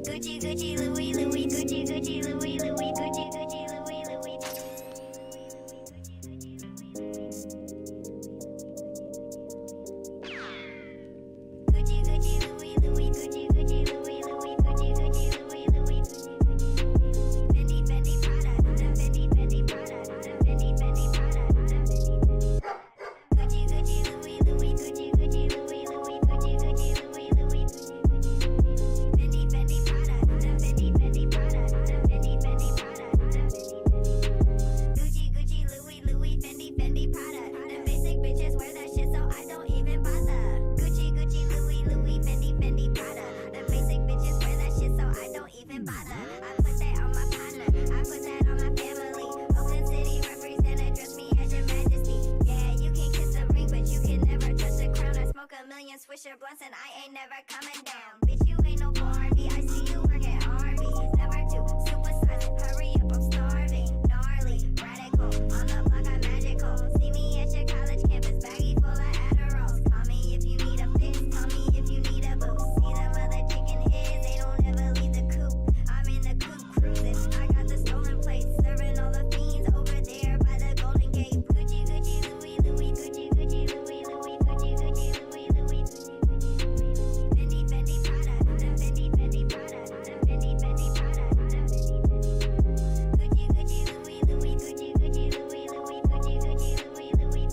Gucci, Gucci, Louis, Louis, Gucci, Gucci, Louis, Louis, Gucci, Gucci, Louis, Louis. Gucci, Gucci, Louis, Louis, Gucci, Gucci, Louis, Louis, Gucci, Gucci, Louis, Louis. Fendi, Fendi, Prada, Fendi, Fendi, Prada, Fendi, Fendi, Prada, Fendi. Gucci, Gucci, Louis, Louis, Gucci, Gucci, Louis, Louis, Gucci, Gucci, Louis, Louis. Fendi, Fendi, Prada, Fendi, Fendi, Prada, Fendi, Fendi, Prada, Fendi. Gucci, Gucci, Louis, Louis, Fendi, Fendi, Prada. Them basic bitches wear that shit, so I don't even bother. Gucci, Gucci, Louis, Louis, Fendi, Fendi, Prada. Them basic bitches wear that shit, so I don't even bother. I put that on my partner, I put that on my family. Oakland City represent, address me as your majesty. Yeah, you can kiss a ring, but you can never touch the crown. I smoke a million Swisher blunts and I ain't never coming down. Bitch, you ain't no Barbie, I see you work at Arby's. Never too super silent, hurry up, I'm starving. Gnarly, radical, on the block I'm magical. See me at your college campus, baggy full of Adderalls. Call me if you need a fix, call me if you need a boost. See them other chicken heads, they don't ever leave the coop. I'm in the coop cruising, I got the stolen plates, serving all the fiends over there by the Golden Gate. Gucci, Gucci, Louis, Louis, Gucci, Gucci, Louis, Louis, Gucci, Gucci, Louis, Louis. Fendi, Fendi, Prada, Fendi, Fendi, Prada, Fendi, Fendi, Prada, Fendi. Gucci, Gucci, Louis, Louis, Gucci, Gucci, Louis, Louis, Gucci, Gucci, Louis, Louis.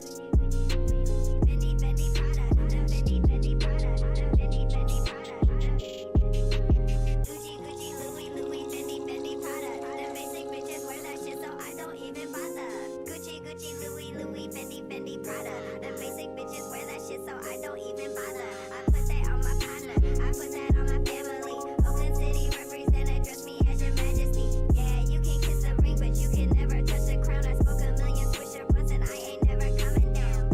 Fendi, Fendi, Prada, Fendi, Fendi, Prada, Fendi, Fendi, Prada. Gucci, Gucci, Louis, Louis, Fendi, Fendi, Prada. Them basic bitches wear that shit, so I don't even bother. Gucci, Gucci, Louis, Louis, Fendi, Fendi, Prada. Them basic bitches wear that shit, so I don't even bother. I put that on my partner, I put that on my family. Oakland City represent, address me as your majesty. Yeah, you can kiss a ring, but you can never touch the crown. I smoke a million Swisher blunts and I ain't never coming down.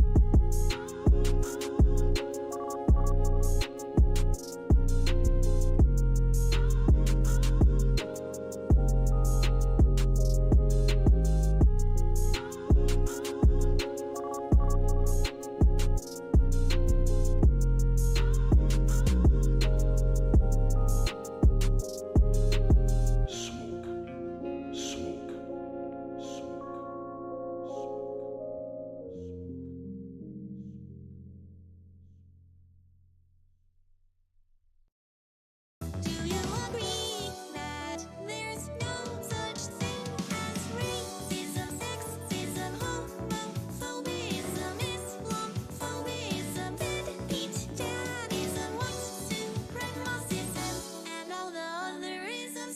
Do you agree that there's no such thing as racism, sexism, homophobism, Islamophobism, deadbeat dadism, white supremacism, and all the other isms?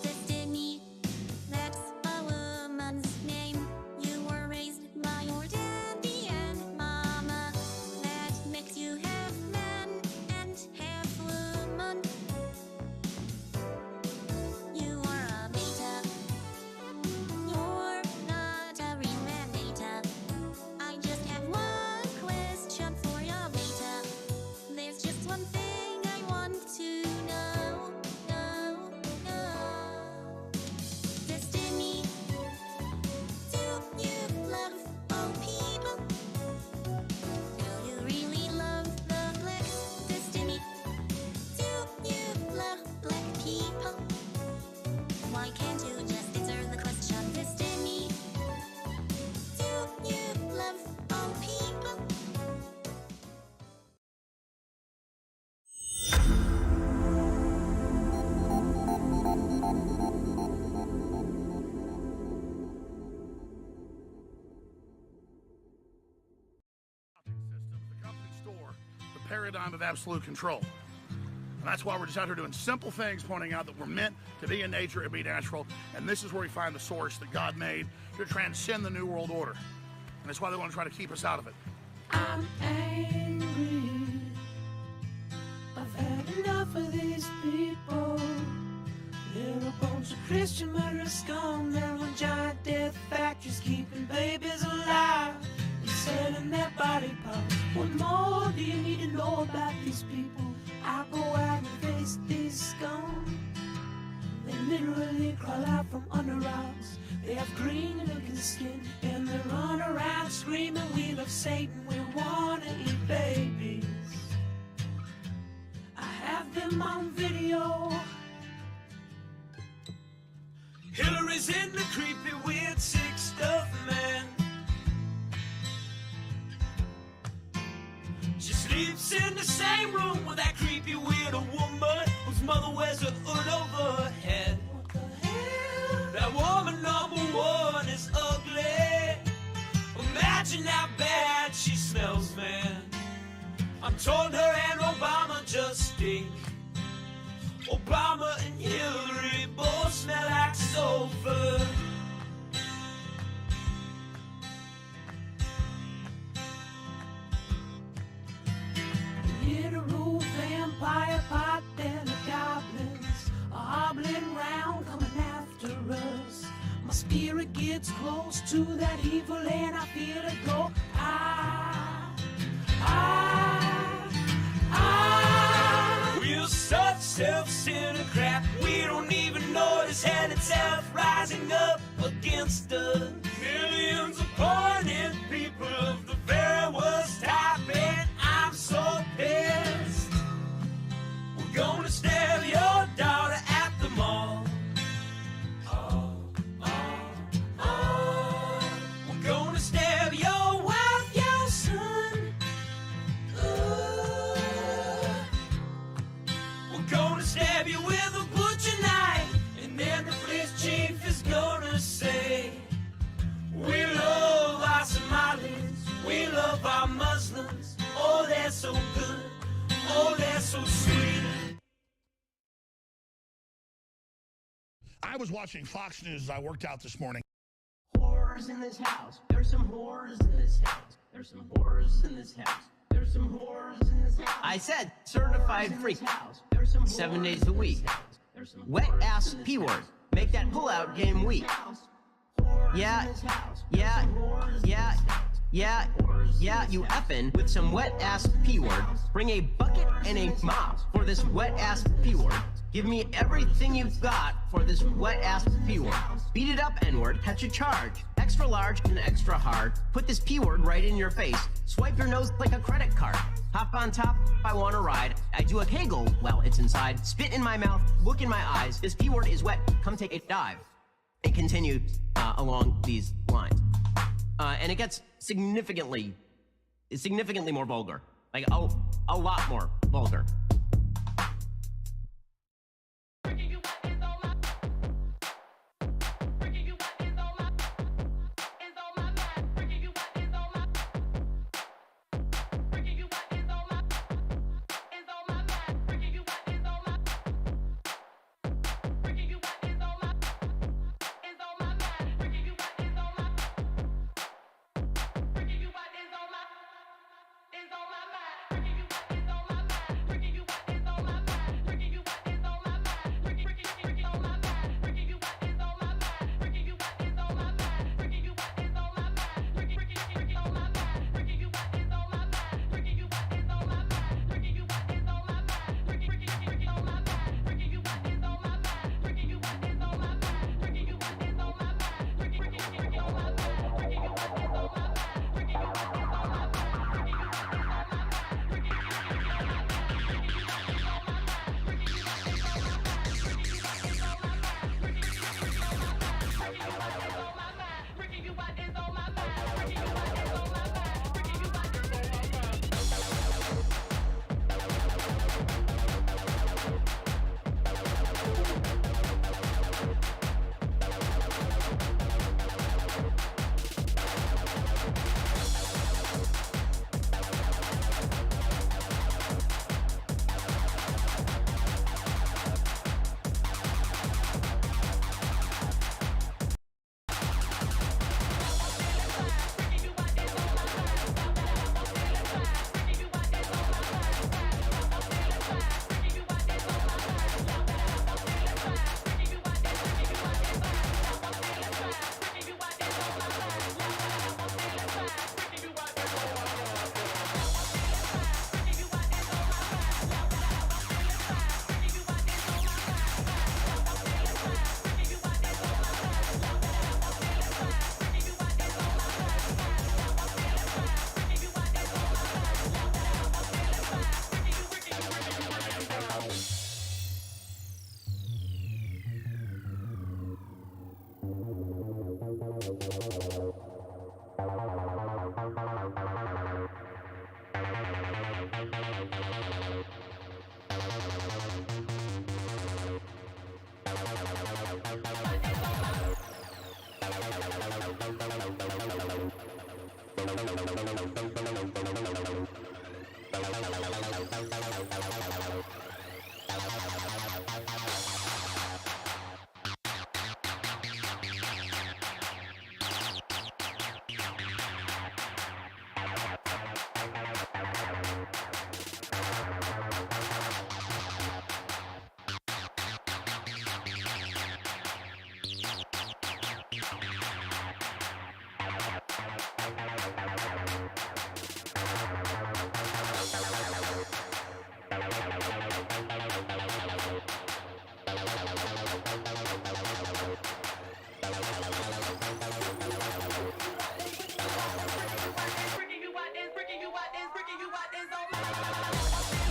Destiny, that's a woman's name. You were raised by your daddy and mama. That makes you half man and half woman. You are a beta. You're not a real man, beta. I just have one question for ya, beta. There's just one thing I want to know. Destiny, do you love all people? Do you really love the black destiny? Do you love black people? Why can't you just answer the question, Destiny? Do you love all people? Systems, the company store, the paradigm of absolute control. And that's why we're just out here doing simple things, pointing out that we're meant to be in nature and be natural. And this is where we find the source that God made to transcend the New World Order. And that's why they want to try to keep us out of it. I'm angry. I've had enough of these people. They're a bunch of Christian murderers, scum. They're on giant death factories, keeping babies alive and selling their body parts. What more do you need to know about these people? I go out and face these scum. They literally crawl out from under rocks. They have green looking skin and they run around screaming, we love Satan, we wanna eat babies. I have them on video She's into creepy, weird, sick stuff, man. She sleeps in the same room with that creepy, weird woman whose mother wears a hood over her head. What the hell? That woman number one is ugly. Imagine how bad she smells, man. I'm told her and Obama just stink. Obama and Hillary both smell like sulfur. Literal vampire pot and the goblins are hobbling round coming after us. My spirit gets close to that evil and I feel it go. We're such self-centered crap. We don't even notice hell itself rising up against us. Millions of pointed people of the very worst type, and I'm so pissed. We're gonna stab your daughter at the mall. We're gonna stab your wife, your son. We're gonna stab you with a butcher knife, and then the police chief is gonna say, we love our Somalis, we love our Muslims. Oh, they're so good, oh, they're so sweet. I was watching Fox News as I worked out this morning. Horrors in this house. There's some horrors in this house. There's some horrors in this house. There's some horrors in this house. I said certified freak. 7 days a week. Wet ass P word. Make that pullout game weak. Yeah, you effin' with some wet ass P word. Bring a bucket and a mop for this wet ass P word. Give me everything you've got for this wet ass P word. Beat it up, N word, catch a charge. Extra large and extra hard. Put this P word right in your face. Swipe your nose like a credit card. Hop on top if I want to ride. I do a kegel while it's inside. Spit in my mouth, look in my eyes. This P word is wet, come take a dive. It continues along these lines. And it gets significantly more vulgar. Like, a lot more vulgar.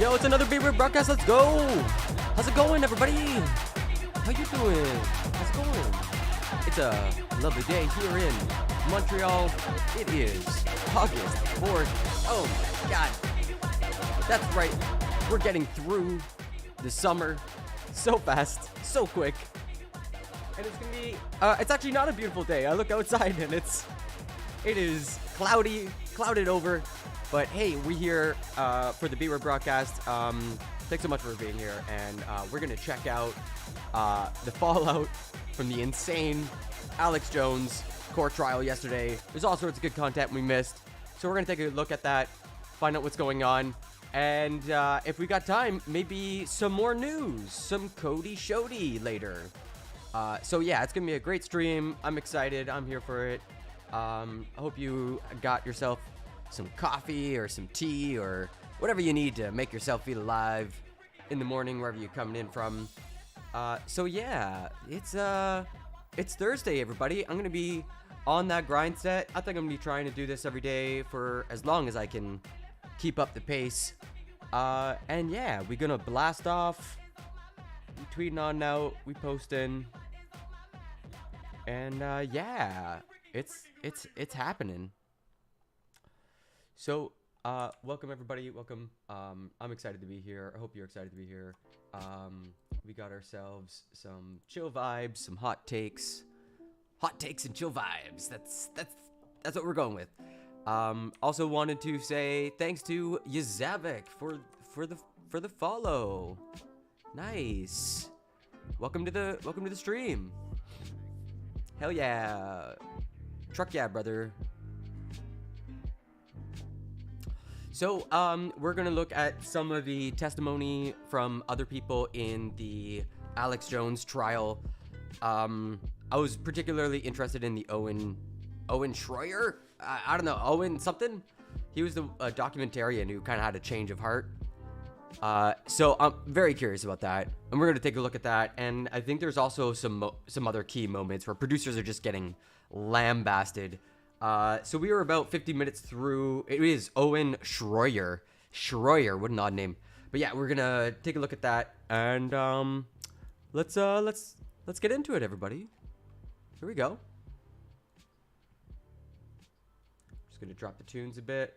Yo, it's another B-Rip broadcast. Let's go. How's it going, everybody? How you doing? How's it going? It's a lovely day here in Montreal. It is August 4th. Oh my God. That's right. We're getting through the summer so fast, so quick. And it's gonna be, it's actually not a beautiful day. I look outside and it is clouded over. But hey, we're here for the B-Word broadcast. Thanks so much for being here. And we're going to check out the fallout from the insane Alex Jones court trial yesterday. There's all sorts of good content we missed. So we're going to take a look at that, find out what's going on. And if we got time, maybe some more news, some Cody Shody later. So yeah, it's going to be a great stream. I'm excited. I'm here for it. I hope you got yourself some coffee or some tea or whatever you need to make yourself feel alive in the morning wherever you're coming in from. So yeah, it's Thursday, everybody. I'm gonna be on that grind set. I think I'm gonna be trying to do this every day for as long as I can keep up the pace. And yeah, we're gonna blast off. We tweeting on now, we posting, and yeah, it's happening. So, welcome everybody, welcome. I'm excited to be here. I hope you're excited to be here. We got ourselves some chill vibes, some hot takes and chill vibes. That's what we're going with. Also wanted to say thanks to Yazavik for the follow. Nice. Welcome to the stream. Hell yeah. Truck yeah, brother. So, we're gonna look at some of the testimony from other people in the Alex Jones trial. I was particularly interested in the Owen Schroyer? I don't know, Owen something? He was the documentarian who kind of had a change of heart. So I'm very curious about that, and we're gonna take a look at that. And I think there's also some other key moments where producers are just getting lambasted. So we were about 50 minutes through. It is Owen Schroyer. Schroyer, what an odd name. But yeah, we're gonna take a look at that, and let's get into it, everybody. Here we go. Just gonna drop the tunes a bit.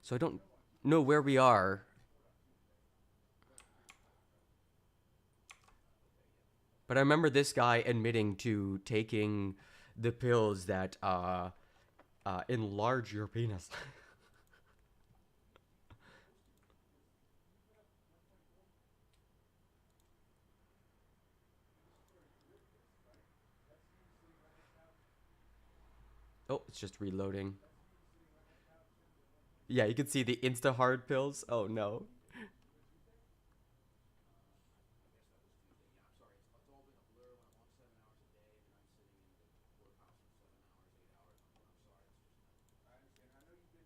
So I don't know where we are. But I remember this guy admitting to taking the pills that enlarge your penis. Oh, it's just reloading. Yeah, you can see the insta-hard pills. Oh no.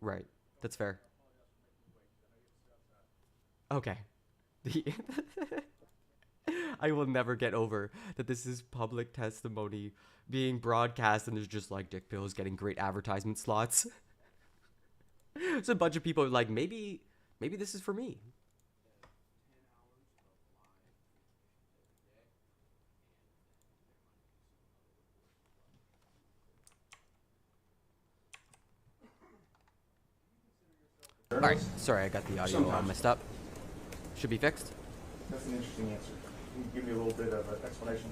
Right. That's fair. Okay. I will never get over that this is public testimony being broadcast and there's just like dick pills getting great advertisement slots. So a bunch of people are like, maybe this is for me. Alright, sorry, I got the audio all Sometimes. messed up. Should be fixed. That's an interesting answer. Can you give me a little bit of an explanation?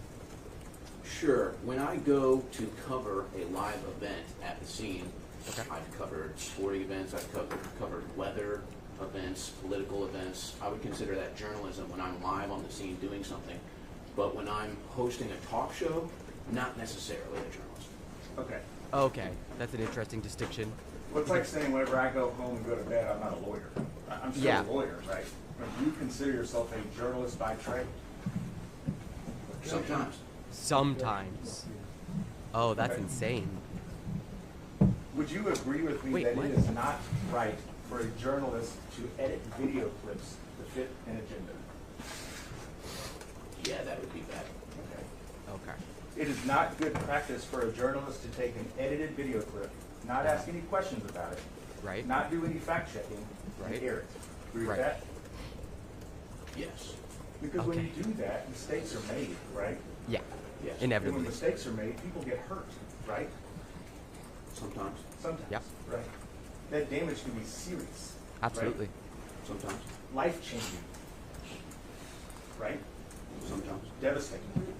Sure. When I go to cover a live event at the scene, Okay. I've covered sporting events, I've covered weather events, political events. I would consider that journalism when I'm live on the scene doing something. But when I'm hosting a talk show, not necessarily a journalist. Okay. Okay, that's an interesting distinction. Well, it's like saying whenever I go home and go to bed, I'm not a lawyer. I'm still Yeah. a lawyer, right? But do you consider yourself a journalist by trade? Sometimes. Sometimes. Oh, that's Okay. insane. Would you agree with me Wait, that what? it is not right for a journalist to edit video clips to fit an agenda? Yeah, that would be bad. Okay. Okay. It is not good practice for a journalist to take an edited video clip, not ask any questions about it, Right? not do any fact checking, Right. and air it. Agree with Right. that? Yes. Because when Okay. you do that, mistakes are made, right? Yeah. Yes. And when Inevitably. mistakes are made, people get hurt, right? Sometimes. Sometimes, Yep. right? That damage can be serious. right? Absolutely. Sometimes. Life-changing, right? Sometimes. Devastating.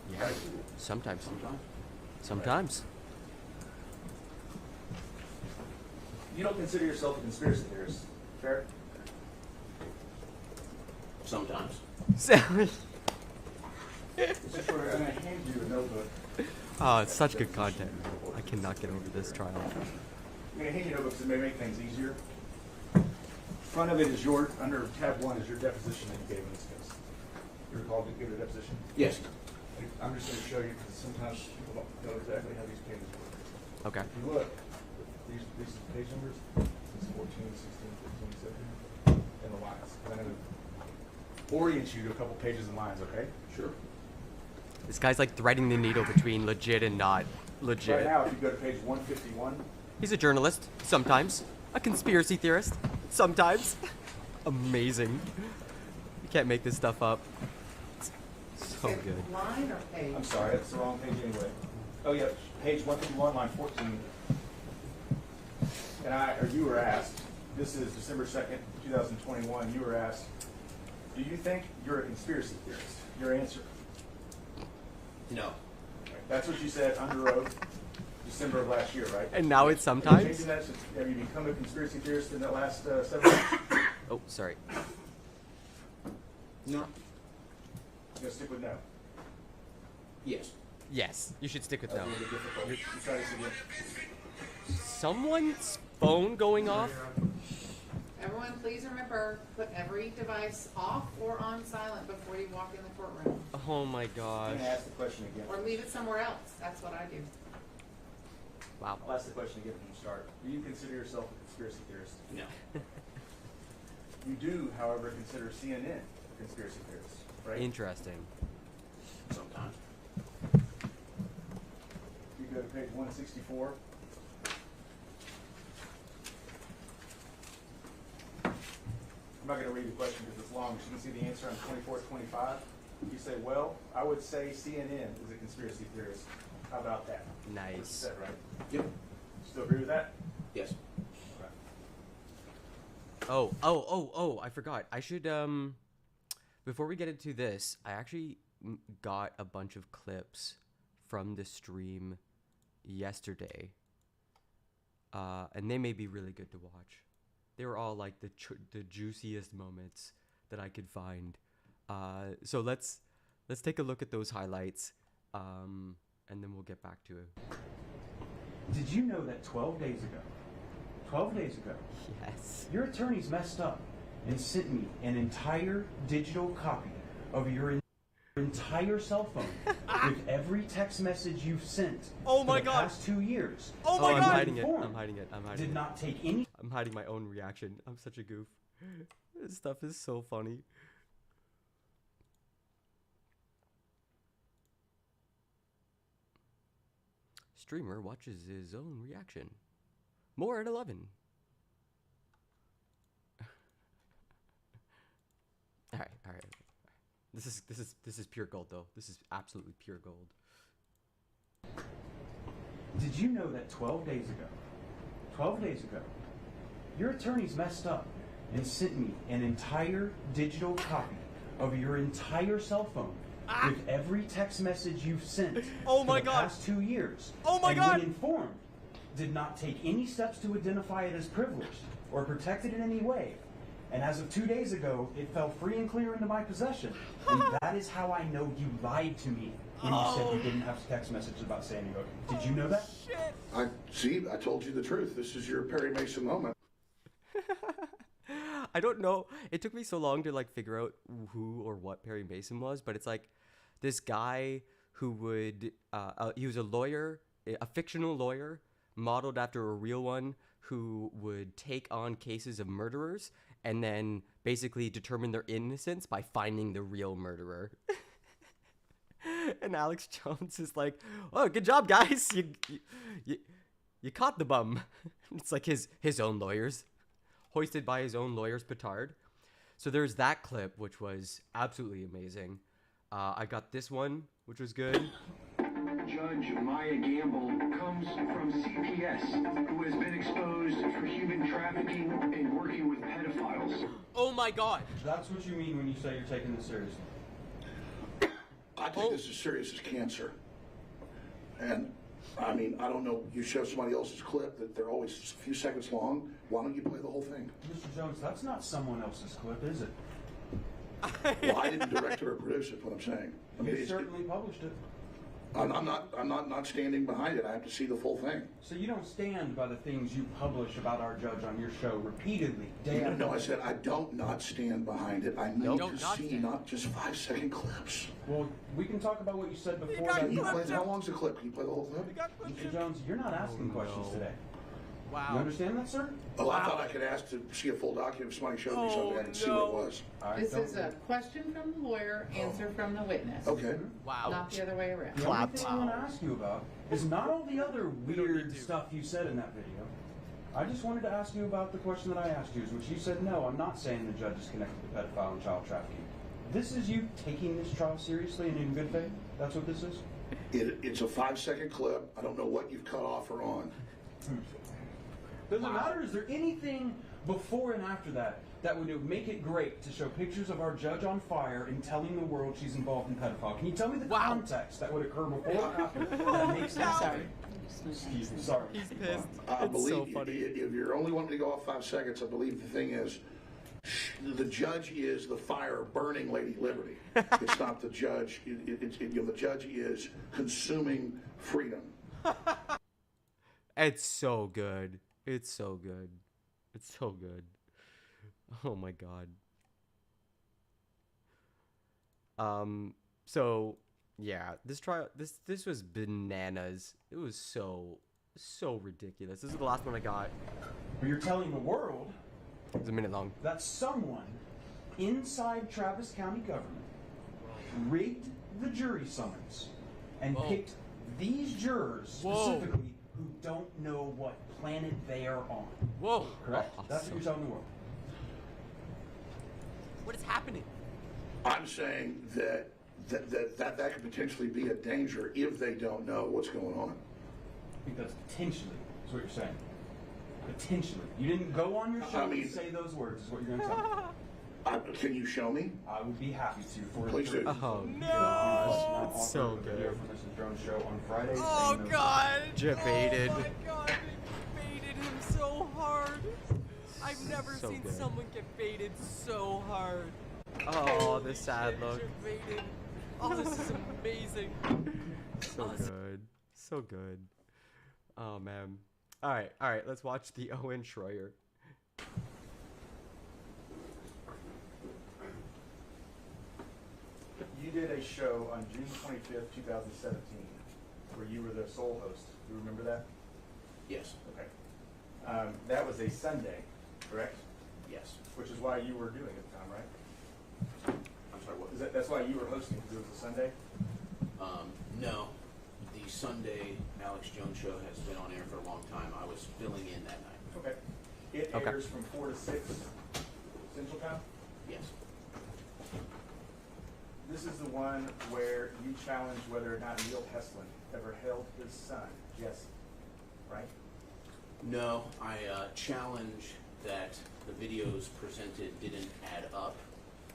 Yeah. Sometimes. Sometimes. Sometimes. You don't consider yourself a conspiracy theorist, fair? Sometimes. It's just where I'm going to hand you a notebook. Oh, it's such good content. I cannot get over this trial. I'm going to hand you notebooks that may make things easier. Front of it is your, under tab 1 is your deposition that you gave in this case. You recall to give a deposition? Yes. I'm just going to show you because sometimes people don't know exactly how these pages work. Okay. If you look, these are the page numbers. This is 14, 16, 15, 17, and the lines. And I'm going to orient you to a couple pages and lines, okay? Sure. This guy's like threading the needle between legit and not legit. Right now, if you go to page 151, He's a journalist, sometimes. A conspiracy theorist, sometimes. Amazing. You can't make this stuff up. It's so good. Line or page? I'm sorry, that's the wrong page anyway. Oh, yeah, page 151, line 14. And you were asked, this is December 2nd, 2021, you were asked, do you think you're a conspiracy theorist? Your answer. No. That's what you said under oath, December of last year, right? And now it's Are you sometimes? changing that to- Have you become a conspiracy theorist in the last 7 months? Oh, sorry. No. You gonna stick with no? Yes. Yes, you should stick with That's no. a little bit difficult. You try this again. Someone's phone going off? Everyone, please remember, put every device off or on silent before you walk in the courtroom. Oh my I'm gosh. gonna ask the question again. Or leave it somewhere else. That's what I do. Wow. I'll ask the question again from the start. Do you consider yourself a conspiracy theorist? No. You do, however, consider CNN a conspiracy theorist, right? Interesting. Sometimes. You go to page 164. I'm not going to read the question because it's long. But you can see the answer on 2425. You say, well, I would say CNN is a conspiracy theorist. How about that? That's what you Nice. said, right? Yep. Still agree with that? Yes. Okay. Oh, I forgot. I should, before we get into this, I actually got a bunch of clips from the stream yesterday. And they may be really good to watch. They were all like the juiciest moments that I could find. So let's take a look at those highlights, and then we'll get back to it. Did you know that 12 days ago, Yes. your attorneys messed up and sent me an entire digital copy of your entire cell phone with every text message you've sent Oh my for the God. past 2 years? Oh my I'm God. hiding I'm hiding Did it. not take any I'm hiding my own reaction. I'm such a goof. This stuff is so funny. Streamer watches his own reaction. More at 11. All right. This is pure gold though. This is absolutely pure gold. Did you know that 12 days ago, Your attorneys messed up and sent me an entire digital copy of your entire cell phone with every text message you've sent Oh my for the God. past 2 years. Oh my and God. when informed, did not take any steps to identify it as privileged or protect it in any way. And as of 2 days ago, it fell free and clear into my possession. And that is how I know you lied to me when you said you didn't have text messages about Sandy Hook. Did you know that? I told you the truth. This is your Perry Mason moment. I don't know. It took me so long to like figure out who or what Perry Mason was, but it's like this guy who would he was a lawyer, a fictional lawyer modeled after a real one who would take on cases of murderers and then basically determine their innocence by finding the real murderer. And Alex Jones is like, "Oh, good job, guys! You caught the bum." It's like his own lawyers, hoisted by his own lawyers petard. So there's that clip, which was absolutely amazing. I got this one, which was good. Judge Maya Gamble comes from CPS, who has been exposed for human trafficking and working with pedophiles. Oh my God! That's what you mean when you say you're taking this seriously. I take this as serious as cancer. And, I mean, I don't know, you show somebody else's clip that they're always a few seconds long. Why don't you play the whole thing? Mr. Jones, that's not someone else's clip, is it? Well, I didn't direct it or produce it, what I'm saying. I mean, You certainly published it. I'm not standing behind it. I have to see the full thing. So you don't stand by the things you publish about our judge on your show repeatedly, day after No, I day. said I don't not stand behind it. I need Don't to not see stand. not just 5-second clips. Well, we can talk about what you said before. got that. Can you play, how long's the clip? Can you play the whole clip? Mr. Jones, you're not asking questions today. You Wow. understand that, sir? Oh, I thought I could ask to see a full document if somebody showed me something. I could see what it was. I This don't is a question from the lawyer, answer from the witness. Okay. Wow. Not the other way around. The only thing I want to ask you about is not all the other don't weird need to. stuff you said in that video. I just wanted to ask you about the question that I asked you, which you said, no, I'm not saying the judge is connected to pedophile and child trafficking. This is you taking this trial seriously and in good faith? That's what this is? It's a 5-second clip. I don't know what you've cut off or on. Doesn't matter. Is there anything before and after that that would make it great to show pictures of our judge on fire and telling the world she's involved in pedophile? Can you tell me the context that would occur before and after that makes this happen? Excuse me, sorry. He's pissed. I It's believe so funny. if you're only wanting to go off 5 seconds, I believe the thing is the judge is the fire burning Lady Liberty. It's not the judge. The judge is consuming freedom. It's so good. It's so good. It's so good. Oh my God. So yeah, this trial, this was bananas. It was so ridiculous. This is the last one I got. But you're telling the world It's a minute long. that someone inside Travis County government rigged the jury summons and picked these jurors specifically who don't know what planet they are on. Whoa. Correct? That's what you're telling the world. What is happening? I'm saying that could potentially be a danger if they don't know what's going on. I think that's potentially is what you're saying. Potentially. You didn't go on your show and say those words is what you're going to tell me. Can you show me? I would be happy to. For Please do. Oh no! It's so Video good. from Mrs. Drone's show on Friday. Oh God! Debated. Oh my God, they baited him so hard. I've never So seen good. someone get baited so hard. Oh, the sad Shit, look. you're baited. Oh, this is amazing. So good. So good. Oh man. All right. Let's watch the Owen Schroyer. You did a show on June 25th, 2017, where you were the sole host. Do you remember that? Yes. Okay. That was a Sunday, correct? Yes. Which is why you were doing it at the time, right? I'm sorry, what? That's why you were hosting, because it was a Sunday? No. The Sunday Alex Jones show has been on air for a long time. I was filling in that night. Okay. It airs from 4 to 6 Central Time? Yes. This is the one where you challenge whether or not Neil Heslin ever held his son, Jesse, right? No, I challenge that the videos presented didn't add up,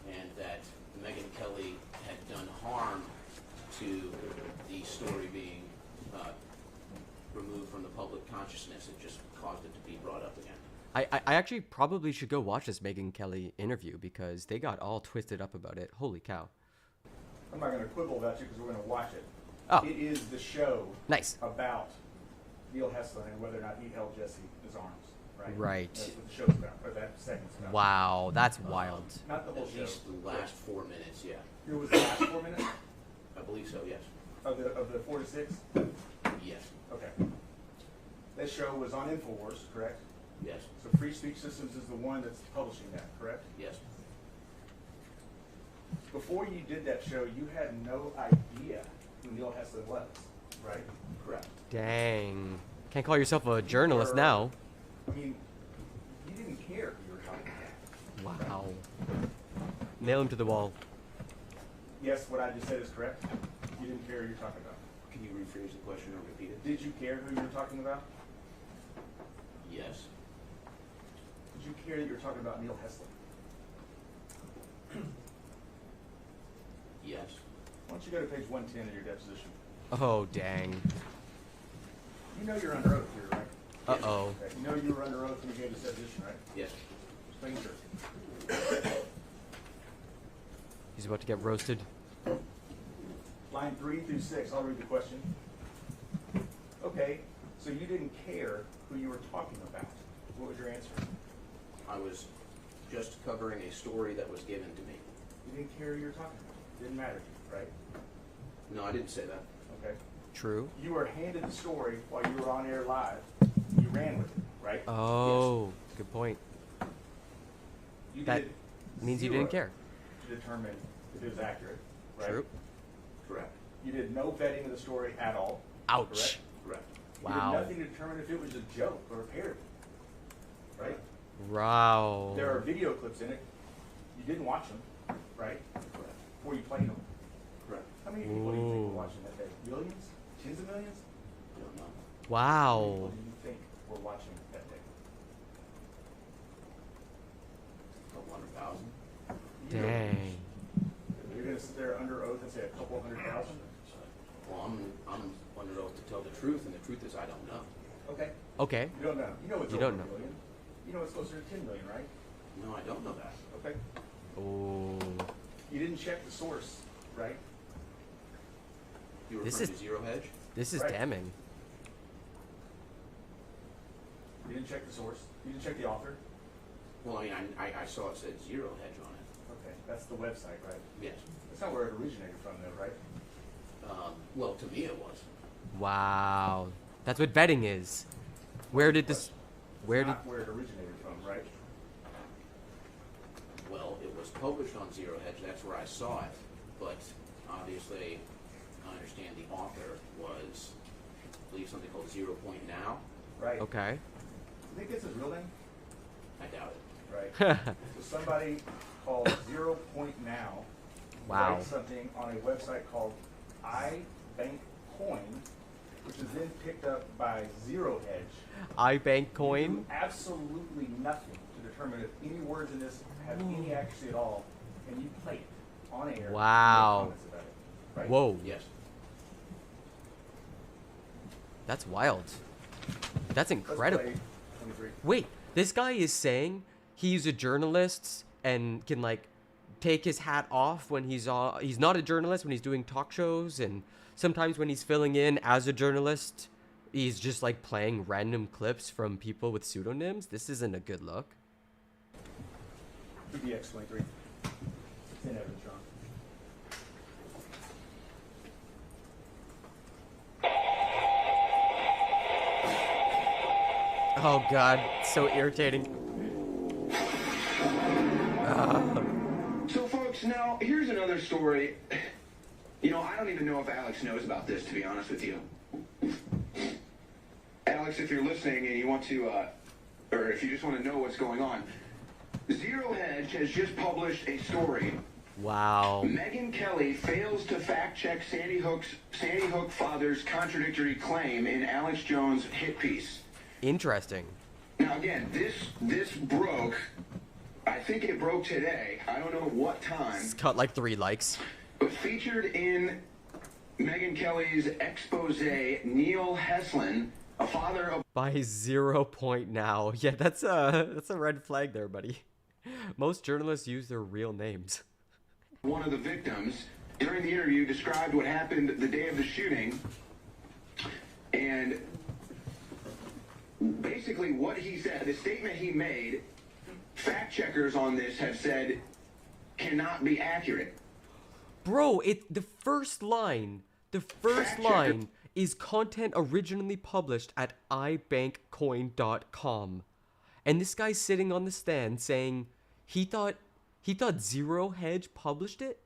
and that Megyn Kelly had done harm to the story being removed from the public consciousness. It just caused it to be brought up again. I actually probably should go watch this Megyn Kelly interview because they got all twisted up about it. Holy cow. I'm not going to quibble about you because we're going to watch it. Oh. It is the show Nice. about Neil Heslin and whether or not he held Jesse in his arms. Right. Right. That's what the show's about, or that segment's about. Wow, that's wild. Not the whole At show. least the last 4 minutes, yeah. It was the last 4 minutes I believe so, yes. of the 4 to 6. Yes. Okay. This show was on InfoWars, correct? Yes. So Free Speech Systems is the one that's publishing that, correct? Yes. Before you did that show, you had no idea who Neil Heslin was, right? Correct. Dang. Can't call yourself a journalist now. I mean, you didn't care who you were talking about. Wow. Nail him to the wall. Yes, what I just said is correct. You didn't care who you're talking about. Can you rephrase the question or repeat it? Did you care who you were talking about? Yes. Did you care that you were talking about Neil Heslin? Yes. Why don't you go to page 110 of your deposition? Oh, dang. You know you're under oath here, right? Uh-oh. Okay. You know you were under oath when you gave this deposition, right? Yes. Just making sure. He's about to get roasted. Line 3 through 6, I'll read the question. Okay, so you didn't care who you were talking about. What was your answer? I was just covering a story that was given to me. You didn't care who you were talking about. Didn't matter to you, right? No, I didn't say that. Okay. True. You were handed the story while you were on air live. You ran with it, right? Oh, good point. You That did means you zero didn't care. to determine if it was accurate, right? True. Correct. You did no vetting of the story at all. Ouch. Correct? Correct. You Wow. did nothing to determine if it was a joke or a parody, right? Wow. There are video clips in it. You didn't watch them, right? Correct. Before you played them. Correct. How many people do you think Ooh. were watching that day? Millions? Tens of millions? I don't know. How many Wow. people do you think were watching that day? A 100,000. You don't- Dang. You're going to sit there under oath and say a couple 100,000? Well, I'm under oath to tell the truth, and the truth is I don't know. Okay. Okay. You don't know. You know it's You over don't a know. million. You know it's closer to 10 million, right? No, I don't know that. Okay. Oh. You didn't check the source, right? You This referring is- to Zero Hedge? This is Right. damning. You didn't check the source. You didn't check the author. Well, I mean, I saw it said Zero Hedge on it. Okay. That's the website, right? Yes. That's not where it originated from, though, right? Well, to me it was. Wow. That's what vetting is. Where did this... Where It's did... not where it originated from, right? Well, it was published on Zero Hedge. That's where I saw it. But obviously, I understand the author was, I believe, something called 0 Point Now. Right. Okay. You think it's his real name? I doubt it. Right. So somebody called 0 Point Now Wow. writes something on a website called iBankCoin, which is then picked up by Zero Hedge. iBank You coin? do absolutely nothing to determine if any words in this have any accuracy at all, and you play it on air. and Wow. make comments about it, right? Whoa. Yes. That's wild. That's Let's incredible. play 23. Wait, this guy is saying he's a journalist and can like take his hat off when he's not a journalist when he's doing talk shows, and sometimes when he's filling in as a journalist, he's just like playing random clips from people with pseudonyms. This isn't a good look. PBX 23. It's in evidence, Ron. Oh god, so irritating. So, folks, now here's another story. You know, I don't even know if Alex knows about this, to be honest with you. Alex, if you're listening and you want to, or if you just want to know what's going on, Zero Hedge has just published a story. Wow. Megyn Kelly fails to fact-check Sandy Hook father's contradictory claim in Alex Jones' hit piece. Interesting. Now again, this broke. I think it broke today. I don't know what time. It's got like 3 likes. But featured in Megyn Kelly's expose, Neil Heslin, a father of By 0 point now. Yeah, that's a red flag there, buddy. Most journalists use their real names. one of the victims, during the interview described what happened the day of the shooting, and basically what he said, the statement he made, fact checkers on this have said cannot be accurate. Bro, the first line is content originally published at ibankcoin.com. And this guy's sitting on the stand saying he thought Zero Hedge published it?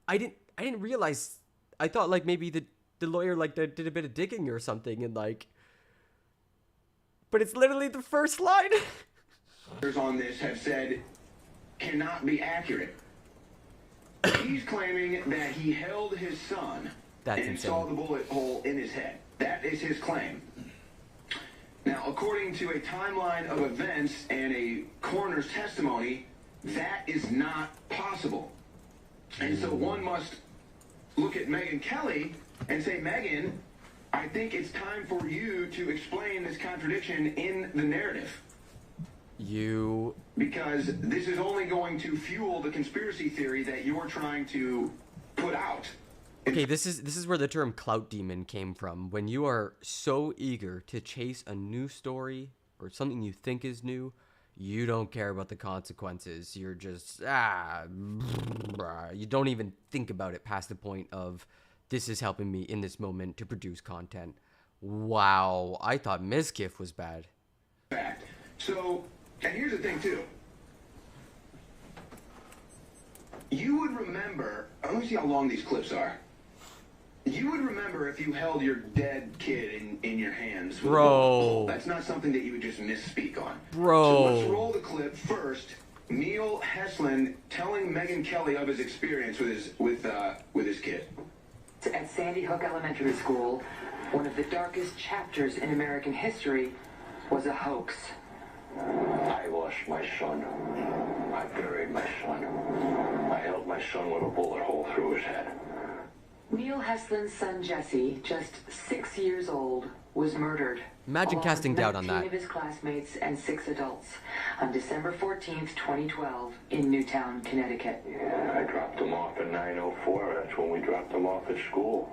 I didn't realize. I thought like maybe the lawyer like did a bit of digging or something and like, but it's literally the first line. On this have said cannot be accurate. He's claiming that he held his son and saw the bullet hole in his head. That is his claim. Now, according to a timeline of events and a coroner's testimony, that is not possible. And so one must look at Megyn Kelly and say, Megyn, I think it's time for you to explain this contradiction in the narrative. Because this is only going to fuel the conspiracy theory that you're trying to put out. Okay, this is where the term clout demon came from. When you are so eager to chase a new story or something you think is new, you don't care about the consequences. You're just you don't even think about it past the point of this is helping me in this moment to produce content. Wow, I thought Mizkif was bad. Fact. So, and here's the thing too. You would remember, let me see how long these clips are. You would remember if you held your dead kid in your hands. With Bro. That's not something that you would just misspeak on. Bro. So let's roll the clip first. Neil Heslin telling Megyn Kelly of his experience with his kid. At Sandy Hook Elementary School, one of the darkest chapters in American history was a hoax. I lost my son. I buried my son. I held my son with a bullet hole through his head. Neil Heslin's son Jesse, just 6 years old, was murdered. Imagine casting doubt on that. 19 of his classmates and 6 adults on December 14th, 2012, in Newtown, Connecticut. Yeah, I dropped him off at 9:04. That's when we dropped him off at school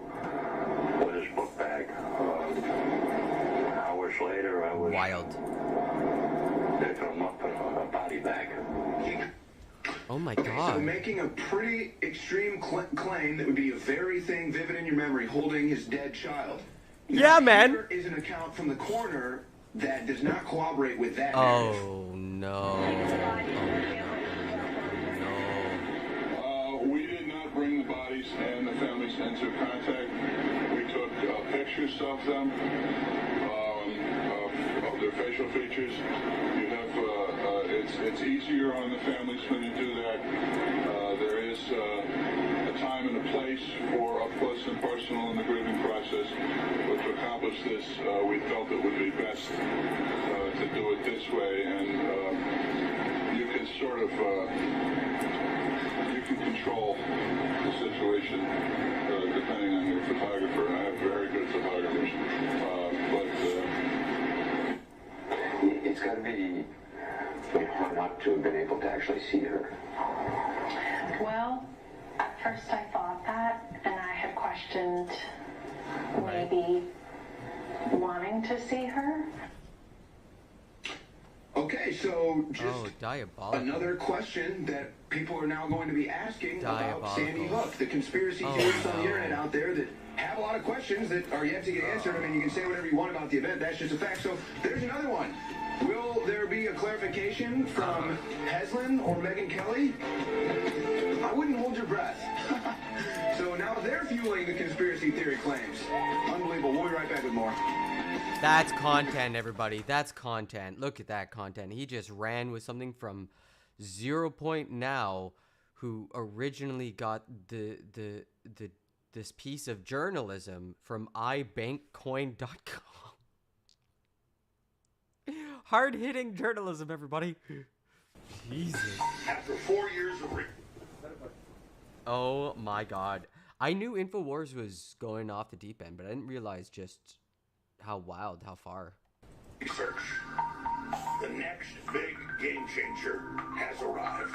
with his book bag. Hours later, I was picking him up in a body bag. Oh my Okay, God. so making a pretty extreme claim that would be a very thing vivid in your memory, holding his dead child. Yeah, man. Here is an account from the coroner that does not corroborate with that. Oh no. We did not bring the bodies and the families into contact. We took pictures of them, of their facial features. You have, it's easier on the families when you do that. There is a time and a place for up close and personal in the grieving process. But to accomplish this, we felt it would be best to do it this way, and you can sort of you can control the situation depending on your photographer. And I have very good photographers, It's got to be hard not to have been able to actually see her. Well, at first I thought that, and I had questioned maybe wanting to see her. Okay, so just diabolical. another question that people are now going to be asking about Diabolical. Sandy Hook. The conspiracy theorists on the internet out there that have a lot of questions that are yet to get answered. I mean, you can say whatever you want about the event. That's just a fact. So there's another one. Will there be a clarification from Heslin or Megyn Kelly? I wouldn't hold your breath. So now they're fueling the conspiracy theory claims. Unbelievable. We'll be right back with more. That's content, everybody. That's content. Look at that content. He just ran with something from 0 Point Now, who originally got this piece of journalism from ibankcoin.com. Hard-hitting journalism, everybody. Jesus. After 4 years of Oh my god. I knew InfoWars was going off the deep end, but I didn't realize just how wild, how far. research, the next big game changer has arrived.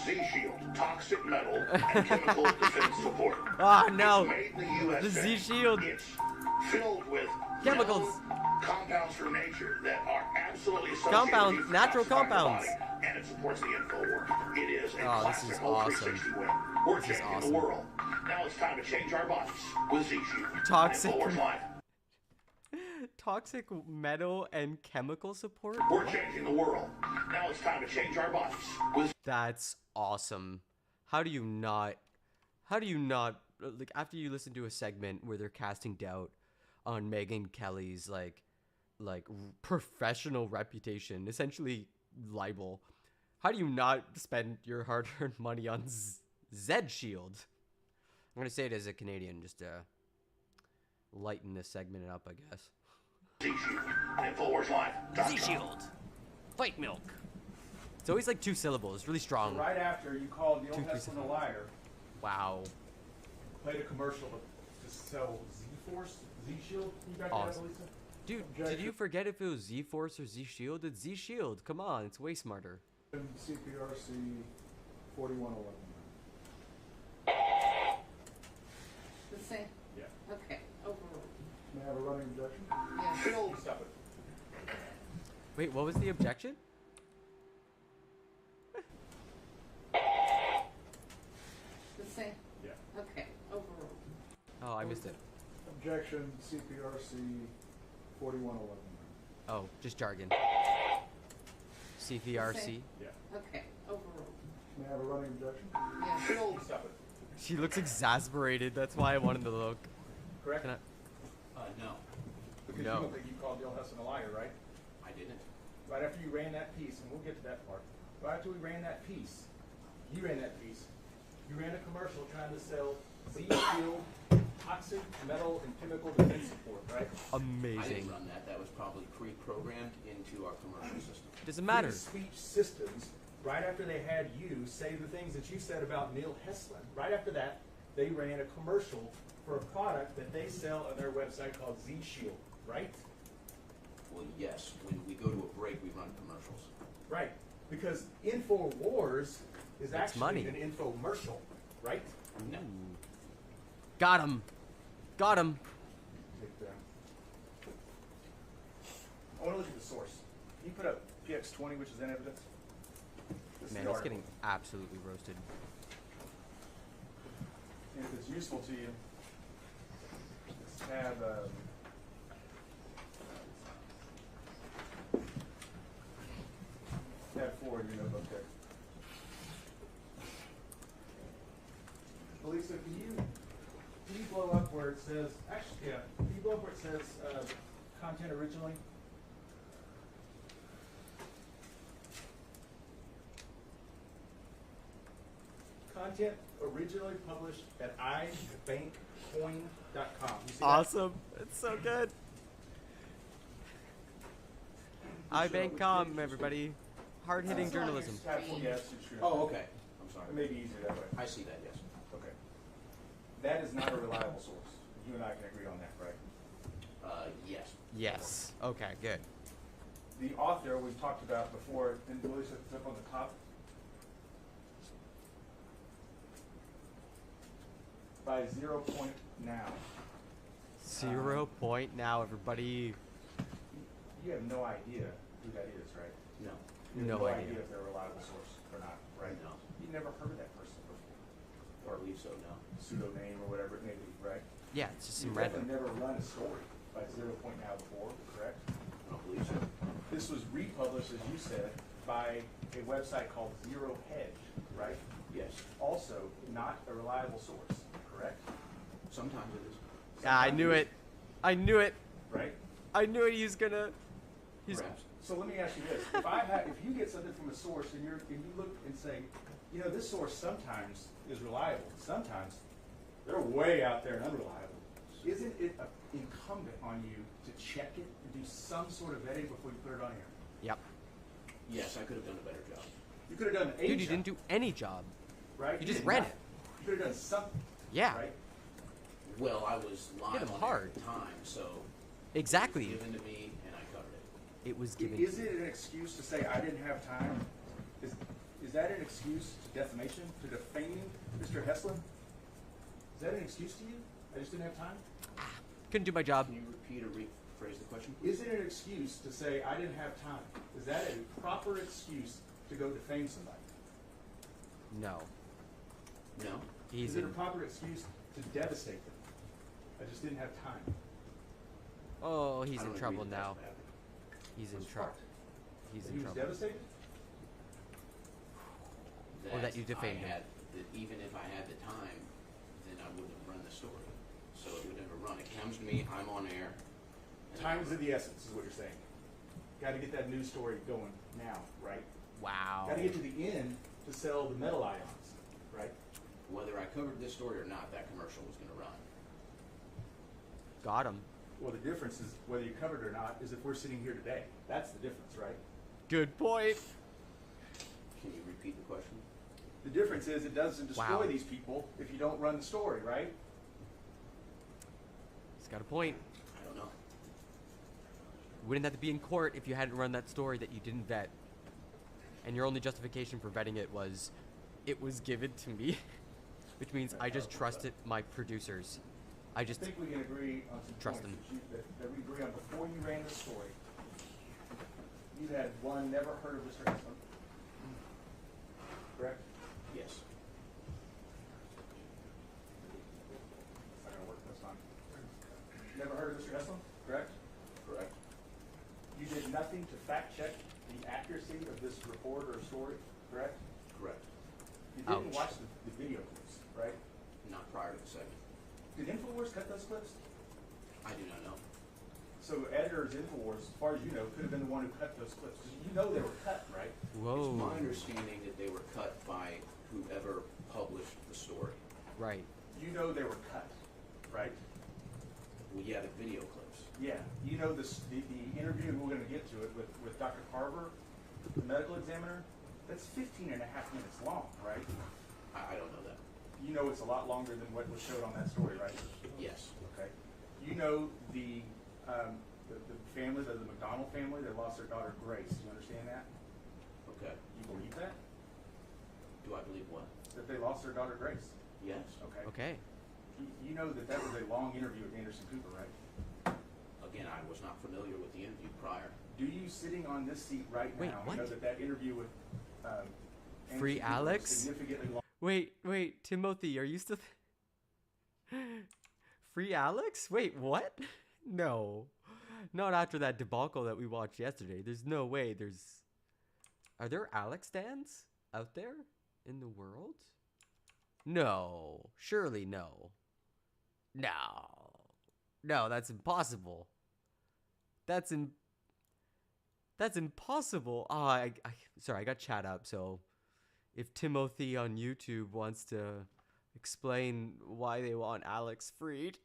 Z-Shield, toxic metal and chemical defense support. Oh no! It's made in the USA. The Z-Shield. It's filled with chemicals, compounds from nature that are absolutely compounds, natural compounds. Body, and it supports the info war. It is a this is classic awesome. 360 win. We're This is changing awesome. the world. Now it's time to change our bodies with Z-Shield. Toxic. InfoWars Live. Toxic metal and chemical support? We're changing the world. Now it's time to change our bodies with. That's awesome. How do you not, like, after you listen to a segment where they're casting doubt on Megyn Kelly's, like professional reputation, essentially libel, how do you not spend your hard-earned money on Z-Shield? I'm gonna say it as a Canadian, just to lighten this segment up, I guess. Z-Shield. InfoWars Live. Z-Shield. Fight milk. It's always like 2 syllables, really strong. Right after you called Neil 2, 3 Hessman a liar, Wow. played a commercial to sell Z-Force, Z-Shield. You got Awesome. that, Lisa? Dude, did you forget if it was Z-Force or Z-Shield? It's Z-Shield. Come on, it's way smarter. CPRC 4111. The same? Yeah. Okay, overruled. May I have a running objection? Yes. Phil, stop it. Wait, what was the objection? The same? Yeah. Okay, overruled. Oh, I missed it. Objection, CPRC 4111. Oh, just jargon. The CVRC. same? Yeah. Okay, overruled. May I have a running objection? Yes. Phil, stop it. She looks exasperated. That's why I wanted to look. Correct? Can I? No, Because No. you don't think you called Neil Hessman a liar, right? I didn't. Right after you ran that piece, and we'll get to that part. Right after we ran that piece, you ran that piece. You ran a commercial trying to sell Z-Shield, toxic metal and chemical defense support, right? I Amazing. didn't run that. That was probably pre-programmed into our commercial system. Doesn't matter. Free speech systems, right after they had you say the things that you said about Neil Hessman, right after that, they ran a commercial for a product that they sell on their website called Z-Shield, right? Well, yes. When we go to a break, we run commercials. Right. Because InfoWars is Makes actually money. an infomercial, right? No. Got him. Got him. Take that. I want to look at the source. Can you put up PX20, which is in evidence? This is Man, the he's article. getting absolutely roasted. And if it's useful to you, let's have tab 4 in your notebook there. Elisa, can you blow up where it says, actually, yeah, can you blow up where it says content originally? Content originally published at ibankcoin.com. You see that? Awesome. It's so good. iBank.com, everybody. Hard-hitting journalism. Tab 4, yes, it's true. Oh, okay. I'm sorry. It may be easier that way. I see that, yes. Okay. That is not a reliable source. You and I can agree on that, right? Yes. Yes. Okay, good. The author we've talked about before, and Melissa, it's up on the top. By 0 point now. 0 point now, everybody. You have no idea who that is, right? No. You have No no idea. idea if they're a reliable source or not, right? No. You never heard of that person before. Or I believe so, no. Pseudo name or whatever it may be, right? Yeah, it's just some You've definitely random. never run a story by 0 point now before, correct? I don't believe so. This was republished, as you said, by a website called Zero Hedge, right? Yes. Also, not a reliable source, correct? Sometimes it is. Yeah, I knew it. I knew it. Right? I knew it. He's gonna. He's. Perhaps. So let me ask you this: if you get something from a source and you look and say, you know, this source sometimes is reliable, sometimes they're way out there and unreliable. Isn't it incumbent on you to check it and do some sort of vetting before you put it on air? Yep. Yes, I could have done a better job. You could have done a Dude, you job, didn't do any job. right? You just did ran nothing. it. You could have done something. Yeah. Right? Well, I was live them on hard. at the time, so Exactly. it was given to me and I covered it. It was given. Is it an excuse to say I didn't have time? Is that an excuse to defamation, to defaming Mr. Heslin? Is that an excuse to you? I just didn't have time? Couldn't do my job. Can you repeat or rephrase the question? Is it an excuse to say I didn't have time? Is that a proper excuse to go defame somebody? No. No. Is it a proper excuse to devastate them? I just didn't have time. Oh, he's I in don't trouble agree that now. that's bad. He's in Which trouble. part? He's He in was trouble. devastated? Or that you defamed him. That even if I had the time, then I wouldn't have run the story. So it would never run. It comes to me, I'm on air. and Time is of the essence, is what you're saying. Got to get that news story going now, right? Wow. Got to get to the end to sell the metal ions, right? Whether I covered this story or not, that commercial was going to run. Got him. Well, the difference is whether you covered it or not is if we're sitting here today. That's the difference, right? Good point. Can you repeat the question? The difference is it doesn't destroy Wow. these people if you don't run the story, right? He's got a point. I don't know. Wouldn't have to be in court if you hadn't run that story that you didn't vet. And your only justification for vetting it was given to me. Which means I just trusted my producers. I just I think we can agree on some trust points them. that we agree on before you ran the story. You had one, never heard of Mr. Heslin. Correct? Yes. It's not gonna work this time. Never heard of Mr. Heslin, correct? Correct. You did nothing to fact check the accuracy of this report or story, correct? Correct. You didn't Ouch. watch the video clips, right? Not prior to the segment. Did InfoWars cut those clips? I do not know. So editors, InfoWars, as far as you know, could have been the one who cut those clips. 'Cause you know they were cut, right? Whoa. It's my understanding that they were cut by whoever published the story. Right. You know they were cut, right? Well, yeah, the video clips. Yeah. You know the interview, and we're going to get to it, with Dr. Carver, the medical examiner, that's 15 and a half minutes long, right? I don't know that. You know it's a lot longer than what was showed on that story, right? Yes. Okay. You know the family, the McDonald family, that lost their daughter Grace. Do you understand that? Okay. You believe that? Do I believe what? That they lost their daughter Grace? Yes. Okay. Okay. You know that was a long interview with Anderson Cooper, right? Again, I was not familiar with the interview prior. Do you, sitting on this seat right Wait, now, what? know that interview with Free Anderson Cooper was Alex? significantly long? Wait, Timothy, are you still Free Alex? Wait, what? No. Not after that debacle that we watched yesterday. There's no way Are there Alex stands out there in the world? No. Surely no. No, that's impossible. That's impossible. Sorry, I got chat up, so if Timothy on YouTube wants to explain why they want Alex freed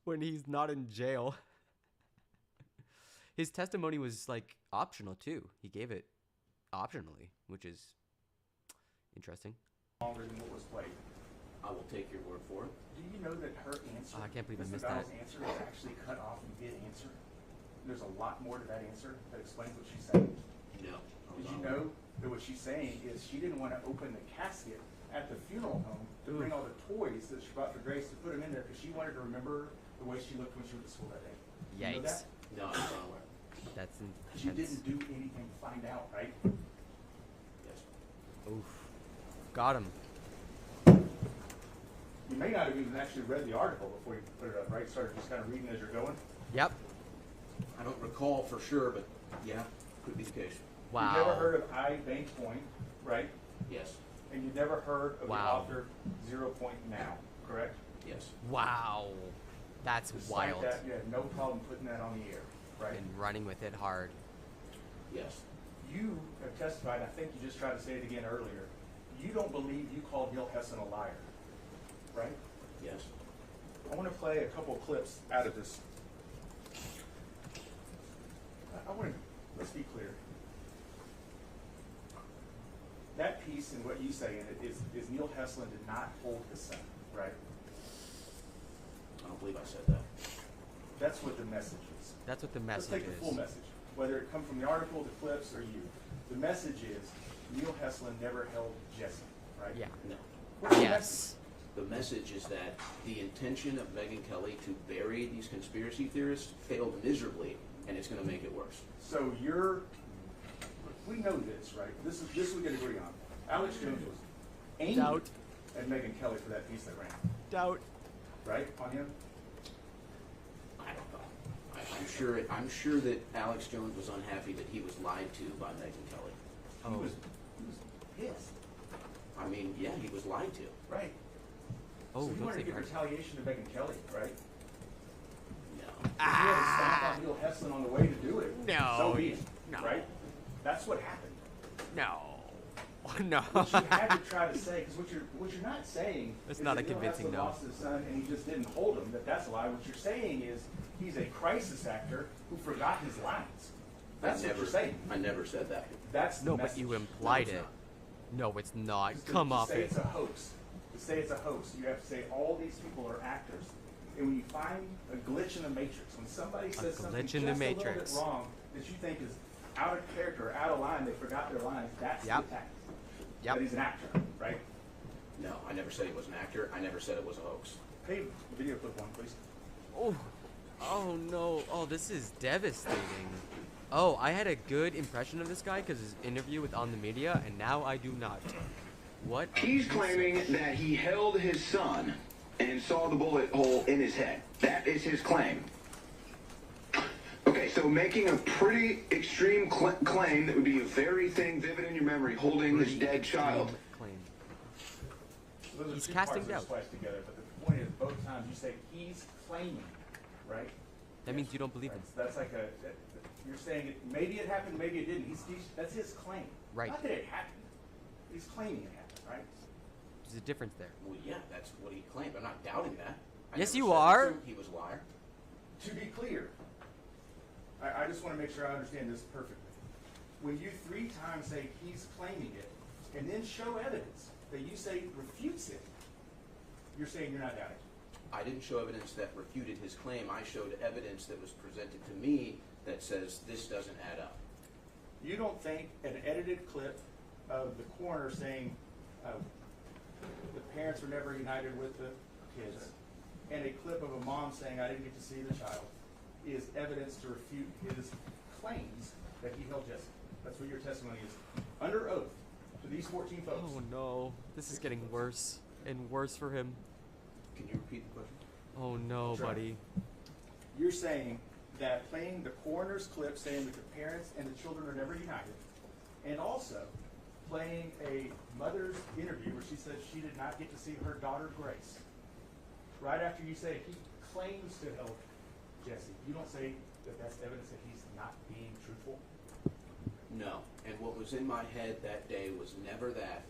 when he's not in jail. His testimony was like optional too. He gave it optionally, which is interesting. Longer than what was played. I will take your word for it. Do you know that her answer, I can't believe I Ms. missed McDonald's that. answer is actually cut off mid-answer? There's a lot more to that answer that explains what she's saying. No. Did you know that what she's saying is she didn't want to open the casket at the funeral home to bring all the toys that she brought for Grace to put them in there because she wanted to remember the way she looked when she went to school that day. You know that? Yikes. No, I'm not aware. That's She intense. didn't do anything to find out, right? Yes. Oof. Got him. You may not have even actually read the article before you put it up, right? Started just kind of reading as you're going. Yep. I don't recall for sure, but yeah, could be the case. Wow. You've never heard of I Bank Point, right? Yes. And you've never heard of Wow. the author 0 Point Now, correct? Yes. Wow. That's Just wild. like that, you had no problem putting that on the air, right? And running with it hard. Yes. You have testified, I think you just tried to say it again earlier, you don't believe you called Neil Heslin a liar, right? Yes. I want to play a couple clips out of this. I want to, let's be clear. that piece and what you say in it is Neil Heslin did not hold his son, right? I don't believe I said that. That's what the message is. That's what the message Let's take the full message, whether it come from the article, the clips, or you. The message is Neil Heslin never held Jesse, right? Yeah. No. What's the Yes. message? The message is that the intention of Megyn Kelly to bury these conspiracy theorists failed miserably, and it's going to make it worse. So we know this, right? This we can agree on. Alex Jones was angry at Megyn Kelly for that piece that ran. Doubt. Right? On him? I don't know. I'm sure that Alex Jones was unhappy that he was lied to by Megyn Kelly. He was pissed. I mean, yeah, he was lied to. Right. Oh, so you don't wanted say to give right. retaliation to Megyn Kelly, right? No. If you had to stomp on Neil Heslin on the way to do it, No. so be it, No. right? That's what happened. No. No. What you had to try to say, because what you're not saying That's is not that a convincing Neil Heslin no. lost his son and he just didn't hold him. That's a lie. What you're saying is he's a crisis actor who forgot his lines. That's what you're saying. I never said that. That's the No, but message. you implied it. No, it's not. Come to off say it. it's a hoax. To say it's a hoax, you have to say all these people are actors. And when you find a glitch in the matrix, when somebody says something glitch just in the a little matrix. bit wrong that you think is out of character, or out of line, they forgot their lines, that's Yep. the attack. Yep. That he's an actor, right? No, I never said he was an actor. I never said it was a hoax. Hey, video clip one, please. Oh. Oh no. Oh, this is devastating. Oh, I had a good impression of this guy because his interview with On the Media, and now I do not. What? He's claiming that he held his son and saw the bullet hole in his head. That is his claim. Okay, so making a pretty extreme claim that would be a very thing vivid in your memory, holding his dead child. Claim. So those are He's two casting parts that are doubt. spliced together, but the point is, both times you say he's claiming, right? That means you don't believe him. That's like you're saying maybe it happened, maybe it didn't. That's his claim. Right. Not that it happened. He's claiming it happened, right? There's a difference there. Well, yeah, that's what he claimed. I'm not doubting that. I Yes, never you said are. that he was a liar. To be clear, I just want to make sure I understand this perfectly. When you 3 times say he's claiming it, and then show evidence that you say refutes it, you're saying you're not doubting. I didn't show evidence that refuted his claim. I showed evidence that was presented to me that says this doesn't add up. You don't think an edited clip of the coroner saying the parents were never united with the kids, and a clip of a mom saying I didn't get to see the child, is evidence to refute his claims that he held Jesse? That's what your testimony is. Under oath to these 14 folks. Oh no. This is getting worse and worse for him. Can you repeat the question? Oh no, Sure. buddy. You're saying that playing the coroner's clip saying that the parents and the children are never united, and also playing a mother's interview where she said she did not get to see her daughter Grace, right after you say he claims to help Jesse, you don't say that that's evidence that he's not being truthful? No. And what was in my head that day was never that.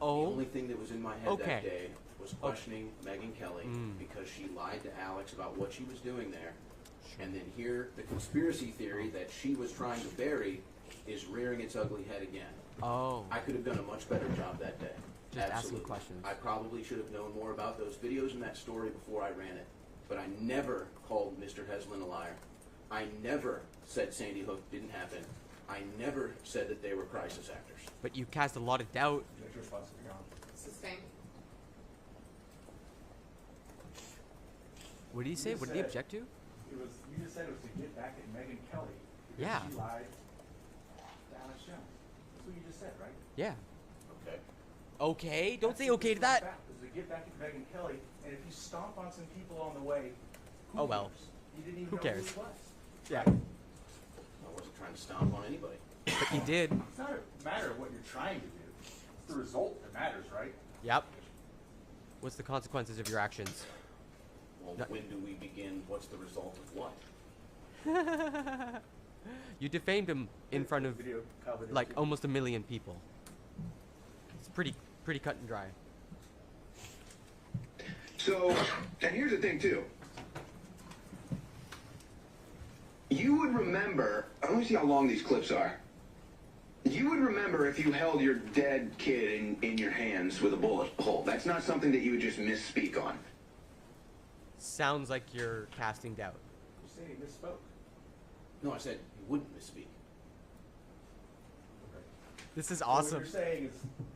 Oh. The only thing that was in my head Okay. that day was questioning Megyn Kelly because she lied to Alex about what she was doing there. And then here, the conspiracy theory that she was trying to bury is rearing its ugly head again. Oh. I could have done a much better job that day. Just asking Absolutely. questions. I probably should have known more about those videos and that story before I ran it. But I never called Mr. Heslin a liar. I never said Sandy Hook didn't happen. I never said that they were crisis actors. But you cast a lot of doubt. That's your response, Your Honor. Sustained. What did he say? What did he object to? You just said it was to get back at Megyn Kelly because Yeah. she lied to Alex Jones. That's what you just said, right? Yeah. Okay. Okay, don't That's say what okay to this that. was about, was to get back at Megyn Kelly, and if you stomp on some people on the way, who Oh, well. cares? You didn't even Who know cares? who he was. Yeah. I wasn't trying to stomp on anybody. But you did. It's not a matter of what you're trying to do. It's the result that matters, right? Yep. What's the consequences of your actions? Well, No. when do we begin? What's the result of what? You defamed him in front of Video, Kyle, video like too. almost 1 million people. It's pretty cut and dry. So, and here's the thing too. You would remember, let me see how long these clips are. You would remember if you held your dead kid in your hands with a bullet hole. That's not something that you would just misspeak on. Sounds like you're casting doubt. You say he misspoke. No, I said you wouldn't misspeak. This is So awesome. what you're saying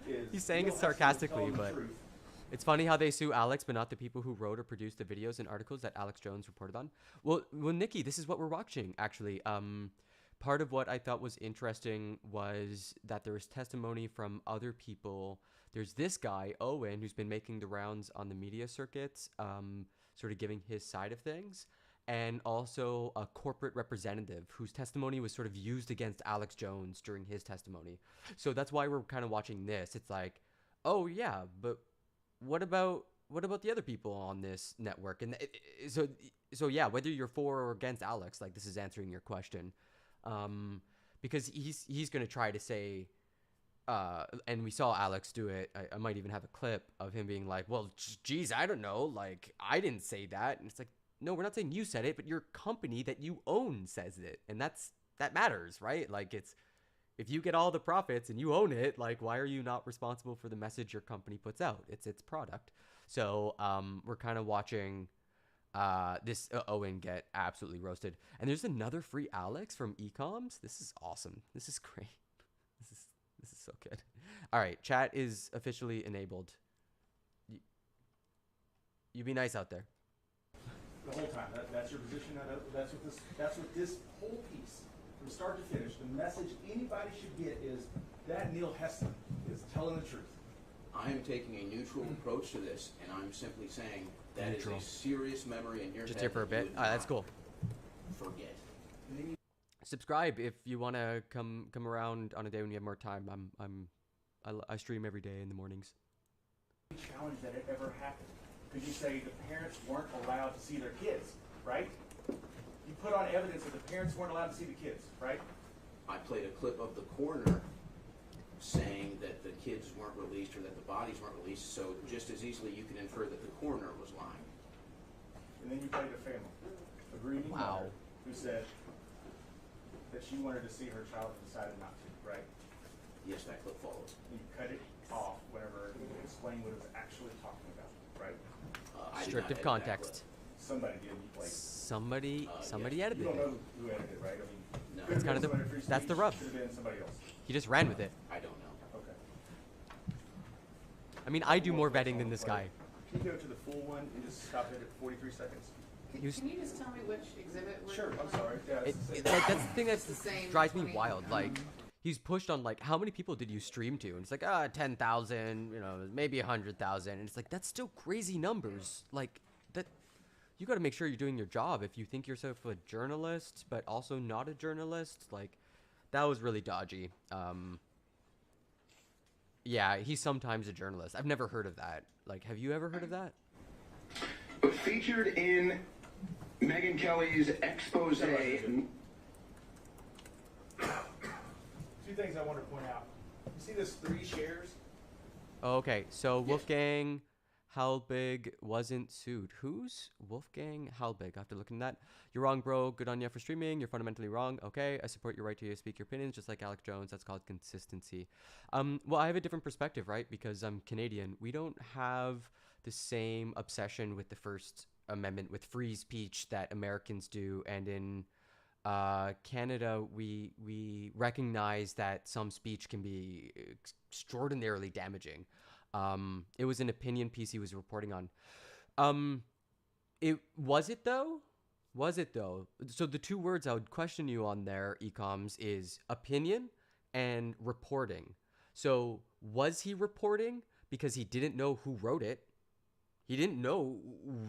is He's saying Neil it Hester was sarcastically, telling the but truth. it's funny how they sue Alex, but not the people who wrote or produced the videos and articles that Alex Jones reported on. Well, Nikki, this is what we're watching, actually. Part of what I thought was interesting was that there was testimony from other people. There's this guy, Owen, who's been making the rounds on the media circuits, sort of giving his side of things, and also a corporate representative whose testimony was sort of used against Alex Jones during his testimony. So that's why we're kind of watching this. It's like, oh yeah, but what about the other people on this network? And so yeah, whether you're for or against Alex, like, this is answering your question. Because he's going to try to say, and we saw Alex do it. I might even have a clip of him being like, well, geez, I don't know. Like, I didn't say that. And it's like, no, we're not saying you said it, but your company that you own says it. And that matters, right? Like, it's, if you get all the profits and you own it, like, why are you not responsible for the message your company puts out? It's its product. So, we're kind of watching this Owen get absolutely roasted. And there's another free Alex from Ecoms. This is awesome. This is great. This is so good. All right, chat is officially enabled. You be nice out there. The whole time. That's your position. That's what this whole piece, from start to finish, the message anybody should get is that Neil Hester is telling the truth. I am taking a neutral approach to this, and I'm simply saying that is a serious memory in your Just head. here for a that you bit. would That's not cool. Forget. Subscribe if you want to come around on a day when you have more time. I stream every day in the mornings. Challenge that it ever happened. Because you say the parents weren't allowed to see their kids, right? You put on evidence that the parents weren't allowed to see the kids, right? I played a clip of the coroner saying that the kids weren't released or that the bodies weren't released, so just as easily you can infer that the coroner was lying. And then you played a family, a grieving mother, who said that she wanted to see her child and decided not to, right? Yes, that clip follows. You cut it off whenever you explain what it was actually talking about, right? Restrictive context. Somebody did. You played. Somebody edited You don't it. know who edited it, right? I mean, no. It's kind of that's the rub. Could have been somebody else. He just ran with it. I don't know. Okay. I mean, I do more vetting than this guy. Can you go to the full one and just stop it at 43 seconds? Can you just tell me which exhibit we're Sure, I'm playing? sorry. Yeah, it's the same. Like, that's the thing that It's the same drives me 20. wild. Like, he's pushed on, like, how many people did you stream to? And it's like, 10,000, maybe 100,000. And it's like, that's still crazy numbers. Like, that, you got to make sure you're doing your job. If you think yourself a journalist, but also not a journalist, like, that was really dodgy. Yeah, he's sometimes a journalist. I've never heard of that. Like, have you ever heard of that? But featured in Megyn Kelly's expose. Two things I want to point out. You see this 3 shares? Okay, so Wolfgang Halbig wasn't sued. Who's Wolfgang Halbig? I have to look into that. You're wrong, bro. Good on you for streaming. You're fundamentally wrong. Okay, I support your right to speak your opinions, just like Alex Jones. That's called consistency. Well, I have a different perspective, right? Because I'm Canadian. We don't have the same obsession with the First Amendment, with free speech that Americans do. And in Canada, we recognize that some speech can be extraordinarily damaging. It was an opinion piece he was reporting on. Was it though? So the two words I would question you on there, Ecoms, is opinion and reporting. So was he reporting because he didn't know who wrote it? He didn't know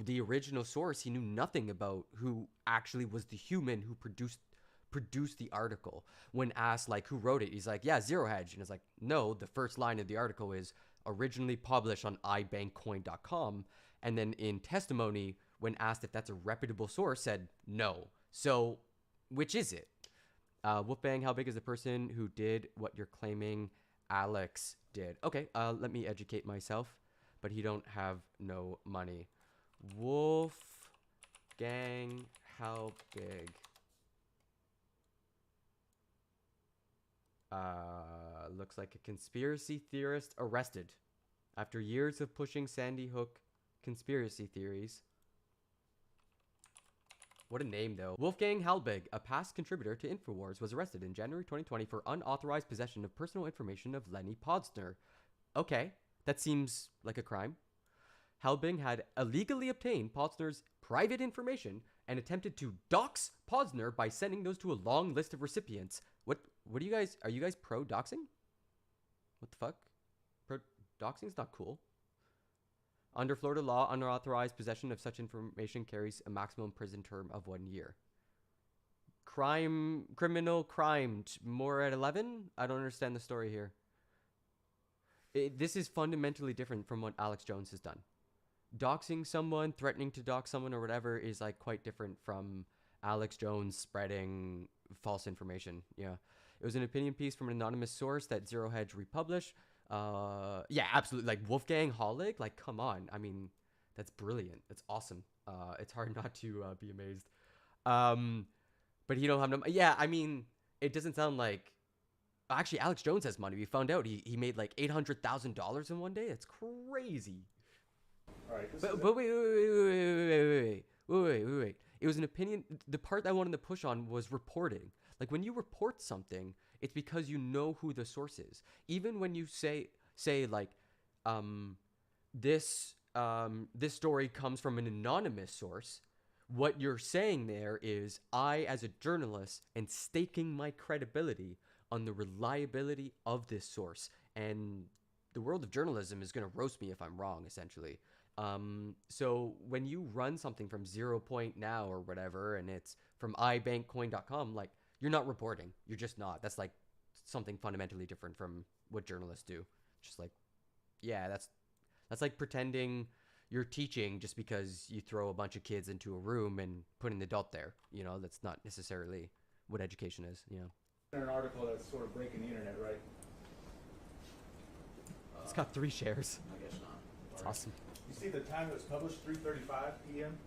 the original source. He knew nothing about who actually was the human who produced the article. When asked, like, who wrote it, he's like, yeah, Zero Hedge. And it's like, no, the first line of the article is originally published on ibankcoin.com. And then in testimony, when asked if that's a reputable source, said no. So which is it? Wolfgang, how big is the person who did what you're claiming Alex did? Okay, let me educate myself. But he don't have no money. Wolfgang, how big Looks like a conspiracy theorist arrested after years of pushing Sandy Hook conspiracy theories. What a name, though. Wolfgang Halbig, a past contributor to InfoWars, was arrested in January 2020 for unauthorized possession of personal information of Lenny Podsner. Okay, that seems like a crime. Halbig had illegally obtained Podsner's private information and attempted to dox Podsner by sending those to a long list of recipients. What do you guys, are you guys pro doxing? What the fuck? Pro doxing is not cool. Under Florida law, unauthorized possession of such information carries a maximum prison term of 1 year. Criminal crime, more at 11? I don't understand the story here. This is fundamentally different from what Alex Jones has done. Doxing someone, threatening to dox someone or whatever is like quite different from Alex Jones spreading false information. Yeah. It was an opinion piece from an anonymous source that Zero Hedge republished. Yeah, absolutely. Like Wolfgang Halbig, like, come on. I mean, that's brilliant. That's awesome. It's hard not to be amazed. But he don't have no, yeah, I mean, it doesn't sound like, actually, Alex Jones has money. We found out he made like $800,000 in one day. That's crazy. All right, But wait. It was an opinion. The part I wanted to push on was reporting. Like when you report something, it's because you know who the source is. Even when you say like, this story comes from an anonymous source, what you're saying there is I, as a journalist, am staking my credibility on the reliability of this source. And the world of journalism is going to roast me if I'm wrong, essentially. So when you run something from 0 Point Now or whatever, and it's from ibankcoin.com, like, you're not reporting. You're just not. That's like something fundamentally different from what journalists do. Just like, yeah, that's like pretending you're teaching just because you throw a bunch of kids into a room and put an adult there. You know, that's not necessarily what education is, you know. An article that's sort of breaking the internet, right? It's got 3 shares. I guess not. It's awesome. You see the time it was published, 3:35 p.m.?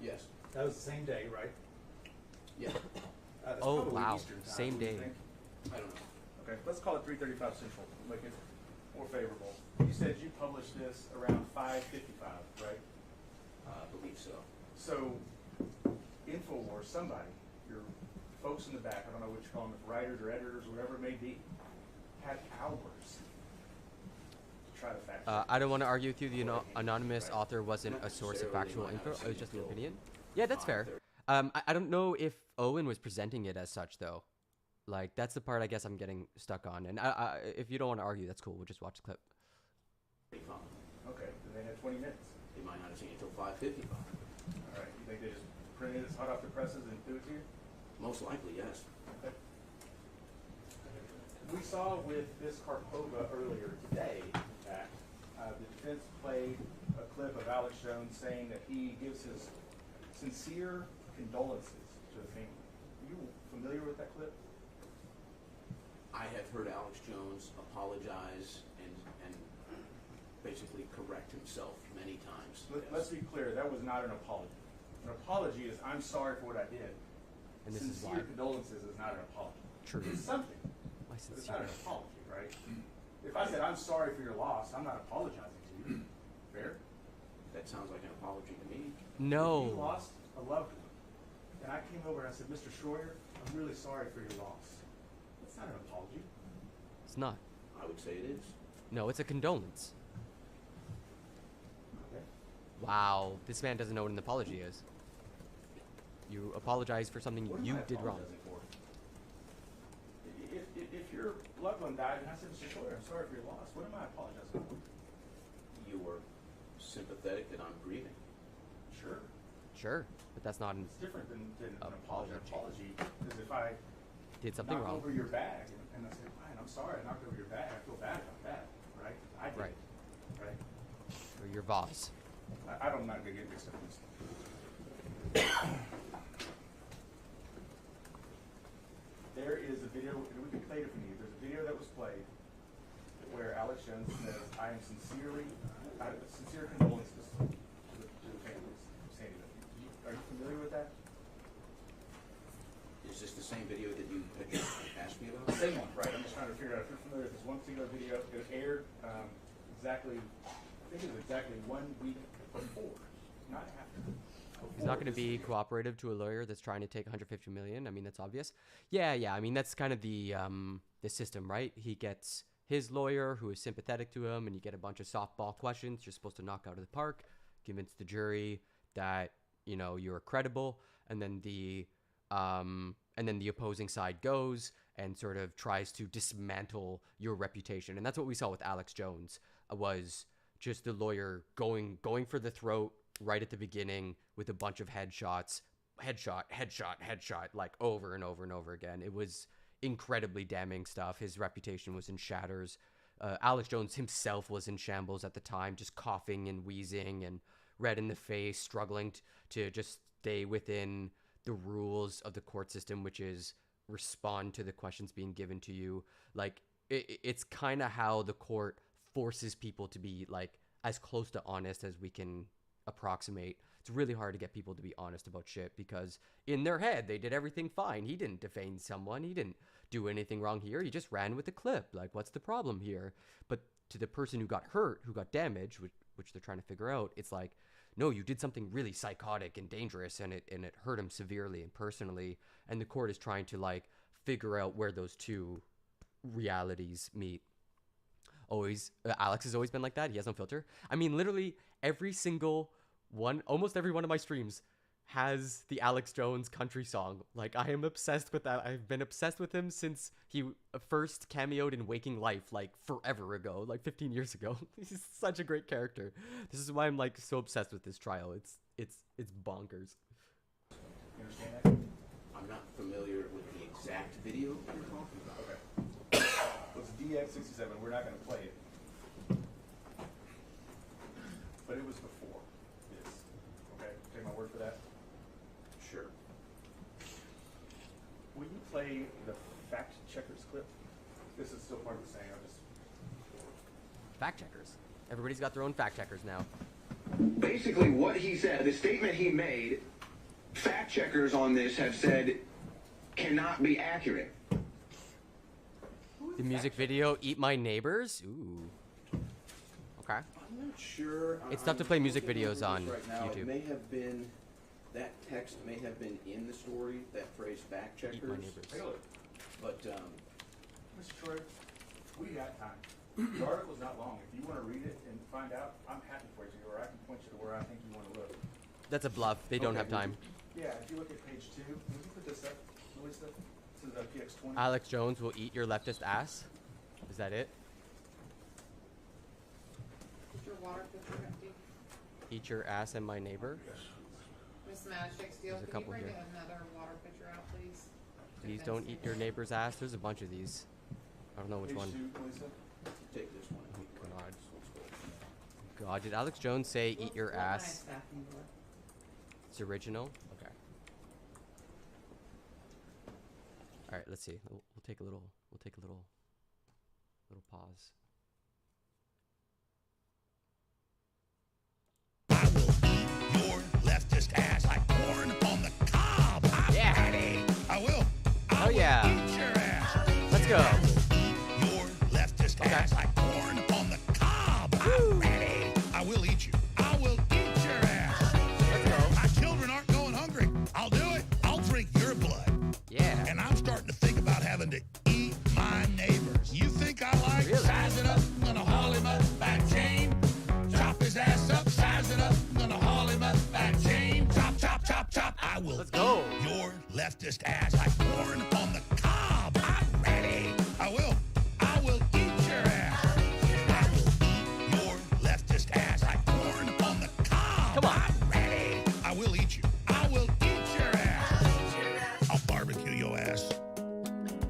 Yes. That was the same day, right? Yeah. Oh, wow. Same day. I don't know. Okay, let's call it 3:35 Central, make it more favorable. You said you published this around 5:55, right? I believe so. So, InfoWars, somebody, your folks in the back, I don't know what you call them, writers or editors, whatever it may be, had hours to try to fact check. I don't want to argue with you. The anonymous author wasn't a source of factual info. It was just an opinion. Yeah, that's fair. I don't know if Owen was presenting it as such, though. Like, that's the part I guess I'm getting stuck on. And if you don't want to argue, that's cool. We'll just watch the clip. Okay, then they had 20 minutes. They might not have seen it until 5:55. All right, you think they just printed it hot off the presses and threw it to you? Most likely, yes. Okay. We saw with this Karpova earlier today that the defense played a clip of Alex Jones saying that he gives his sincere condolences to the family. Are you familiar with that clip? I have heard Alex Jones apologize and basically correct himself many times. Let's be clear, that was not an apology. An apology is, I'm sorry for what I did. And this is Sincere why. condolences is not an apology. True. It's something, My but it's sincere. not an apology, right? If I said, I'm sorry for your loss, I'm not apologizing to you. Fair? That sounds like an apology to me. No. If you lost a loved one, and I came over and I said, Mr. Schroyer, I'm really sorry for your loss. That's not an apology. It's not. I would say it is. No, it's a condolence. Okay. Wow. This man doesn't know what an apology is. You apologize for something What am you I did wrong. apologizing for? If your loved one died and I said, Mr. Schroyer, I'm sorry for your loss, what am I apologizing for? You were sympathetic that I'm grieving. Sure. Sure, but that's not an It's different than an apology. apology. Is if I Did something knock wrong. over your bag and I say, Ryan, I'm sorry, I knocked over your bag. I feel bad about that, right? I did. Right. Right? Or your vase. I don't mind to get mixed up in this. There is a video, and we can play it if we need. There's a video that was played where Alex Jones says, I am sincere condolences to the families of Sandy Hook. Are you familiar with that? Is Is this the same video that you had just asked me about? Same one, right. I'm just trying to figure out if you're familiar with this one particular video. It aired exactly, I think it was exactly 1 week before, not after. He's not going to be cooperative to a lawyer that's trying to take 150 million. I mean, that's obvious. Yeah. I mean, that's kind of the system, right? He gets his lawyer who is sympathetic to him, and you get a bunch of softball questions you're supposed to knock out of the park, convince the jury that, you know, you're credible, and then the opposing side goes and sort of tries to dismantle your reputation. And that's what we saw with Alex Jones, was just the lawyer going for the throat right at the beginning with a bunch of headshots, like over and over and over again. It was incredibly damning stuff. His reputation was in shatters. Alex Jones himself was in shambles at the time, just coughing and wheezing and red in the face, struggling to just stay within the rules of the court system, which is respond to the questions being given to you. Like, it's kind of how the court forces people to be, like, as close to honest as we can approximate. It's really hard to get people to be honest about shit, because in their head they did everything fine. He didn't defame someone, he didn't do anything wrong here, he just ran with the clip. Like, what's the problem here? But to the person who got hurt, who got damaged, which they're trying to figure out, it's like, no, you did something really psychotic and dangerous, and it hurt him severely and personally. And the court is trying to, like, figure out where those two realities meet. Always, Alex has always been like that. He has no filter. I mean, literally every single one, almost every one of my streams has the Alex Jones country song. Like, I am obsessed with that. I've been obsessed with him since he first cameoed in Waking Life, like forever ago, like 15 years ago. He's such a great character. This is why I'm, like, so obsessed with this trial. It's bonkers. You understand that? I'm not familiar with the exact video you're talking about. Okay. Well, it's DX67. We're not going to play it. But it was before this. Okay? Take my word for that? Sure. Will you play the fact checkers clip? This is still part of the saying. Fact checkers. Everybody's got their own fact checkers now. Basically, what he said, the statement he made, fact checkers on this have said cannot be accurate. The music video, Eat My Neighbors? Ooh. Okay. I'm not sure. It's tough to play music videos on right now. YouTube. It may have been, that text may have been in the story, that phrase fact checkers. Eat My Neighbors. Take a look. But, Mr. Troy, we got time. The article's not long. If you want to read it and find out, I'm happy for you to go, or I can point you to where I think you want to look. That's a bluff. They don't have time. Yeah, if you look at page 2, can you put this up, Melissa? This is PX20. Alex Jones will eat your leftist ass. Is that it? Is your water pitcher empty? Eat your ass and my neighbor. Miss Magic Steel, There's a can you couple bring here. another water pitcher out, please? Please don't eat your neighbor's ass. There's a bunch of these. I don't know which Page one. 2, Melissa. take this one. God, did Alex Jones say eat your What kind of ass? staff you were? It's original? Okay. Alright, let's see. We'll take a little pause. Your leftist ass like corn on the cob. I'm ready. I will. Oh yeah. Eat your ass. Let's go. Your leftist ass like corn on the cob. I'm ready. I will eat you. I will eat your ass. Let's go. My children aren't going hungry. I'll do it. I'll drink your blood. Yeah. And I'm starting to think about having to eat my neighbors. You think I like sizing up? I'm gonna haul him up by chain. Chop his ass up, size it up. I'm gonna haul him up by chain. Chop, chop, chop, chop. I will. Let's go. Your leftist ass like corn on the cob. I'm ready. I will. I will eat your ass. I will. Your leftist ass like corn on the cob. Come on. I'm ready. I will eat you. I will eat your ass. I'll barbecue your ass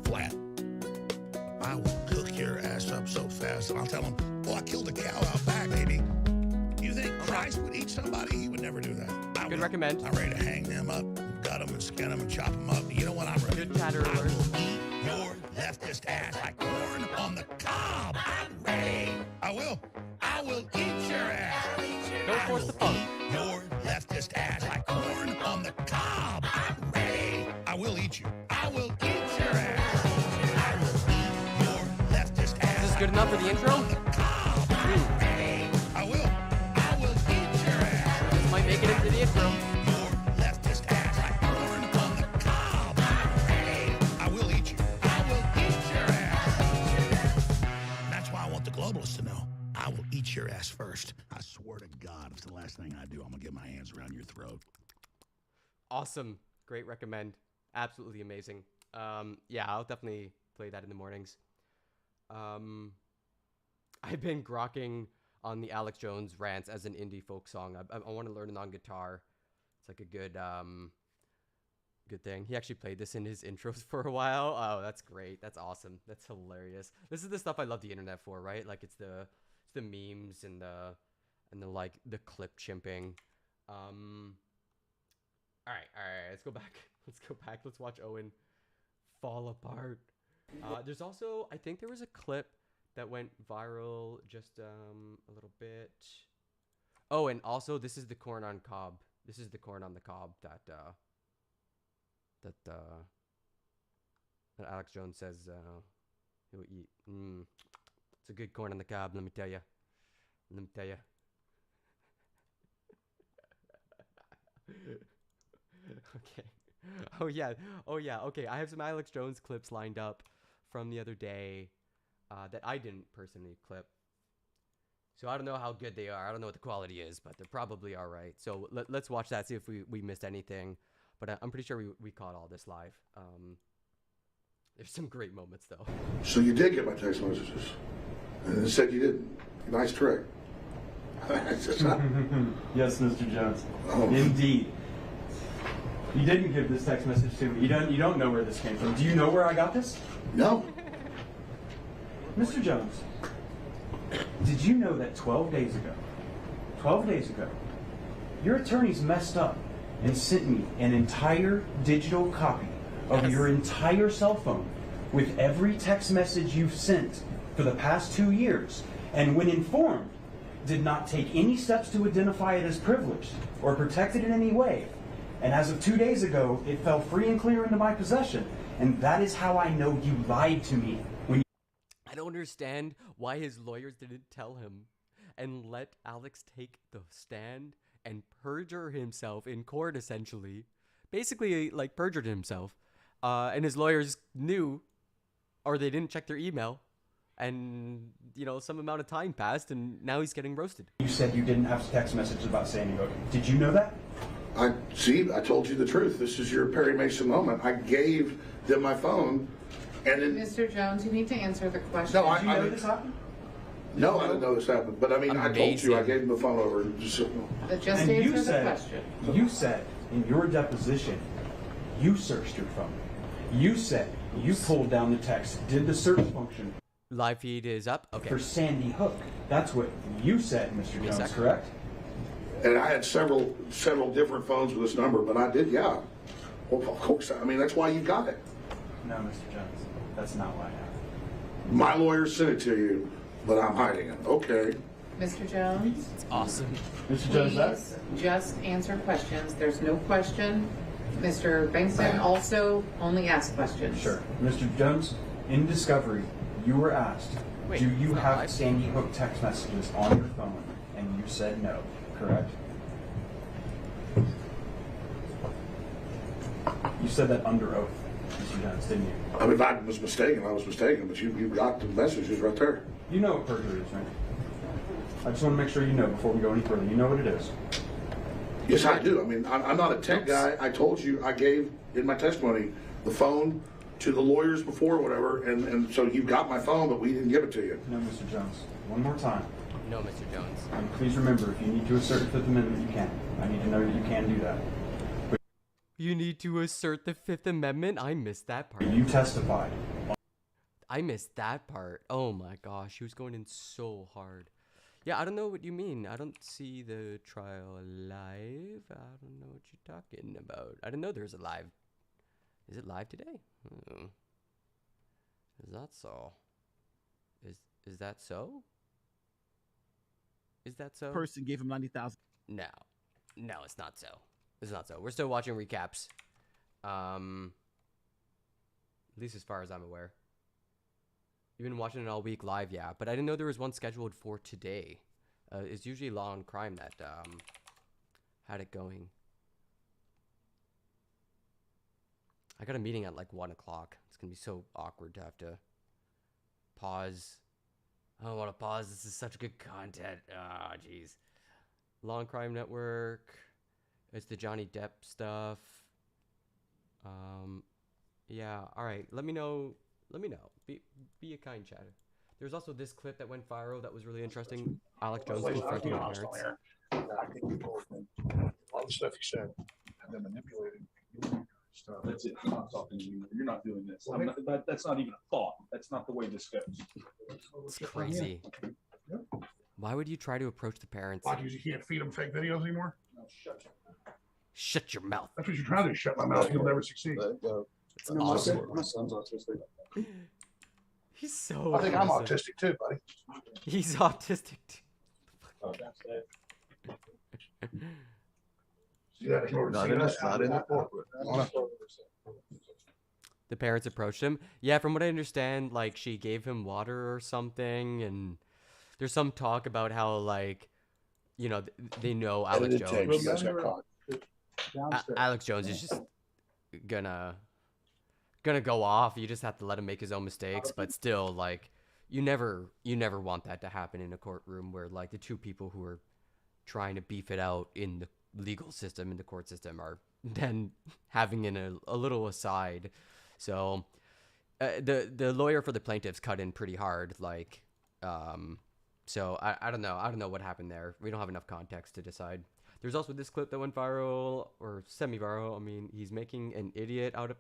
flat. I will cook your ass up so fast, and I'll tell them, "Oh, I killed a cow out back, baby." You think Christ would eat somebody? He would never do that. I Could will. recommend. I'm ready to hang them up, gut them, and skin them, and chop them up. You know what? I'm ready. Good chatter I alert. will eat your leftist ass like corn on the cob. I'm ready. I will. I will eat your ass. Don't force the funk. Your leftist ass like corn on the cob. I'm ready. I I will eat you. I will eat your ass. I will eat your leftist ass. Is this good enough for the intro? I will. I will eat your ass. This might make it into the intro. Your leftist ass. Like corn on the cob. I will eat you. I will eat your ass. That's why I want the globalists to know. I will eat your ass first. I swear to God, if it's the last thing I do, I'm going to get my hands around your throat. Awesome. Great recommend. Absolutely amazing. Yeah, I'll definitely play that in the mornings. I've been grokking on the Alex Jones rants as an indie folk song. I want to learn it on guitar. It's like a good thing. He actually played this in his intros for a while. Oh, that's great. That's awesome. That's hilarious. This is the stuff I love the internet for, right? Like it's the memes and the like the clip chimping. All right. Let's go back. Let's watch Owen fall apart. There's also, I think there was a clip that went viral just a little bit. Oh, and also this is the corn on cob. This is the corn on the cob that Alex Jones says he'll eat. It's a good corn on the cob, let me tell you. Okay. Oh yeah. Okay, I have some Alex Jones clips lined up from the other day that I didn't personally clip. So I don't know how good they are. I don't know what the quality is, but they're probably all right. So let's watch that, see if we missed anything. But I'm pretty sure we caught all this live. There's some great moments, though. So you did get my text messages, and it said you didn't. Nice trick. Yes, Mr. Jones. Oh. Indeed. You didn't give this text message to me. You don't know where this came from. Do you know where I got this? No. Mr. Jones, did you know that 12 days ago, your attorneys messed up and sent me an entire digital copy of your entire cell phone with every text message you've sent for the past 2 years, and when informed, did not take any steps to identify it as privileged or protect it in any way. And as of 2 days ago, it fell free and clear into my possession. And that is how I know you lied to me. I don't understand why his lawyers didn't tell him and let Alex take the stand and perjure himself in court, essentially. Basically, like, perjured himself. And his lawyers knew, or they didn't check their email. And, some amount of time passed, and now he's getting roasted. You said you didn't have text messages about Sandy Hook. Did you know that? I told you the truth. This is your Perry Mason moment. I gave them my phone, and then... Mr. Jones, you need to answer the question. No, Did you know this happened? No, I didn't know this happened. But, I told you. I gave them the phone over. And just and answer the question. You said in your deposition, you searched your phone. You said you pulled down the text, did the search function. Live feed is up. Okay. For Sandy Hook. That's what you said, Mr. Jones, correct? And I had several different phones with this number, but I did, yeah. Well, of course. That's why you got it. No, Mr. Jones. That's not why I have it. My lawyer sent it to you, but I'm hiding it. Okay. Mr. Jones? It's awesome. Mr. Jones, please just answer questions. There's no question. Mr. Bankston also only asks questions. Sure. Mr. Jones, in discovery, you were asked, do you have Sandy Hook text messages on your phone? And you said no, correct? You said that under oath, Mr. Jones, didn't you? If I was mistaken, but you got the messages right there. You know what perjury is, right? I just want to make sure you know before we go any further. You know what it is. Yes, I do. I'm not a tech guy. I told you, I gave in my testimony the phone to the lawyers before or whatever, and so you got my phone, but we didn't give it to you. No, Mr. Jones. One more time. No, Mr. Jones. And please remember, if you need to assert the Fifth Amendment, you can. I need to know that you can do that. But you need to assert the Fifth Amendment? I missed that part. You testified. I missed that part. Oh my gosh, he was going in so hard. Yeah, I don't know what you mean. I don't see the trial live. I don't know what you're talking about. I didn't know there's a live. Is it live today? Is that so? Is that so? Is that so? Person gave him 90,000. No, it's not so. It's not so. We're still watching recaps. At least as far as I'm aware. You've been watching it all week live, yeah. But I didn't know there was one scheduled for today. It's usually Law and Crime that had it going. I got a meeting at like 1 o'clock. It's going to be so awkward to have to pause. I don't want to pause. This is such good content. Ah, jeez. Law and Crime Network. It's the Johnny Depp stuff. Yeah, all right. Let me know. Let me know. Be a kind chatter. There's also this clip that went viral that was really interesting. Alex Jones confronting the parents. I think people have been, a lot of stuff you said have been manipulating stuff. That's it. I'm not talking to you. You're not doing this. That's not even a thought. That's not the way this goes. It's crazy. Why would you try to approach the parents? Why, because you can't feed them fake videos anymore? No, shut your mouth. Shut your mouth. That's what you're trying to do. Shut my mouth. You'll never succeed. It's awesome. My son's autistic. He's so I think I'm aggressive. autistic too, buddy. He's autistic too. Oh, that's it. See that? Not in the corporate. The parents approached him. Yeah, from what I understand, like she gave him water or something, and there's some talk about how like, you know, they know Alex Jones. Alex Jones is just gonna go off. You just have to let him make his own mistakes, but still, like, you never want that to happen in a courtroom where like the two people who are trying to beef it out in the legal system, in the court system, are then having a little aside. So the lawyer for the plaintiffs cut in pretty hard, like, so I don't know what happened there. We don't have enough context to decide. There's also this clip that went viral, or semi-viral. I mean, he's making an idiot out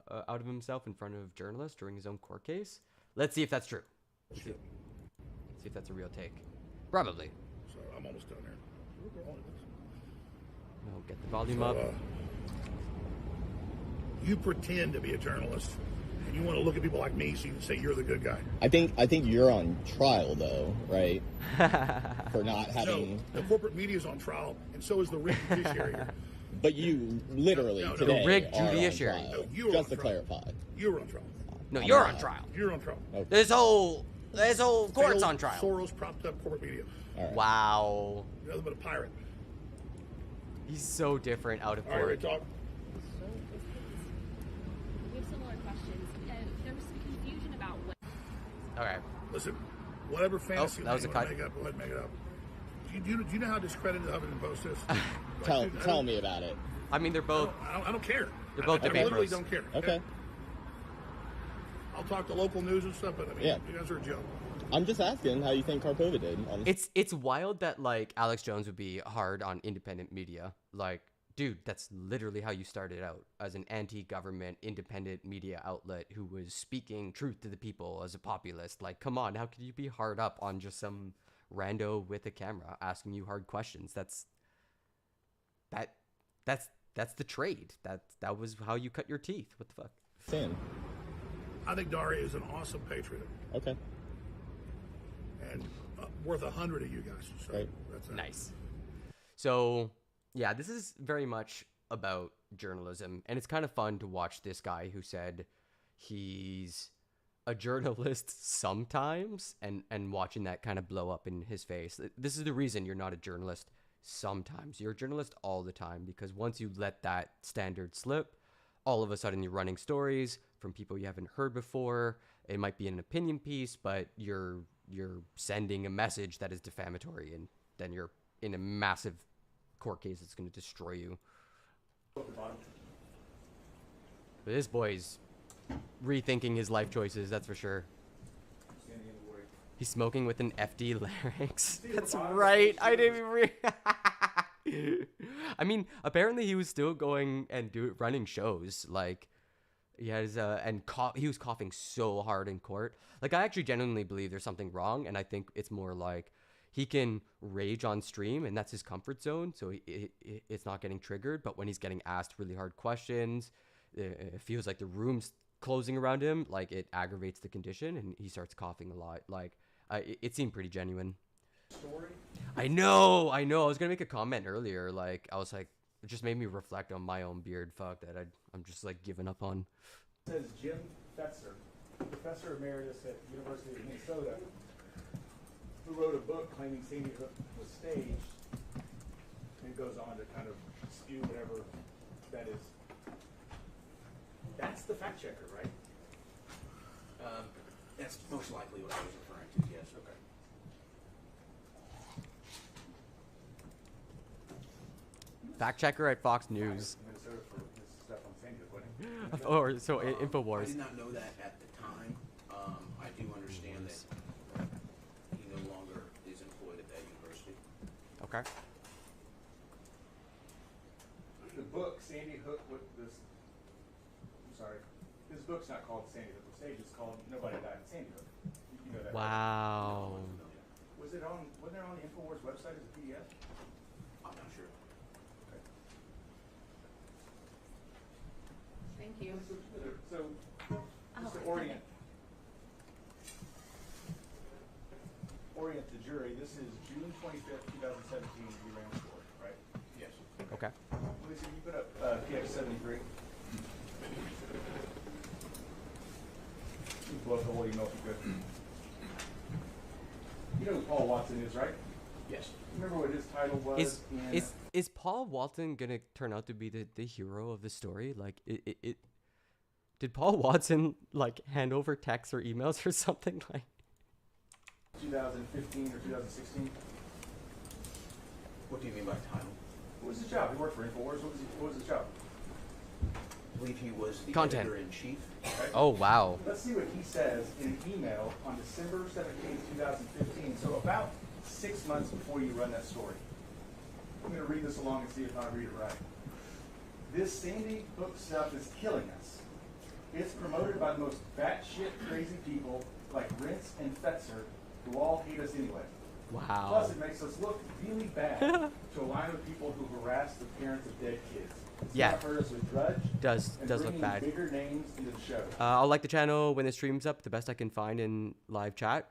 of himself in front of journalists during his own court case. Let's see if that's true. Let's see if that's a real take. Probably. So I'm almost done here. No, get the volume up. You pretend to be a journalist, and you want to look at people like me so you can say you're the good guy. I think you're on trial though, right? For not having. No, the corporate media is on trial, and so is the rigged judiciary. But you literally today the rigged are judiciary. on trial. You Just to clarify. You were on trial. No, you're on trial. You're on trial. Okay. This whole court's on trial. Soros propped up corporate media. Right. Wow. You're nothing but a pirate. He's so different out of All right, court. talk. We have similar questions. There was some confusion about what. Okay. Listen, whatever fantasy that was a cut. make up, go ahead and make it up. Do you know how discredited the Huffington Post is? Tell me about it. I mean, they're both. I don't care. They're both I debate literally bros. don't care. Okay. I'll talk to local news and stuff, but I mean, Yeah. you guys are a joke. I'm just asking how you think Karpova did. It's wild that like Alex Jones would be hard on independent media. Like, dude, that's literally how you started out, as an anti-government independent media outlet who was speaking truth to the people as a populist. Like, come on, how could you be hard up on just some rando with a camera asking you hard questions? That's the trade. That was how you cut your teeth. What the fuck? Sam. I think Daria is an awesome patriot. Okay. And worth 100 of you guys. So right. That's nice. So, yeah, this is very much about journalism, and it's kind of fun to watch this guy who said he's a journalist sometimes, and watching that kind of blow up in his face. This is the reason you're not a journalist sometimes. You're a journalist all the time, because once you let that standard slip, all of a sudden you're running stories from people you haven't heard before. It might be an opinion piece, but you're sending a message that is defamatory, and then you're in a massive court case that's going to destroy you. But this boy's rethinking his life choices, that's for sure. He's smoking with an FD larynx. That's right. I didn't even I mean, apparently he was still going and running shows. Like, he has he was coughing so hard in court. Like, I actually genuinely believe there's something wrong, and I think it's more like he can rage on stream, and that's his comfort zone, so it's not getting triggered. But when he's getting asked really hard questions, it feels like the room's closing around him, like it aggravates the condition, and he starts coughing a lot. Like, it seemed pretty genuine. Story? I know. I was gonna make a comment earlier. Like, I was like, it just made me reflect on my own beard. Fuck that. I'm just like giving up on says Jim Fetzer, professor emeritus at University of Minnesota, who wrote a book claiming Sandy Hook was staged, and goes on to kind of spew whatever that is. That's the fact checker, right? That's most likely what I was referring to, yes. Okay. Fact checker at Fox News. Minnesota for this stuff on Sandy Hook, wasn't he? Or so I Infowars. did not know that at the time. I do understand that he no longer is employed at that university. Okay. The book Sandy Hook with this. I'm sorry. This book's not called Sandy Hook was staged. It's called Nobody Died in Sandy Hook. You know that. Wow. Right? Was it on? Wasn't it on the Infowars website as a PDF? I'm not sure. Okay. Thank you. So, just to orient the jury, this is June 25th, 2017. We ran the story, right? Yes. Okay. Lisa, you put up PX73. You blow up the whole email if you could. You know who Paul Watson is, right? Yes. Remember what his title was? Is Paul Watson gonna turn out to be the hero of the story? Like did Paul Watson like hand over texts or emails or something like? 2015 or 2016. What do you mean by title? What was his job? He worked for Infowars. What was his job? I believe he was the Content. editor-in-chief. Okay. Oh wow. Let's see what he says in an email on December 17, 2015. So about 6 months before you run that story. I'm going to read this along and see if I read it right. This Sandy Hook stuff is killing us. It's promoted by the most batshit crazy people like Rentz and Fetzer, who all hate us anyway. Wow. Plus, it makes us look really bad to align with people who harass the parents of dead kids. It's Yeah. not hurt us with Drudge. Does look bringing bad. Bigger names into the show. I'll like the channel when the stream's up. The best I can find in live chat.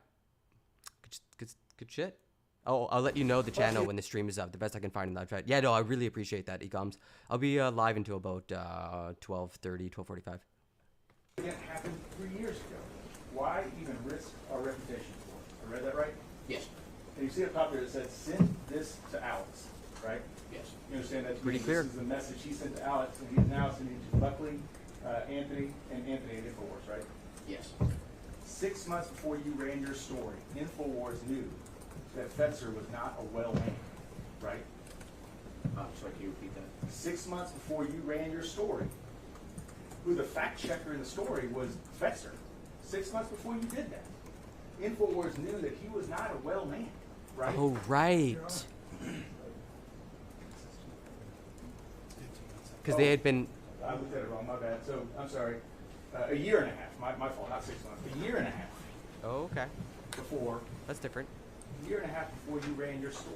Good shit. Oh, I'll let you know the channel when the stream is up. The best I can find in live chat. Yeah, no, I really appreciate that, Ecoms. I'll be live until about 12:30, 12:45. It happened 3 years ago. Why even risk our reputation for it? I read that right? Yes. And you see up top there that said, send this to Alex, right? Yes. You understand that? Pretty clear. This is the message he sent to Alex, and he's now sending it to Buckley, Anthony at Infowars, right? Yes. 6 months before you ran your story, Infowars knew that Fetzer was not a well man, right? Sorry, can you repeat that? 6 months before you ran your story, who the fact checker in the story was Fetzer. 6 months before you did that, Infowars knew that he was not a well man, right? Oh, right. Because they had been. I looked at it wrong, my bad. So, I'm sorry. A year and a half. My fault, not 6 months. A year and a half Oh, okay. before. That's different. A year and a half before you ran your story.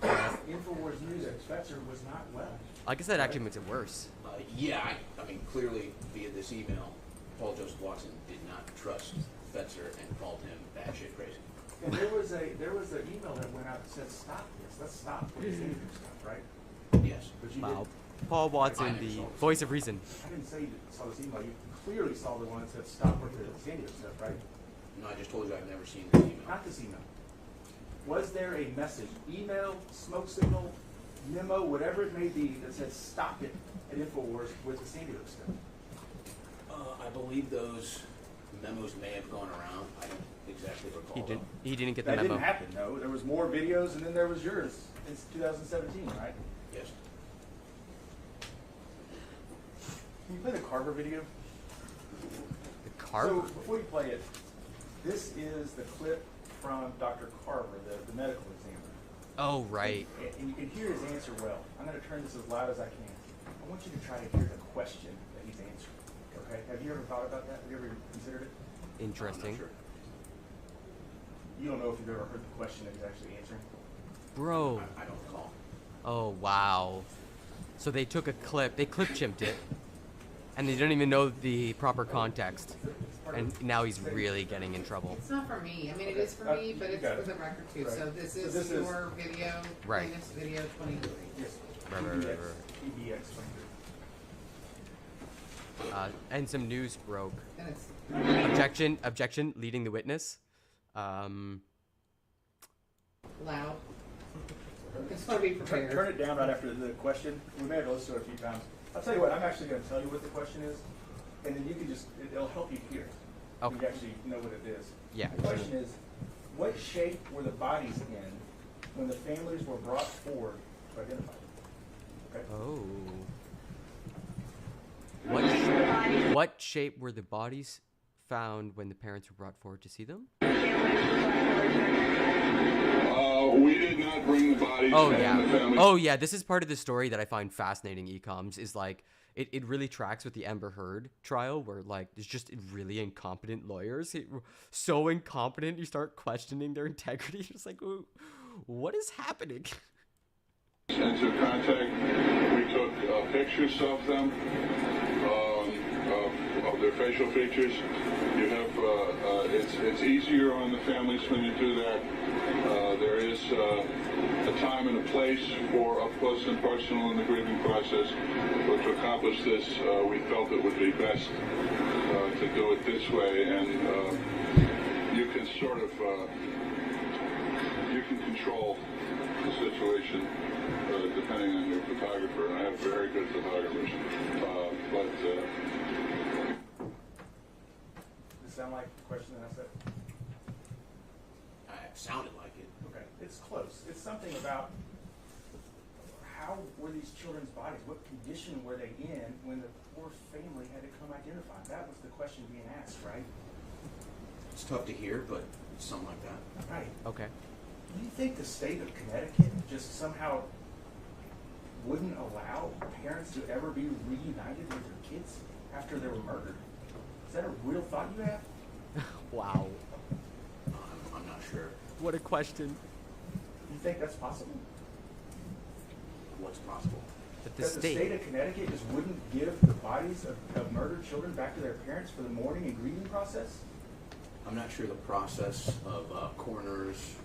Infowars knew that Fetzer was not well. I guess that actually makes it worse. Yeah, I mean, clearly via this email, Paul Joseph Watson did not trust Fetzer and called him batshit crazy. And there was an email that went out that said, stop this. Let's stop with this interview stuff, right? Yes. But you Wow. didn't. Paul Watson, the voice of reason. I didn't say you saw this email. You clearly saw the one that said stop with the Sandy Hook stuff, right? No, I just told you I've never seen this email. Not this email. Was there a message, email, smoke signal, memo, whatever it may be, that said stop it at Infowars with the Sandy Hook stuff? I believe those memos may have gone around. I don't exactly recall. He didn't get the That memo. didn't happen, no. There was more videos, and then there was yours. It's 2017, right? Yes. Can you play the Carver video? The Carver? So, before you play it, this is the clip from Dr. Carver, the medical examiner. Oh, right. And you can hear his answer well. I'm going to turn this as loud as I can. I want you to try to hear the question that he's answering. Okay? Have you ever thought about that? Have you ever considered it? Interesting. Sure. You don't know if you've ever heard the question that he's actually answering? Bro. I don't recall. Oh, wow. So they took a clip, they clip-chimped it, and they didn't even know the proper context. And now he's really getting in trouble. It's not for me. I mean, it is for me, but it's for the record too. Right. So this So is this is- your video, Right. plaintiff's video 23. Yes. Right. PBX 23. And some news broke. And it's Objection, leading the witness. loud. It's going to be prepared. Turn it down right after the question. We may have listened to it a few times. I'll tell you what, I'm actually going to tell you what the question is, and then you can just, it'll help you hear it. Okay. You actually know what it is. Yeah. The question is, what shape were the bodies in when the families were brought forward to identify them? Okay? Oh. What shape were the bodies found when the parents were brought forward to see them? We did not bring the bodies. Oh and yeah. the family. Oh yeah. This is part of the story that I find fascinating. Ecoms is like it really tracks with the Amber Heard trial, where like there's just really incompetent lawyers. So incompetent, you start questioning their integrity. It's like, what is happening? Into contact, we took pictures of them, of their facial features. You have, it's easier on the families when you do that. There is a time and a place for up close and personal in the grieving process. But to accomplish this, we felt it would be best to do it this way, and you can sort of, you can control the situation depending on your photographer. And I have very good photographers, but Does it sound like the question that I said? It sounded like it. Okay, it's close. It's something about how were these children's bodies, what condition were they in when the poor family had to come identify? That was the question being asked, right? It's tough to hear, but something like that. Right. Okay. Do you think the state of Connecticut just somehow wouldn't allow parents to ever be reunited with their kids after they were murdered? Is that a real thought you have? Wow. I'm not sure. What a question. Do you think that's possible? What's possible? That The state of Connecticut just wouldn't give the bodies of murdered children back to their parents for the mourning and grieving process? I'm not sure the process of coroners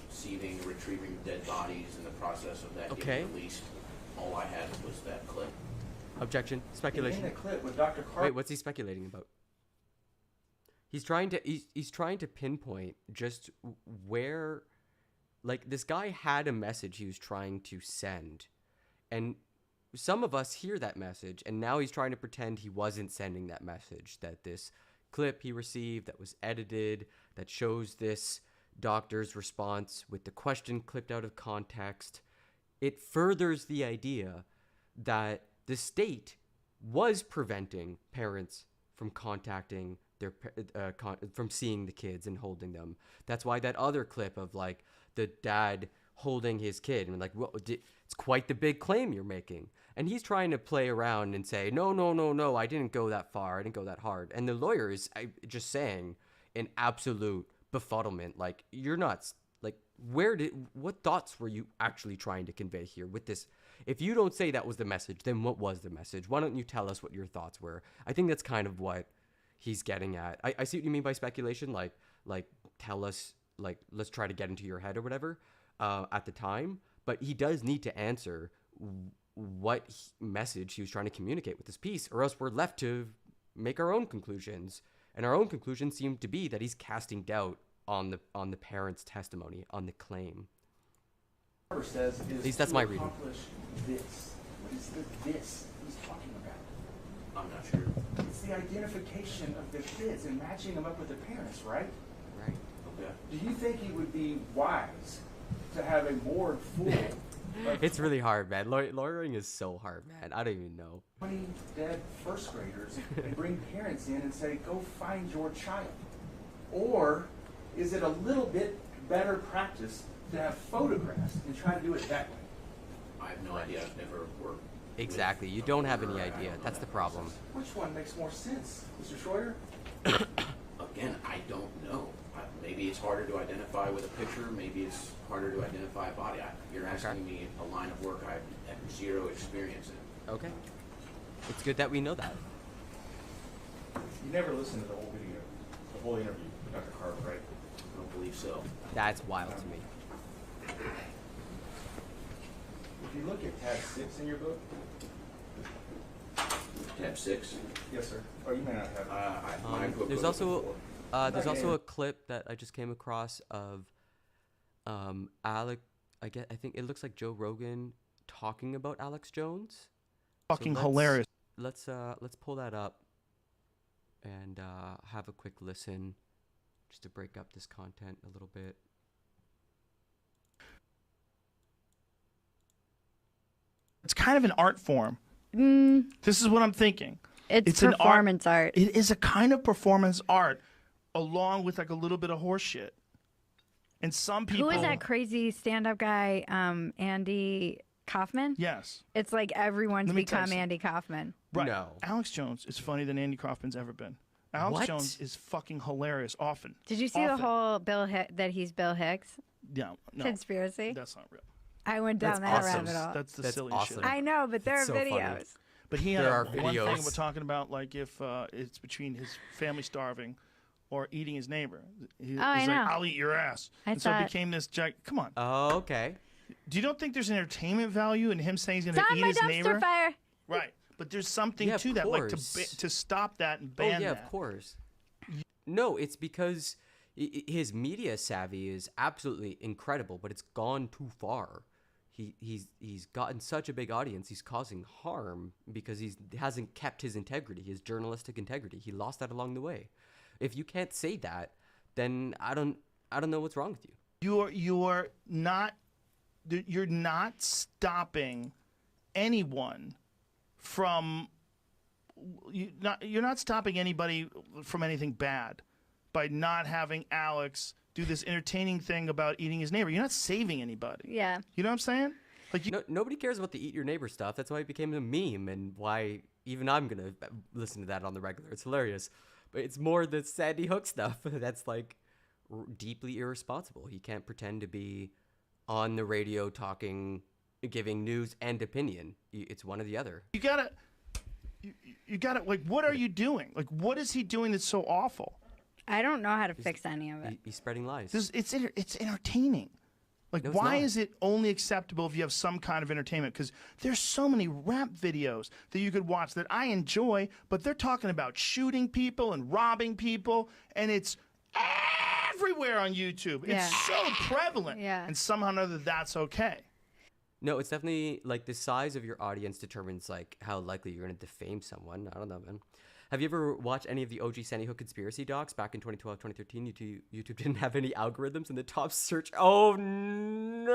receiving, retrieving dead bodies and the process of that getting released. All I had was that clip. Objection. Speculation. In the clip with Dr. Wait, what's he speculating about? He's trying to pinpoint just where, like, this guy had a message he was trying to send, and some of us hear that message, and now he's trying to pretend he wasn't sending that message, that this clip he received that was edited, that shows this doctor's response with the question clipped out of context, it furthers the idea that the state was preventing parents from contacting their from seeing the kids and holding them. That's why that other clip of like the dad holding his kid and like, well, it's quite the big claim you're making. And he's trying to play around and say, no, I didn't go that far, I didn't go that hard. And the lawyer is just saying in absolute befuddlement, like, you're nuts. Like, what thoughts were you actually trying to convey here with this? If you don't say that was the message, then what was the message? Why don't you tell us what your thoughts were? I think that's kind of what he's getting at. I see what you mean by speculation, like tell us, like, let's try to get into your head or whatever at the time. But he does need to answer what message he was trying to communicate with this piece, or else we're left to make our own conclusions. And our own conclusions seem to be that he's casting doubt on the parents' testimony, on the claim. Says at least that's my reading. Accomplish this. What is the this he's talking about? I'm not sure. It's the identification of the kids and matching them up with their parents, right? Right. Okay. Do you think it would be wise to have a board full of It's really hard, man. Lawyering is so hard, man. I don't even know. 20 dead first graders and bring parents in and say, go find your child? Or is it a little bit better practice to have photographs and try to do it that way? I have no idea. I've never worked. Exactly. You don't have any idea. That's the problem. Which one makes more sense, Mr. Schroeder? Again, I don't know. Maybe it's harder to identify with a picture. Maybe it's harder to identify a body. You're asking me a line of work I have zero experience in. Okay. It's good that we know that. You never listened to the whole video, the whole interview with Dr. Carver, right? I don't believe so. That's wild to me. If you look at tab 6 in your book, Tab 6. Yes, sir. Oh, you may not have. There's also a clip that I just came across of Alec. I think it looks like Joe Rogan talking about Alex Jones. Fucking hilarious. Let's pull that up and have a quick listen, just to break up this content a little bit. It's kind of an art form. This is what I'm thinking. It's performance art. It is a kind of performance art, along with like a little bit of horse shit. And some people. Who is that crazy stand-up guy? Andy Kaufman? Yes. It's like everyone's Let me tell you become something. Andy Kaufman. Right. No. Alex Jones is funnier than Andy Kaufman's ever been. Alex What? Jones is fucking hilarious often. Did you see the whole that he's Bill Hicks Yeah. No. conspiracy? That's not real. I went down that rabbit hole. That's the silliest shit. I know, but there are It's so funny. videos. But he had There are one thing videos. we're talking about, like if it's between his family starving or eating his neighbor. He's I like, know. I'll eat your ass. I And so saw it it. became this come on. Oh, okay. Do you don't think there's entertainment value in him saying he's It's going to on eat my his dumpster neighbor? fire. Right. But there's something Yeah, of to that, like course. to stop that and ban Oh yeah, that. of course. No, it's because his media savvy is absolutely incredible, but it's gone too far. He's gotten such a big audience. He's causing harm because he hasn't kept his integrity, his journalistic integrity. He lost that along the way. If you can't say that, then I don't know what's wrong with you. You're not stopping anyone from you're not stopping anybody from anything bad by not having Alex do this entertaining thing about eating his neighbor. You're not saving anybody. Yeah. You know what I'm saying? Like Nobody cares about the eat your neighbor stuff. That's why it became a meme, and why even I'm gonna listen to that on the regular. It's hilarious, but it's more the Sandy Hook stuff that's like deeply irresponsible. He can't pretend to be on the radio talking, giving news and opinion. It's one or the other. You gotta like, what are you doing? Like, what is he doing that's so awful? I don't know how to fix any of it. He's spreading lies. It's entertaining. Like, No, it's why not. is it only acceptable if you have some kind of entertainment? Because there's so many rap videos that you could watch that I enjoy, but they're talking about shooting people and robbing people, and it's everywhere on YouTube. Yeah. It's so prevalent. Yeah. And somehow or another, that's okay. No, it's definitely like the size of your audience determines like how likely you're going to defame someone. I don't know, man. Have you ever watched any of the OG Sandy Hook conspiracy docs back in 2012, 2013? YouTube didn't have any algorithms in the top search. Oh, no.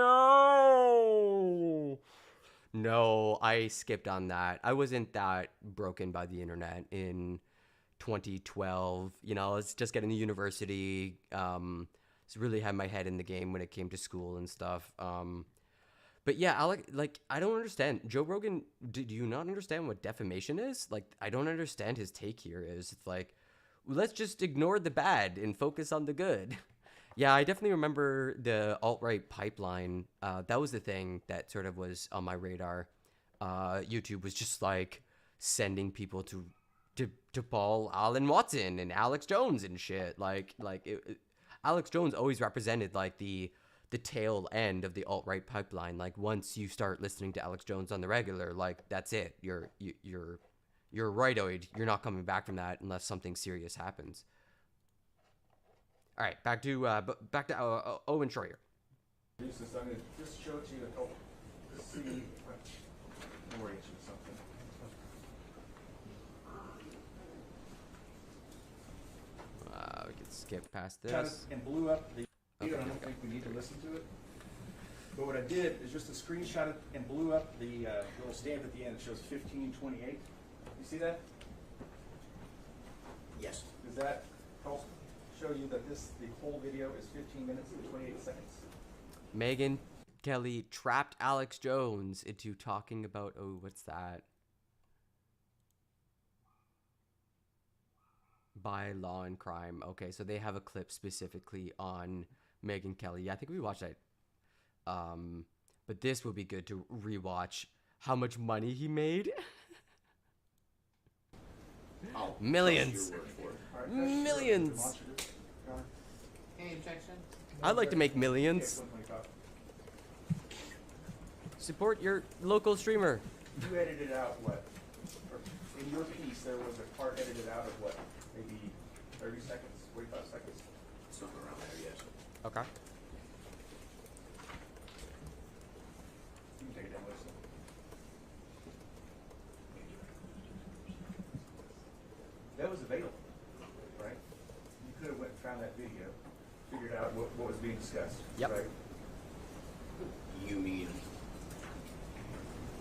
No, I skipped on that. I wasn't that broken by the internet in 2012. You know, I was just getting to university. Just really had my head in the game when it came to school and stuff. But yeah, Alec, like, I don't understand. Joe Rogan, do you not understand what defamation is? Like, I don't understand his take here. It's like, let's just ignore the bad and focus on the good. Yeah, I definitely remember the alt-right pipeline. That was the thing that sort of was on my radar. YouTube was just like sending people to Paul Allen Watson and Alex Jones and shit. Alex Jones always represented like the tail end of the alt-right pipeline. Like, once you start listening to Alex Jones on the regular, like, that's it. You're a rightoid. You're not coming back from that unless something serious happens. All right, back to Owen Schroyer. I'm going to just show it to you to help see orient you to something. We can skip past Shot this. it and blew up the Okay, I don't okay. think we need to listen to it. But what I did is just a screenshot it and blew up the little stamp at the end. It shows 1528. You see that? Yes. Does that help show you that the whole video is 15 minutes and 28 seconds? Megyn Kelly trapped Alex Jones into talking about, what's that? By Law and Crime. Okay, so they have a clip specifically on Megyn Kelly. Yeah, I think we watched that. But this would be good to rewatch how much money he made. Millions. Millions. Any objection? I'd like to make millions. Support your local streamer. You edited out what? in your piece, there was a part edited out of what, maybe 30 seconds, 45 seconds? Something around there, yes. Okay. You can take it down, listen. That was available, right? You could have went and found that video, figured out what was being discussed, Yep. right? You mean?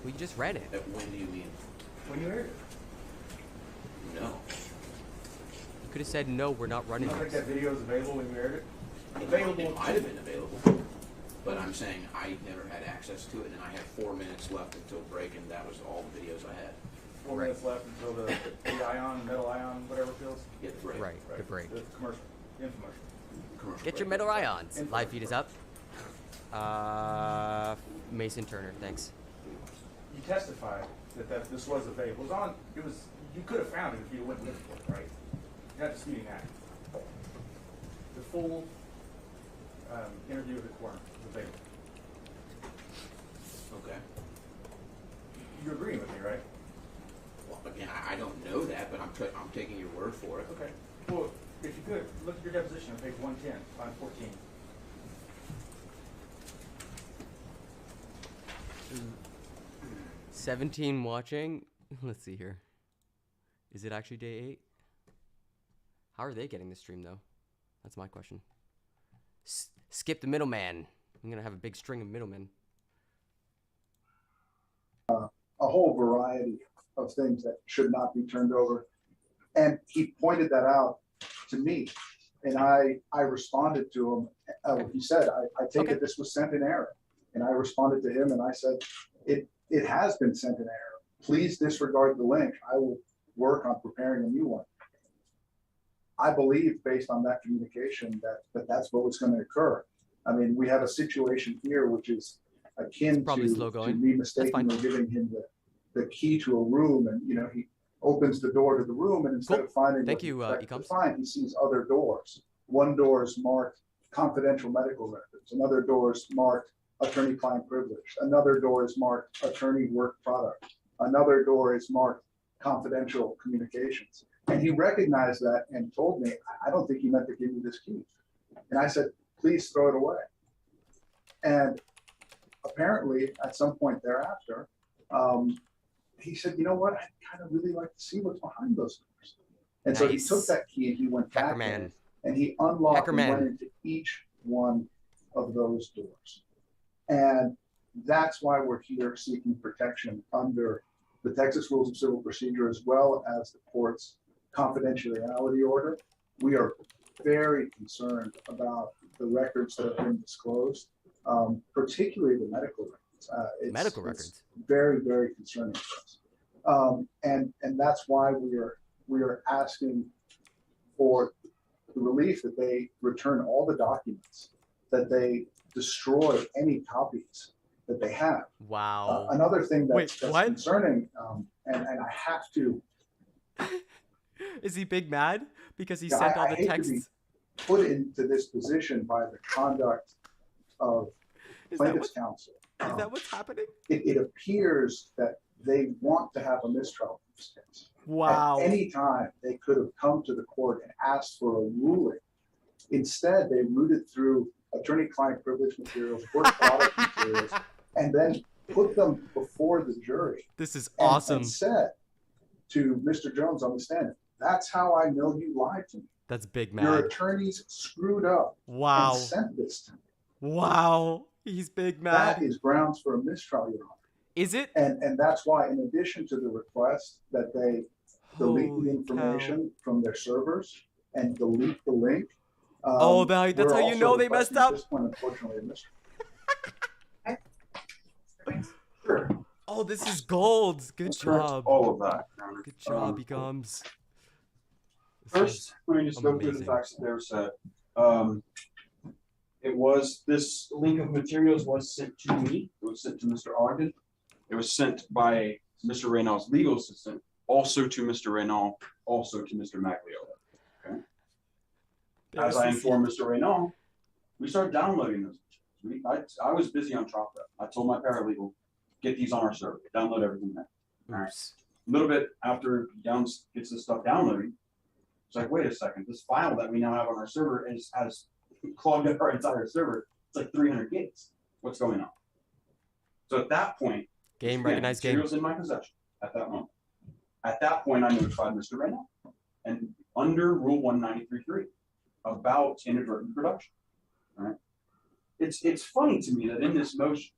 We just read it. When do you mean? When you heard it. No. You could have said no. We're not running You don't think this. that video is available when you aired it? It might have been available, but I'm saying I never had access to it, and I had 4 minutes left until break, and that was all the videos I had. 4 minutes left until the ion, metal ion, whatever feels. Yeah, the break. Right, the break. The commercial, infomercial. Commercial Get your break. metal ions. Live feed is up. Mason Turner, thanks. You testified that this was available. You could have found it if you went and looked for it, right? You're not disputing that. The full interview with the coroner is available. Okay. You're agreeing with me, right? Well, again, I don't know that, but I'm taking your word for it. Okay. Well, if you could, look at your deposition on page 110, line 14. 17 watching. Let's see here. Is it actually day 8? How are they getting the stream though? That's my question. Skip the middleman. I'm gonna have a big string of middlemen. A whole variety of things that should not be turned over, and he pointed that out to me, and I responded to him. He said, "I take it this was sent in error," and I responded to him, and I said, "It has been sent in error. Please disregard the link. I will work on preparing a new one." I believe, based on that communication, that's what was going to occur. I mean, we have a situation here which is akin to me mistakenly giving him the key to a room, and he opens the door to the room, and instead of finding what he expected to find, he sees other doors. One door is marked confidential medical records. Another door is marked attorney-client privilege. Another door is marked attorney work product. Another door is marked confidential communications. And he recognized that and told me, "I don't think you meant to give me this key." And I said, "Please throw it away." And apparently, at some point thereafter, he said, "You know what? I'd kind of really like to see what's behind those doors." And so he took that key and he went back in, and he unlocked and went into each one of those doors. And that's why we're here seeking protection under the Texas Rules of Civil Procedure, as well as the court's confidentiality order. We are very concerned about the records that have been disclosed, particularly the medical records. It's very, very concerning for us. And that's why we are asking for the relief that they return all the documents, that they destroy any copies that they have. Wow. Another thing that's concerning, and I have to. Is he big mad because he sent all the hate texts? to be put into this position by the conduct of plaintiff's counsel. Is that what's happening? It appears that they want to have a mistrial in this case. Wow. At any time, they could have come to the court and asked for a ruling. Instead, they rooted through attorney-client privilege materials, work product materials, and then put them before the jury. This is awesome. And said to Mr. Jones on the stand, "That's how I know you lied to me. That's big mad. Your attorneys screwed up Wow. and sent this to me." Wow. He's big mad. That is grounds for a mistrial, Your Honor. Is it? And that's why, in addition to the request that they delete the information from their servers and delete the link. That's how you know they messed up. At this point, unfortunately, a mistrial. Oh, this is gold. Good job. All of that, Your Honor. Good job, Becomes. First, let me just go through the facts that they were said. This link of materials was sent to me. It was sent to Mr. Ogden. It was sent by Mr. Reynolds' legal assistant, also to Mr. Reynolds, also to Mr. Magliola. Okay. As I informed Mr. Reynolds, we started downloading those materials. I was busy on top of that. I told my paralegal, get these on our server, download everything there. All right. A little bit after gets this stuff downloading, it's like, wait a second, this file that we now have on our server has clogged up our entire server. It's like 300 gigs. What's going on? So at that point, recognized game. Materials in my possession at that moment. At that point, I notified Mr. Reno, and under Rule 193.3 about inadvertent production. All right. It's funny to me that in this motion,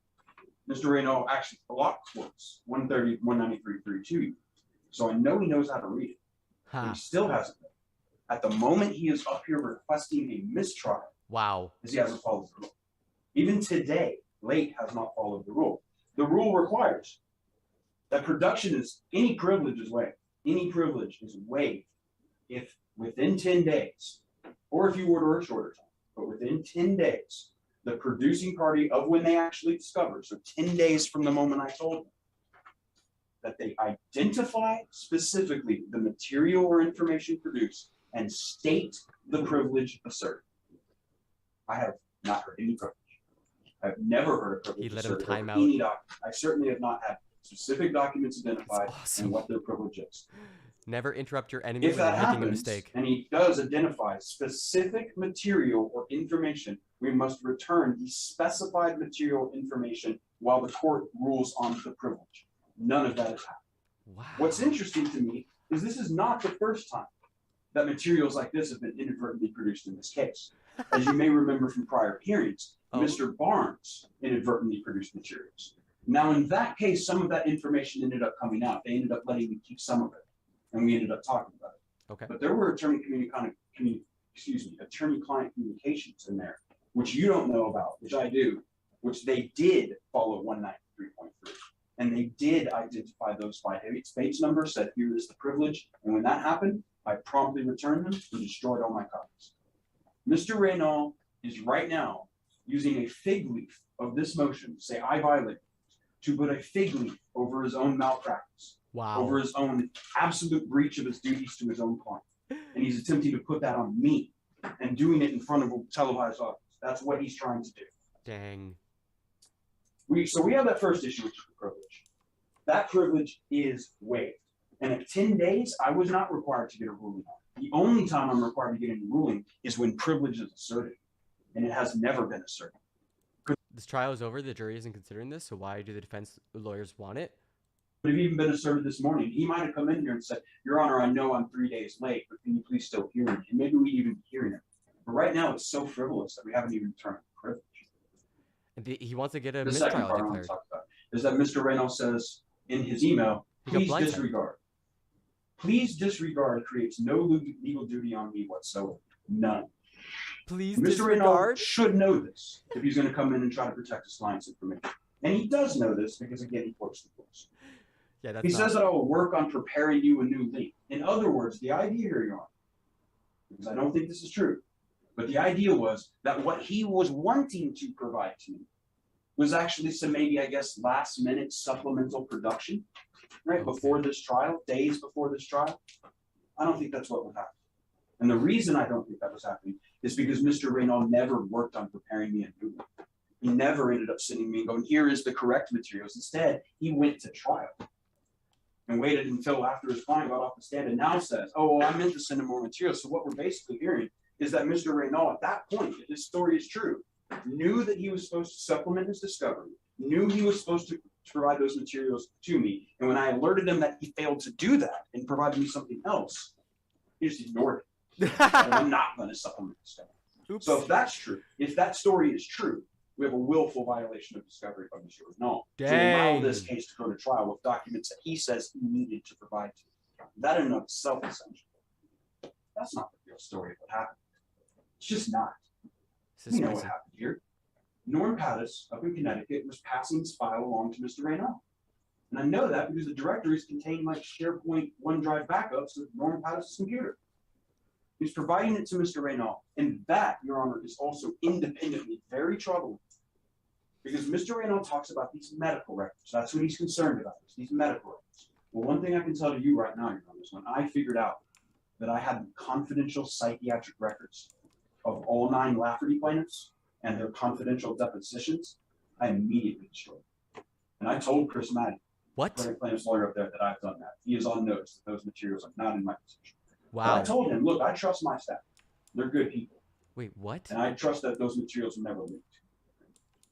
Mr. Reno actually block quotes 193.3 to you. So I know he knows how to read it. But he still hasn't done it. At the moment he is up here requesting a mistrial. Wow. Because he hasn't followed the rule. Even today, Late has not followed the rule. The rule requires that production is any privilege is waived. Any privilege is waived if within 10 days, or if you order a shorter time, but within 10 days, the producing party of when they actually discovered, so 10 days from the moment I told them, that they identify specifically the material or information produced and state the privilege asserted. I have not heard any privilege. I've never heard a privilege He let him asserted time over out. any document. I certainly have not had specific documents identified and what their privilege is. Never interrupt your enemy If when that they're making a happens, mistake. and he does identify specific material or information, we must return the specified material information while the court rules on the privilege. None of that has happened. Wow. What's interesting to me is this is not the first time that materials like this have been inadvertently produced in this case. As you may remember from prior hearings, Mr. Barnes inadvertently produced materials. Now, in that case, some of that information ended up coming out. They ended up letting me keep some of it, and we ended up talking about it. Okay. But there were attorney-client communications in there, which you don't know about, which I do, which they did follow 193.3. And they did identify those by Bates number, said, here is the privilege. And when that happened, I promptly returned them and destroyed all my copies. Mr. Reynal is right now using a fig leaf of this motion, say I violate, to put a fig leaf over his own malpractice, over his own absolute breach of his duties to his own client. And he's attempting to put that on me and doing it in front of a televised audience. That's what he's trying to do. Dang. So we have that first issue, which is the privilege. That privilege is waived. And at 10 days, I was not required to get a ruling on it. The only time I'm required to get a ruling is when privilege is asserted. And it has never been asserted. This trial is over. The jury isn't considering this. So why do the defense lawyers want it? It would have even been asserted this morning. He might have come in here and said, Your Honor, I know I'm 3 days late, but can you please still hear me? And maybe we'd even be hearing it. But right now, it's so frivolous that we haven't even returned the privilege. And he wants to get a The second mistrial part I want to declared. talk about is that Mr. Reynolds says in his email, please disregard. Please disregard creates no legal duty on me whatsoever. None. Please Mr. disregard? Reynolds should know this if he's going to come in and try to protect his client's information. And he does know this because, again, he quotes the course. Yeah, He says that I will work on preparing you a new link. In other words, the idea here, Your Honor, because I don't think this is true, but the idea was that what he was wanting to provide to me was actually some maybe, I guess, last minute supplemental production, right, before this trial, days before this trial. I don't think that's what would happen. And the reason I don't think that was happening is because Mr. Reynolds never worked on preparing me a new link. He never ended up sitting me and going, here is the correct materials. Instead, he went to trial and waited until after his client got off the stand and now says, oh, well, I meant to send him more materials. So what we're basically hearing is that Mr. Reynolds, at that point, if his story is true, knew that he was supposed to supplement his discovery, knew he was supposed to provide those materials to me. And when I alerted him that he failed to do that and provided me something else, he just ignored it. And I'm not going to supplement the discovery. So if that's true, if that story is true, we have a willful violation of discovery by Mr. Reynolds to allow this case to go to trial with documents that he says he needed to provide to me. That in and of itself is essential. That's not the real story of what happened. It's just not. We know what happened here. Norm Pattis up in Connecticut was passing his file along to Mr. Reynolds. And I know that because the directories contain like SharePoint OneDrive backups of Norm Pattis' computer. He's providing it to Mr. Reynolds. And that, Your Honor, is also independently very troubling. Because Mr. Reynolds talks about these medical records. That's what he's concerned about, is these medical records. Well, one thing I can tell you right now, Your Honor, is when I figured out that I had confidential psychiatric records of all 9 Lafferty plaintiffs and their confidential depositions, I immediately destroyed them. And I told Chris Maddy, What? For the plaintiff's lawyer up there that I've done that. He is on notice that those materials are not in my possession. Wow. But I told him, look, I trust my staff. They're good people. Wait, what? And I trust that those materials will never leak.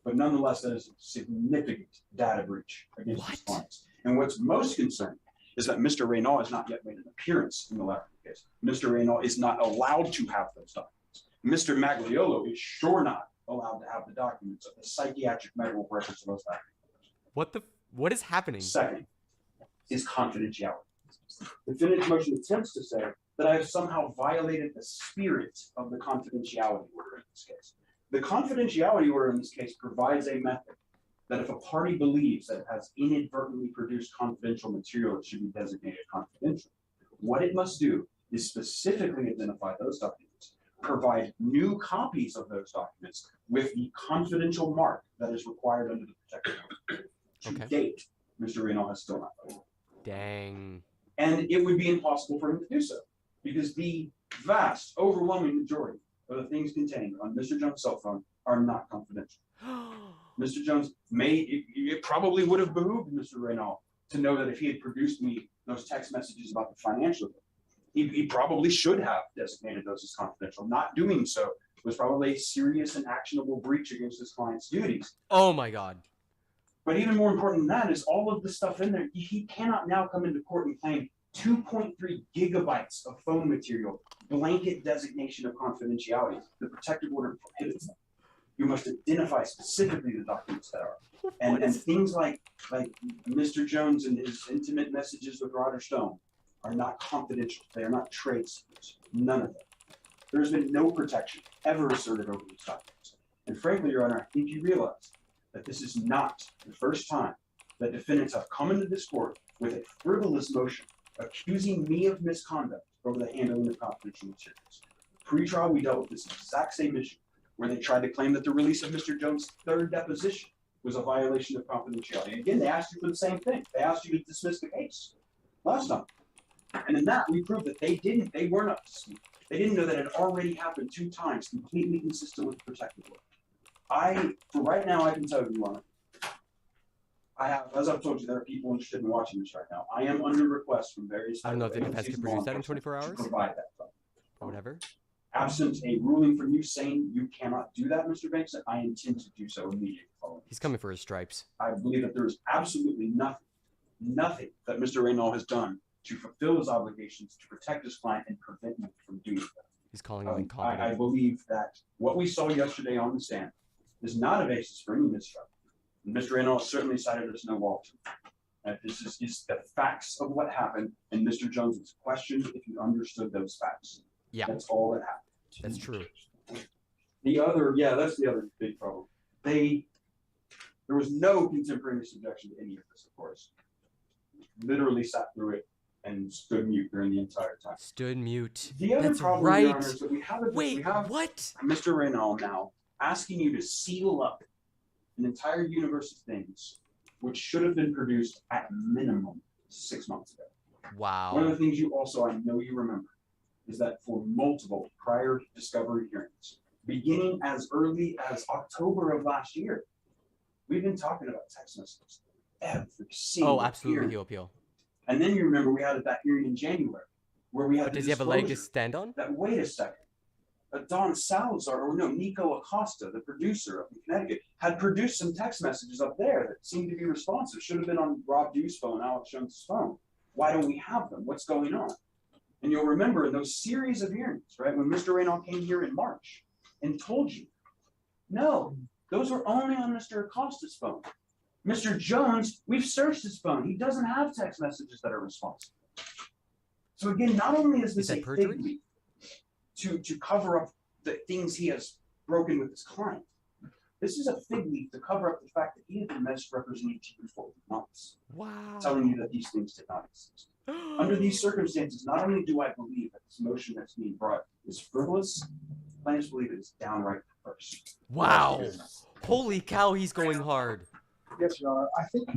But nonetheless, that is a significant data breach against his clients. And what's most concerning is that Mr. Reynal has not yet made an appearance in the Lafferty case. Mr. Reynal is not allowed to have those documents. Mr. Magliolo is sure not allowed to have the documents of the psychiatric medical records of those documents. What is happening? Second is confidentiality. The defendant's motion attempts to say that I have somehow violated the spirit of the confidentiality order in this case. The confidentiality order in this case provides a method that if a party believes that it has inadvertently produced confidential material, it should be designated confidential. What it must do is specifically identify those documents, provide new copies of those documents with the confidential mark that is required under the protected order. To date, Mr. Reynal has still not done it. Dang. And it would be impossible for him to do so because the vast, overwhelming majority of the things contained on Mr. Jones' cell phone are not confidential. Mr. Jones it probably would have behooved Mr. Reynal to know that if he had produced me those text messages about the financial, he probably should have designated those as confidential. Not doing so was probably a serious and actionable breach against his client's duties. Oh my God. But even more important than that is all of the stuff in there. He cannot now come into court and claim 2.3 gigabytes of phone material, blanket designation of confidentiality. The protective order prohibits that. You must identify specifically the documents that are. And things like Mr. Jones and his intimate messages with Roger Stone are not confidential. They are not trade secrets. None of them. There's been no protection ever asserted over these documents. And frankly, Your Honor, I think you realize that this is not the first time that defendants have come into this court with a frivolous motion accusing me of misconduct over the handling of confidential materials. Pre-trial, we dealt with this exact same issue where they tried to claim that the release of Mr. Jones' third deposition was a violation of confidentiality. Again, they asked you for the same thing. They asked you to dismiss the case last time. And in that, we proved that they were not dismissed. They didn't know that it had already happened 2 times, completely consistent with the protective order. For right now, I can tell you, Your Honor, I have, as I've told you, there are people interested in watching this right now. I am under request from various. I don't know if the defense can produce that in 24 hours. To provide that. Or whatever. Absent a ruling from you saying you cannot do that, Mr. Banks, I intend to do so immediately following. He's coming for his stripes. I believe that there is absolutely nothing that Mr. Reynal has done to fulfill his obligations to protect his client and prevent him from doing that. He's calling him incompetent. I believe that what we saw yesterday on the stand is not a basis for any mistrial. Mr. Reynal certainly cited there's no wall to it. This is the facts of what happened, and Mr. Jones was questioned if he understood those facts. Yeah. That's all that happened. That's true. That's the other big problem. There was no contemporaneous objection to any of this, of course. Literally sat through it and stood mute during the entire time. Stood mute. The other That's problem, right. Your Honor, is that we have what? Mr. Reynal now asking you to seal up an entire universe of things which should have been produced at minimum 6 months ago. Wow. One of the things you also, I know you remember, is that for multiple prior discovery hearings, beginning as early as October of last year, we've been talking about text messages every single absolutely. hearing. He'll appeal. And then you remember we had that hearing in January where we had. But does he have a leg to stand on? That wait a second, Don Salazar, or no, Nico Acosta, the producer up in Connecticut, had produced some text messages up there that seemed to be responsive. Should have been on Rob Dew's phone, Alex Jones' phone. Why don't we have them? What's going on? And you'll remember in those series of hearings, right, when Mr. Reynal came here in March and told you, no, those were only on Mr. Acosta's phone. Mr. Jones, we've searched his phone. He doesn't have text messages that are responsive. So again, not only is this a fig leaf to cover up the things he has broken with his client, this is a fig leaf to cover up the fact that he had been misrepresenting to you for months. Wow. Telling you that these things did not exist. Under these circumstances, not only do I believe that this motion that's being brought is frivolous, I just believe it is downright perverse. Wow. Holy cow, he's going hard. Yes, Your Honor. I think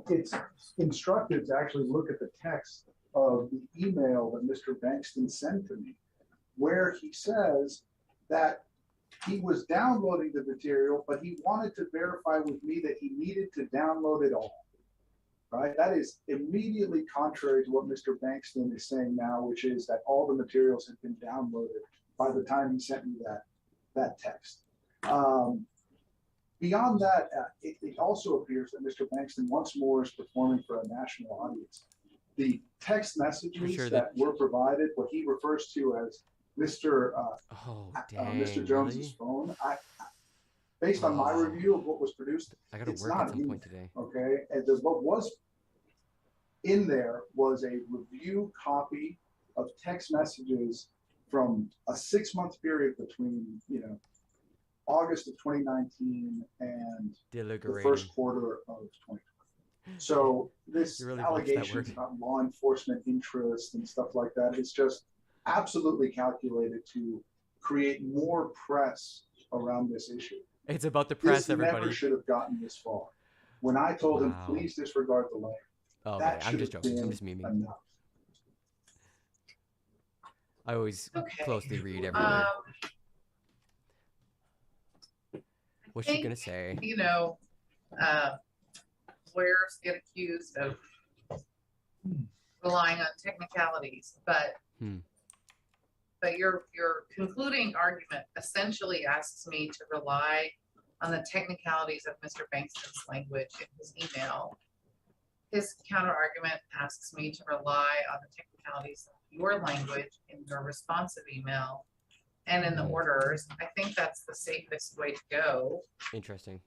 it's instructive to actually look at the text of the email that Mr. Bankston sent to me, where he says that he was downloading the material, but he wanted to verify with me that he needed to download it all. right? That is immediately contrary to what Mr. Bankston is saying now, which is that all the materials have been downloaded by the time he sent me that text. Beyond that, it also appears that Mr. Bankston once more is performing for a national audience. The text messages that were provided, what he refers to as Mr. Jones's phone, based on my review of what was produced, I gotta it's work not at some in point there, today. okay? And what was in there was a review copy of text messages from a 6-month period between, August of 2019 and the first quarter of 2020. So this really allegations about law enforcement interest and stuff like that is just absolutely calculated to create more press around this issue. It's about the press, this everybody. Never should have gotten this far. When I told him, please disregard the link, that I'm just joking. I'm just memeing. Enough. I always closely read every word. What's she gonna say? Lawyers get accused of relying on technicalities, but your concluding argument essentially asks me to rely on the technicalities of Mr. Bankston's language in his email. His counter argument asks me to rely on the technicalities of your language in your responsive email and in the orders. I think that's the safest way to go. Interesting.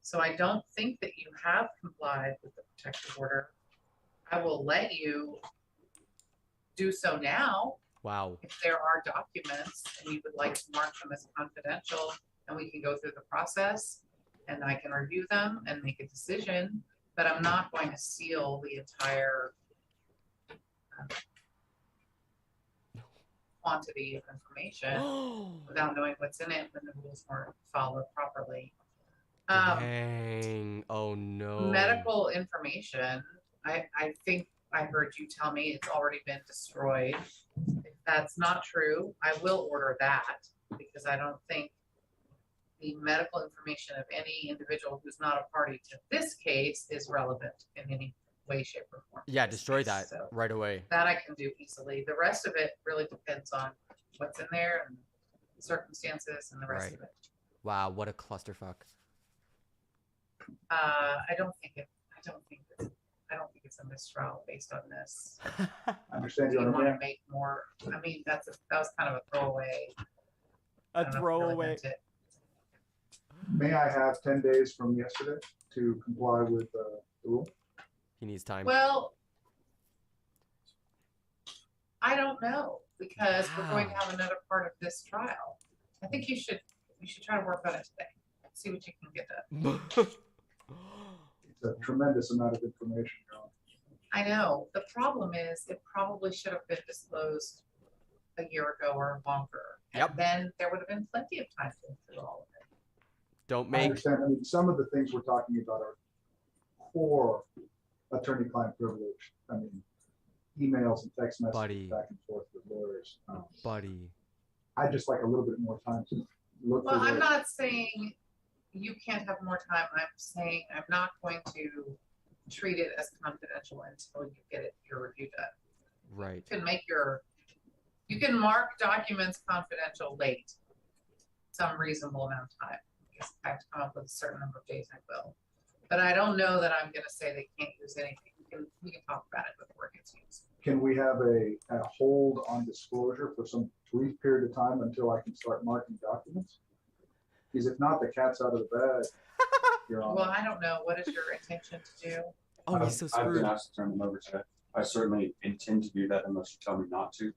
So I don't think that you have complied with the protective order. I will let you do so now. Wow. If there are documents and you would like to mark them as confidential, and we can go through the process and I can review them and make a decision, but I'm not going to seal the entire quantity of information without knowing what's in it when the rules weren't followed properly. Dang. Oh no. Medical information, I think I heard you tell me it's already been destroyed. If that's not true, I will order that, because I don't think the medical information of any individual who's not a party to this case is relevant in any way, shape, or form. Yeah, destroy that right away. That I can do easily. The rest of it really depends on what's in there and the circumstances and the rest of it. Wow, what a clusterfuck. I don't think it's a mistrial based on this. I understand you you want to make more. I mean, that was kind of a throwaway. A throwaway. May I have 10 days from yesterday to comply with the rule? He needs time. Well, I don't know, because we're going to have another part of this trial. I think you should try to work on it today. See what you can get done. It's a tremendous amount of information, John. I know. The problem is it probably should have been disclosed a year ago or longer. Yep. And then there would have been plenty of time to go through all of it. Don't I make. understand. I mean, some of the things we're talking about are core attorney-client privilege. I mean, emails and text messages back and forth with lawyers. Buddy. I'd just like a little bit more time to look. Well, I'm not saying you can't have more time. I'm saying I'm not going to treat it as confidential until you get your review done. Right. You can mark documents confidential late some reasonable amount of time. If I have to come up with a certain number of days, I will. But I don't know that I'm going to say they can't use anything. We can talk about it before it gets used. Can we have a hold on disclosure for some brief period of time until I can start marking documents? Because if not, the cat's out of the bag. Well, I don't know. What is your intention to do? Oh, he's so screwed. I've been asked to turn them over today. I certainly intend to do that unless you tell me not to.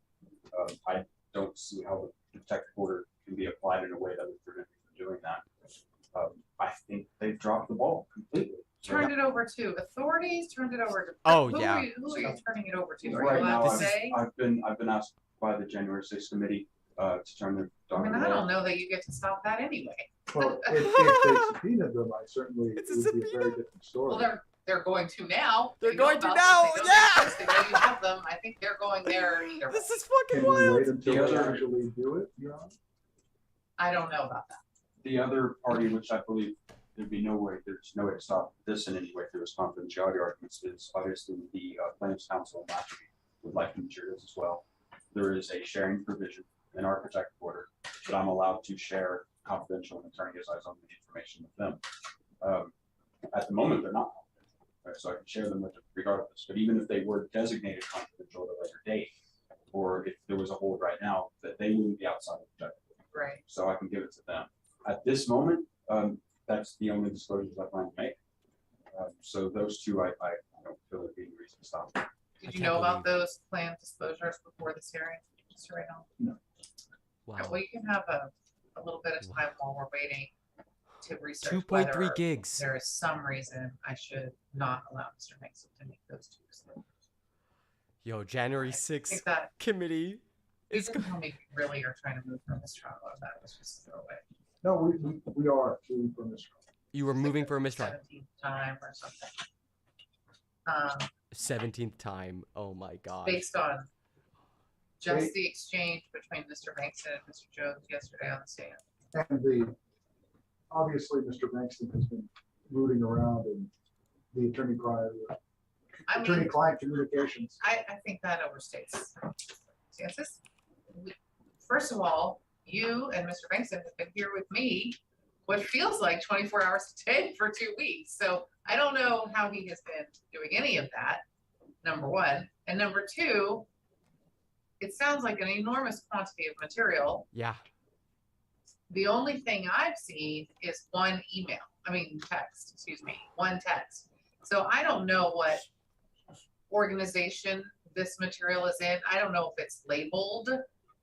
I don't see how the protective order can be applied in a way that would prevent me from doing that. I think they've dropped the ball completely. Turned it over to authorities. Turned it over to. Oh, who yeah. Are you turning it over to? Are Right you allowed now, to say? I've been asked by the January 6th committee to turn the I mean, I don't know that you get to stop that anyway. Well, if they subpoenaed them, I certainly it would be a very different story. Well, they're going to now. They're They know going to about now. them. They know Yeah. They know you have them. I think they're going there either. This is fucking Can we wild. wait until they actually do it? I don't know about that. The other party, which I believe there'd be no way, there's no way to stop this in any way through his confidentiality arguments. Is obviously the plaintiff's counsel would like the materials as well. There is a sharing provision in our protective order that I'm allowed to share confidential and attorney-eyes on the information with them. At the moment, they're not confidential, right? So I can share them with them regardless. But even if they were designated confidential at a later date, or if there was a hold right now, that they wouldn't be outside of the protective order. Right. So I can give it to them. At this moment, that's the only disclosures I plan to make. So those two, I don't feel there being a reason to stop. Did you know about those planned disclosures before this hearing, Mr. Reno? No. Wow. Well, you can have a little bit of time while we're waiting to research 2.3 whether gigs. there is some reason I should not allow Mr. Mason to make those two disclosures. Yo, January 6th that committee is going to make me really are trying to move from this trial. That was just a throwaway. No, we are moving from this. You were moving for a mistrial. 17th time or something. 17th time. Oh my God. Based on just the exchange between Mr. Bankston and Mr. Jones yesterday on the stand. And obviously Mr. Bankston has been rooting around in the attorney-client communications. I think that overstates circumstances. First of all, you and Mr. Bankston have been here with me what feels like 24 hours a day for 2 weeks. So I don't know how he has been doing any of that, number one. And number two, it sounds like an enormous quantity of material. Yeah. The only thing I've seen is one text, one text. So I don't know what organization this material is in. I don't know if it's labeled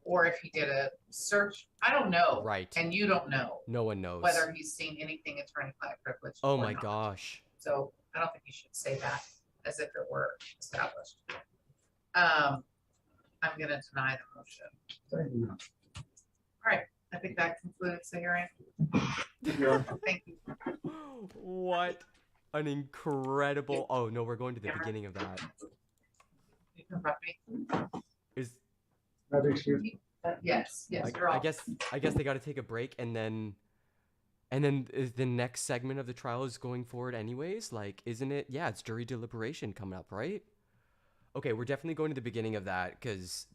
or if he did a search. I don't know. Right. And you don't know. No one knows. Whether he's seen anything attorney-client privilege. Oh or my not. gosh. So I don't think you should say that as if it were established. I'm going to deny the motion. Thank you. All right. I think that concludes the hearing. Thank you. What an incredible. Oh no, we're going to the beginning of that. You can rub me. Is yes, you're I all. guess they got to take a break and then is the next segment of the trial is going forward anyways. Like, isn't it? Yeah, it's jury deliberation coming up, right? Okay, we're definitely going to the beginning of that because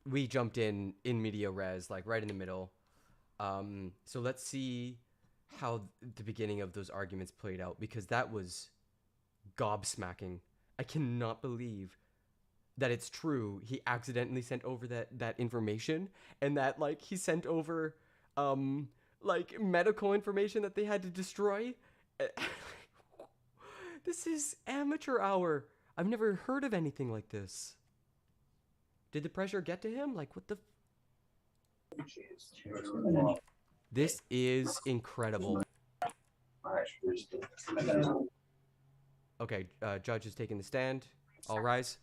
we jumped in media res, like right in the middle. So let's see how the beginning of those arguments played out because that was gobsmacking. I cannot believe that it's true. He accidentally sent over that information and that like he sent over like medical information that they had to destroy. This is amateur hour. I've never heard of anything like this. Did the pressure get to him? Like what the This is incredible. Okay, judge is taking the stand. All rise.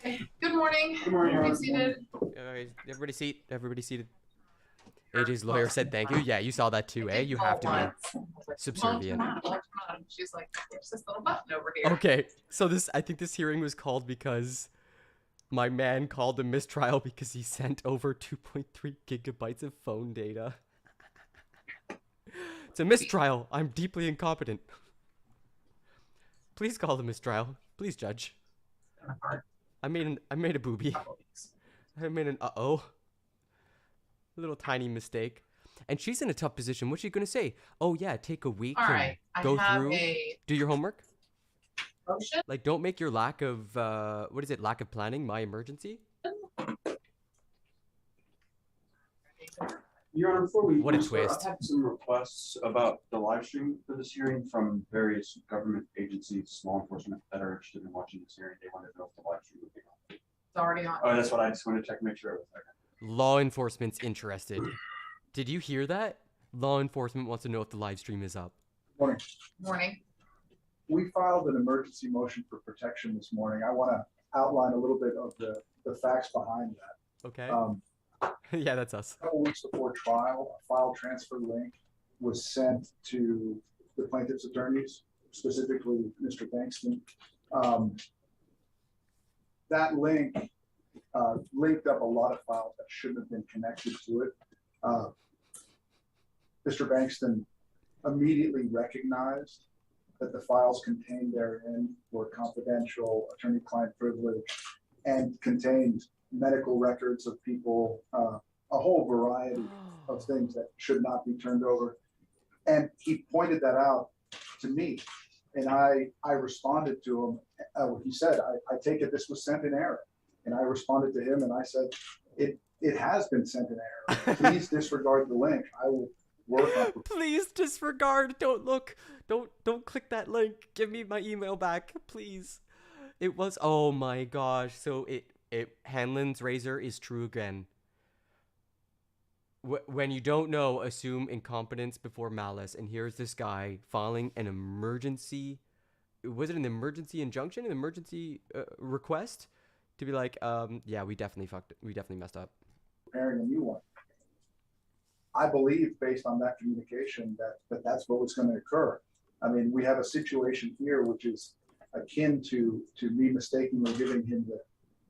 Good morning. Good morning. Be seated. Everybody seat. Everybody seated. AJ's lawyer said thank you. Yeah, you saw that too, eh? You have to be subservient. She's like, there's this little button over here. Okay, so I think this hearing was called because my man called a mistrial because he sent over 2.3 gigabytes of phone data. It's a mistrial. I'm deeply incompetent. Please call the mistrial. Please, judge. I made a boobie. I made an uh-oh. A little tiny mistake. And she's in a tough position. What's she going to say? Oh, yeah, take a week All and right. go I have through, do your homework. Motion? Like, don't make your lack of, lack of planning my emergency? Your Honor, before we What a start, twist. I've had some requests about the live stream for this hearing from various government agencies, law enforcement that are interested in watching this hearing. They wanted to know if the live stream would be on. It's already on. Oh, that's what I just wanted to check, make sure it was there. Law enforcement's interested. Did you hear that? Law enforcement wants to know if the live stream is up. Morning. Morning. We filed an emergency motion for protection this morning. I want to outline a little bit of the facts behind that. Okay. Yeah, that's us. A couple weeks before trial, a file transfer link was sent to the plaintiff's attorneys, specifically Mr. Bankston. That link linked up a lot of files that shouldn't have been connected to it. Mr. Bankston immediately recognized that the files contained therein were confidential, attorney-client privilege, and contained medical records of people, a whole variety of things that should not be turned over. And he pointed that out to me, and I responded to him. He said, I take it this was sent in error. And I responded to him and I said, it has been sent in error. Please disregard the link. I will work on it. Please disregard. Don't look. Don't click that link. Give me my email back, please. It was, oh my gosh. So Hanlon's razor is true again. When you don't know, assume incompetence before malice. And here's this guy filing an emergency. Was it an emergency injunction? An emergency request? To be like, yeah, we definitely fucked it. We definitely messed up. Preparing a new one. I believe, based on that communication, that's what was going to occur. I mean, we have a situation here which is akin to me mistakenly giving him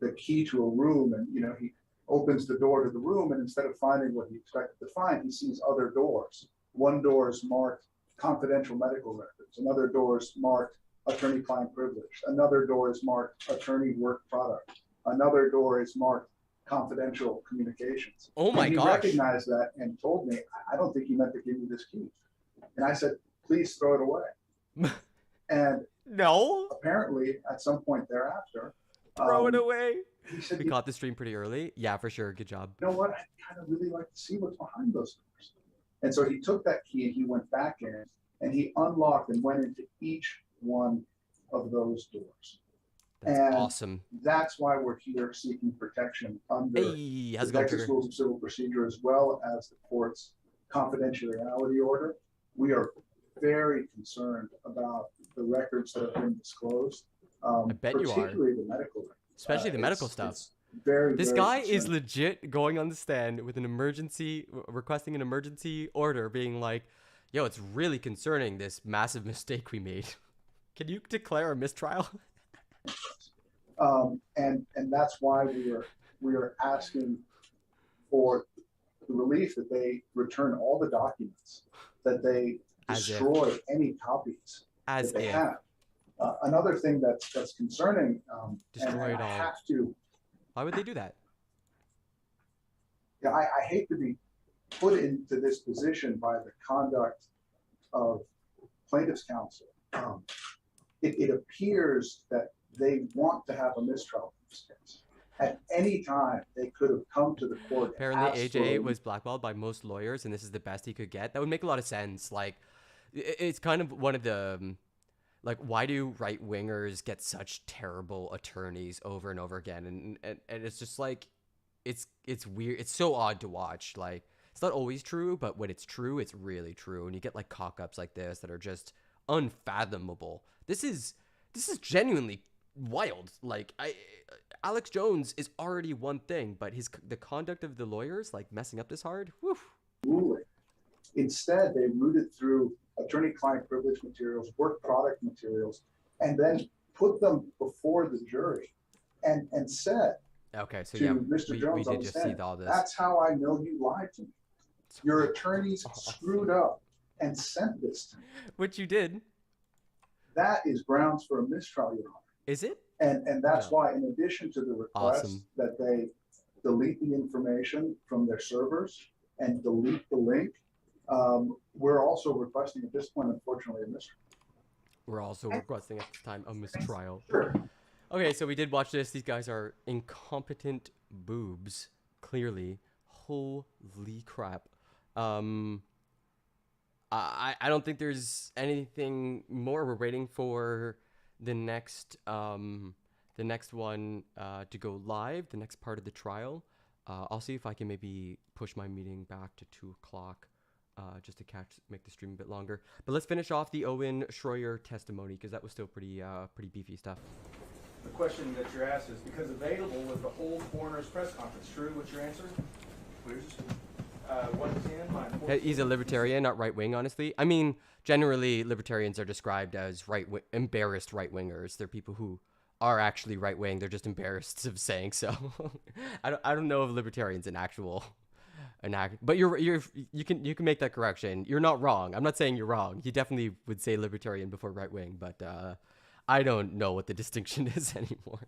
the key to a room, and he opens the door to the room, and instead of finding what he expected to find, he sees other doors. One door is marked confidential medical records. Another door is marked attorney-client privilege. Another door is marked attorney work product. Another door is marked confidential communications. Oh my gosh. He recognized that and told me, I don't think you meant to give me this key. And I said, please throw it away. And no, apparently at some point thereafter, throw it away. He said, we caught the stream pretty early. Yeah, for sure. Good job. You know what? I kind of really like to see what's behind those doors. And so he took that key and he went back in and he unlocked and went into each one of those doors. That's awesome. That's why we're here seeking protection under the Texas Rules of Civil Procedure, as well as the court's confidentiality order. We are very concerned about the records that have been disclosed. I bet you are. Particularly the medical records. Especially the medical stuff. This very guy concerning. is legit going on the stand with an emergency, requesting an emergency order, being like, yo, it's really concerning, this massive mistake we made. Can you declare a mistrial? And that's why we are asking for the relief that they return all the documents, that they destroy any copies that they have. Another thing that's concerning, destroy it all. Have to. Why would they do that? Yeah, I hate to be put into this position by the conduct of plaintiff's counsel. It appears that they want to have a mistrial in this case. At any time, they could have come to the court. Apparently, AJ was blackballed by most lawyers, and this is the best he could get. That would make a lot of sense. Like, it's kind of one of the, like, why do right-wingers get such terrible attorneys over and over again? And it's just like, it's weird. It's so odd to watch. Like, it's not always true, but when it's true, it's really true. And you get like cock-ups like this that are just unfathomable. This is genuinely wild. Like, Alex Jones is already one thing, but the conduct of the lawyers, like messing up this hard. Whew. Ruling. Instead, they rooted through attorney-client privilege materials, work product materials, and then put them before the jury, and said, okay, so to yeah, Mr. Jones, we did just see all this. That's how I know you lied to me. Your attorneys screwed up and sent this to me. Which you did. That is grounds for a mistrial, Your Honor. Is it? And that's why, in addition to the request Awesome. that they delete the information from their servers and delete the link, we're also requesting at this point, unfortunately, a mistrial. We're also requesting at this time a mistrial. Okay, so we did watch this. These guys are incompetent boobs, clearly. Holy crap. I don't think there's anything more. We're waiting for the next one to go live, the next part of the trial. I'll see if I can maybe push my meeting back to 2 o'clock just to make the stream a bit longer. But let's finish off the Owen Schroyer testimony because that was still pretty beefy stuff. The question that you're asked is, because available with the whole coroner's press conference, true? What's your answer? Where's 110, line 14. He's a libertarian, not right-wing, honestly. I mean, generally, libertarians are described as embarrassed right-wingers. They're people who are actually right-wing. They're just embarrassed of saying so. I don't know if libertarian's an actual an act. But you can make that correction. You're not wrong. I'm not saying you're wrong. You definitely would say libertarian before right wing, but I don't know what the distinction is anymore.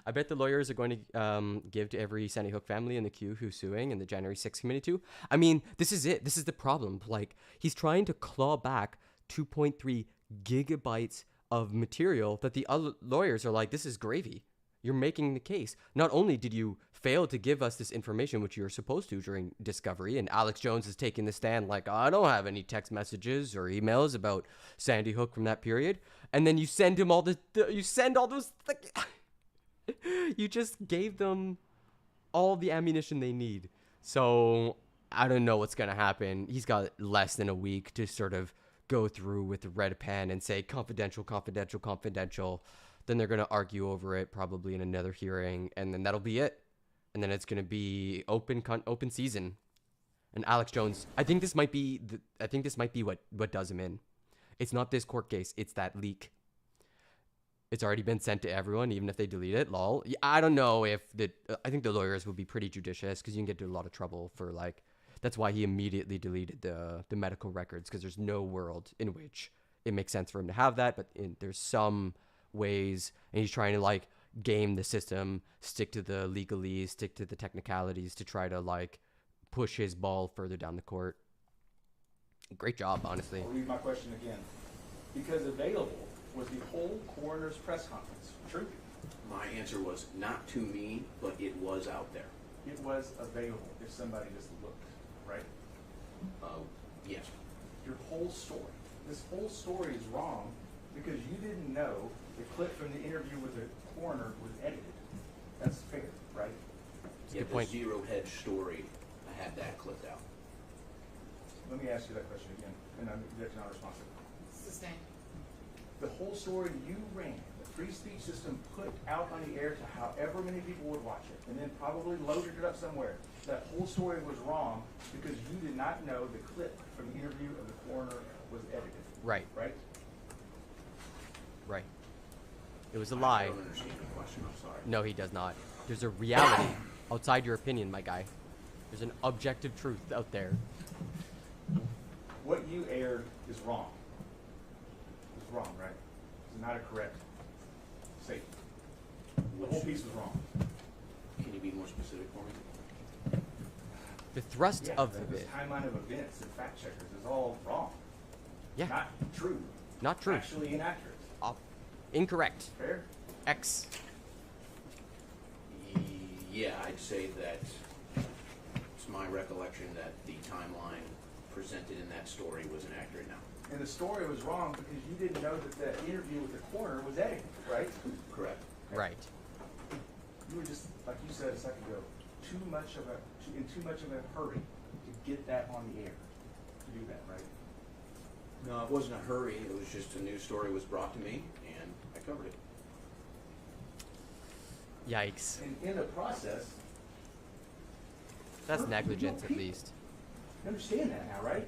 I bet the lawyers are going to give to every Sandy Hook family in the queue who's suing in the January 6th committee too. I mean, this is it. This is the problem. Like, he's trying to claw back 2.3 gigabytes of material that the other lawyers are like, this is gravy. You're making the case. Not only did you fail to give us this information, which you're supposed to during discovery, and Alex Jones is taking the stand like, I don't have any text messages or emails about Sandy Hook from that period. And then you send him all you send all those, you just gave them all the ammunition they need. So I don't know what's going to happen. He's got less than a week to sort of go through with the red pen and say confidential, confidential, confidential. Then they're going to argue over it probably in another hearing, and then that'll be it. And then it's going to be open season. And Alex Jones, I think this might be what does him in. It's not this court case, it's that leak. It's already been sent to everyone, even if they delete it. Lol. I don't know if I think the lawyers would be pretty judicious because you can get into a lot of trouble for like. That's why he immediately deleted the medical records, because there's no world in which it makes sense for him to have that. But there's some ways, and he's trying to like game the system, stick to the legalese, stick to the technicalities to try to like push his ball further down the court. Great job, honestly. I'll read my question again. Because available was the whole coroner's press conference. True? My answer was not to me, but it was out there. It was available if somebody just looked, right? Yes. Your whole story. This whole story is wrong because you didn't know the clip from the interview with the coroner was edited. That's fair, right? Yeah, the Zero Hedge story, I had that clipped out. Let me ask you that question again, and that's not responsive. Sustained. The whole story you ran, the free speech system put out on the air to however many people would watch it, and then probably loaded it up somewhere. That whole story was wrong because you did not know the clip from the interview of the coroner was edited. Right. Right? Right. It was a lie. I don't understand the question, I'm sorry. No, he does not. There's a reality outside your opinion, my guy. There's an objective truth out there. What you aired is wrong. It's wrong, right? It's not a correct statement. The whole piece was wrong. Can you be more specific for me? The thrust of the this bit. timeline of events and fact checkers is all wrong. Yeah. Not true. Not true. Actually inaccurate. Incorrect. Fair? X. Yeah, I'd say that it's my recollection that the timeline presented in that story was inaccurate now. And the story was wrong because you didn't know that the interview with the coroner was edited, right? Correct. Right. You were just, like you said a second ago, in too much of a hurry to get that on the air. To do that, right? No, it wasn't a hurry. It was just a news story was brought to me, and I covered it. Yikes. And in the process... That's negligence, at least. You understand that now, right?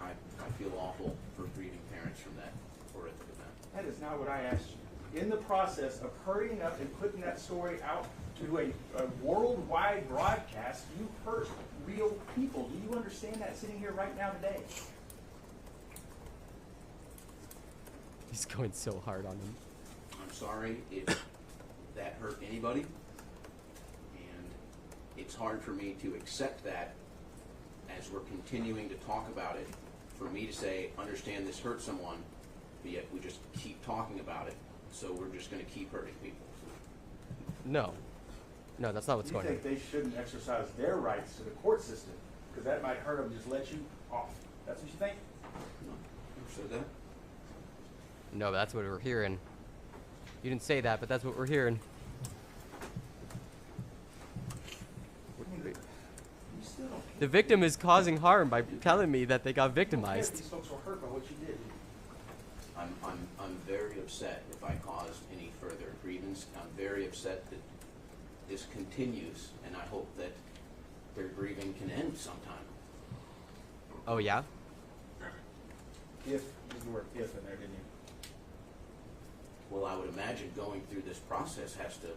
I feel awful for grieving parents from that horrific event. That is not what I asked you. In the process of hurrying up and putting that story out to a worldwide broadcast, you hurt real people. Do you understand that sitting here right now today? He's going so hard on him. I'm sorry if that hurt anybody, and it's hard for me to accept that as we're continuing to talk about it, for me to say, understand this hurt someone, but yet we just keep talking about it, so we're just going to keep hurting people. No. No, that's not what's going on. You think they shouldn't exercise their rights to the court system, because that might hurt them, just let you off. That's what you think? No, never said that. No, but that's what we're hearing. You didn't say that, but that's what we're hearing. The victim is causing harm by telling me that they got victimized. These folks were hurt by what you did. I'm very upset if I caused any further grievance. I'm very upset that this continues, and I hope that their grieving can end sometime. Oh, yeah? If, use the word if in there, didn't you? Well, I would imagine going through this process has to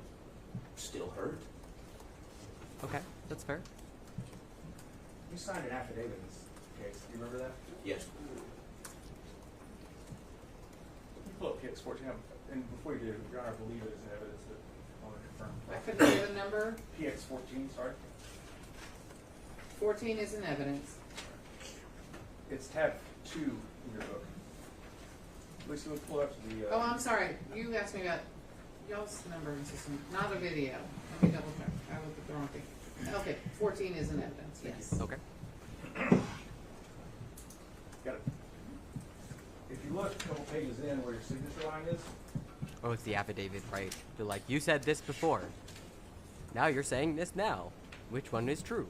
still hurt. Okay. That's fair. You signed an affidavit in this case. Do you remember that? Yes. You pull up PX 14, and before you do, Your Honor, I believe it is an evidence that I want to confirm. I couldn't hear the number. PX 14, sorry. 14 is in evidence. It's tab 2 in your book. Lisa, let's pull up to the. Oh, I'm sorry. You asked me about y'all's numbering system, not a video. Let me double check. I looked at the wrong thing. Okay, 14 is in evidence, yes. Okay. Got it. If you look a couple pages in where your signature line is. Oh, it's the affidavit, right? They're like, you said this before. Now you're saying this now. Which one is true?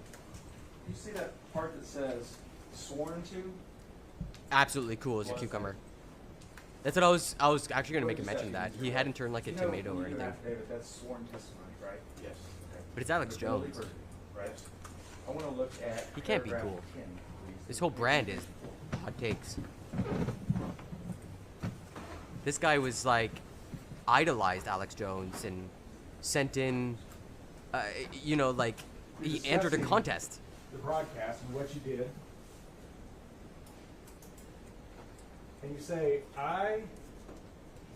You see that part that says sworn to? Absolutely cool as a cucumber. That's what I was actually gonna make a mention that. He hadn't turned like a tomato or anything. That's sworn testimony, right? Yes. Okay. But it's Alex Jones. Right. I want to look at. He can't be cool. This whole brand is hot takes. This guy was like idolized Alex Jones and sent in, you know, like he entered a contest. The broadcast and what you did. And you say, I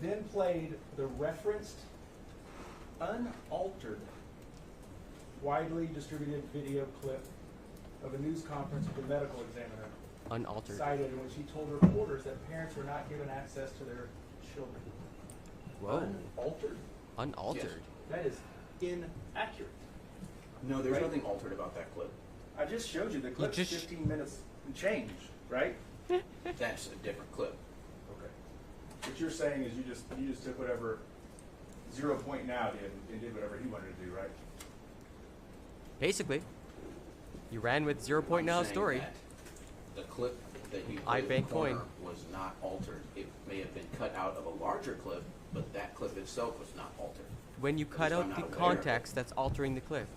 then played the referenced, unaltered, widely distributed video clip of a news conference with the medical examiner. Unaltered. Cited in which he told reporters that parents were not given access to their children. Whoa. Unaltered? Unaltered. Yes. That is inaccurate. No, there's nothing altered about that clip. I just showed you the clip. 15 minutes and change, right? That's a different clip. Okay. What you're saying is you just took whatever 0 Point Now did and did whatever he wanted to do, right? Basically, you ran with 0 Point Now story. The clip that you I put in bank the corner coin. was not altered. It may have been cut out of a larger clip, but that clip itself was not altered. When you cut out the context, that's altering the clip.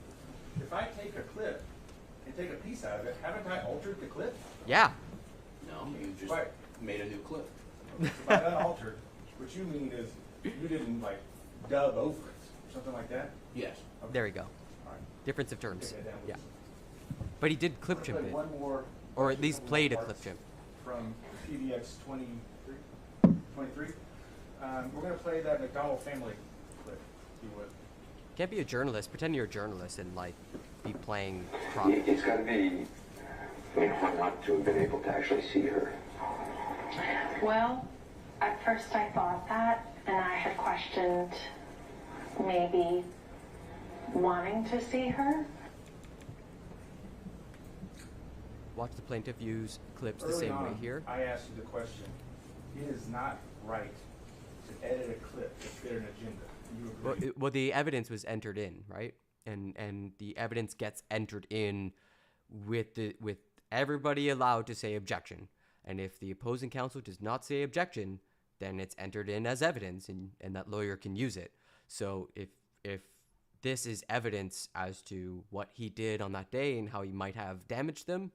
If I take a clip and take a piece out of it, haven't I altered the clip? Yeah. No, you just made a new clip. If I unaltered, what you mean is you didn't like dub over it or something like that? Yes. Okay. There we go. All right. Difference of terms. Take that down, Yeah. Lisa. But he did clip chimp Play it. one more. Or at least played a clip chimp. From PDX 23. We're going to play that McDonald family clip, if you would. Can't be a journalist. Pretend you're a journalist and like be playing It's got to be hard not to have been able to actually see her. Well, at first I thought that, and I had questioned maybe wanting to see her. Watch the plaintiff use clips the Early same way on, here. I asked you the question. It is not right to edit a clip to fit an agenda. You agree? Well, the evidence was entered in, right? And the evidence gets entered in with everybody allowed to say objection. And if the opposing counsel does not say objection, then it's entered in as evidence, and that lawyer can use it. So if this is evidence as to what he did on that day and how he might have damaged them,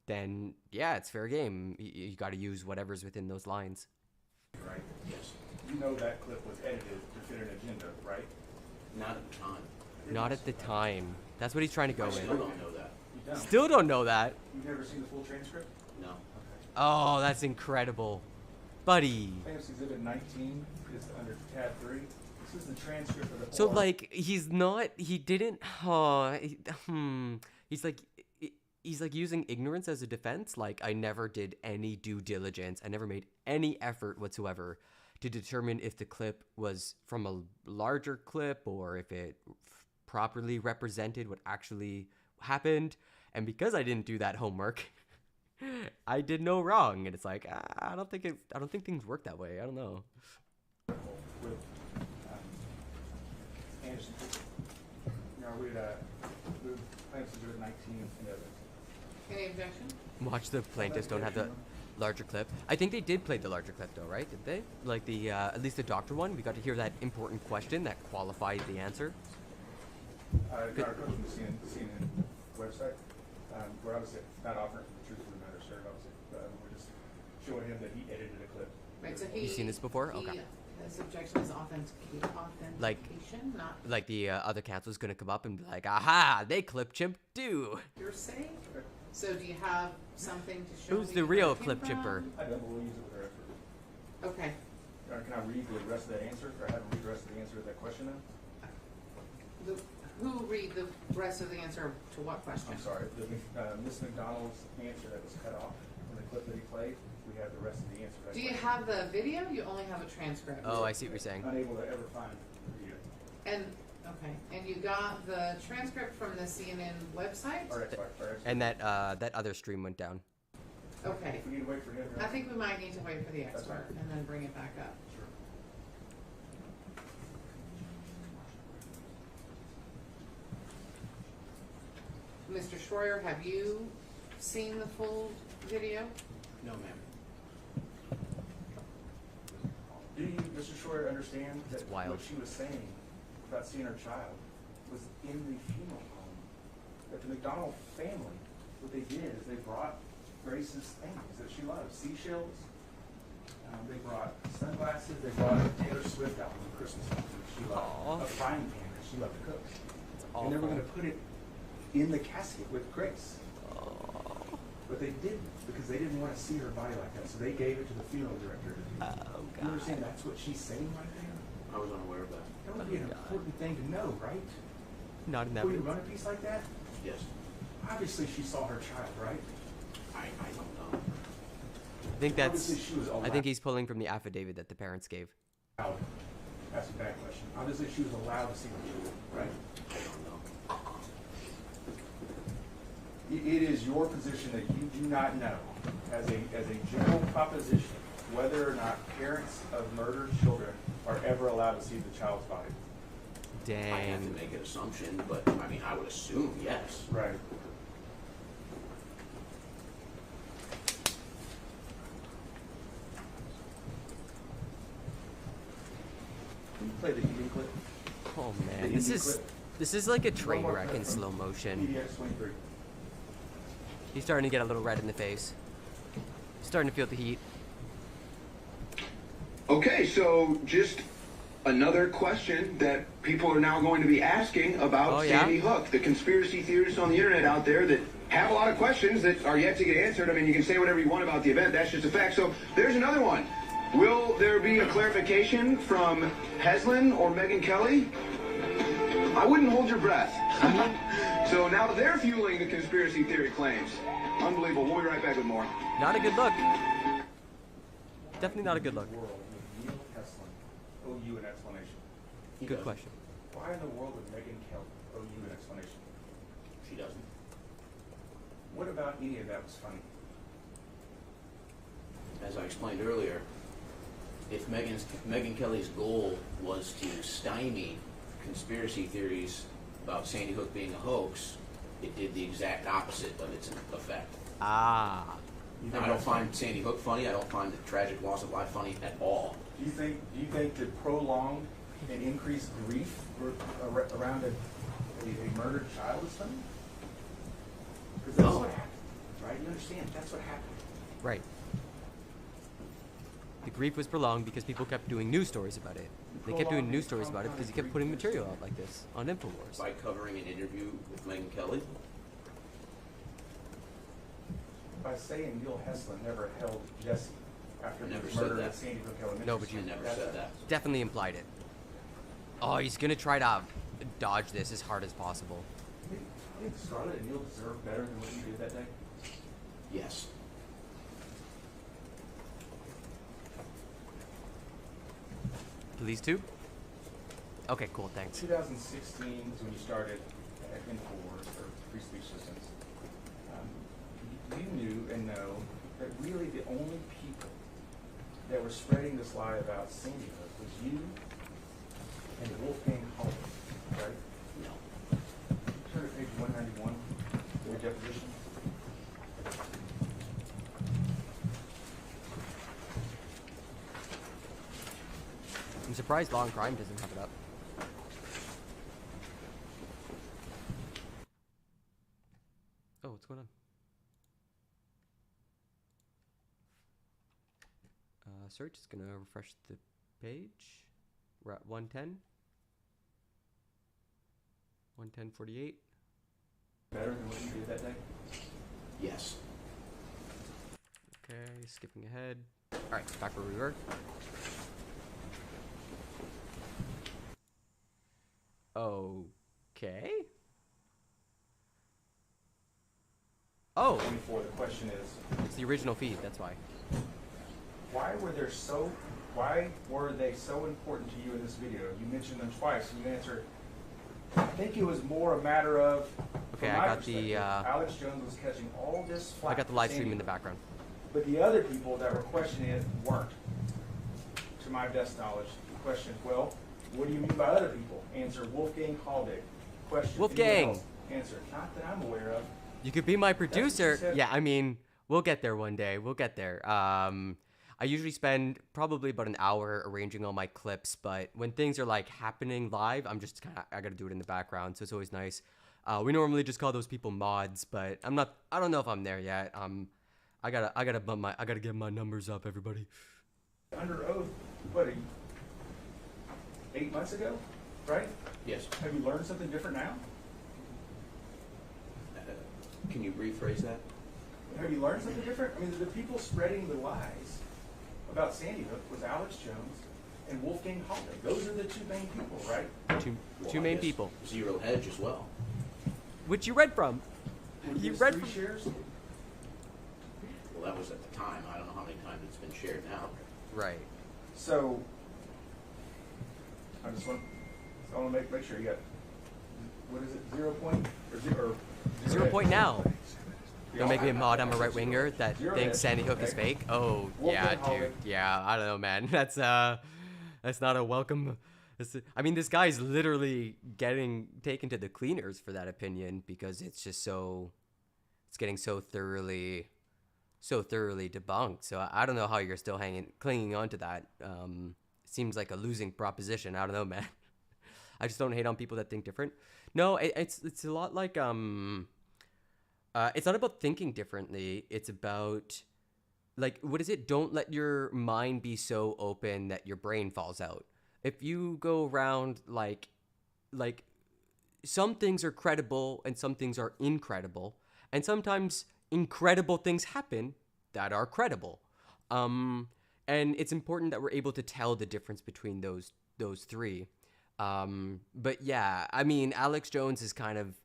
then yeah, it's fair game. You got to use whatever's within those lines. Right? Yes. You know that clip was edited to fit an agenda, right? Not at the time. Not at the time. That's what he's trying to go I in. still don't know that. You don't? Still don't know that. You've never seen the full transcript? No. Oh, that's incredible. Buddy. Plaintiff's Exhibit 19 is under tab 3. This is the transcript of the So oral. like he's like using ignorance as a defense. Like, I never did any due diligence. I never made any effort whatsoever to determine if the clip was from a larger clip or if it properly represented what actually happened. And because I didn't do that homework, I did no wrong. And it's like, I don't think things work that way. I don't know. With Anderson. You know, we'd move Plaintiff's Exhibit 19 in evidence. Any objection? Watch the plaintiffs don't have the larger clip. I think they did play the larger clip though, right? Did they? Like the at least the doctor one. We got to hear that important question that qualified the answer. Our coach from the CNN website, we're obviously not offering the truth of the matter, sir. Obviously, we're just showing him that he edited a clip. Right, so You've seen this before? he Okay. has This objection is Like- authentication, not Like the other counsel's gonna come up and be like, aha, they clip chimp too. hearsay. So do you have something to show Who's me the where real it came clip from? chipper? I don't believe it with her. Okay. Can I read the rest of that answer? Or have her read the rest of the answer to that question then? Who read the rest of the answer to what question? I'm sorry, Miss McDonald's answer that was cut off in the clip that he played, we have the rest of the answer. to that Do you question. have the video? You only have a transcript. Oh, I see what you're saying. Unable to ever find the video. And, okay, and you got the transcript from the CNN website? And that other stream went down. Okay. If we need to wait for him. I think we might need to wait for the expert and then bring it back up. Sure. Mr. Schroyer, have you seen the full video? No, ma'am. Do you, Mr. Schroyer, understand that wild. what she was saying about seeing her child was in the funeral home? That the McDonald family, what they did is they brought Grace's things that she loved, seashells. They brought sunglasses. They brought a Taylor Swift album, a Christmas album that she loved, a frying pan that she loved to cook. And they were going to put it in the casket with Grace. But they didn't, because they didn't want to see her body like that. So they gave it to the funeral director to do. You understand that's what she's saying right there? I was unaware of that. That would be an important thing to know, right? Not in that Before you video. run a piece like that? Yes. Obviously she saw her child, right? I don't know. I think that's. Obviously she was I think he's pulling from the affidavit that the parents gave. That's a bad question. Obviously she was allowed to see her child, right? I don't know. It is your position that you do not know, as a general proposition, whether or not parents of murdered children are ever allowed to see the child's body. I have Dang. to make an assumption, but I mean, I would assume yes. Right. Can you play the eating clip? Oh man, this is like a train wreck in slow motion. PDX 23. He's starting to get a little red in the face. He's starting to feel the heat. Okay, so just another question that people are now going to be asking about Oh, yeah? Sandy Hook. The conspiracy theorists on the internet out there that have a lot of questions that are yet to get answered. I mean, you can say whatever you want about the event. That's just a fact. So there's another one. Will there be a clarification from Heslin or Megyn Kelly? I wouldn't hold your breath. So now they're fueling the conspiracy theory claims. Unbelievable. We'll be right back with more. Not a good look. Definitely not a good look. World would Neil Heslin owe you an explanation? Good question. Why in the world would Megyn Kelly owe you an explanation? She doesn't. What about any of that was funny? As I explained earlier, if Megyn Kelly's goal was to stymie conspiracy theories about Sandy Hook being a hoax, it did the exact opposite of its effect. Ah. Now, I don't find Sandy Hook funny. I don't find the tragic loss of life funny at all. Do you think that prolonged and increased grief around a murdered child is funny? Because that's what happened, right? You understand? That's what happened. Right. The grief was prolonged because people kept doing news stories about it. They kept doing news stories about it because he kept putting material out like this on InfoWars. By covering an interview with Megyn Kelly, By saying Neil Heslin never held Jesse after Never his said murder that. at Sandy Hook Elementary No, but you I never said that. definitely implied it. Oh, he's gonna try to dodge this as hard as possible. Do you think Scarlett and Neil deserve better than what you did that day? Yes. Police too? Okay, cool, thanks. 2016 is when you started at InfoWars, or Free Speech Systems. You knew and know that really the only people that were spreading this lie about Sandy Hook was you and Wolfgang Hall, right? No. Turn to page 191, your deposition. I'm surprised Law and Crime doesn't have it up. Oh, what's going on? Search is gonna refresh the page. We're at 110. 110.48. Better than what you did that day? Yes. Okay, skipping ahead. Alright, back where we were. Okay. Oh! 24, the question is... It's the original feed, that's why. Why were they so important to you in this video? You mentioned them twice, and you answered, I think it was more a matter of... Okay, I got the... Alex Jones was catching all this flack. I got the live stream in the background. But the other people that were questioning it weren't, to my best knowledge. The question, well, what do you mean by other people? Answer, Wolfgang Haldig. Question, Wolfgang! Answer, not that I'm aware of. You could be my producer. Yeah, I mean, we'll get there one day. We'll get there. I usually spend probably about an hour arranging all my clips, but when things are like happening live, I'm just kind of, I gotta do it in the background, so it's always nice. We normally just call those people mods, but I don't know if I'm there yet. I gotta get my numbers up, everybody. Under oath, what, 8 months ago, right? Yes. Have you learned something different now? Can you rephrase that? Have you learned something different? I mean, the people spreading the lies about Sandy Hook was Alex Jones and Wolfgang Haldig. Those are the two main people, right? Two main people. Zero Hedge as well. Which you read from. You read from. Shares? Well, that was at the time. I don't know how many times it's been shared now. Right. So, I just want to make sure you got, what is it, 0 point? Or 0 point now. Don't make me a mod. I'm a right winger that thinks Sandy Hook is fake. Oh yeah, dude. Yeah, I don't know, man. That's not a welcome. I mean, this guy's literally getting taken to the cleaners for that opinion because it's just it's getting so thoroughly debunked. So I don't know how you're still clinging on to that. Seems like a losing proposition. I don't know, man. I just don't hate on people that think different. No, it's a lot like it's not about thinking differently. It's about, like, what is it? Don't let your mind be so open that your brain falls out. If you go around like some things are credible and some things are incredible, and sometimes incredible things happen that are credible. And it's important that we're able to tell the difference between those three. But yeah, I mean, Alex Jones has kind of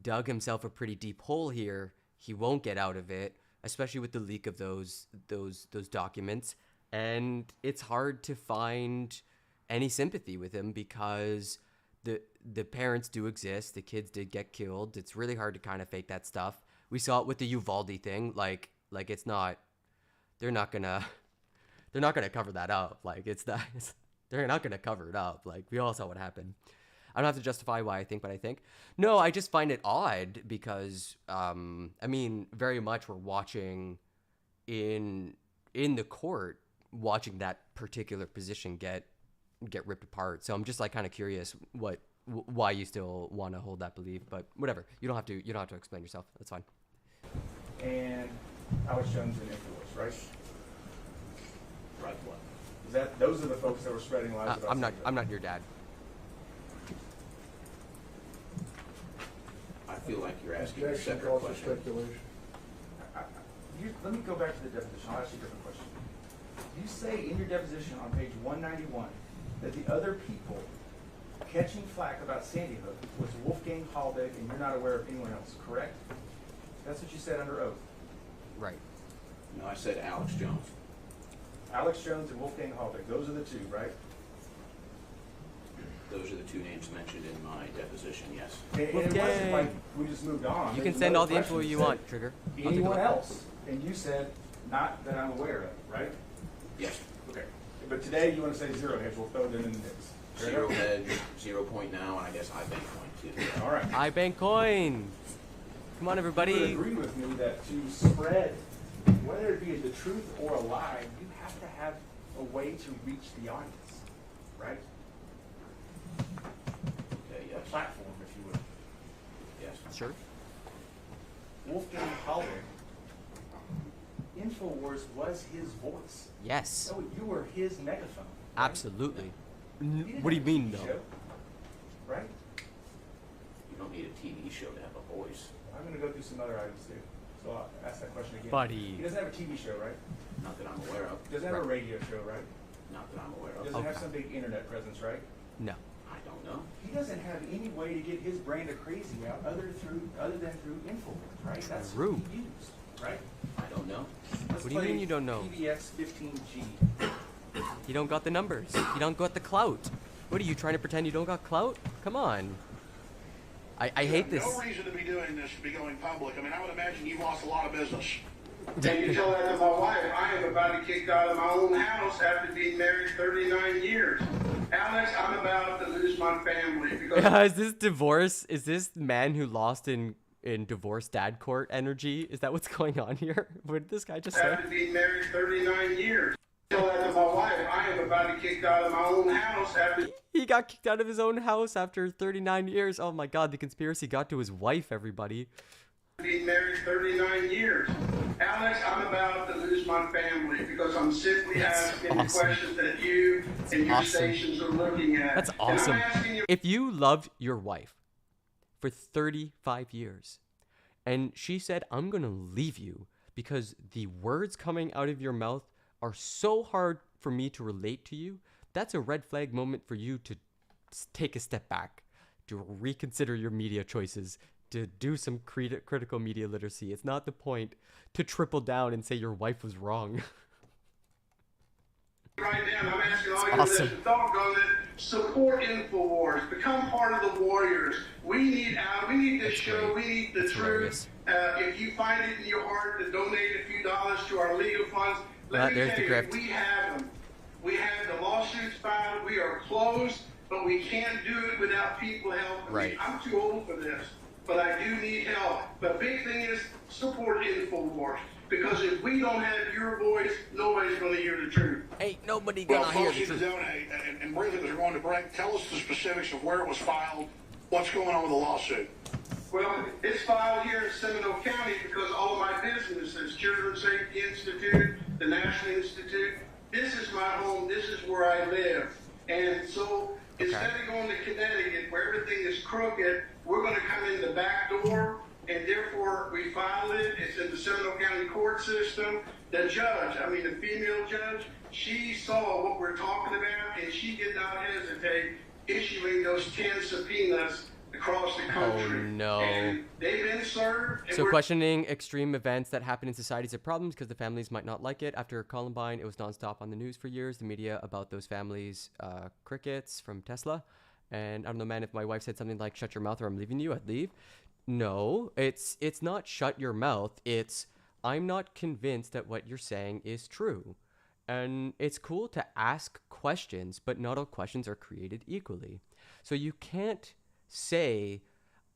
dug himself a pretty deep hole here. He won't get out of it, especially with the leak of those documents. And it's hard to find any sympathy with him because the parents do exist. The kids did get killed. It's really hard to kind of fake that stuff. We saw it with the Uvalde thing. Like it's not. They're not gonna cover that up. Like they're not gonna cover it up. Like we all saw what happened. I don't have to justify why I think what I think. No, I just find it odd because I mean, very much we're watching in the court, watching that particular position get ripped apart. So I'm just like kind of curious why you still want to hold that belief, but whatever. You don't have to explain yourself. That's fine. And Alex Jones and Infowars, right? Right. What? Those are the folks that were spreading lies about I'm not your dad. I feel like you're asking a separate question. Let me go back to the deposition. I'll ask you a different question. You say in your deposition on page 191 that the other people catching flack about Sandy Hook was Wolfgang Haldig, and you're not aware of anyone else, correct? That's what you said under oath. Right. No, I said Alex Jones. Alex Jones and Wolfgang Haldig. Those are the two, right? Those are the two names mentioned in my deposition, yes. And it wasn't like we just moved on. You can send all the info you want, Trigger. Anyone else? And you said, not that I'm aware of, right? Yes. Okay. But today you want to say Zero Hedge. We'll throw it in the mix. Zero Hedge, 0 point now, and I guess I bank point too. All right. I bank coin. Come on, everybody. You would agree with me that to spread, whether it be the truth or a lie, you have to have a way to reach the audience, right? Okay, yes. A platform, if you would. Yes. Sure. Wolfgang Haldig InfoWars was his voice. Yes. Oh, you were his megaphone. Absolutely. What do you mean, though? Show, right? You don't need a TV show to have a voice. I'm going to go through some other items too. So I'll ask that question again. Buddy. He doesn't have a TV show, right? Not that I'm aware of. He doesn't have a radio show, right? Not that I'm aware He of. doesn't have some big internet presence, right? No. I don't know. He doesn't have any way to get his brand of crazy out other than through InfoWars, right? That's True. what he used, right? I don't know. Let's What do you mean play you don't know? PBX 15G. You don't got the numbers. You don't got the clout. What are you trying to pretend you don't got clout? Come on. I hate this. No reason to be doing this, to be going public. I mean, I would imagine you've lost a lot of business. And you tell that to my wife. I am about to kicked out of my own house after being married 39 years. Alex, I'm about to lose my family because Is this divorce? Is this man who lost in divorce dad court energy? Is that what's going on here? What did this guy just say? after being married 39 years. Tell that to my wife. I am about to kicked out of my own house after He got kicked out of his own house after 39 years. Oh my god, the conspiracy got to his wife, everybody. being married 39 years. Alex, I'm about to lose my family because I'm simply asking the questions that you and your stations are looking at. That's And I'm awesome. asking you- If you loved your wife for 35 years and she said, I'm going to leave you because the words coming out of your mouth are so hard for me to relate to you, that's a red flag moment for you to take a step back, to reconsider your media choices, to do some critical media literacy. It's not the point to triple down and say your wife was wrong. Right now, I'm asking all It's you awesome. to doggone it, support InfoWars, become part of the warriors. We need this show, we need the truth. If you find it in your heart to donate a few dollars to our legal funds, let me There's tell the you, grift. we have them. We have the lawsuits filed, we are closed, but we can't do it without people help. Right. I'm too old for this, but I do need help. The big thing is support InfoWars. Because if we don't have your voice, nobody's going to hear the truth. Ain't nobody Well, folks, you can donate, and briefly, as we're going to break, tell us the specifics of where it was filed, what's going on with the lawsuit. Well, it's filed here in Seminole County because all of my businesses, Children's Safety Institute, the National Institute, this is my home, this is where I live. And so instead of going to Connecticut where everything is crooked, we're going to come in the back door. And therefore, we filed it. It's in the Seminole County court system. The judge, the female judge, she saw what we're talking about, and she did not hesitate issuing those 10 subpoenas across the country. Oh, no. And they've been served. And So we're- questioning extreme events that happen in societies are problems because the families might not like it. After Columbine, it was nonstop on the news for years. The media about those families, crickets from Tesla. And I don't know, man, if my wife said something like, shut your mouth or I'm leaving you, I'd leave. No, it's not shut your mouth. It's I'm not convinced that what you're saying is true. And it's cool to ask questions, but not all questions are created equally. So you can't say,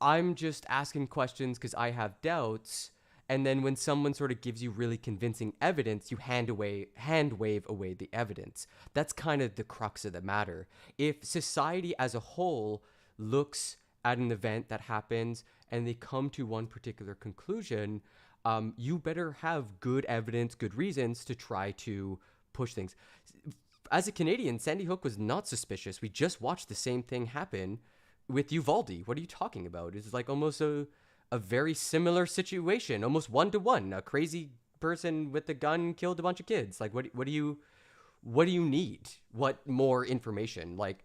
I'm just asking questions because I have doubts. And then when someone sort of gives you really convincing evidence, you hand wave away the evidence. That's kind of the crux of the matter. If society as a whole looks at an event that happens and they come to one particular conclusion, you better have good evidence, good reasons to try to push things. As a Canadian, Sandy Hook was not suspicious. We just watched the same thing happen with Uvalde. What are you talking about? It's like almost a very similar situation, almost one-to-one. A crazy person with a gun killed a bunch of kids. Like, what do you need? What more information? Like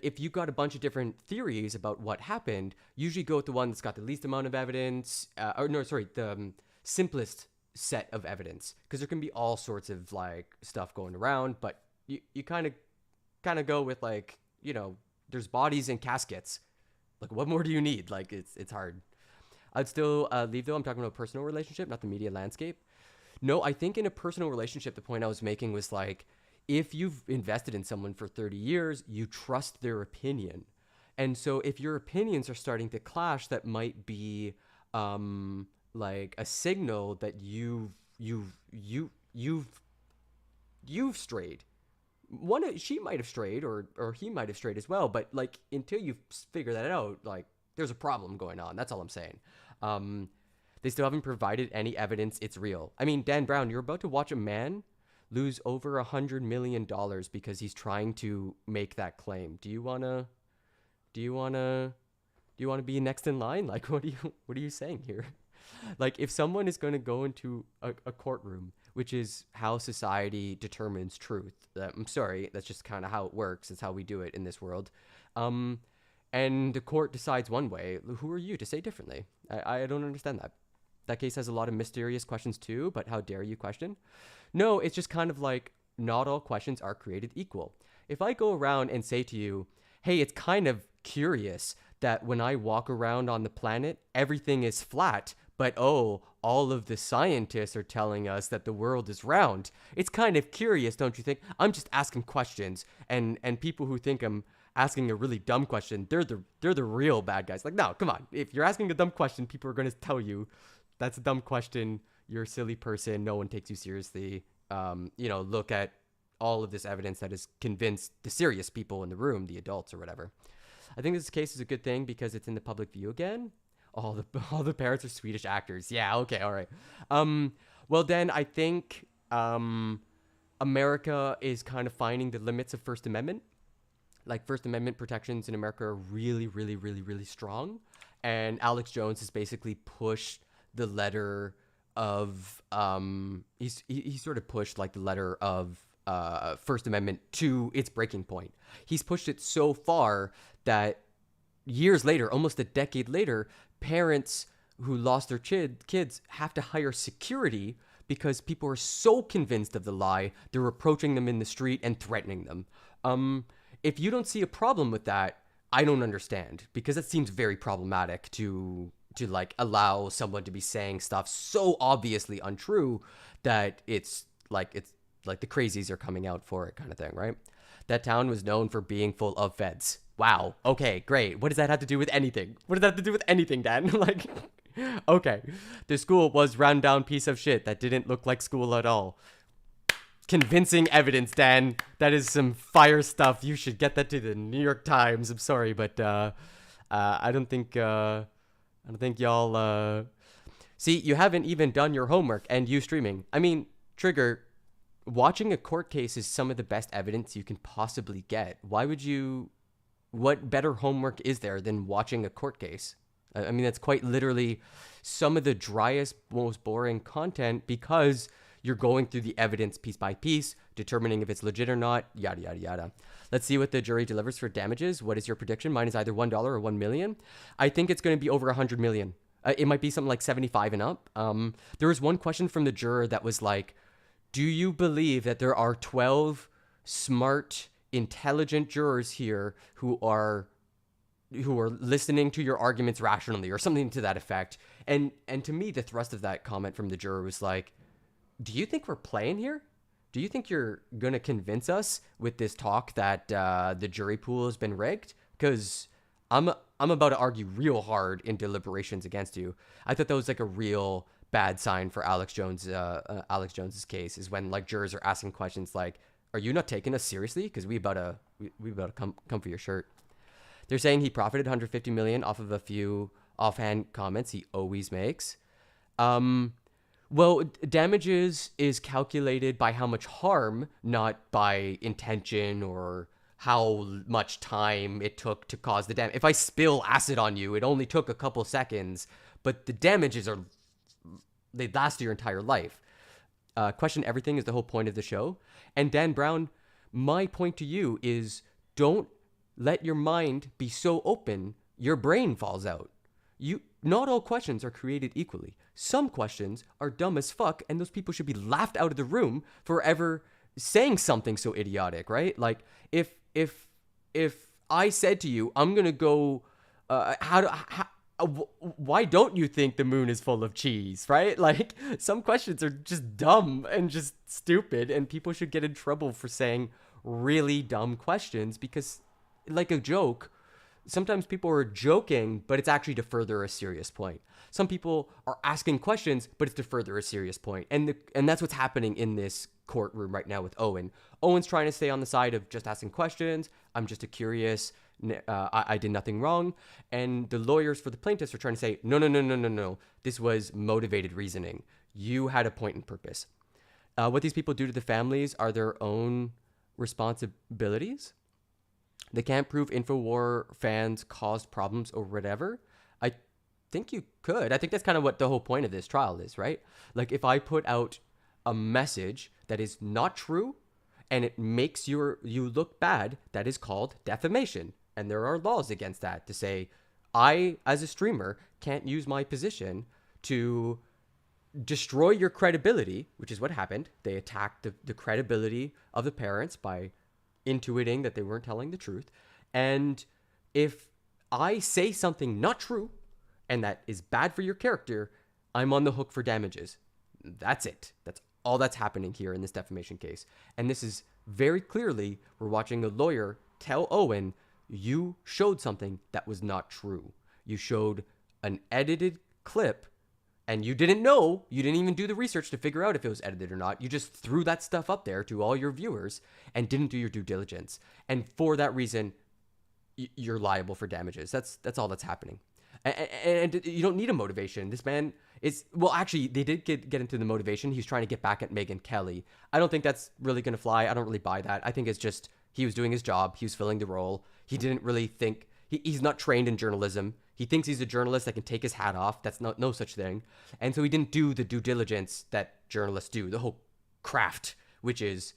if you got a bunch of different theories about what happened, usually go with the one that's got the least amount of evidence, the simplest set of evidence, because there can be all sorts of like stuff going around, but you kind of go with like, there's bodies and caskets. Like, what more do you need? Like, it's hard. I'd still leave though. I'm talking about a personal relationship, not the media landscape. No, I think in a personal relationship, the point I was making was like, if you've invested in someone for 30 years, you trust their opinion. And so if your opinions are starting to clash, that might be like a signal that you've strayed. She might have strayed or he might have strayed as well, but like until you figure that out, like there's a problem going on. That's all I'm saying. They still haven't provided any evidence it's real. I mean, Dan Brown, you're about to watch a man lose over $100 million because he's trying to make that claim. Do you wanna be next in line? Like, what are you saying here? Like, if someone is going to go into a courtroom, which is how society determines truth, I'm sorry, that's just kind of how it works. It's how we do it in this world. And the court decides one way. Who are you to say differently? I don't understand that. That case has a lot of mysterious questions too, but how dare you question? No, it's just kind of like, not all questions are created equal. If I go around and say to you, hey, it's kind of curious that when I walk around on the planet, everything is flat, but oh, all of the scientists are telling us that the world is round. It's kind of curious, don't you think? I'm just asking questions, and people who think I'm asking a really dumb question, they're the real bad guys. Like, no, come on. If you're asking a dumb question, people are going to tell you that's a dumb question. You're a silly person. No one takes you seriously. Look at all of this evidence that has convinced the serious people in the room, the adults or whatever. I think this case is a good thing because it's in the public view again. All the parents are Swedish actors. Yeah, okay, all right. Well, then I think America is kind of finding the limits of First Amendment. Like, First Amendment protections in America are really, really, really, really strong. And Alex Jones has basically pushed the letter of he sort of pushed like the letter of First Amendment to its breaking point. He's pushed it so far that years later, almost a decade later, parents who lost their kids have to hire security because people are so convinced of the lie, they're approaching them in the street and threatening them. If you don't see a problem with that, I don't understand, because it seems very problematic to like allow someone to be saying stuff so obviously untrue that it's like the crazies are coming out for it kind of thing, right? That town was known for being full of feds. Wow. Okay, great. What does that have to do with anything? What does that have to do with anything, Dan? Like, okay. The school was run down piece of shit that didn't look like school at all. Convincing evidence, Dan. That is some fire stuff. You should get that to the New York Times. I'm sorry, but I don't think y'all see, you haven't even done your homework, and you streaming. I mean, Trigger, watching a court case is some of the best evidence you can possibly get. What better homework is there than watching a court case? I mean, that's quite literally some of the driest, most boring content, because you're going through the evidence piece by piece, determining if it's legit or not, yada, yada, yada. Let's see what the jury delivers for damages. What is your prediction? Mine is either $1 or $1 million. I think it's going to be over 100 million. It might be something like 75 and up. There was one question from the juror that was like, do you believe that there are 12 smart, intelligent jurors here who are listening to your arguments rationally, or something to that effect? And to me, the thrust of that comment from the juror was like, do you think we're playing here? Do you think you're going to convince us with this talk that the jury pool has been rigged? Because I'm about to argue real hard in deliberations against you. I thought that was like a real bad sign for Alex Jones's case, is when like jurors are asking questions like, are you not taking us seriously? Because we about to come for your shirt. They're saying he profited $150 million off of a few offhand comments he always makes. Well, damages is calculated by how much harm, not by intention or how much time it took to cause the damage. If I spill acid on you, it only took a couple seconds, but the damages they last your entire life. Question everything is the whole point of the show. And Dan Brown, my point to you is, don't let your mind be so open your brain falls out. Not all questions are created equally. Some questions are dumb as fuck, and those people should be laughed out of the room for ever saying something so idiotic, right? Like, if I said to you, I'm gonna go, why don't you think the moon is full of cheese, right? Like, some questions are just dumb and just stupid, and people should get in trouble for saying really dumb questions, because, like a joke, sometimes people are joking, but it's actually to further a serious point. Some people are asking questions, but it's to further a serious point. And that's what's happening in this courtroom right now with Owen. Owen's trying to stay on the side of just asking questions. I'm just a curious. I did nothing wrong. And the lawyers for the plaintiffs are trying to say, no. This was motivated reasoning. You had a point and purpose. What these people do to the families are their own responsibilities. They can't prove InfoWar fans caused problems or whatever. I think you could. I think that's kind of what the whole point of this trial is, right? Like if I put out a message that is not true and it makes you look bad, that is called defamation. And there are laws against that to say, I, as a streamer, can't use my position to destroy your credibility, which is what happened. They attacked the credibility of the parents by intuiting that they weren't telling the truth. And if I say something not true and that is bad for your character, I'm on the hook for damages. That's it. That's all that's happening here in this defamation case. And this is very clearly, we're watching a lawyer tell Owen, you showed something that was not true. You showed an edited clip and you didn't know, you didn't even do the research to figure out if it was edited or not. You just threw that stuff up there to all your viewers and didn't do your due diligence. And for that reason, you're liable for damages. That's all that's happening. And you don't need a motivation. This man is, well, actually, they did get into the motivation. He's trying to get back at Megyn Kelly. I don't think that's really going to fly. I don't really buy that. I think it's just he was doing his job. He was filling the role. He didn't really think, he's not trained in journalism. He thinks he's a journalist that can take his hat off. That's no such thing. And so he didn't do the due diligence that journalists do, the whole craft, which is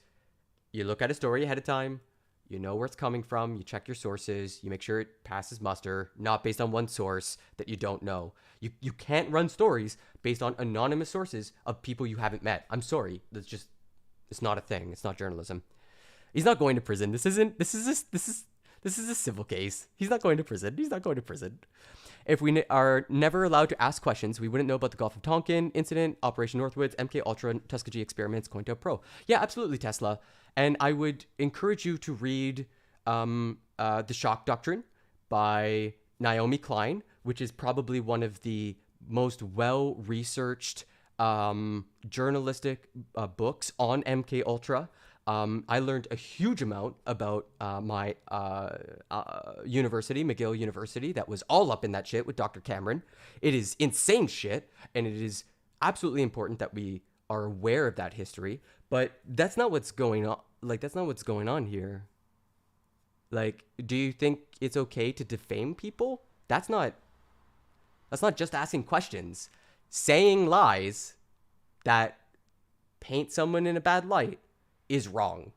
you look at a story ahead of time, you know where it's coming from, you check your sources, you make sure it passes muster, not based on one source that you don't know. You can't run stories based on anonymous sources of people you haven't met. I'm sorry. It's not a thing. It's not journalism. He's not going to prison. This is a civil case. He's not going to prison. He's not going to prison. If we are never allowed to ask questions, we wouldn't know about the Gulf of Tonkin incident, Operation Northwoods, MK Ultra, Tuskegee experiments, COINTELPRO. Yeah, absolutely, Tesla. And I would encourage you to read The Shock Doctrine by Naomi Klein, which is probably one of the most well-researched journalistic books on MK Ultra. I learned a huge amount about my university, McGill University, that was all up in that shit with Dr. Cameron. It is insane shit, and it is absolutely important that we are aware of that history. But that's not what's going on. Like, that's not what's going on here. Like, do you think it's okay to defame people? That's not just asking questions. Saying lies that paint someone in a bad light is wrong.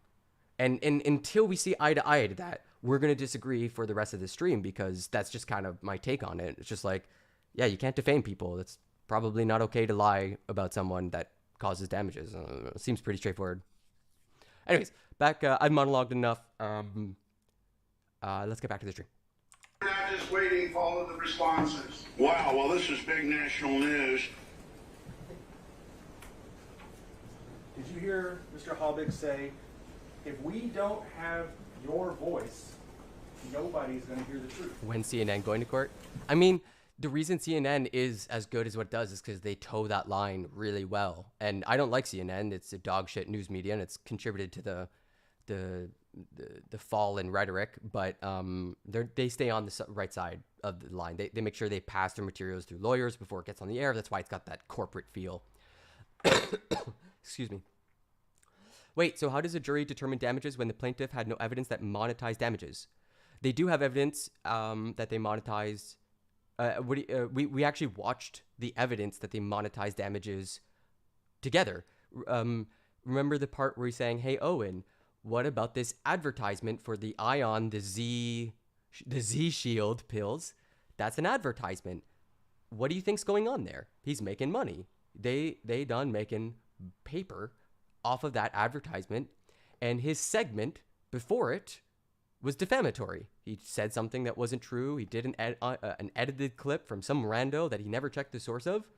And until we see eye to eye to that, we're going to disagree for the rest of the stream, because that's just kind of my take on it. It's just like, yeah, you can't defame people. It's probably not okay to lie about someone that causes damages. Seems pretty straightforward. Anyways, back, I've monologued enough. Let's get back to the stream. We're not just waiting for all of the responses. Wow, well, this is big national news. Did you hear Mr. Hobbig say, if we don't have your voice, nobody's going to hear the truth? When CNN going to court? I mean, the reason CNN is as good as what it does is because they toe that line really well. And I don't like CNN. It's a dog shit news media, and it's contributed to the fall in rhetoric. But they stay on the right side of the line. They make sure they pass their materials through lawyers before it gets on the air. That's why it's got that corporate feel. Excuse me. Wait, so how does a jury determine damages when the plaintiff had no evidence that monetized damages? They do have evidence that they monetized. We actually watched the evidence that they monetized damages together. Remember the part where he's saying, "Hey Owen, what about this advertisement for the Ion, the Z Shield pills? That's an advertisement. What do you think's going on there? He's making money. They done making paper off of that advertisement, and his segment before it was defamatory. He said something that wasn't true. He did an edited clip from some rando that he never checked the source of,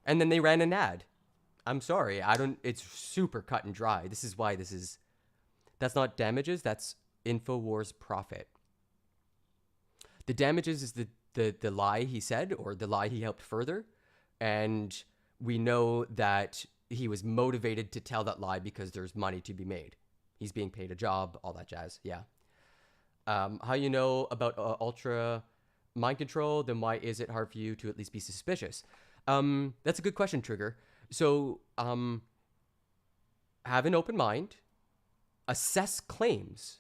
and then they ran an ad. I'm sorry, it's super cut and dry. This is why that's not damages, that's InfoWars profit. The damages is the lie he said, or the lie he helped further, and we know that he was motivated to tell that lie because there's money to be made. He's being paid a job, all that jazz. Yeah. How you know about ultra mind control? Then why is it hard for you to at least be suspicious? That's a good question, Trigger. So, have an open mind, assess claims.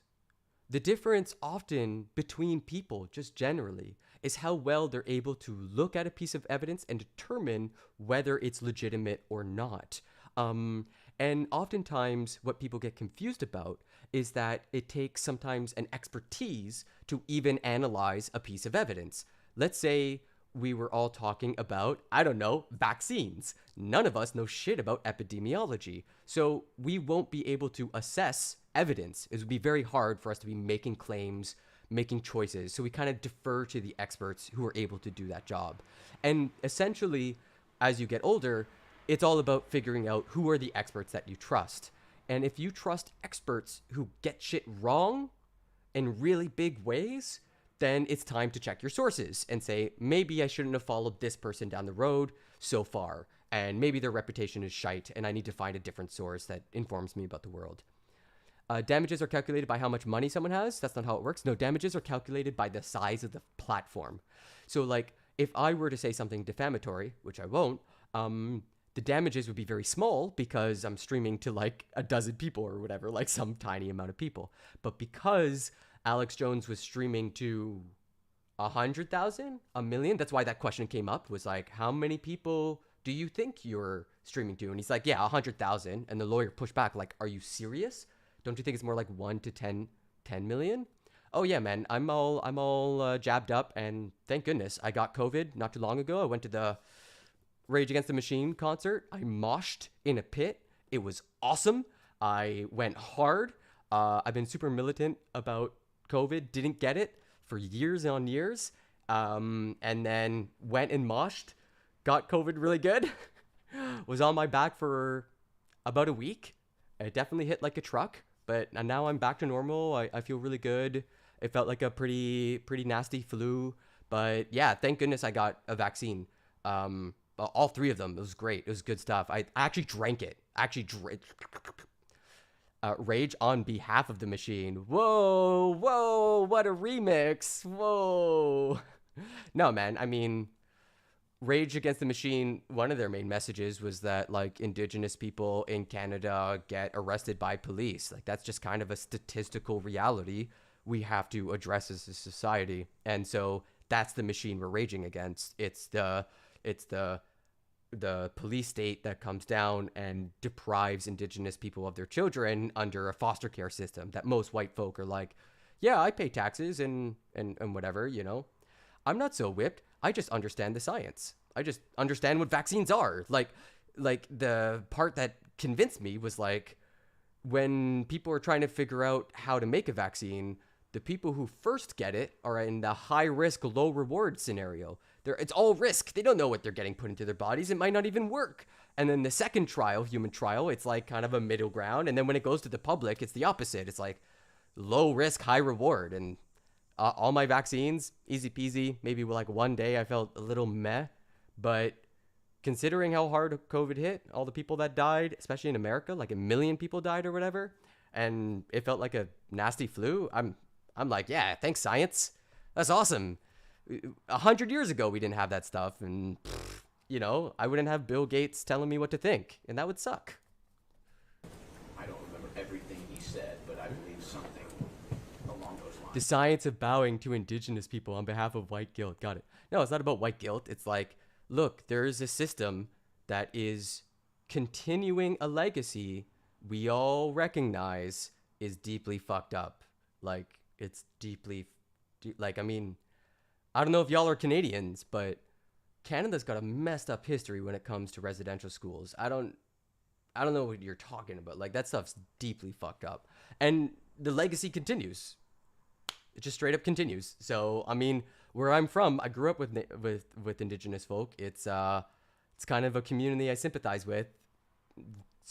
The difference often between people, just generally, is how well they're able to look at a piece of evidence and determine whether it's legitimate or not. And oftentimes what people get confused about is that it takes sometimes an expertise to even analyze a piece of evidence. Let's say we were all talking about, I don't know, vaccines. None of us know shit about epidemiology. So we won't be able to assess evidence. It would be very hard for us to be making claims, making choices. So we kind of defer to the experts who are able to do that job. And essentially, as you get older, it's all about figuring out who are the experts that you trust. And if you trust experts who get shit wrong in really big ways, then it's time to check your sources and say, maybe I shouldn't have followed this person down the road so far. And maybe their reputation is shite and I need to find a different source that informs me about the world. Damages are calculated by how much money someone has. That's not how it works. No, damages are calculated by the size of the platform. So like if I were to say something defamatory, which I won't, the damages would be very small because I'm streaming to like a dozen people or whatever, like some tiny amount of people. But because Alex Jones was streaming to 100,000, a million, that's why that question came up, was like, how many people do you think you're streaming to? And he's like, yeah, 100,000. And the lawyer pushed back, like, are you serious? Don't you think it's more like 1 to 10 million? Oh yeah, man, I'm all jabbed up, and thank goodness I got COVID not too long ago. I went to the Rage Against the Machine concert. I moshed in a pit. It was awesome. I went hard. I've been super militant about COVID. Didn't get it for years on years. And then went and moshed. Got COVID really good. Was on my back for about a week. It definitely hit like a truck. But now I'm back to normal. I feel really good. It felt like a pretty nasty flu. But yeah, thank goodness I got a vaccine. All three of them. It was great. It was good stuff. I actually drank it. Rage on behalf of the machine. Whoa, what a remix. Whoa. No, man, I mean, Rage Against the Machine, one of their main messages was that like Indigenous people in Canada get arrested by police. Like that's just kind of a statistical reality we have to address as a society. And so that's the machine we're raging against. It's the police state that comes down and deprives Indigenous people of their children under a foster care system that most white folk are like, yeah, I pay taxes and whatever, you know. I'm not so whipped. I just understand the science. I just understand what vaccines are. Like the part that convinced me was like when people are trying to figure out how to make a vaccine, the people who first get it are in the high risk, low reward scenario. It's all risk. They don't know what they're getting put into their bodies. It might not even work. And then the second trial, human trial, it's like kind of a middle ground. And then when it goes to the public, it's the opposite. It's like low risk, high reward. And all my vaccines, easy peasy. Maybe like one day I felt a little meh. But considering how hard COVID hit, all the people that died, especially in America, like 1 million people died or whatever, and it felt like a nasty flu, I'm like, yeah, thanks, science. That's awesome. 100 years ago, we didn't have that stuff. And, you know, I wouldn't have Bill Gates telling me what to think. And that would suck. I don't remember everything he said, but I believe something along those lines. The science of bowing to Indigenous people on behalf of white guilt. Got it. No, it's not about white guilt. It's like, look, there is a system that is continuing a legacy we all recognize is deeply fucked up. Like, it's deeply, like, I mean, I don't know if y'all are Canadians, but Canada's got a messed up history when it comes to residential schools. I don't know what you're talking about. Like, that stuff's deeply fucked up. And the legacy continues. It just straight up continues. So, I mean, where I'm from, I grew up with Indigenous folk. It's kind of a community I sympathize with.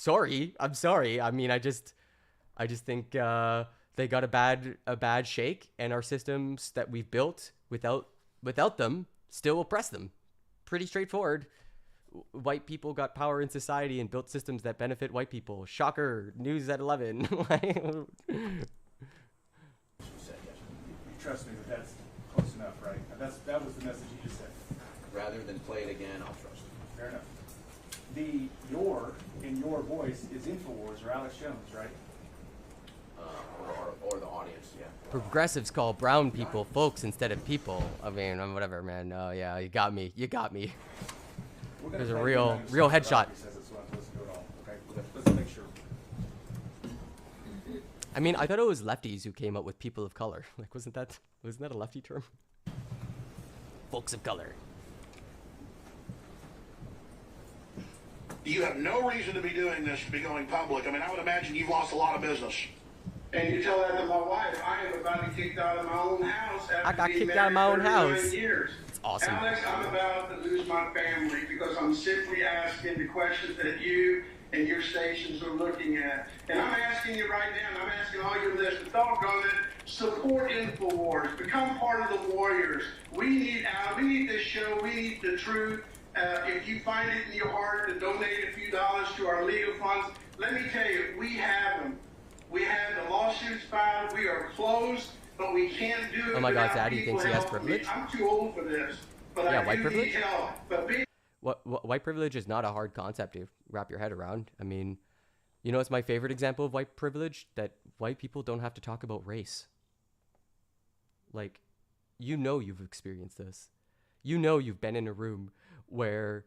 I'm sorry. I mean, I just think they got a bad shake, and our systems that we've built without them still oppress them. Pretty straightforward. white people got power in society and built systems that benefit white people. Shocker, news at 11. Trust me, that's close enough, right? That was the message you just said. Rather than play it again, I'll trust it. Fair enough. The your in your voice is Infowars or Alex Jones, right? Or the audience, yeah. Progressives call brown people folks instead of people. I mean, whatever, man. Yeah, you got me. You got me. There's a real headshot. Let's make sure. I mean, I thought it was lefties who came up with people of color. Like, wasn't that a lefty term? Folks of color. You have no reason to be doing this, to be going public. I mean, I would imagine you've lost a lot of business. And you tell that to my wife. I am about to get kicked out of my own house after being kicked out of my own married for house. 39 years. It's awesome. Alex, I'm about to lose my family because I'm simply asking the questions that you and your stations are looking at. And I'm asking you right now, and I'm asking all your listeners, doggone it, support InfoWars. Become part of the warriors. We need this show. We need the truth. If you find it in your heart to donate a few dollars to our legal funds, let me tell you, we have them. We have the lawsuits filed. We are closed, but we can't do it. Oh my God, without Zaddy people thinks he has helping privilege? me. I'm too old for this, but Yeah, I white do privilege? need help. But White privilege is not a hard concept to wrap your head around. I mean, you know, it's my favorite example of white privilege, that white people don't have to talk about race. Like, you know you've experienced this. You know you've been in a room where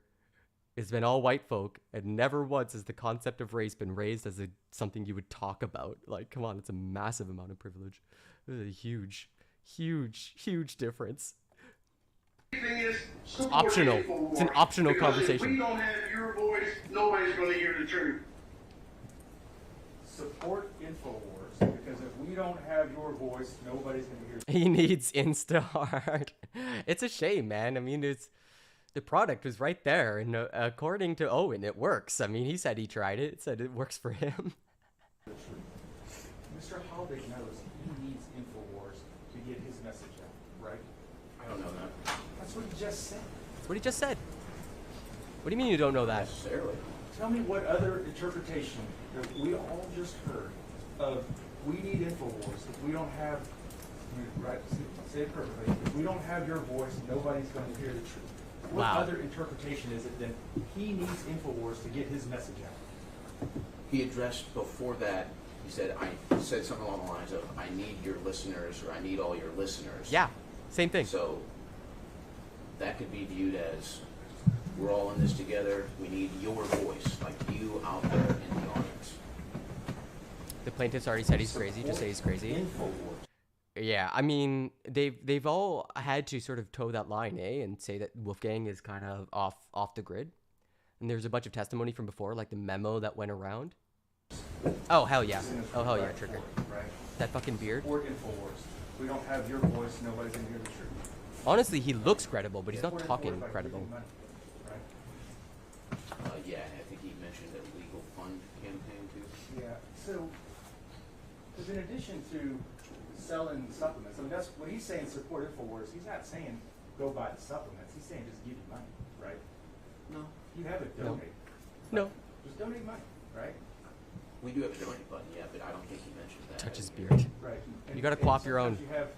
it's been all white folk, and never once has the concept of race been raised as something you would talk about. Like, come on, it's a massive amount of privilege. This is a huge, huge, huge difference. It's optional. It's an optional conversation. If we don't have your voice, nobody's going to hear the truth. Support InfoWars, because if we don't have your voice, nobody's going to hear. He needs Instaheart. It's a shame, man. I mean, the product was right there, and according to Owen, it works. I mean, he said he tried it. It said it works for him. Mr. Halbig knows he needs InfoWars to get his message out, right? I don't know that. That's what he just said. That's what he just said. What do you mean you don't know that? Necessarily. Tell me what other interpretation that we all just heard of we need InfoWars. If we don't have, right, say it perfectly, if we don't have your voice, nobody's going to hear the truth. What other interpretation is it than he needs InfoWars to get his message out? He addressed before that, he said something along the lines of, I need your listeners, or I need all your listeners. Yeah, same thing. So that could be viewed as, we're all in this together, we need your voice, like you out there in the audience. The plaintiff's already said he's crazy. Just say he's crazy. Yeah, I mean, they've all had to sort of toe that line, and say that Wolfgang is kind of off the grid. And there's a bunch of testimony from before, like the memo that went around. Oh hell yeah! Oh hell yeah, Trigger. Right. That fucking beard. Support InfoWars. If we don't have your voice, nobody's going to hear the truth. Honestly, he looks credible, but he's not talking credible. Yeah, and I think he mentioned a legal fund campaign too. Yeah, so, because in addition to selling supplements, I mean, that's when he's saying support InfoWars, he's not saying go buy the supplements, he's saying just give you money, right? No. You have it donate. No. Just donate money, right? We do have a donate button, yeah, but I don't think he mentioned that. Touch his beard. Right. You gotta co-op your own. You have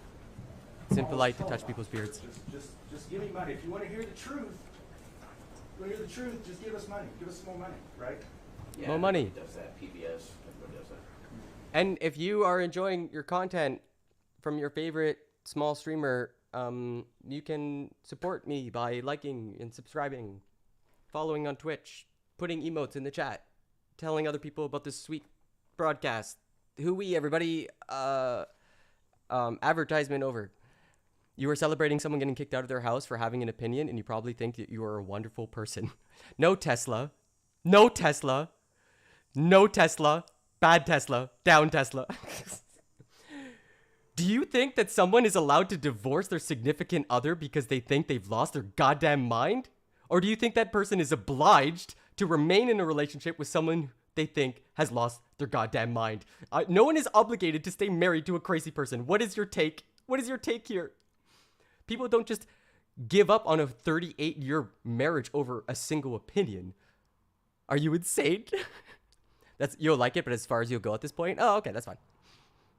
It's impolite to touch people's beards. just give me money. If you want to hear the truth, just give us money. Give us more money, right? Yeah, More money. everybody does that. PBS, everybody does that. And if you are enjoying your content from your favorite small streamer, you can support me by liking and subscribing, following on Twitch, putting emotes in the chat, telling other people about this sweet broadcast. Hooey, everybody, advertisement over. You are celebrating someone getting kicked out of their house for having an opinion, and you probably think that you are a wonderful person. No Tesla. No Tesla. No Tesla. Bad Tesla. Down Tesla. Do you think that someone is allowed to divorce their significant other because they think they've lost their goddamn mind? Or do you think that person is obliged to remain in a relationship with someone they think has lost their goddamn mind? No one is obligated to stay married to a crazy person. What is your take? What is your take here? People don't just give up on a 38-year marriage over a single opinion. Are you insane? You'll like it, but as far as you'll go at this point, oh, okay, that's fine.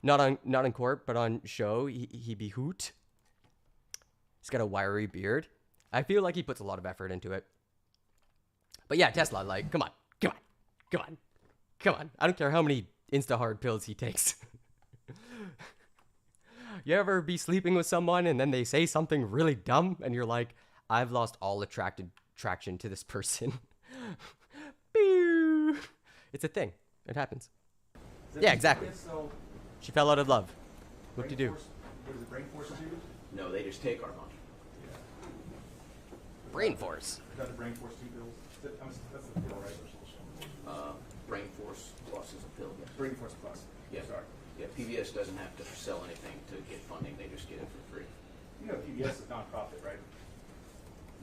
Not on court, but on show, he be hoot. He's got a wiry beard. I feel like he puts a lot of effort into it. But yeah, Tesla, like, come on. I don't care how many Insta-hard pills he takes. You ever be sleeping with someone and then they say something really dumb and you're like, I've lost all traction to this person. It's a thing. It happens. Yeah, exactly. She fell out of love. What to do? What does the brain force do? No, they just take our money. Brain force. Is that the brain force 2 pills? That's the pill, right? Brain Force Plus is a pill. Yes. Brain Force Plus. Yeah. Sorry. Yeah, PBS doesn't have to sell anything to get funding. They just get it for free. You know PBS is nonprofit, right?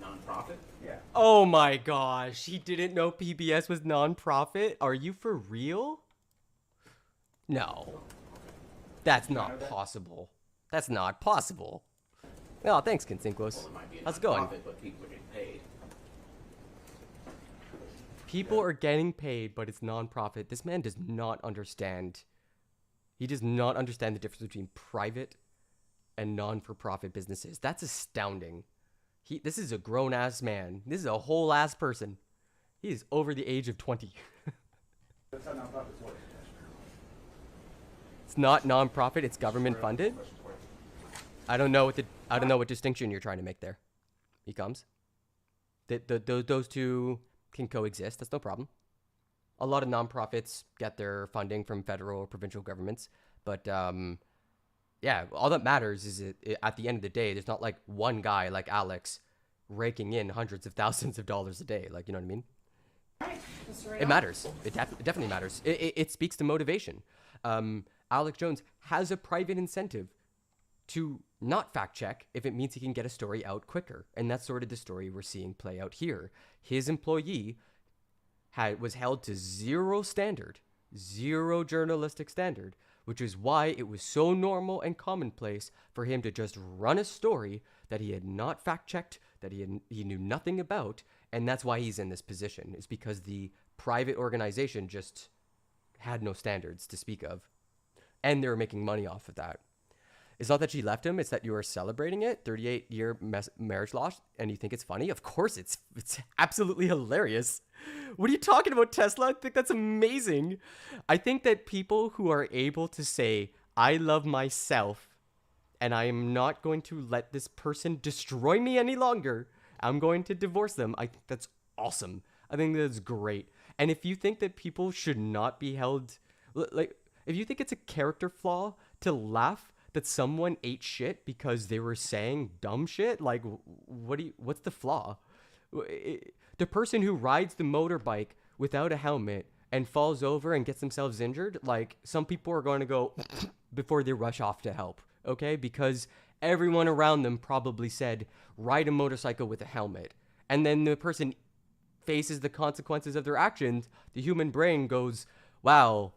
Nonprofit? Yeah. Oh my gosh, he didn't know PBS was nonprofit? Are you for real? No. That's not possible. That's not possible. Oh, thanks, Kinsinklos. How's it going? But people are getting paid. People are getting paid, but it's non-profit. This man does not understand. He does not understand the difference between private and non-for-profit businesses. That's astounding. This is a grown-ass man. This is a whole-ass person. He is over the age of 20. That's how nonprofits work. It's not non-profit. It's government-funded. I don't know what distinction you're trying to make there. He comes. Those two can coexist. That's no problem. A lot of nonprofits get their funding from federal or provincial governments, but yeah, all that matters is at the end of the day, there's not like one guy like Alex raking in hundreds of thousands of dollars a day. Like, you know what I mean? It matters. It definitely matters. It speaks to motivation. Alex Jones has a private incentive to not fact check if it means he can get a story out quicker. And that's sort of the story we're seeing play out here. His employee was held to zero journalistic standard, which is why it was so normal and commonplace for him to just run a story that he had not fact checked, that he knew nothing about. And that's why he's in this position, is because the private organization just had no standards to speak of. And they were making money off of that. It's not that she left him, it's that you are celebrating it, 38-year marriage loss, and you think it's funny? Of course it's absolutely hilarious. What are you talking about, Tesla? I think that's amazing. I think that people who are able to say, I love myself, and I am not going to let this person destroy me any longer, I'm going to divorce them, I think that's awesome. I think that's great. And if you think that people should not be held, like, if you think it's a character flaw to laugh that someone ate shit because they were saying dumb shit, like, what's the flaw? The person who rides the motorbike without a helmet and falls over and gets themselves injured, like, some people are going to go before they rush off to help, okay? Because everyone around them probably said, ride a motorcycle with a helmet. And then the person faces the consequences of their actions. The human brain goes, wow,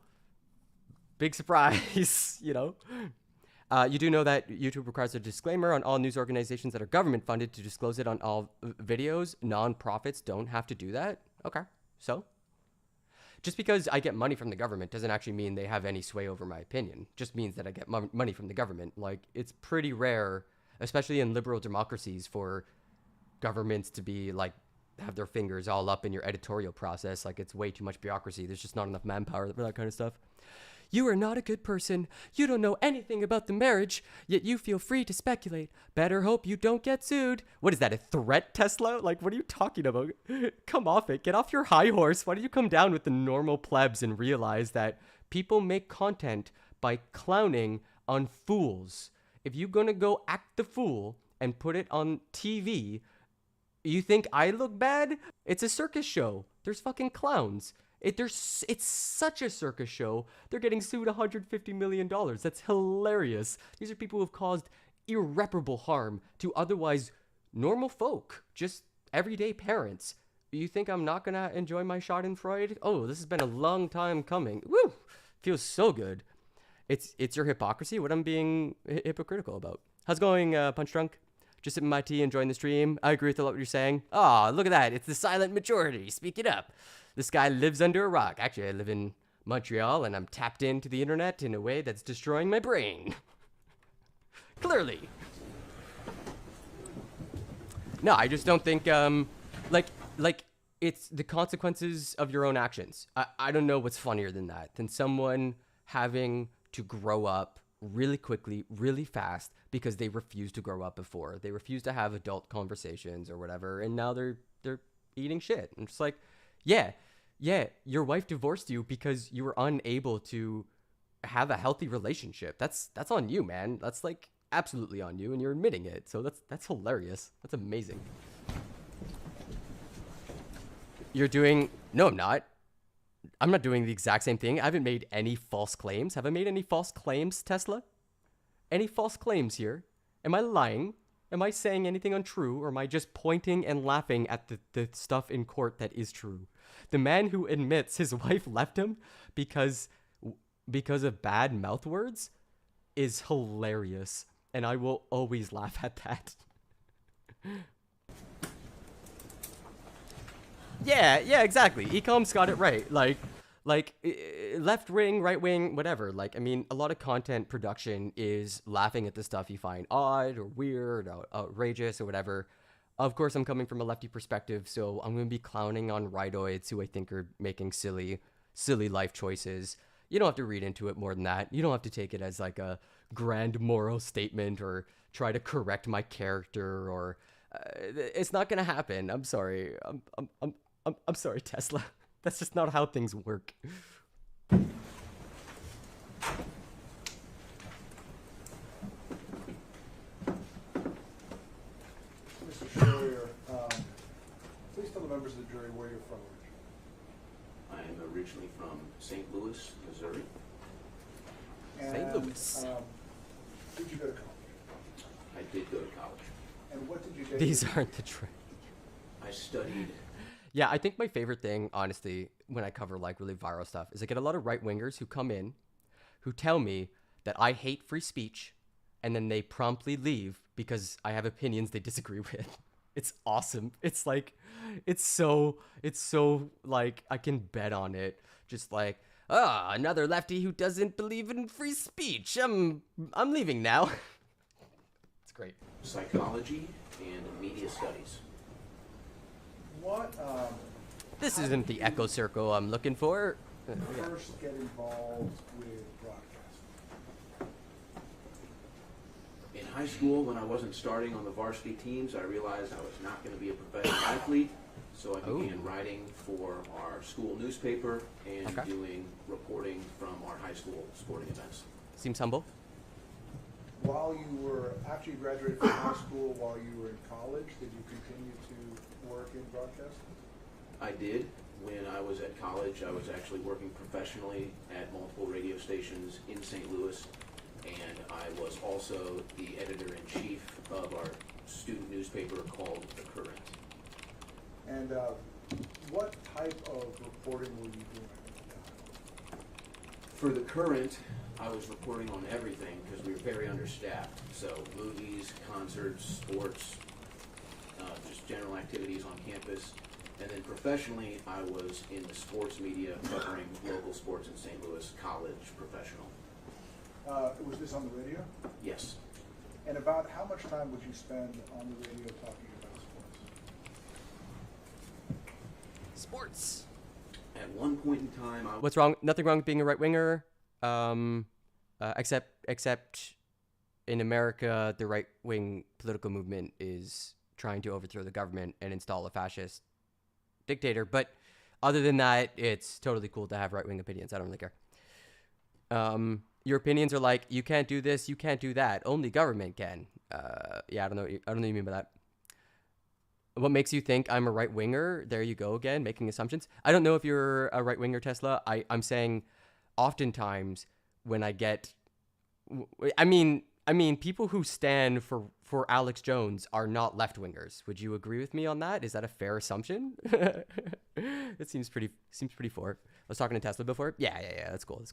big surprise, you know? You do know that YouTube requires a disclaimer on all news organizations that are government funded to disclose it on all videos. Non-profits don't have to do that. Okay, so? Just because I get money from the government doesn't actually mean they have any sway over my opinion. Just means that I get money from the government. Like, it's pretty rare, especially in liberal democracies, for governments to be like, have their fingers all up in your editorial process. Like, it's way too much bureaucracy. There's just not enough manpower for that kind of stuff. You are not a good person. You don't know anything about the marriage, yet you feel free to speculate. Better hope you don't get sued. What is that, a threat, Tesla? Like, what are you talking about? Come off it. Get off your high horse. Why don't you come down with the normal plebs and realize that people make content by clowning on fools. If you're gonna go act the fool and put it on TV, you think I look bad? It's a circus show. There's fucking clowns. It's such a circus show. They're getting sued $150 million. That's hilarious. These are people who have caused irreparable harm to otherwise normal folk, just everyday parents. You think I'm not gonna enjoy my Schadenfreude? Oh, this has been a long time coming. Woo! Feels so good. It's your hypocrisy, what I'm being hypocritical about. How's it going, Punch Drunk? Just sipping my tea, enjoying the stream. I agree with a lot of what you're saying. Oh, look at that. It's the silent majority. Speak it up. This guy lives under a rock. Actually, I live in Montreal, and I'm tapped into the internet in a way that's destroying my brain. Clearly. No, I just don't think, like, it's the consequences of your own actions. I don't know what's funnier than that, than someone having to grow up really quickly, really fast, because they refused to grow up before. They refused to have adult conversations or whatever, and now they're eating shit. I'm just like, yeah, your wife divorced you because you were unable to have a healthy relationship. That's on you, man. That's like absolutely on you, and you're admitting it. So that's hilarious. That's amazing. You're doing... No, I'm not. I'm not doing the exact same thing. I haven't made any false claims. Have I made any false claims, Tesla? Any false claims here? Am I lying? Am I saying anything untrue, or am I just pointing and laughing at the stuff in court that is true? The man who admits his wife left him because of bad mouth words is hilarious, and I will always laugh at that. Yeah, exactly. Ecom's got it right. Like left wing, right wing, whatever. Like, I mean, a lot of content production is laughing at the stuff you find odd or weird or outrageous or whatever. Of course, I'm coming from a lefty perspective, so I'm going to be clowning on rightoids who I think are making silly life choices. You don't have to read into it more than that. You don't have to take it as like a grand moral statement or try to correct my character or it's not going to happen. I'm sorry. I'm sorry, Tesla. That's just not how things work. Mr. Schroyer, please tell the members of the jury where you're from. I am originally from St. Louis, Missouri. St. Louis. Did you go to college? I did go to college. And what did you get? These aren't the truth. I studied... Yeah, I think my favorite thing, honestly, when I cover like really viral stuff, is I get a lot of right-wingers who come in, who tell me that I hate free speech, and then they promptly leave because I have opinions they disagree with. It's awesome. It's like, it's so like, I can bet on it. Just like, another lefty who doesn't believe in free speech. I'm leaving now. It's great. Psychology and media studies. What? This isn't the echo circle I'm looking for. First get involved with broadcasting. In high school, when I wasn't starting on the varsity teams, I realized I was not going to be a professional athlete, so I began writing for our school newspaper and doing reporting from our high school sporting events. Seems humble. After you graduated from high school, while you were in college, did you continue to work in broadcasting? I did. When I was at college, I was actually working professionally at multiple radio stations in St. Louis, and I was also the editor-in-chief of our student newspaper called The Current. And what type of reporting were you doing? For The Current, I was reporting on everything because we were very understaffed. So movies, concerts, sports, just general activities on campus. And then professionally, I was in the sports media covering local sports in St. Louis, college, professional. Was this on the radio? Yes. And about how much time would you spend on the radio talking about sports? Sports. At one point in time, I... What's wrong? Nothing wrong with being a right winger. Except in America, the right wing political movement is trying to overthrow the government and install a fascist dictator. But other than that, it's totally cool to have right wing opinions. I don't really care. Your opinions are like, you can't do this, you can't do that. Only government can. Yeah, I don't know what you mean by that. What makes you think I'm a right winger? There you go again, making assumptions. I don't know if you're a right winger, Tesla. I'm saying oftentimes when I get, I mean, people who stand for Alex Jones are not left wingers. Would you agree with me on that? Is that a fair assumption? It seems pretty fair. I was talking to Tesla before. Yeah, that's cool.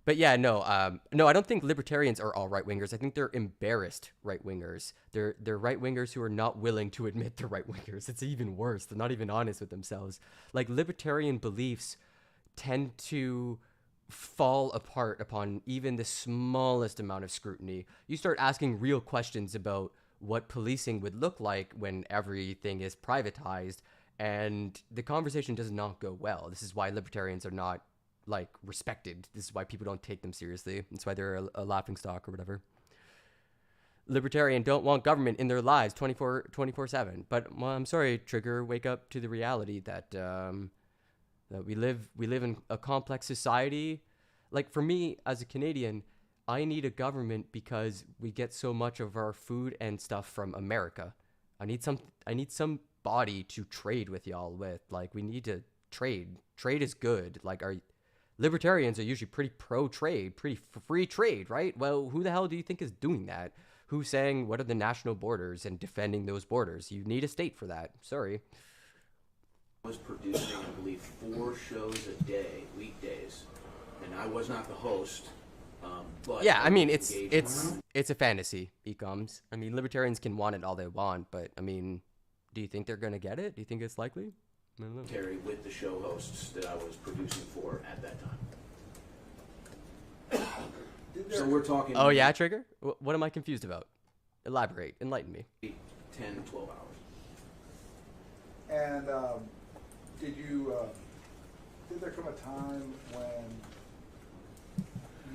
But But yeah, no, I don't think libertarians are all right-wingers. I think they're embarrassed right-wingers. They're right-wingers who are not willing to admit they're right-wingers. It's even worse. They're not even honest with themselves. Like, libertarian beliefs tend to fall apart upon even the smallest amount of scrutiny. You start asking real questions about what policing would look like when everything is privatized, and the conversation does not go well. This is why libertarians are not like respected. This is why people don't take them seriously. That's why they're a laughing stock or whatever. Libertarian don't want government in their lives 24/7. But well, I'm sorry, Trigger, wake up to the reality that that we live in a complex society. Like, for me as a Canadian, I need a government because we get so much of our food and stuff from America. I need some body to trade with y'all with. Like, we need to trade. Trade is good. Like, our libertarians are usually pretty pro-trade, pretty free trade, right? Well, who the hell do you think is doing that? Who's saying what are the national borders and defending those borders? You need a state for that. Sorry. I was producing, I believe, 4 shows a day, weekdays, and I was not the host. But yeah, I mean, it's a fantasy, ecoms. I mean, libertarians can want it all they want, but I mean, do you think they're gonna get it? Do you think it's likely? I don't know. Terry, with the show hosts that I was producing for at that time. So we're talking. Oh yeah, Trigger. What am I confused about? Elaborate. Enlighten me. 10, 12 hours. And did there come a time when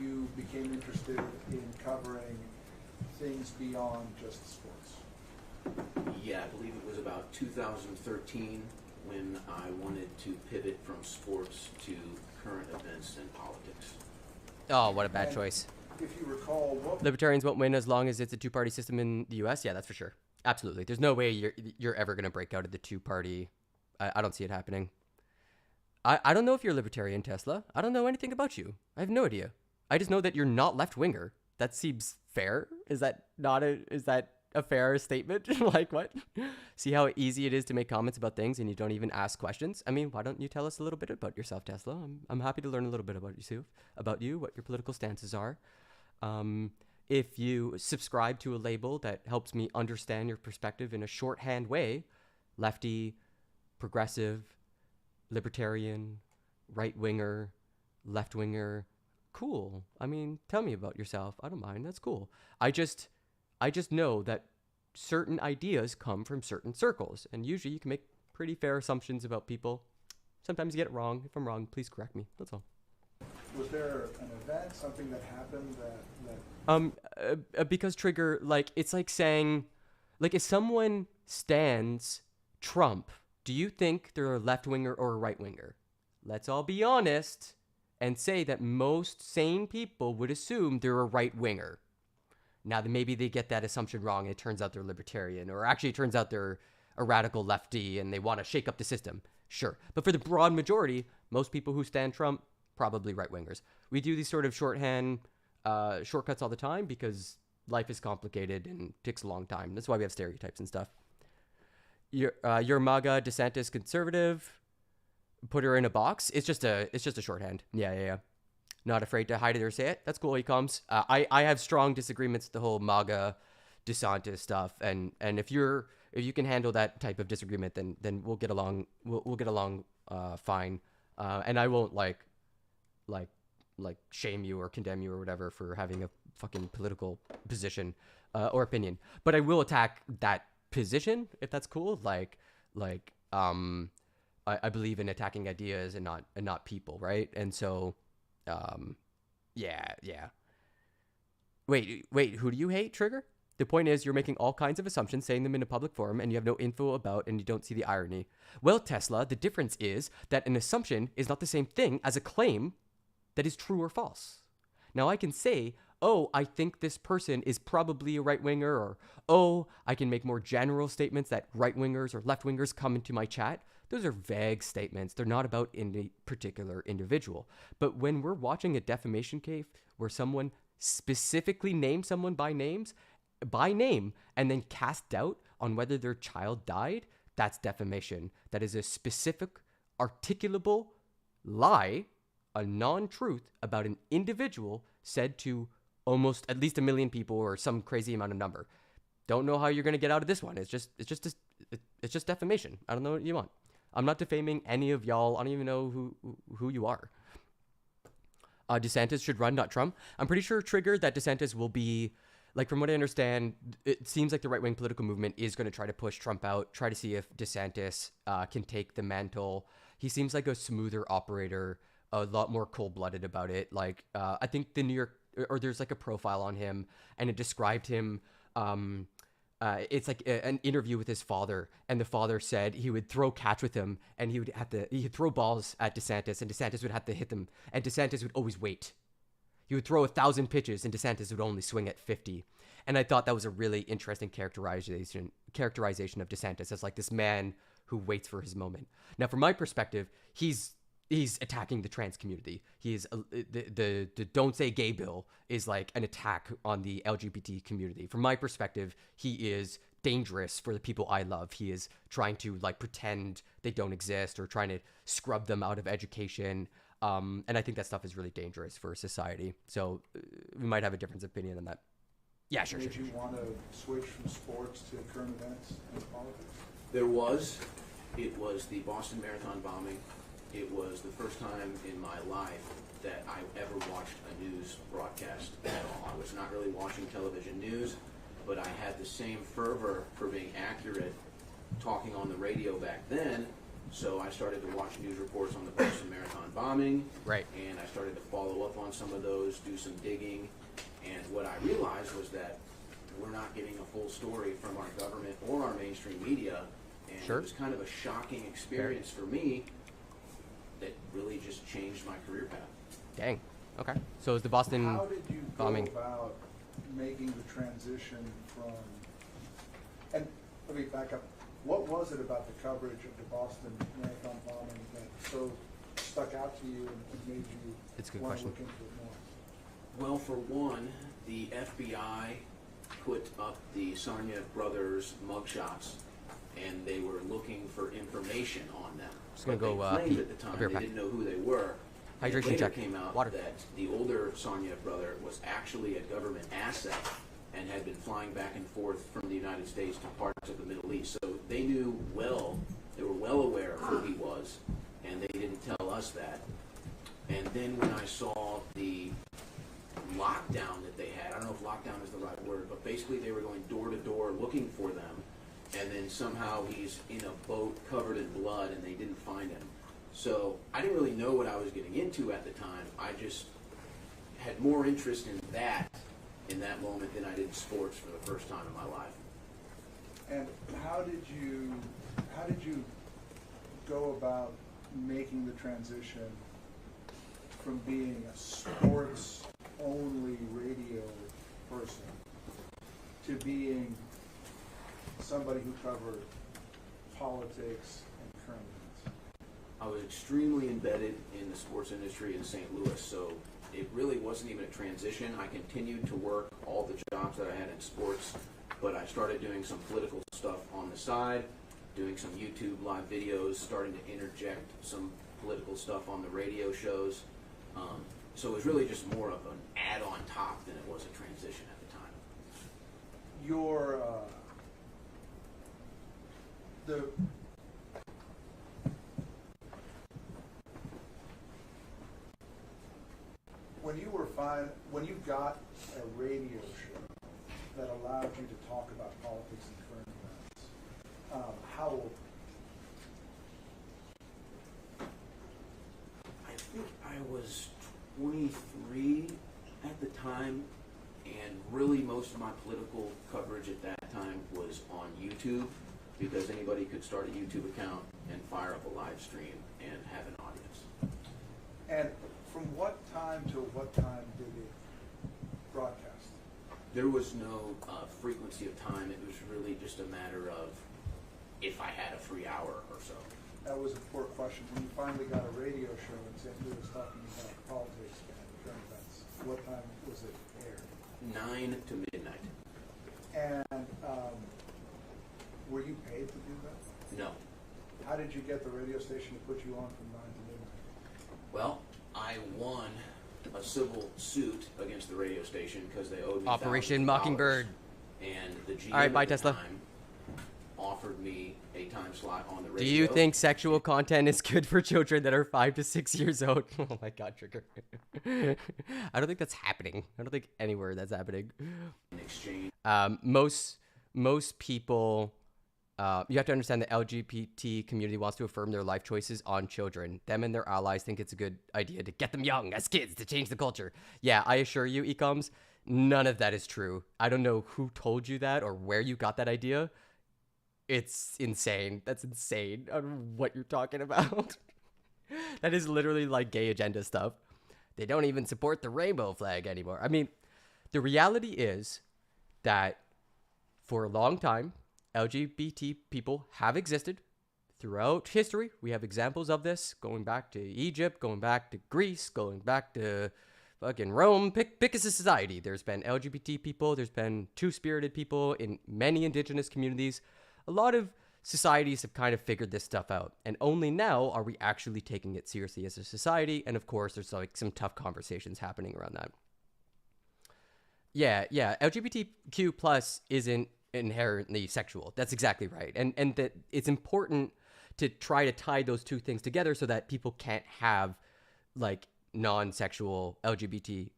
you became interested in covering things beyond just sports? Yeah, I believe it was about 2013 when I wanted to pivot from sports to current events and politics. Oh, what a bad choice. If you recall, libertarians won't win as long as it's a two-party system in the U.S. Yeah, that's for sure. Absolutely. There's no way you're ever going to break out of the two-party. I don't see it happening. I don't know if you're a libertarian, Tesla. I don't know anything about you. I have no idea. I just know that you're not left-winger. That seems fair. Is that a fair statement? Like, what? See how easy it is to make comments about things and you don't even ask questions? I mean, why don't you tell us a little bit about yourself, Tesla? I'm happy to learn a little bit about you, what your political stances are. If you subscribe to a label that helps me understand your perspective in a shorthand way, lefty, progressive, libertarian, right-winger, left-winger, cool. I mean, tell me about yourself. I don't mind. That's cool. I just know that certain ideas come from certain circles, and usually you can make pretty fair assumptions about people. Sometimes you get it wrong. If I'm wrong, please correct me. That's all. Was there an event, something that happened that because Trigger, like, it's like saying, like, if someone stands Trump, do you think they're a left-winger or a right-winger? Let's all be honest and say that most sane people would assume they're a right-winger. Now, maybe they get that assumption wrong and it turns out they're libertarian, or actually it turns out they're a radical lefty and they want to shake up the system. Sure. But for the broad majority, most people who stand Trump, probably right-wingers. We do these sort of shorthand shortcuts all the time because life is complicated and takes a long time. That's why we have stereotypes and stuff. You're MAGA, DeSantis, conservative. Put her in a box. It's just a shorthand. Yeah. Not afraid to hide it or say it. That's cool. He comes. I have strong disagreements with the whole MAGA, DeSantis stuff. And if you can handle that type of disagreement, then we'll get along. We'll get along fine. And I won't like shame you or condemn you or whatever for having a fucking political position or opinion. But I will attack that position if that's cool. I believe in attacking ideas and not people, right? And so, yeah. Wait, who do you hate, Trigger? The point is you're making all kinds of assumptions, saying them in a public forum, and you have no info about, and you don't see the irony. Well, Tesla, the difference is that an assumption is not the same thing as a claim that is true or false. Now, I can say, oh, I think this person is probably a right-winger, or, oh, I can make more general statements that right-wingers or left-wingers come into my chat. Those are vague statements. They're not about any particular individual. But when we're watching a defamation case where someone specifically names someone by name, and then cast doubt on whether their child died, that's defamation. That is a specific, articulable lie a non-truth about an individual said to almost at least 1 million people or some crazy amount of number. Don't know how you're going to get out of this one. It's just defamation. I don't know what you want. I'm not defaming any of y'all. I don't even know who you are. DeSantis should run, not Trump. I'm pretty sure, Trigger, that DeSantis will be, like, from what I understand, it seems like the right-wing political movement is going to try to push Trump out, try to see if DeSantis can take the mantle. He seems like a smoother operator, a lot more cold-blooded about it. Like, I think the New York, or there's like a profile on him, and it described him, it's like an interview with his father, and the father said he would throw catch with him, and he'd throw balls at DeSantis, and DeSantis would have to hit them, and DeSantis would always wait. He would throw 1,000 pitches, and DeSantis would only swing at 50. And I thought that was a really interesting characterization of DeSantis as like this man who waits for his moment. Now, from my perspective, he's attacking the trans community. He is the Don't Say Gay bill is like an attack on the LGBT community. From my perspective, he is dangerous for the people I love. He is trying to like pretend they don't exist or trying to scrub them out of education. And I think that stuff is really dangerous for society. So we might have a difference of opinion on that. Yeah, sure. Would you want to switch from sports to current events and politics? It was the Boston Marathon bombing. It was the first time in my life that I ever watched a news broadcast at all. I was not really watching television news, but I had the same fervor for being accurate talking on the radio back then. So I started to watch news reports on the Boston Marathon bombing. Right. And I started to follow up on some of those, do some digging. And what I realized was that we're not getting a full story from our government or our mainstream media. And Sure. It was kind of a shocking experience for me that really just changed my career path. Dang. Okay. So is the Boston How did you go bombing? about making the transition from, and let me back up, what was it about the coverage of the Boston Marathon bombing that so stuck out to you and made you It's a good want question. to look into it more? Well, for one, the FBI put up the Sonia brothers mugshots, and they were looking for information on them. Just gonna But go, they claimed pee. at the time I'll be right they back. didn't know who they were. And it Hydration later check. came out Water. that the older Sonia brother was actually a government asset and had been flying back and forth from the United States to parts of the Middle East. So they knew well, they were well aware of who he was, and they didn't tell us that. And then when I saw the lockdown that they had, I don't know if lockdown is the right word, but basically they were going door to door looking for them, and then somehow he's in a boat covered in blood and they didn't find him. So I didn't really know what I was getting into at the time. I just had more interest in that moment than I did in sports for the first time in my life. And how did you go about making the transition from being a sports only radio person to being somebody who covered politics and current events? I was extremely embedded in the sports industry in St. Louis, so it really wasn't even a transition. I continued to work all the jobs that I had in sports, but I started doing some political stuff on the side, doing some YouTube live videos, starting to interject some political stuff on the radio shows. So it was really just more of an add on top than it was a transition at the time. When you got a radio show that allowed you to talk about politics and current events, how old? I think I was 23 at the time, and really most of my political coverage at that time was on YouTube, because anybody could start a YouTube account and fire up a live stream and have an audience. And from what time to what time did it broadcast? There was no frequency of time. It was really just a matter of if I had a free hour or so. That was a poor question. When you finally got a radio show in St. Louis talking about politics and current events, what time was it aired? 9 to midnight. And were you paid to do that? No. How did you get the radio station to put you on from 9 to midnight? Well, I won a civil suit against the radio station because they owed me Operation $1,000. Mockingbird. And the GM All right, bye, at the Tesla. time offered me a time slot on the radio. Do you think sexual content is good for children that are 5 to 6 years old? Oh my God, Trigger. I don't think that's happening. I don't think anywhere that's happening. In exchange, most people, you have to understand the LGBT community wants to affirm their life choices on children. Them and their allies think it's a good idea to get them young as kids to change the culture. Yeah, I assure you, Ecoms, none of that is true. I don't know who told you that or where you got that idea. It's insane. That's insane. I don't know what you're talking about. That is literally like gay agenda stuff. They don't even support the rainbow flag anymore. I mean, the reality is that for a long time, LGBT people have existed throughout history. We have examples of this going back to Egypt, going back to Greece, going back to fucking Rome. Pick a society. There's been LGBT people. There's been two-spirited people in many indigenous communities. A lot of societies have kind of figured this stuff out, and only now are we actually taking it seriously as a society. And of course, there's like some tough conversations happening around that. Yeah, LGBTQ plus isn't inherently sexual. That's exactly right, and that it's important to try to tie those two things together so that people can't have like non-sexual LGBT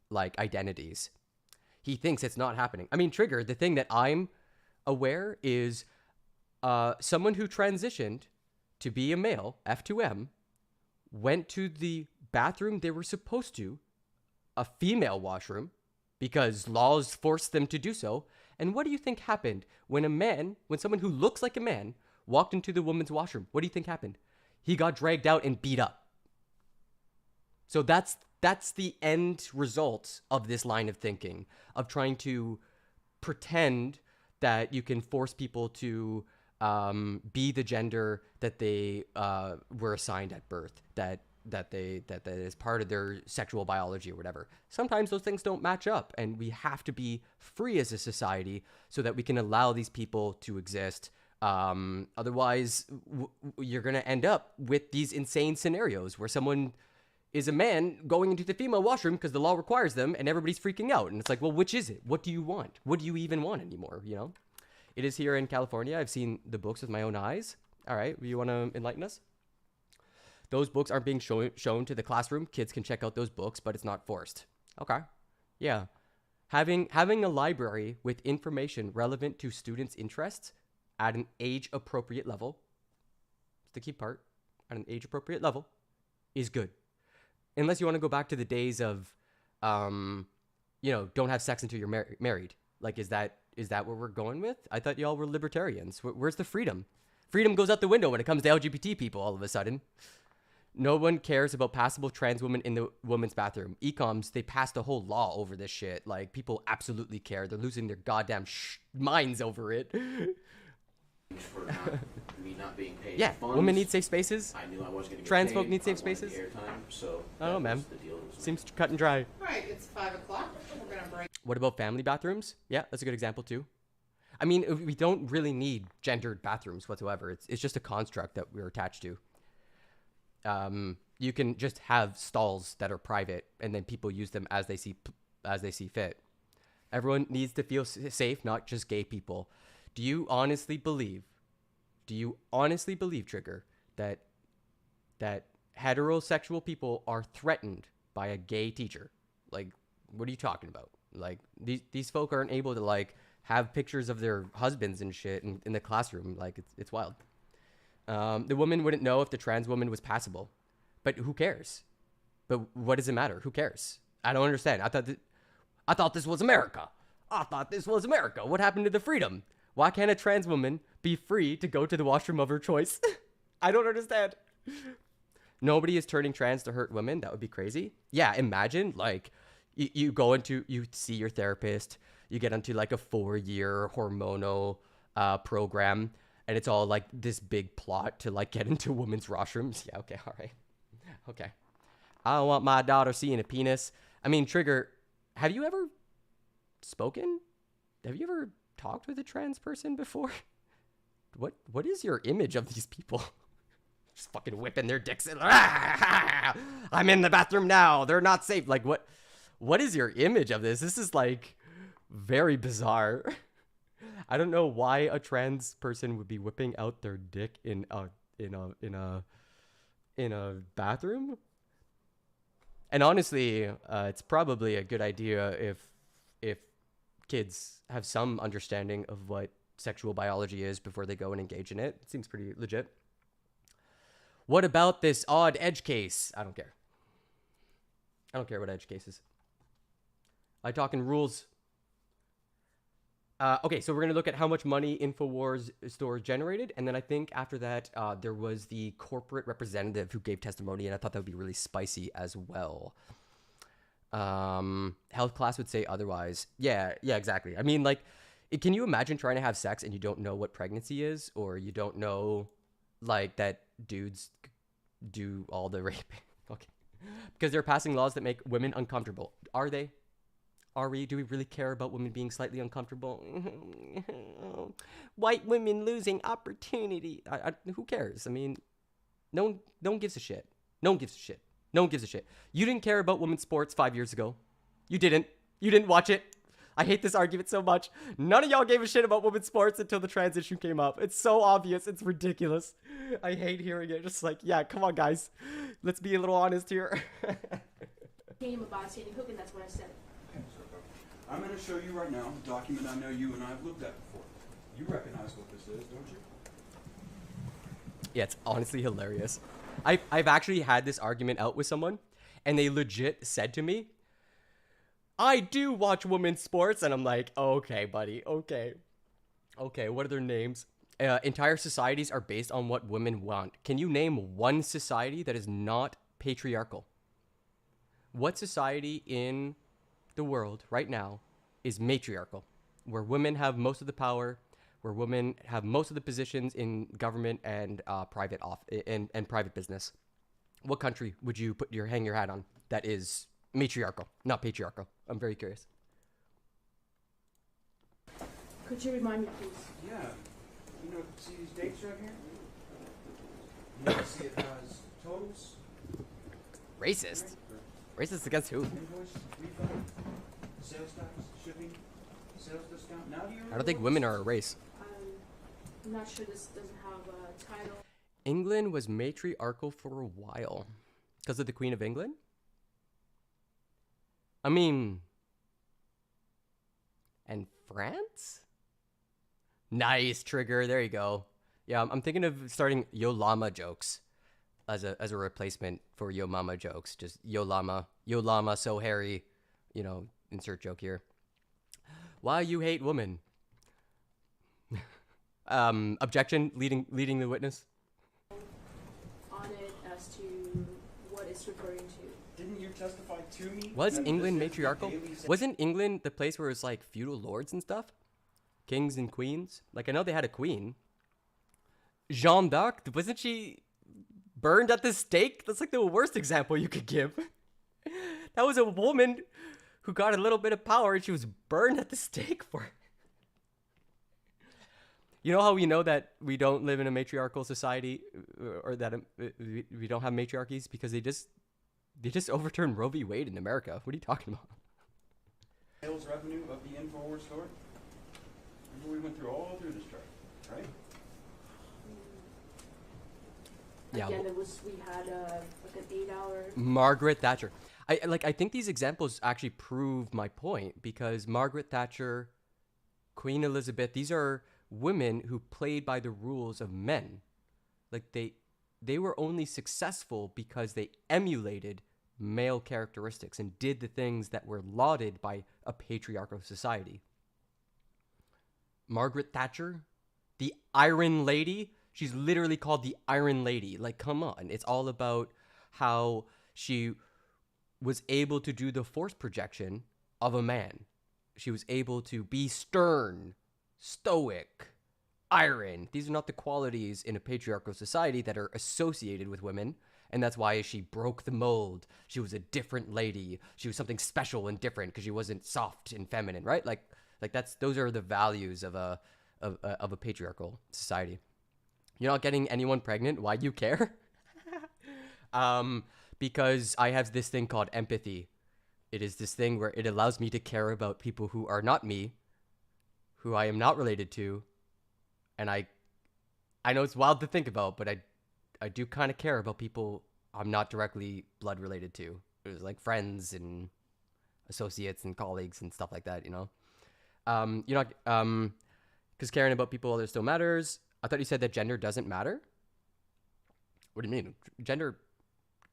like identities. He thinks it's not happening. I mean, Trigger, the thing that I'm aware is someone who transitioned to be a male, F2M, went to the bathroom they were supposed to, a female washroom, because laws forced them to do so. And what do you think happened when someone who looks like a man walked into the woman's washroom? What do you think happened? He got dragged out and beat up. So that's the end result of this line of thinking, of trying to pretend that you can force people to be the gender that they were assigned at birth, that is part of their sexual biology or whatever. Sometimes those things don't match up, and we have to be free as a society so that we can allow these people to exist. Otherwise, you're going to end up with these insane scenarios where someone is a man going into the female washroom because the law requires them, and everybody's freaking out. And it's like, well, which is it? What do you want? What do you even want anymore? You know, it is here in California. I've seen the books with my own eyes. All right, you want to enlighten us? Those books aren't being shown to the classroom. Kids can check out those books, but it's not forced. Okay, yeah. Having a library with information relevant to students' interests at an age-appropriate level, it's the key part, at an age-appropriate level, is good. Unless you want to go back to the days of, don't have sex until you're married. Like, is that what we're going with? I thought y'all were libertarians. Where's the freedom? Freedom goes out the window when it comes to LGBT people all of a sudden. No one cares about passable trans women in the women's bathroom. Ecoms, they passed a whole law over this shit. Like, people absolutely care. They're losing their goddamn minds over it. For me not being paid yeah, funds. Women need safe spaces. I knew I wasn't going to get trans paid. folk need safe I wanted spaces. the airtime, so I don't know, man. the deal. Seems cut and dry. All right, it's 5 o'clock. We're going to break. What about family bathrooms? Yeah, that's a good example too. I mean, we don't really need gendered bathrooms whatsoever. It's just a construct that we're attached to. You can just have stalls that are private, and then people use them as they see fit. Everyone needs to feel safe, not just gay people. Do you honestly believe, Trigger, that heterosexual people are threatened by a gay teacher? Like, what are you talking about? Like, these folk aren't able to, like, have pictures of their husbands and shit in the classroom. Like, it's wild. The woman wouldn't know if the trans woman was passable. But who cares? But what does it matter? Who cares? I don't understand. I thought this was America. What happened to the freedom? Why can't a trans woman be free to go to the washroom of her choice? I don't understand. Nobody is turning trans to hurt women. That would be crazy. Yeah, imagine, like, you see your therapist, you get into like a 4-year hormonal program, and it's all like this big plot to like get into women's washrooms. Yeah, okay, all right. Okay. I don't want my daughter seeing a penis. I mean, Trigger, have you ever spoken? Have you ever talked with a trans person before? What is your image of these people? Just fucking whipping their dicks. I'm in the bathroom now. They're not safe. Like, what is your image of this? This is like very bizarre. I don't know why a trans person would be whipping out their dick in a bathroom. And honestly, it's probably a good idea if kids have some understanding of what sexual biology is before they go and engage in it. It seems pretty legit. What about this odd edge case? I don't care. I don't care what edge case is. I talk in rules. Okay, so we're going to look at how much money InfoWars stores generated. And then I think after that, there was the corporate representative who gave testimony. And I thought that would be really spicy as well. Health class would say otherwise. Yeah, exactly. I mean, like, can you imagine trying to have sex and you don't know what pregnancy is? Or you don't know, like, that dudes do all the raping? Okay. Because they're passing laws that make women uncomfortable. Are they? Do we really care about women being slightly uncomfortable? White women losing opportunity. Who cares? I mean, no one gives a shit. No one gives a shit. No one gives a shit. You didn't care about women's sports 5 years ago. You didn't. You didn't watch it. I hate this argument so much. None of y'all gave a shit about women's sports until the transition came up. It's so obvious. It's ridiculous. I hate hearing it. Just like, yeah, come on, guys. Let's be a little honest here. Came about Sandy Hook, and that's what I said. I'm going to show you right now a document I know you and I have looked at before. You recognize what this is, don't you? Yeah, it's honestly hilarious. I've actually had this argument out with someone, and they legit said to me, I do watch women's sports, and I'm like, okay, buddy, okay. Okay, what are their names? Entire societies are based on what women want. Can you name one society that is not patriarchal? What society in the world right now is matriarchal, where women have most of the power, where women have most of the positions in government and private business? What country would you hang your hat on that is matriarchal, not patriarchal? I'm very curious. Could you remind me, please? Yeah. You know, see these dates right here? You know, see it has totals. Racist. Racist against who? Invoice, refund, sales tax, shipping, sales discount. Now do you I don't think women are a race. I'm not sure this doesn't have a title. England was matriarchal for a while. Because of the Queen of England? I mean... And France? Nice, Trigger. There you go. Yeah, I'm thinking of starting Yo Llama jokes as a replacement for Yo Mama jokes. Just Yo Llama, so hairy. You know, insert joke here. Why you hate women? Objection, leading the witness. On it as to what it's referring to. Didn't you testify to me? Was England matriarchal? Wasn't England the place where it's like feudal lords and stuff? Kings and queens? Like, I know they had a queen. Jeanne d'Arc, wasn't she burned at the stake? That's like the worst example you could give. That was a woman who got a little bit of power and she was burned at the stake for it. You know how we know that we don't live in a matriarchal society, or that we don't have matriarchies? Because they just overturned Roe v. Wade in America. What are you talking about? Sales revenue of the InfoWars store? Remember we went through all through this chart, right? Yeah. Again, we had like an 8-hour. Margaret Thatcher. I think these examples actually prove my point, because Margaret Thatcher, Queen Elizabeth, these are women who played by the rules of men. Like they were only successful because they emulated male characteristics and did the things that were lauded by a patriarchal society. Margaret Thatcher, the Iron Lady, she's literally called the Iron Lady. Like, come on. It's all about how she was able to do the force projection of a man. She was able to be stern, stoic, iron. These are not the qualities in a patriarchal society that are associated with women. And that's why she broke the mold. She was a different lady. She was something special and different because she wasn't soft and feminine, right? Like those are the values of a patriarchal society. You're not getting anyone pregnant. Why do you care? Because I have this thing called empathy. It is this thing where it allows me to care about people who are not me, who I am not related to, and I know it's wild to think about, but I do kind of care about people I'm not directly blood related to. It was like friends and associates and colleagues and stuff like that, you know? Because caring about people other still matters. I thought you said that gender doesn't matter. What do you mean? Gender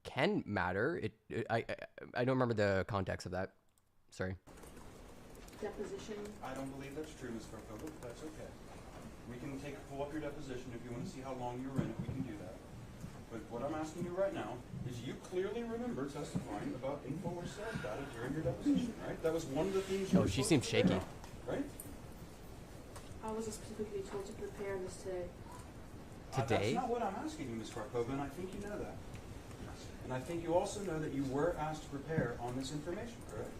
can matter. I don't remember the context of that. Sorry. Deposition. I don't believe that's true, Ms. Carpova, but that's okay. We can pull up your deposition if you want to see how long you were in it. We can do that. But what I'm asking you right now is you clearly remember testifying about InfoWars sales data during your deposition, right? That was one of the things you were she supposed seems to prepare shaky. on, right? I was specifically told to prepare this today. Today? That's not what I'm asking you, Ms. Karpova, and I think you know that. And I think you also know that you were asked to prepare on this information, correct?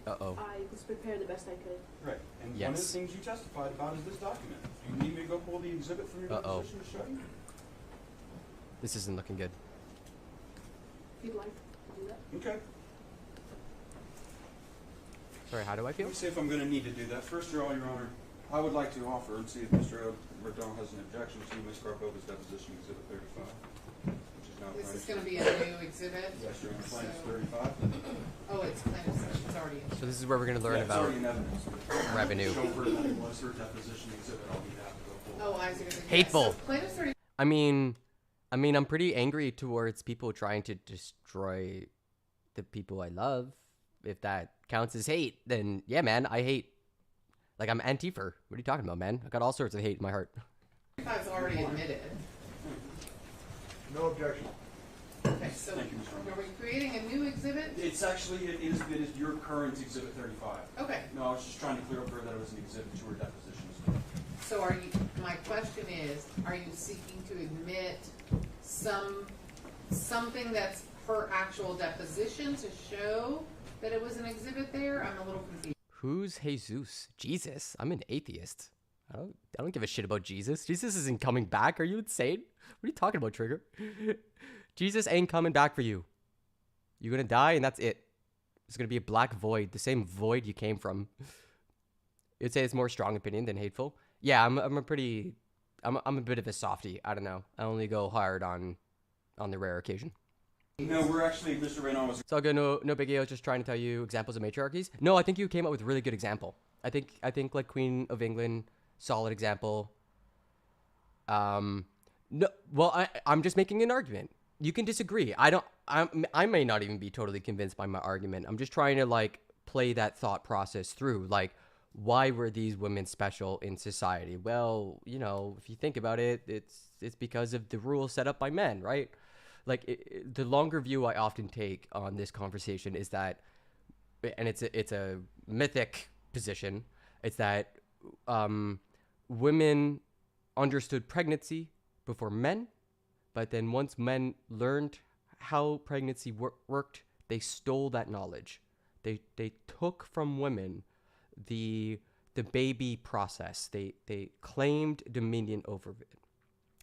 Uh-oh. I was prepared the best I could. Right. And Yes. one of the things you testified about is this document. Do you need me to go pull the exhibit from your deposition to show you? This isn't looking good. If you'd like to do that. Okay. Sorry, how do I feel? Let me see if I'm going to need to do that. First of all, Your Honor, I would like to offer and see if Mr. Rodon has an objection to Ms. Karpova's deposition, Exhibit 35, which is now This is plaintiff's- going to be a new exhibit. Yes, Your Honor, plaintiff's So- 35. Oh, it's plaintiff's, it's already in. So this is where we're going to learn Yeah, it's about already in evidence, but revenue. show her that it was her deposition exhibit. I'll need to have to go pull it. Oh, I see what you're saying. Hateful. So plaintiff's 30. I mean, I'm pretty angry towards people trying to destroy the people I love. If that counts as hate, then yeah, man, I hate. Like, I'm Antifa. What are you talking about, man? I got all sorts of hate in my heart. I've already admitted. No objection. Okay, so Thank you, Mr. Rodon. are we creating a new exhibit? It's actually, it is your current Exhibit 35. Okay. No, I was just trying to clear up for her that it was an exhibit to her deposition as well. So are you, my question is, are you seeking to admit something that's her actual deposition to show that it was an exhibit there? I'm a little confused. Who's Jesus? Jesus? I'm an atheist. I don't give a shit about Jesus. Jesus isn't coming back. Are you insane? What are you talking about, Trigger? Jesus ain't coming back for you. You're gonna die and that's it. It's gonna be a black void, the same void you came from. You'd say it's more strong opinion than hateful. Yeah, I'm a bit of a softie. I don't know. I only go hard on the rare occasion. No, we're actually, Mr. Reynaud was... It's all good. No biggie. I was just trying to tell you examples of matriarchies. No, I think you came up with a really good example. I think like Queen of England, solid example. No, well, I'm just making an argument. You can disagree. I may not even be totally convinced by my argument. I'm just trying to like play that thought process through. Like, why were these women special in society? Well, you know, if you think about it, it's because of the rules set up by men, right? Like the longer view I often take on this conversation is that, and it's a mythic position. It's that women understood pregnancy before men, but then once men learned how pregnancy worked, they stole that knowledge. They took from women the baby process. They claimed dominion over it,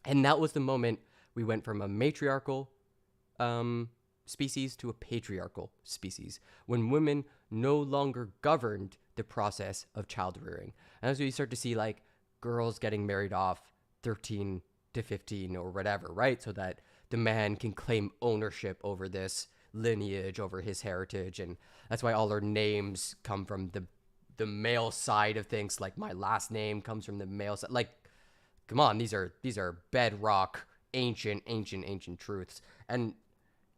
and that was the moment we went from a matriarchal species to a patriarchal species, when women no longer governed the process of child rearing. And as we start to see like girls getting married off 13 to 15 or whatever, right? So that the man can claim ownership over this lineage, over his heritage. And that's why all our names come from the male side of things. Like my last name comes from the male side. Like, come on, these are bedrock, ancient truths. And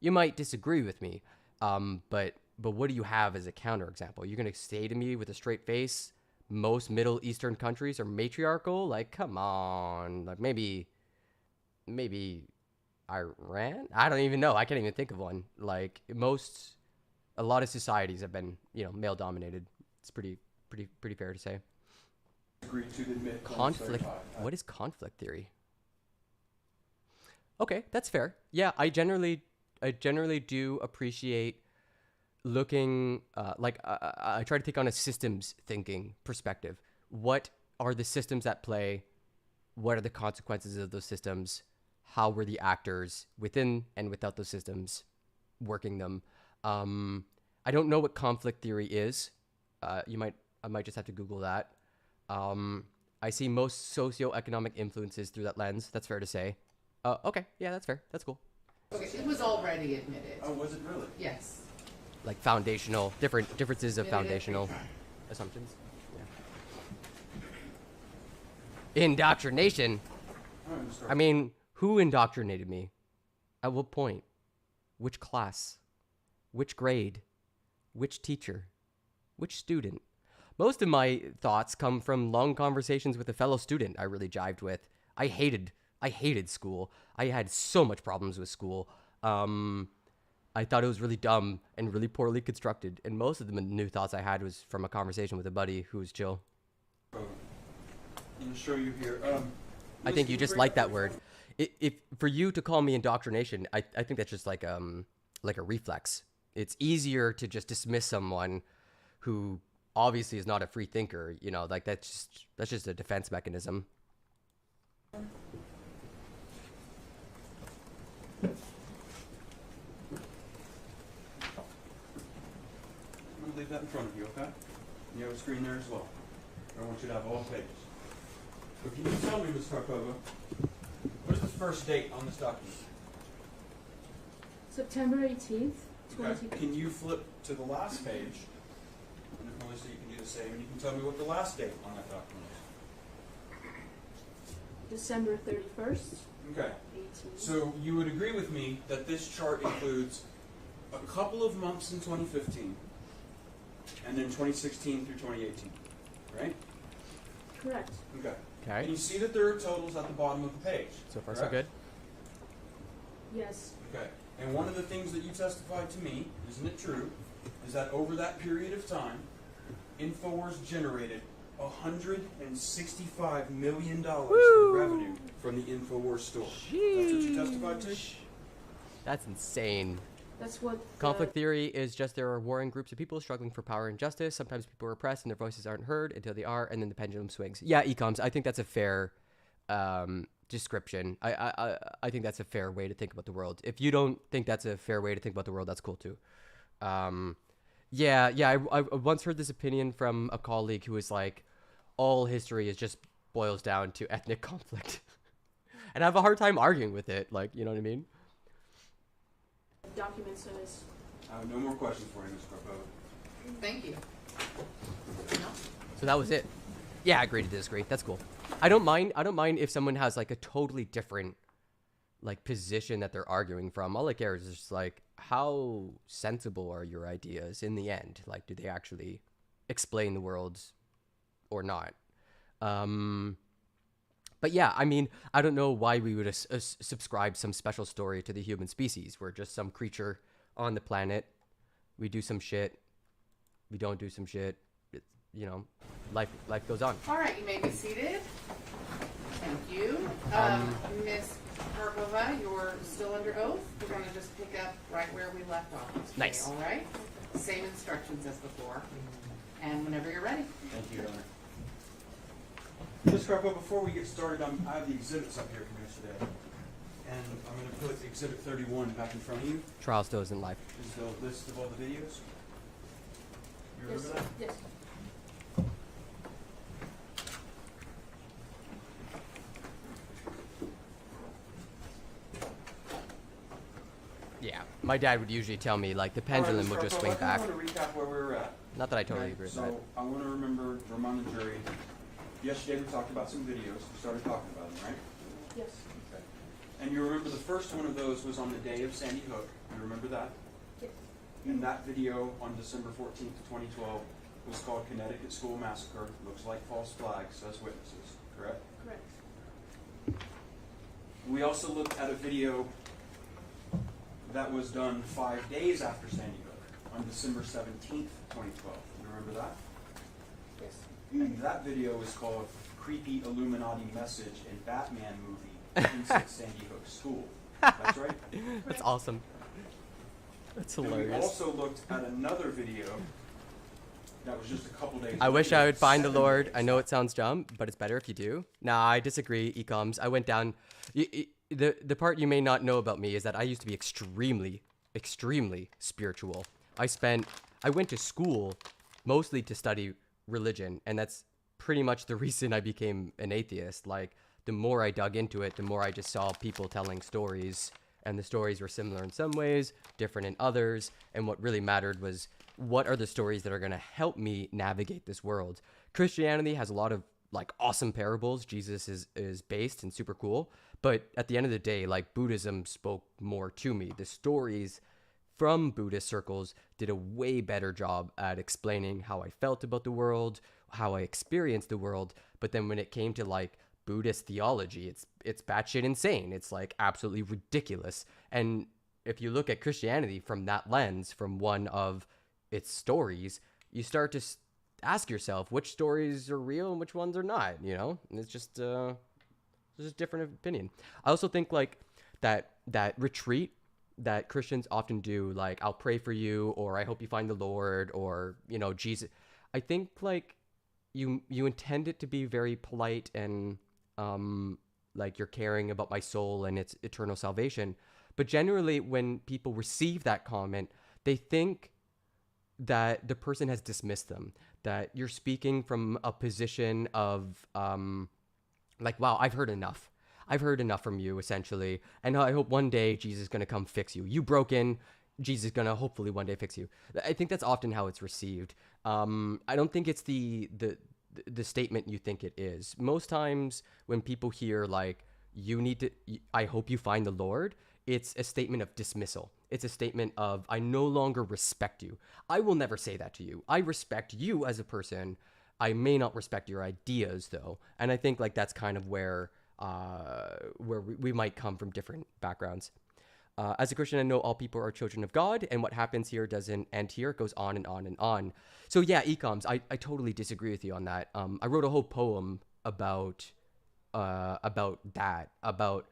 you might disagree with me, but what do you have as a counterexample? You're gonna say to me with a straight face, most Middle Eastern countries are matriarchal? Like, come on. Like maybe Iran? I don't even know. I can't even think of one. Like a lot of societies have been, male dominated. It's pretty fair to say. Agreed to admit Conflict. What is conflict theory? Okay, that's fair. Yeah, I generally do appreciate looking I try to take on a systems thinking perspective. What are the systems at play? What are the consequences of those systems? how were the actors within and without those systems working them. I don't know what conflict theory is. I might just have to Google that. I see most socioeconomic influences through that lens. That's fair to say. Okay, yeah, that's fair. That's cool. Okay, it was already admitted. Oh, was it really? Yes. Like foundational, differences of foundational assumptions. Yeah. Indoctrination. I mean, who indoctrinated me? At what point? Which class? Which grade? Which teacher? Which student? Most of my thoughts come from long conversations with a fellow student I really jived with. I hated school. I had so much problems with school. I thought it was really dumb and really poorly constructed. And most of the new thoughts I had was from a conversation with a buddy who was chill. I'm going to show you here. I think you just like that word. If for you to call me indoctrination, I think that's just like a reflex. It's easier to just dismiss someone who obviously is not a free thinker. You know, like that's just a defense mechanism. I'm going to leave that in front of you, okay? You have a screen there as well. I want you to have all pages. But can you tell me, Ms. Karpova, what is the first date on this document? September 18th, 20. Okay. Can you flip to the last page? And if Melissa, you can do the same, and you can tell me what the last date on that document is. December 31st. Okay. 18. So you would agree with me that this chart includes a couple of months in 2015, and then 2016 through 2018, right? Correct. Okay. Okay. Can you see that there are totals at the bottom of the page? So far, correct? so good. Yes. Okay. And one of the things that you testified to me, isn't it true, is that over that period of time, InfoWars generated $165 million in revenue from the InfoWars store. That's what you testified to? That's insane. That's what Conflict theory is just there are warring groups of people struggling for power and justice. Sometimes people are oppressed and their voices aren't heard until they are, and then the pendulum swings. Yeah, ecoms. I think that's a fair description. I think that's a fair way to think about the world. If you don't think that's a fair way to think about the world, that's cool too. Yeah. I once heard this opinion from a colleague who was like, all history is just boils down to ethnic conflict, and I have a hard time arguing with it. Like, you know what I mean? document says. I have no more questions for you, Ms. Karpova. Thank you. So that was it. Yeah, I agree to disagree. That's cool. I don't mind if someone has like a totally different like position that they're arguing from. All I care is just like, how sensible are your ideas in the end? Like, do they actually explain the world or not? But yeah, I mean, I don't know why we would subscribe some special story to the human species. We're just some creature on the planet. We do some shit. We don't do some shit. It's, you know, life goes on. All right, you may be seated. Thank you. Ms. Karpova, you're still under oath. We're going to just pick up right where we left off. Okay, nice. All right. Same instructions as before. And whenever you're ready. Thank you, Your Honor. Ms. Karpova, before we get started, I have the exhibits up here from yesterday. And I'm going to put Exhibit 31 back in front of you. Trial still isn't live. Is the list of all the videos. You remember Yes. that? Yes. Yeah, my dad would usually tell me like the pendulum would just swing back. I want to recap where we were at. Not that I totally agree with that. So I want to remind the jury. Yesterday we talked about some videos. We started talking about them, right? Yes. Okay. And you remember the first one of those was on the day of Sandy Hook. You remember that? Yes. And that video on December 14th, 2012 was called Connecticut School Massacre. Looks like false flags, says witnesses. Correct? Correct. We also looked at a video that was done 5 days after Sandy Hook on December 17th, 2012. You remember that? Yes. And that video is called Creepy Illuminati Message in Batman Movie Inside Sandy Hook School. That's right? That's awesome. That's hilarious. And we also looked at another video that was just a couple days. I wish later, I would find the 7 Lord. days. I know it sounds dumb, but it's better if you do. Nah, I disagree, Ecoms. I went down. The part you may not know about me is that I used to be extremely spiritual. I went to school mostly to study religion, and that's pretty much the reason I became an atheist. Like, the more I dug into it, the more I just saw people telling stories, and the stories were similar in some ways, different in others, and what really mattered was, what are the stories that are going to help me navigate this world? Christianity has a lot of like awesome parables. Jesus is based and super cool, but at the end of the day, like, Buddhism spoke more to me. The stories from Buddhist circles did a way better job at explaining how I felt about the world, how I experienced the world. But then when it came to like Buddhist theology, it's batshit insane. It's like absolutely ridiculous. And if you look at Christianity from that lens, from one of its stories, you start to ask yourself which stories are real and which ones are not, you know? And it's just a different opinion. I also think like that retreat that Christians often do, like, I'll pray for you, or I hope you find the Lord, or, you know, Jesus. I think like you intend it to be very polite and like you're caring about my soul and its eternal salvation. But generally when people receive that comment, they think that the person has dismissed them, that you're speaking from a position of like, wow, I've heard enough from you, essentially, and I hope one day Jesus is going to come fix you. You broken, Jesus is going to hopefully one day fix you. I think that's often how it's received. I don't think it's the statement you think it is. Most times when people hear like, I hope you find the Lord, it's a statement of dismissal. It's a statement of, I no longer respect you. I will never say that to you. I respect you as a person. I may not respect your ideas though. And I think like that's kind of where we might come from different backgrounds. As a Christian, I know all people are children of God, and what happens here doesn't end here. It goes on and on and on. So yeah, Ecoms, I totally disagree with you on that. I wrote a whole poem about that, about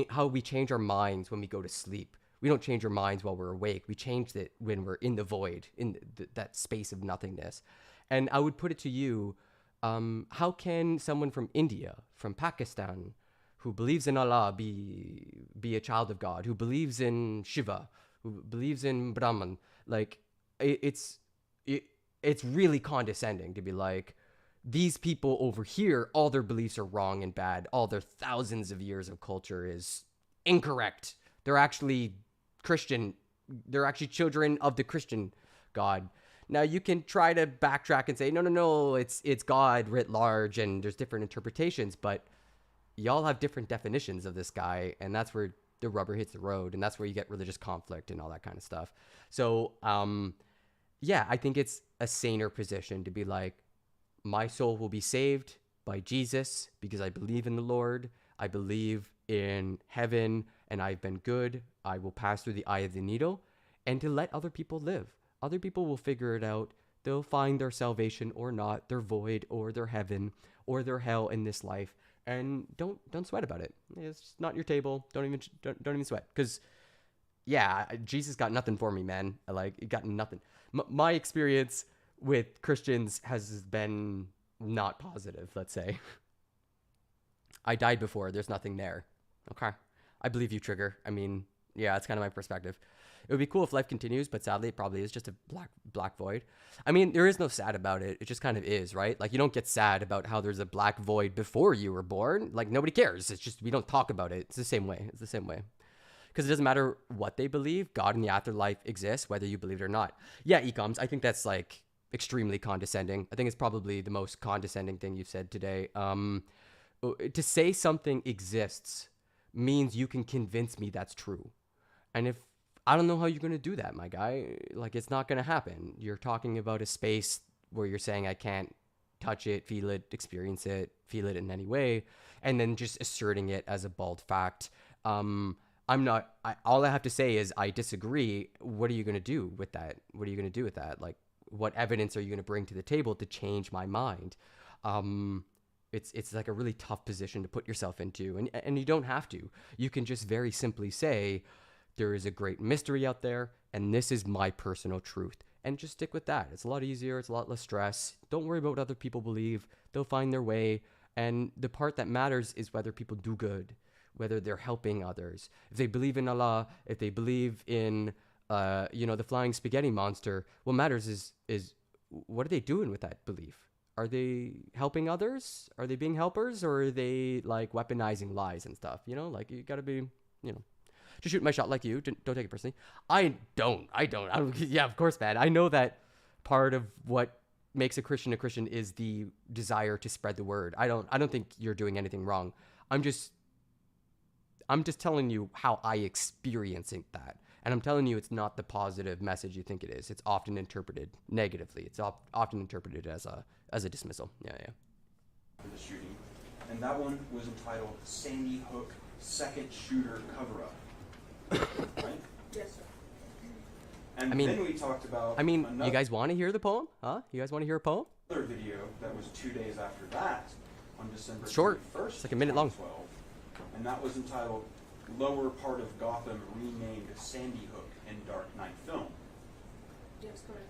how we change our minds when we go to sleep. We don't change our minds while we're awake. We change it when we're in the void, in that space of nothingness. And I would put it to you, how can someone from India, from Pakistan, who believes in Allah, be a child of God, who believes in Shiva, who believes in Brahman? Like, it's really condescending to be like, these people over here, all their beliefs are wrong and bad. All their thousands of years of culture is incorrect. They're actually Christian. They're actually children of the Christian God. Now you can try to backtrack and say, no, it's God writ large, and there's different interpretations, but y'all have different definitions of this guy, and that's where the rubber hits the road, and that's where you get religious conflict and all that kind of stuff. So, yeah, I think it's a saner position to be like, my soul will be saved by Jesus because I believe in the Lord. I believe in heaven, and I've been good. I will pass through the eye of the needle, and to let other people live. Other people will figure it out. They'll find their salvation or not, their void or their heaven or their hell in this life. And don't sweat about it. It's not your table. Don't even sweat. Because, yeah, Jesus got nothing for me, man. Like, he got nothing. My experience with Christians has been not positive, let's say. I died before. There's nothing there. Okay. I believe you, Trigger. I mean, yeah, that's kind of my perspective. It would be cool if life continues, but sadly it probably is just a black void. I mean, there is no sad about it. It just kind of is, right? Like, you don't get sad about how there's a black void before you were born. Like, nobody cares. It's just, we don't talk about it. It's the same way. Because it doesn't matter what they believe. God in the afterlife exists, whether you believe it or not. Yeah, Ecoms, I think that's like extremely condescending. I think it's probably the most condescending thing you've said today. To say something exists means you can convince me that's true. And if I don't know how you're going to do that, my guy. Like, it's not going to happen. You're talking about a space where you're saying I can't touch it, feel it, experience it, feel it in any way, and then just asserting it as a bald fact. All I have to say is I disagree. What are you going to do with that? Like, what evidence are you going to bring to the table to change my mind? It's like a really tough position to put yourself into, and you don't have to. You can just very simply say, there is a great mystery out there, and this is my personal truth. and just stick with that. It's a lot easier. It's a lot less stress. Don't worry about what other people believe. They'll find their way. And the part that matters is whether people do good, whether they're helping others. If they believe in Allah, if they believe in, the flying spaghetti monster, what matters is what are they doing with that belief? Are they helping others? Are they being helpers? Or are they like weaponizing lies and stuff? Like you gotta be, just shoot my shot like you. Don't take it personally. I don't. Yeah, of course, man. I know that part of what makes a Christian is the desire to spread the word. I don't think you're doing anything wrong. I'm just telling you how I experiencing that. And I'm telling you, it's not the positive message you think it is. It's often interpreted negatively. It's often interpreted as a dismissal. Yeah. For the shooting, and that one was entitled "Sandy Hook Second Shooter Cover-Up." Right? Yes, sir. And then we talked about. You guys want to hear the poem? Huh? You guys want to hear a poem? Another video that was 2 days after that, on December 21st. Short. It's like a minute long. 2012, and that was entitled "Lower Part of Gotham Renamed Sandy Hook in Dark Knight Film." Yes, correct.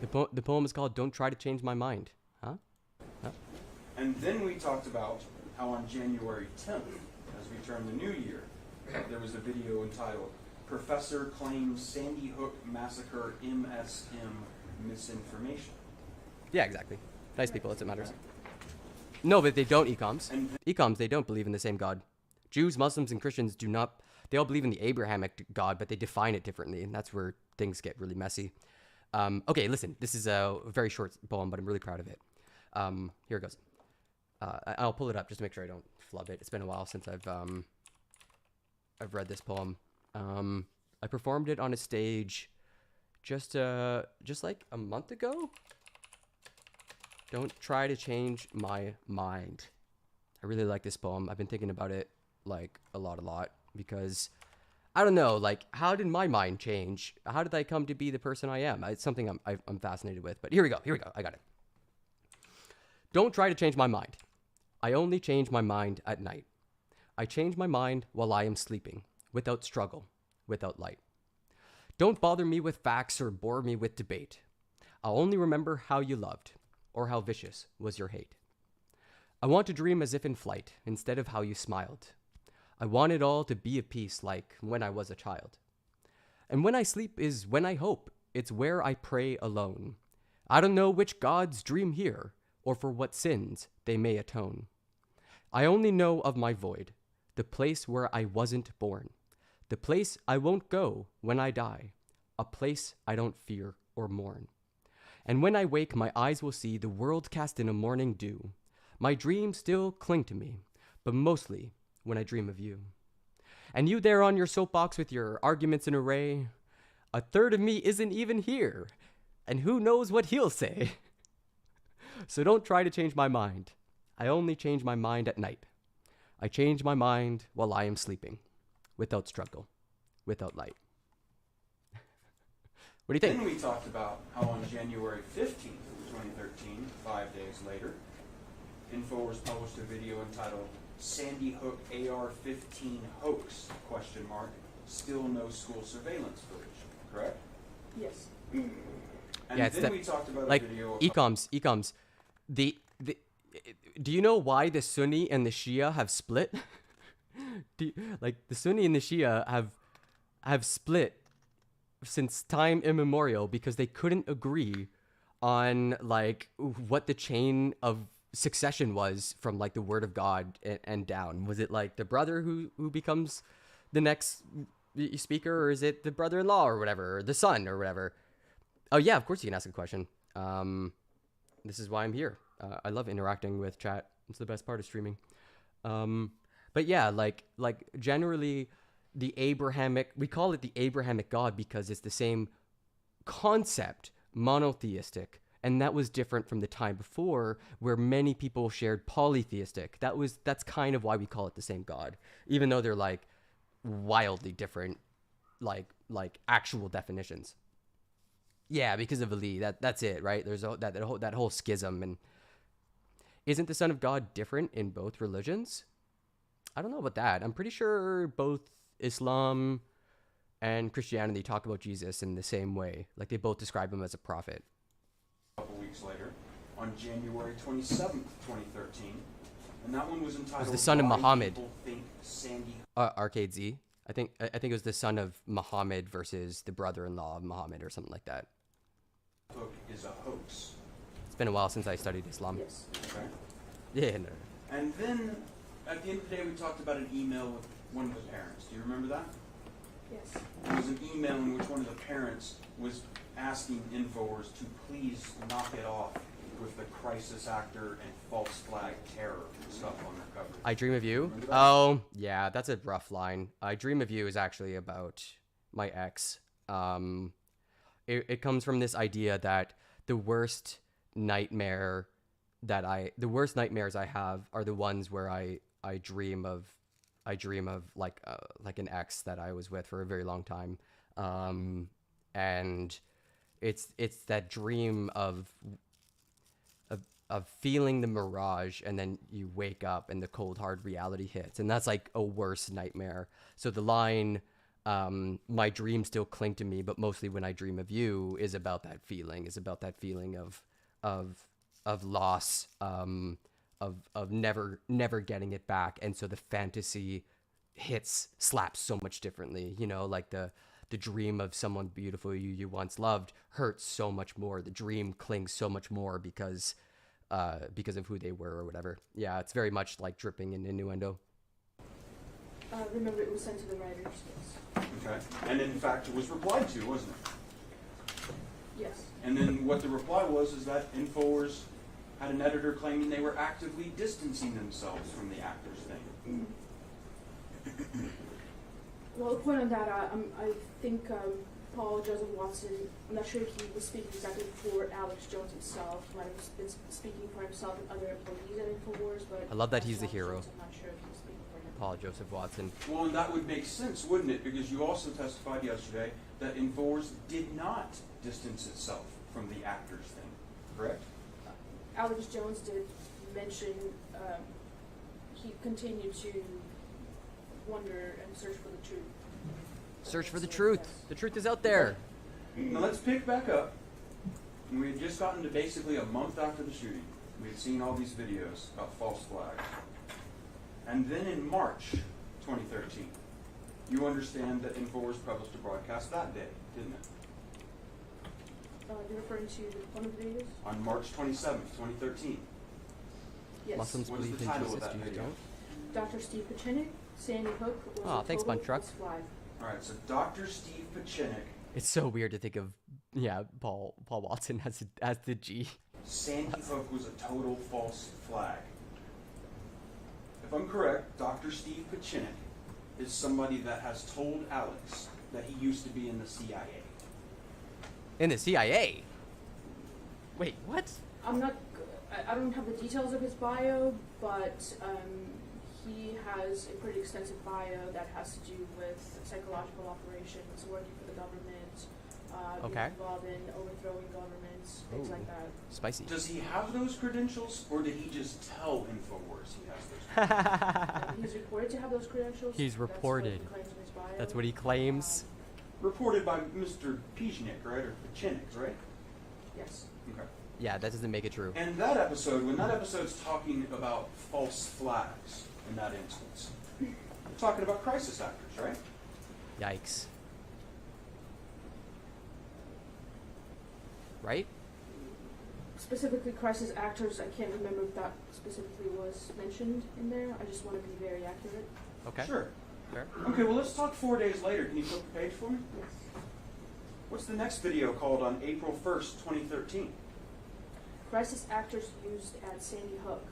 Okay. The poem is called "Don't Try to Change My Mind." Huh? And then we talked about how on January 10th, as we turn the new year, there was a video entitled "Professor Claims Sandy Hook Massacre MSM Misinformation." Yeah, exactly. Nice people, that's what matters. No, but they don't, Ecoms. Ecoms, they don't believe in the same God. Jews, Muslims, and Christians do not. They all believe in the Abrahamic God, but they define it differently, and that's where things get really messy. Okay, listen, this is a very short poem, but I'm really proud of it. Here it goes. I'll pull it up just to make sure I don't flub it. It's been a while since I've read this poem. I performed it on a stage just like a month ago. Don't try to change my mind. I really like this poem. I've been thinking about it like a lot because I don't know, like how did my mind change? How did I come to be the person I am? It's something I'm fascinated with. But here we go. I got it. Don't try to change my mind. I only change my mind at night. I change my mind while I am sleeping, without struggle, without light. Don't bother me with facts or bore me with debate. I'll only remember how you loved, or how vicious was your hate. I want to dream as if in flight, instead of how you smiled. I want it all to be a piece like when I was a child. And when I sleep is when I hope, it's where I pray alone. I don't know which gods dream here, or for what sins they may atone. I only know of my void, the place where I wasn't born, the place I won't go when I die, a place I don't fear or mourn. And when I wake, my eyes will see the world cast in a morning dew. My dreams still cling to me, but mostly when I dream of you. And you there on your soapbox with your arguments in array, a third of me isn't even here, and who knows what he'll say. So don't try to change my mind. I only change my mind at night. I change my mind while I am sleeping, without struggle, without light. What do you think? Then we talked about how on January 15th, 2013, 5 days later, InfoWars published a video entitled "Sandy Hook AR-15 Hoax, ? Still no school surveillance footage," correct? Yes. And yeah, then we talked about like a video. Ecoms. Do you know why the Sunni and the Shia have split? The Sunni and the Shia have split since time immemorial because they couldn't agree on like what the chain of succession was from like the word of God and down. Was it like the brother who becomes the next speaker, or is it the brother-in-law or whatever, or the son or whatever? Oh yeah, of course you can ask a question. This is why I'm here. I love interacting with chat. It's the best part of streaming. But yeah, like generally the Abrahamic, we call it the Abrahamic God because it's the same concept, monotheistic. And that was different from the time before where many people shared polytheistic. That's kind of why we call it the same God, even though they're like wildly different, like actual definitions. Yeah, because of Ali, that's it, right? There's that whole schism. And isn't the Son of God different in both religions? I don't know about that. I'm pretty sure both Islam and Christianity talk about Jesus in the same way. Like, they both describe him as a prophet. A couple weeks later, on January 27th, 2013, and that one was entitled, It was the son of Why Muhammad. People Think Sandy Arcade Z. I think it was the son of Muhammad versus the brother-in-law of Muhammad or something like that. Hook is a hoax. It's been a while since I studied Islam. Yes. Okay. Yeah, no. And then, at the end of the day, we talked about an email with one of the parents. Do you remember that? Yes. It was an email in which one of the parents was asking InfoWars to please knock it off with the crisis actor and false flag terror stuff on their cover. I Dream of You? Oh, yeah, that's a rough line. I Dream of You is actually about my ex. It comes from this idea that the worst nightmares I have are the ones where I dream of like an ex that I was with for a very long time. And it's that dream of feeling the mirage, and then you wake up and the cold hard reality hits, and that's like a worse nightmare. So the line, my dreams still cling to me, but mostly when I dream of you, is about that feeling of loss, of never getting it back. And so the fantasy slaps so much differently, you know, like the dream of someone beautiful you once loved hurts so much more. The dream clings so much more because of who they were or whatever. Yeah, it's very much like dripping in innuendo. Remember, it was sent to the writers. Yes. Okay. And in fact, it was replied to, wasn't it? Yes. And then what the reply was is that InfoWars had an editor claiming they were actively distancing themselves from the actors thing. Well, the point on that, I think Paul Joseph Watson, I'm not sure if he was speaking exactly for Alex Jones himself. He might have been speaking for himself and other employees at InfoWars, but... I love that he's the hero. I'm not sure if he was speaking for him. Paul Joseph Watson. Well, and that would make sense, wouldn't it? Because you also testified yesterday that InfoWars did not distance itself from the actors thing, correct? Alex Jones did mention he continued to wonder and search for the truth. Search for the truth. The truth is out there. Now let's pick back up. And we had just gotten to basically a month after the shooting. We had seen all these videos about false flags. And then in March 2013, you understand that InfoWars published a broadcast that day, didn't it? You're referring to one of the videos? On March 27th, 2013. Yes. Muslims What is believe the in title Jesus, of that Jews video? don't. Dr. Steve Pachinik, Sandy Hook was Aw, thanks, total Bunch Truck. false flag. All right, so Dr. Steve Pachinik, It's so weird to think of, Paul Watson as the G. Sandy Hook was a total false flag. If I'm correct, Dr. Steve Pachinik is somebody that has told Alex that he used to be in the CIA. In the CIA? Wait, what? I don't have the details of his bio, but he has a pretty extensive bio that has to do with psychological operations, working for the government, being involved in overthrowing governments, things like that. Spicy. Does he have those credentials, or did he just tell InfoWars he has those credentials? He's reported to have those credentials. He's reported. That's what he claims. Reported by Mr. Pijnik, right? Or Pachinik, right? Yes. Okay. Yeah, that doesn't make it true. And that episode, when that episode's talking about false flags in that instance, we're talking about crisis actors, right? Yikes. Right? Specifically, crisis actors, I can't remember if that specifically was mentioned in there. I just want to be very accurate. Okay. Sure. Fair. Okay, well, let's talk 4 days later. Can you flip the page for me? Yes. What's the next video called on April 1st, 2013? Crisis actors used at Sandy Hook.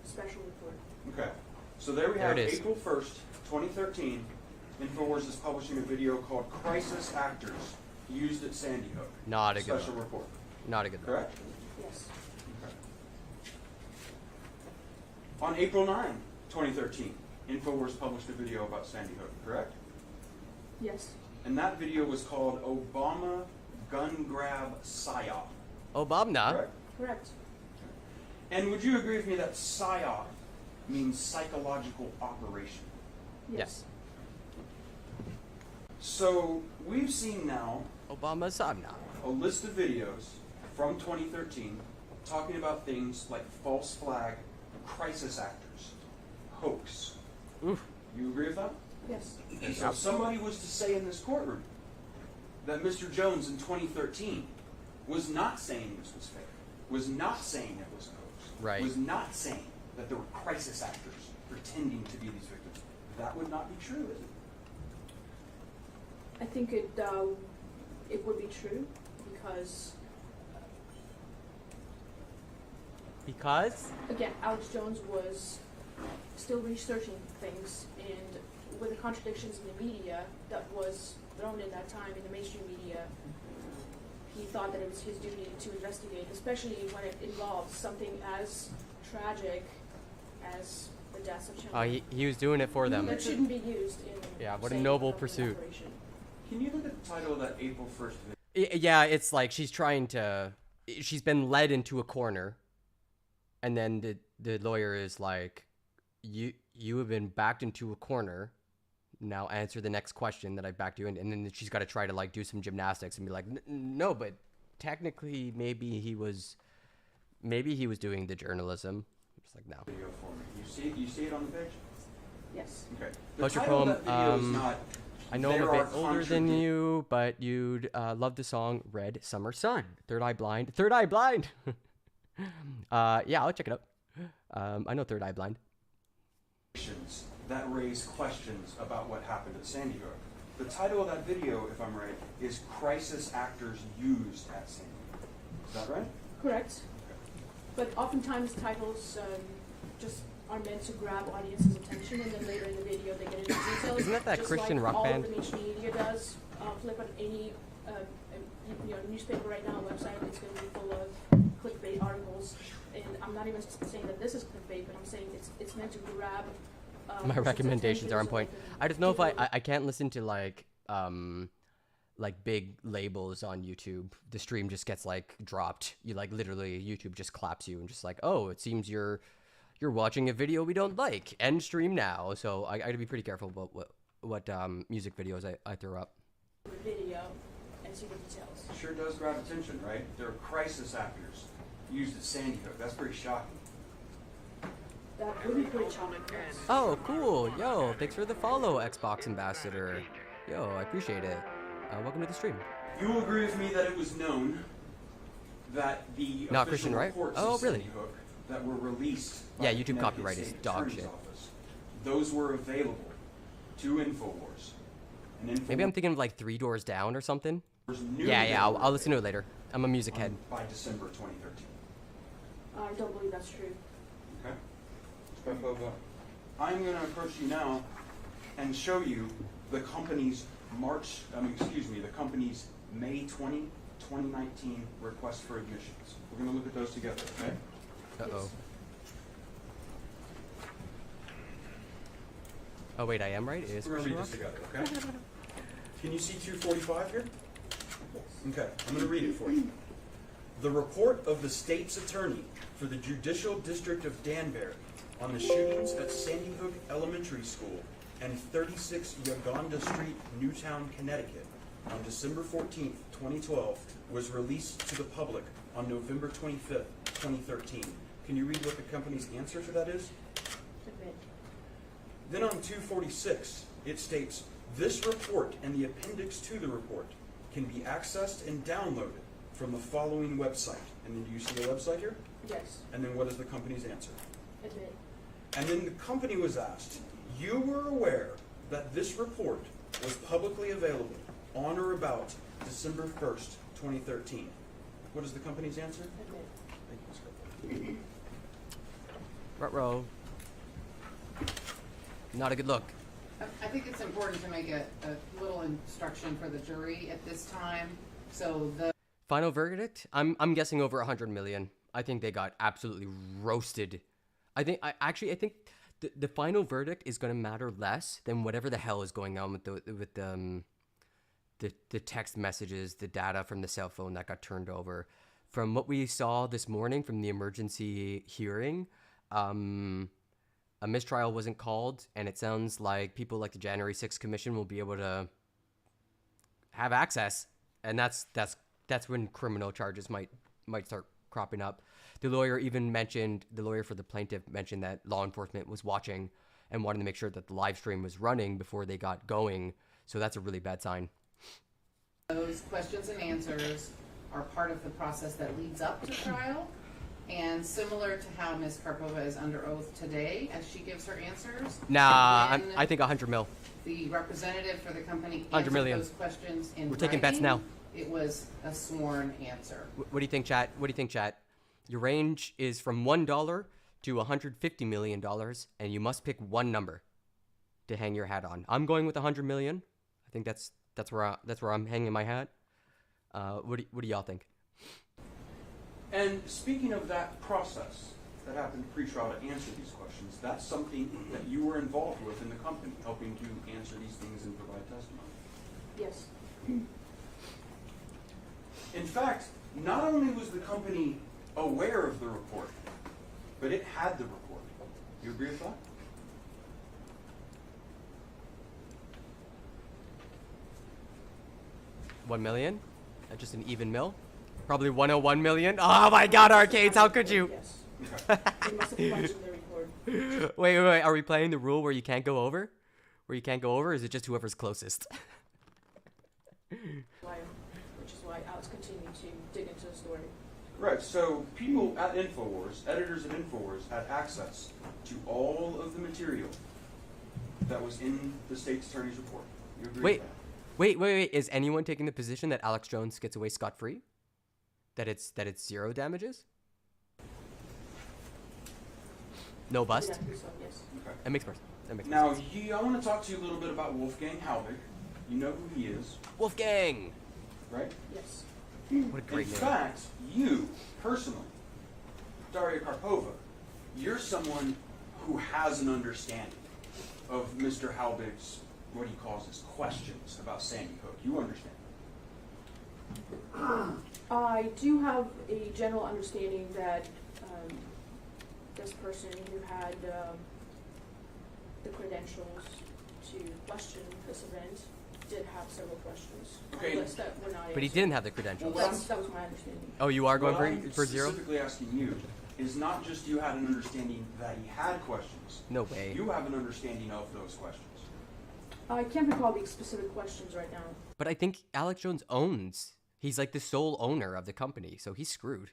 Special report. Okay. So there we There have it is. April 1st, 2013. InfoWars is publishing a video called Crisis Actors Used at Sandy Hook. Not a good Special one. report. Not a good one. Correct? Yes. Okay. On April 9, 2013, InfoWars published a video about Sandy Hook, correct? Yes. And that video was called Obama Gun Grab PSYOP. Obama? Correct? Correct. And would you agree with me that PSYOP means psychological operation? Yes. So we've seen now Obama's now a list of videos from 2013 talking about things like false flag, crisis actors, hoax. Oof. You agree with that? Yes. And so if somebody was to say in this courtroom that Mr. Jones in 2013 was not saying this was fake, was not saying it was a hoax, right, was not saying that there were crisis actors pretending to be these victims, that would not be true, is it? I think it would be true because again, Alex Jones was still researching things, and with the contradictions in the media that was thrown in that time in the mainstream media, he thought that it was his duty to investigate, especially when it involves something as tragic as the deaths of children. He was doing it for them. That shouldn't be used in. Yeah, what a noble pursuit. Can you look at the title of that April 1st video? Yeah, it's like she's been led into a corner, and then the lawyer is like, you have been backed into a corner, now answer the next question that I backed you in. And then she's got to try to like do some gymnastics and be like, no, but technically maybe he was doing the journalism. Just like, no. Video for me. You see it on the page? Yes. Okay. Post your poem. I know I'm a bit older than you, but you'd love the song Red Summer Sun. Third Eye Blind. Yeah, I'll check it out. I know Third Eye Blind. That raise questions about what happened at Sandy Hook. The title of that video, if I'm right, is Crisis Actors Used at Sandy Hook. Is that right? Correct. But oftentimes titles just are meant to grab audience's attention, and then later in the video they get into details. Isn't that just Christian like rock all band? All the mainstream media does. Flip on any newspaper right now, website, it's going to be full of clickbait articles. And I'm not even saying that this is clickbait, but I'm saying it's meant to grab. My recommendations are on point. I just know if I can't listen to like big labels on YouTube, the stream just gets like dropped. You like literally YouTube just claps you and just like, oh, it seems you're watching a video we don't like. End stream now. So I gotta be pretty careful about what music videos I throw up. Video and see the details. It sure does grab attention, right? There are crisis actors used at Sandy Hook. That's pretty shocking. That would be pretty shocking. Oh, cool. Yo, thanks for the follow, Xbox Ambassador. Yo, I appreciate it. Welcome to the stream. You will agree with me that it was known that the not Christian, right? reports Oh, of really? Sandy Hook that were released by yeah, the YouTube Connecticut copyright is State dog Attorney's shit. Office, those were available to InfoWars. And Maybe I'm thinking of like 3 Doors Down or something. knew Yeah, I'll listen to it later. I'm a music head. By December 2013. I don't believe that's true. Okay. I'm going to approach you now and show you the company's the company's May 20, 2019 request for admissions. We're going to look at those together, okay? Uh-oh. Oh, wait, I am right? It is We're going to read this together, okay? Can you see 245 here? Okay, I'm going to read it for you. The report of the state's attorney for the Judicial District of Danbury on the shootings at Sandy Hook Elementary School and 36 Uganda Street, Newtown, Connecticut on December 14th, 2012 was released to the public on November 25th, 2013. Can you read what the company's answer to that is? Submit. Then on 246, it states, this report and the appendix to the report can be accessed and downloaded from the following website. And then do you see the website here? Yes. And then what is the company's answer? Admit. And then the company was asked, you were aware that this report was publicly available on or about December 1st, 2013. What is the company's answer? Admit. Thank you, Ms. Ruh-roh. Not a good look. I think it's important to make a little instruction for the jury at this time. So the Final verdict? I'm guessing over 100 million. I think they got absolutely roasted. I think the final verdict is going to matter less than whatever the hell is going on with the text messages, the data from the cell phone that got turned over. From what we saw this morning from the emergency hearing, a mistrial wasn't called, and it sounds like people like the January 6th Commission will be able to have access, and that's when criminal charges might start cropping up. The lawyer for the plaintiff mentioned that law enforcement was watching and wanted to make sure that the live stream was running before they got going. So that's a really bad sign. Those questions and answers are part of the process that leads up to trial. And similar to how Ms. Karpova is under oath today, as she gives her answers. Nah, I think 100 mil. The representative for the company 100 answered million. those questions in We're taking writing. bets now. It was a sworn answer. What do you think, chat? What do you think, chat? Your range is from $1 to $150 million, and you must pick one number to hang your hat on. I'm going with 100 million. I think that's where I'm hanging my hat. What do y'all think? And speaking of that process that happened pre-trial to answer these questions, that's something that you were involved with in the company, helping to answer these things and provide testimony. Yes. In fact, not only was the company aware of the report, but it had the report. You agree with that? $1 million? Just an even mill? Probably 101 million? Oh my god, Arcades, how could you? Yes. They must have punched the report. Wait, are we playing the rule where you can't go over? Where you can't go over, or is it just whoever's closest? Which is why Alex continued to dig into the story. Right, so people at InfoWars, editors at InfoWars, had access to all of the material that was in the state's attorney's report. You agree with that? Wait. Is anyone taking the position that Alex Jones gets away scot-free? That it's zero damages? No bust? Yeah, this one, yes. Okay. That makes more sense. Now, I want to talk to you a little bit about Wolfgang Halbig. You know who he is. Wolfgang! Right? Yes. What a great In name. fact, you, personally, Daria Karpova, you're someone who has an understanding of Mr. Halbig's, what he calls his questions about Sandy Hook. You understand. I do have a general understanding that this person who had the credentials to question this event did have several questions. Okay. On the list that were not But he answered. didn't have the credentials. That was my understanding. Oh, you are going What I'm for zero? specifically asking you is not just you had an understanding that he had questions. No way. You have an understanding of those questions. I can't recall the specific questions right now. But I think Alex Jones owns. He's like the sole owner of the company, so he's screwed.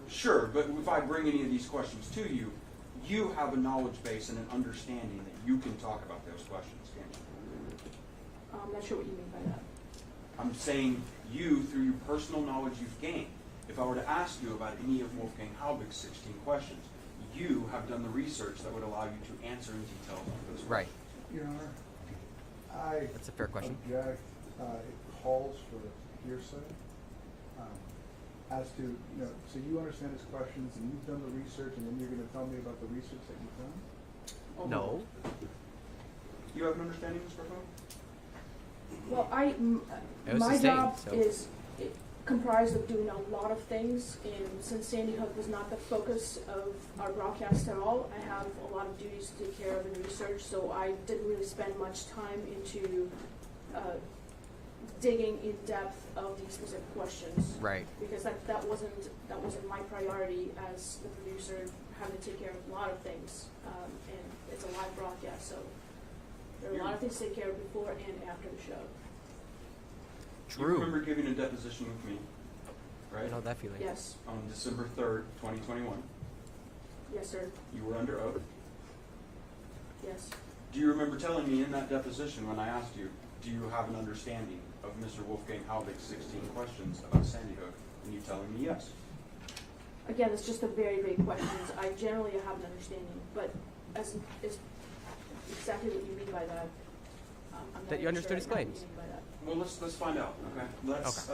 Sure, but if I bring any of these questions to you, you have a knowledge base and an understanding that you can talk about those questions, can't you? I'm not sure what you mean by that. I'm saying you, through your personal knowledge you've gained, if I were to ask you about any of Wolfgang Halbig's 16 questions, you have done the research that would allow you to answer in detail on those questions. Right. Your Honor, That's a fair question. Object, it calls for hearsay. As to, so you understand his questions and you've done the research and then you're going to tell me about the research that you've done? No. You have an understanding, Mr. Carpone? Well, It was my sustained, job so- is comprised of doing a lot of things, and since Sandy Hook was not the focus of our broadcast at all, I have a lot of duties to take care of and research, so I didn't really spend much time into digging in depth of these specific questions. Right. Because that wasn't my priority as the producer, having to take care of a lot of things, and it's a live broadcast, so there are a lot of things to take care of before and after the show. You remember giving a deposition with me, right? I know that feeling. Yes. On December 3rd, 2021. Yes, sir. You were under oath. Yes. Do you remember telling me in that deposition when I asked you, do you have an understanding of Mr. Wolfgang Halbig's 16 questions about Sandy Hook? And you telling me yes. Again, it's just the very vague questions. I generally have an understanding, but as exactly what you mean by that, I'm That not you understood his sure I know what claims. you mean by that. Well, let's find out. Okay. Let's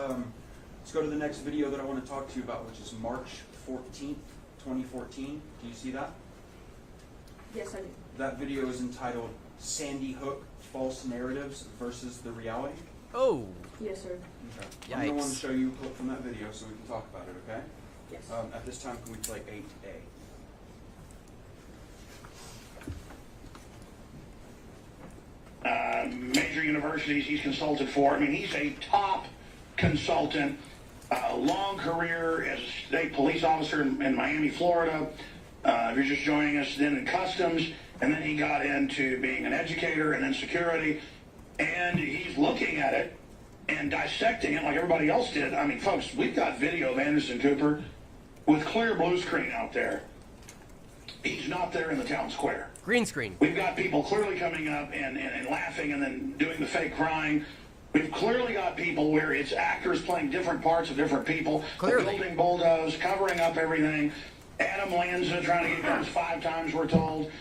go to the next video that I want to talk to you about, which is March 14th, 2014. Do you see that? Yes, I do. That video is entitled "Sandy Hook: False Narratives versus the Reality." Oh. Yes, sir. Okay. I'm going to show you a clip from that video so we can talk about it. Okay. Yes. At this time, can we play 8A? major universities he's consulted for. I mean, he's a top consultant, long career as a state police officer in Miami, Florida. If you're just joining us, then in customs, and then he got into being an educator and then security. And he's looking at it and dissecting it like everybody else did. I mean, folks, we've got video of Anderson Cooper with clear blue screen out there. He's not there in the town square. Green screen. We've got people clearly coming up and laughing and then doing the fake crying. We've clearly got people where it's actors playing different parts of different people. Clearly. The building bulldoze, covering up everything. Adam Lanza trying to get guns 5 times, we're told.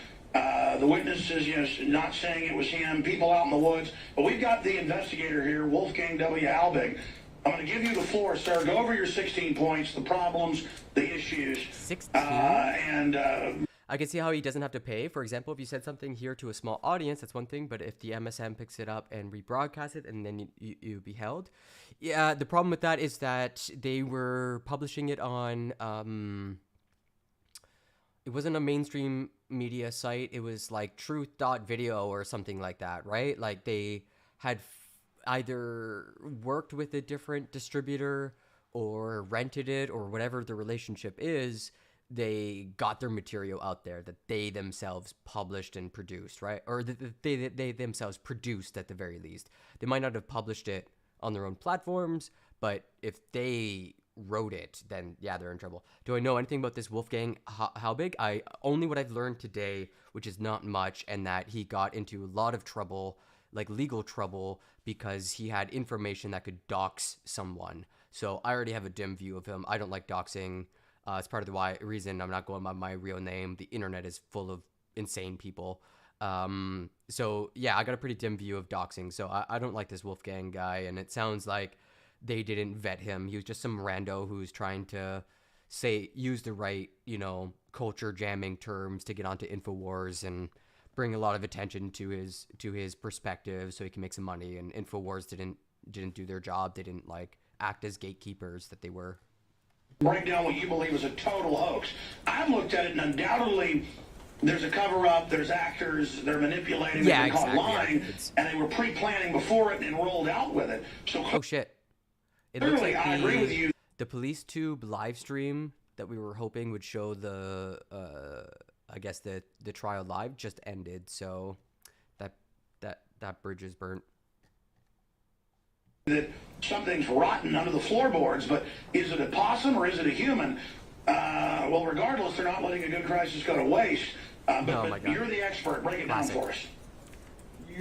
The witnesses, not saying it was him. People out in the woods. But we've got the investigator here, Wolfgang W. Albig. I'm going to give you the floor, sir. Go over your 16 points, the problems, the issues. 16? I can see how he doesn't have to pay. For example, if you said something here to a small audience, that's one thing. But if the MSM picks it up and rebroadcasts it and then you be held. Yeah, the problem with that is that they were publishing it on... it wasn't a mainstream media site. It was like truth.video or something like that, right? Like they had either worked with a different distributor or rented it or whatever the relationship is. They got their material out there that they themselves published and produced, right? Or they themselves produced at the very least. They might not have published it on their own platforms, but if they wrote it, then yeah, they're in trouble. Do I know anything about this Wolfgang Halbig? Only what I've learned today, which is not much, and that he got into a lot of trouble, like legal trouble, because he had information that could dox someone. So I already have a dim view of him. I don't like doxing. It's part of the reason I'm not going by my real name. The internet is full of insane people. So yeah, I got a pretty dim view of doxing. So I don't like this Wolfgang guy, and it sounds like they didn't vet him. He was just some rando who's trying to use the right, culture jamming terms to get onto InfoWars and bring a lot of attention to his perspective so he can make some money. And InfoWars didn't do their job. They didn't act as gatekeepers that they were. Break down what you believe is a total hoax. I've looked at it, and undoubtedly there's a cover-up, there's actors, they're manipulating, they're caught lying, and they were pre-planning before it and enrolled out with it. So oh shit. It clearly, looks like I agree with you. The Police Tube live stream that we were hoping would show the trial live just ended, so that bridge is burnt. That something's rotten under the floorboards, but is it a possum or is it a human? Well, regardless, they're not letting a good crisis go to waste. But you're the expert. Break it down for us. You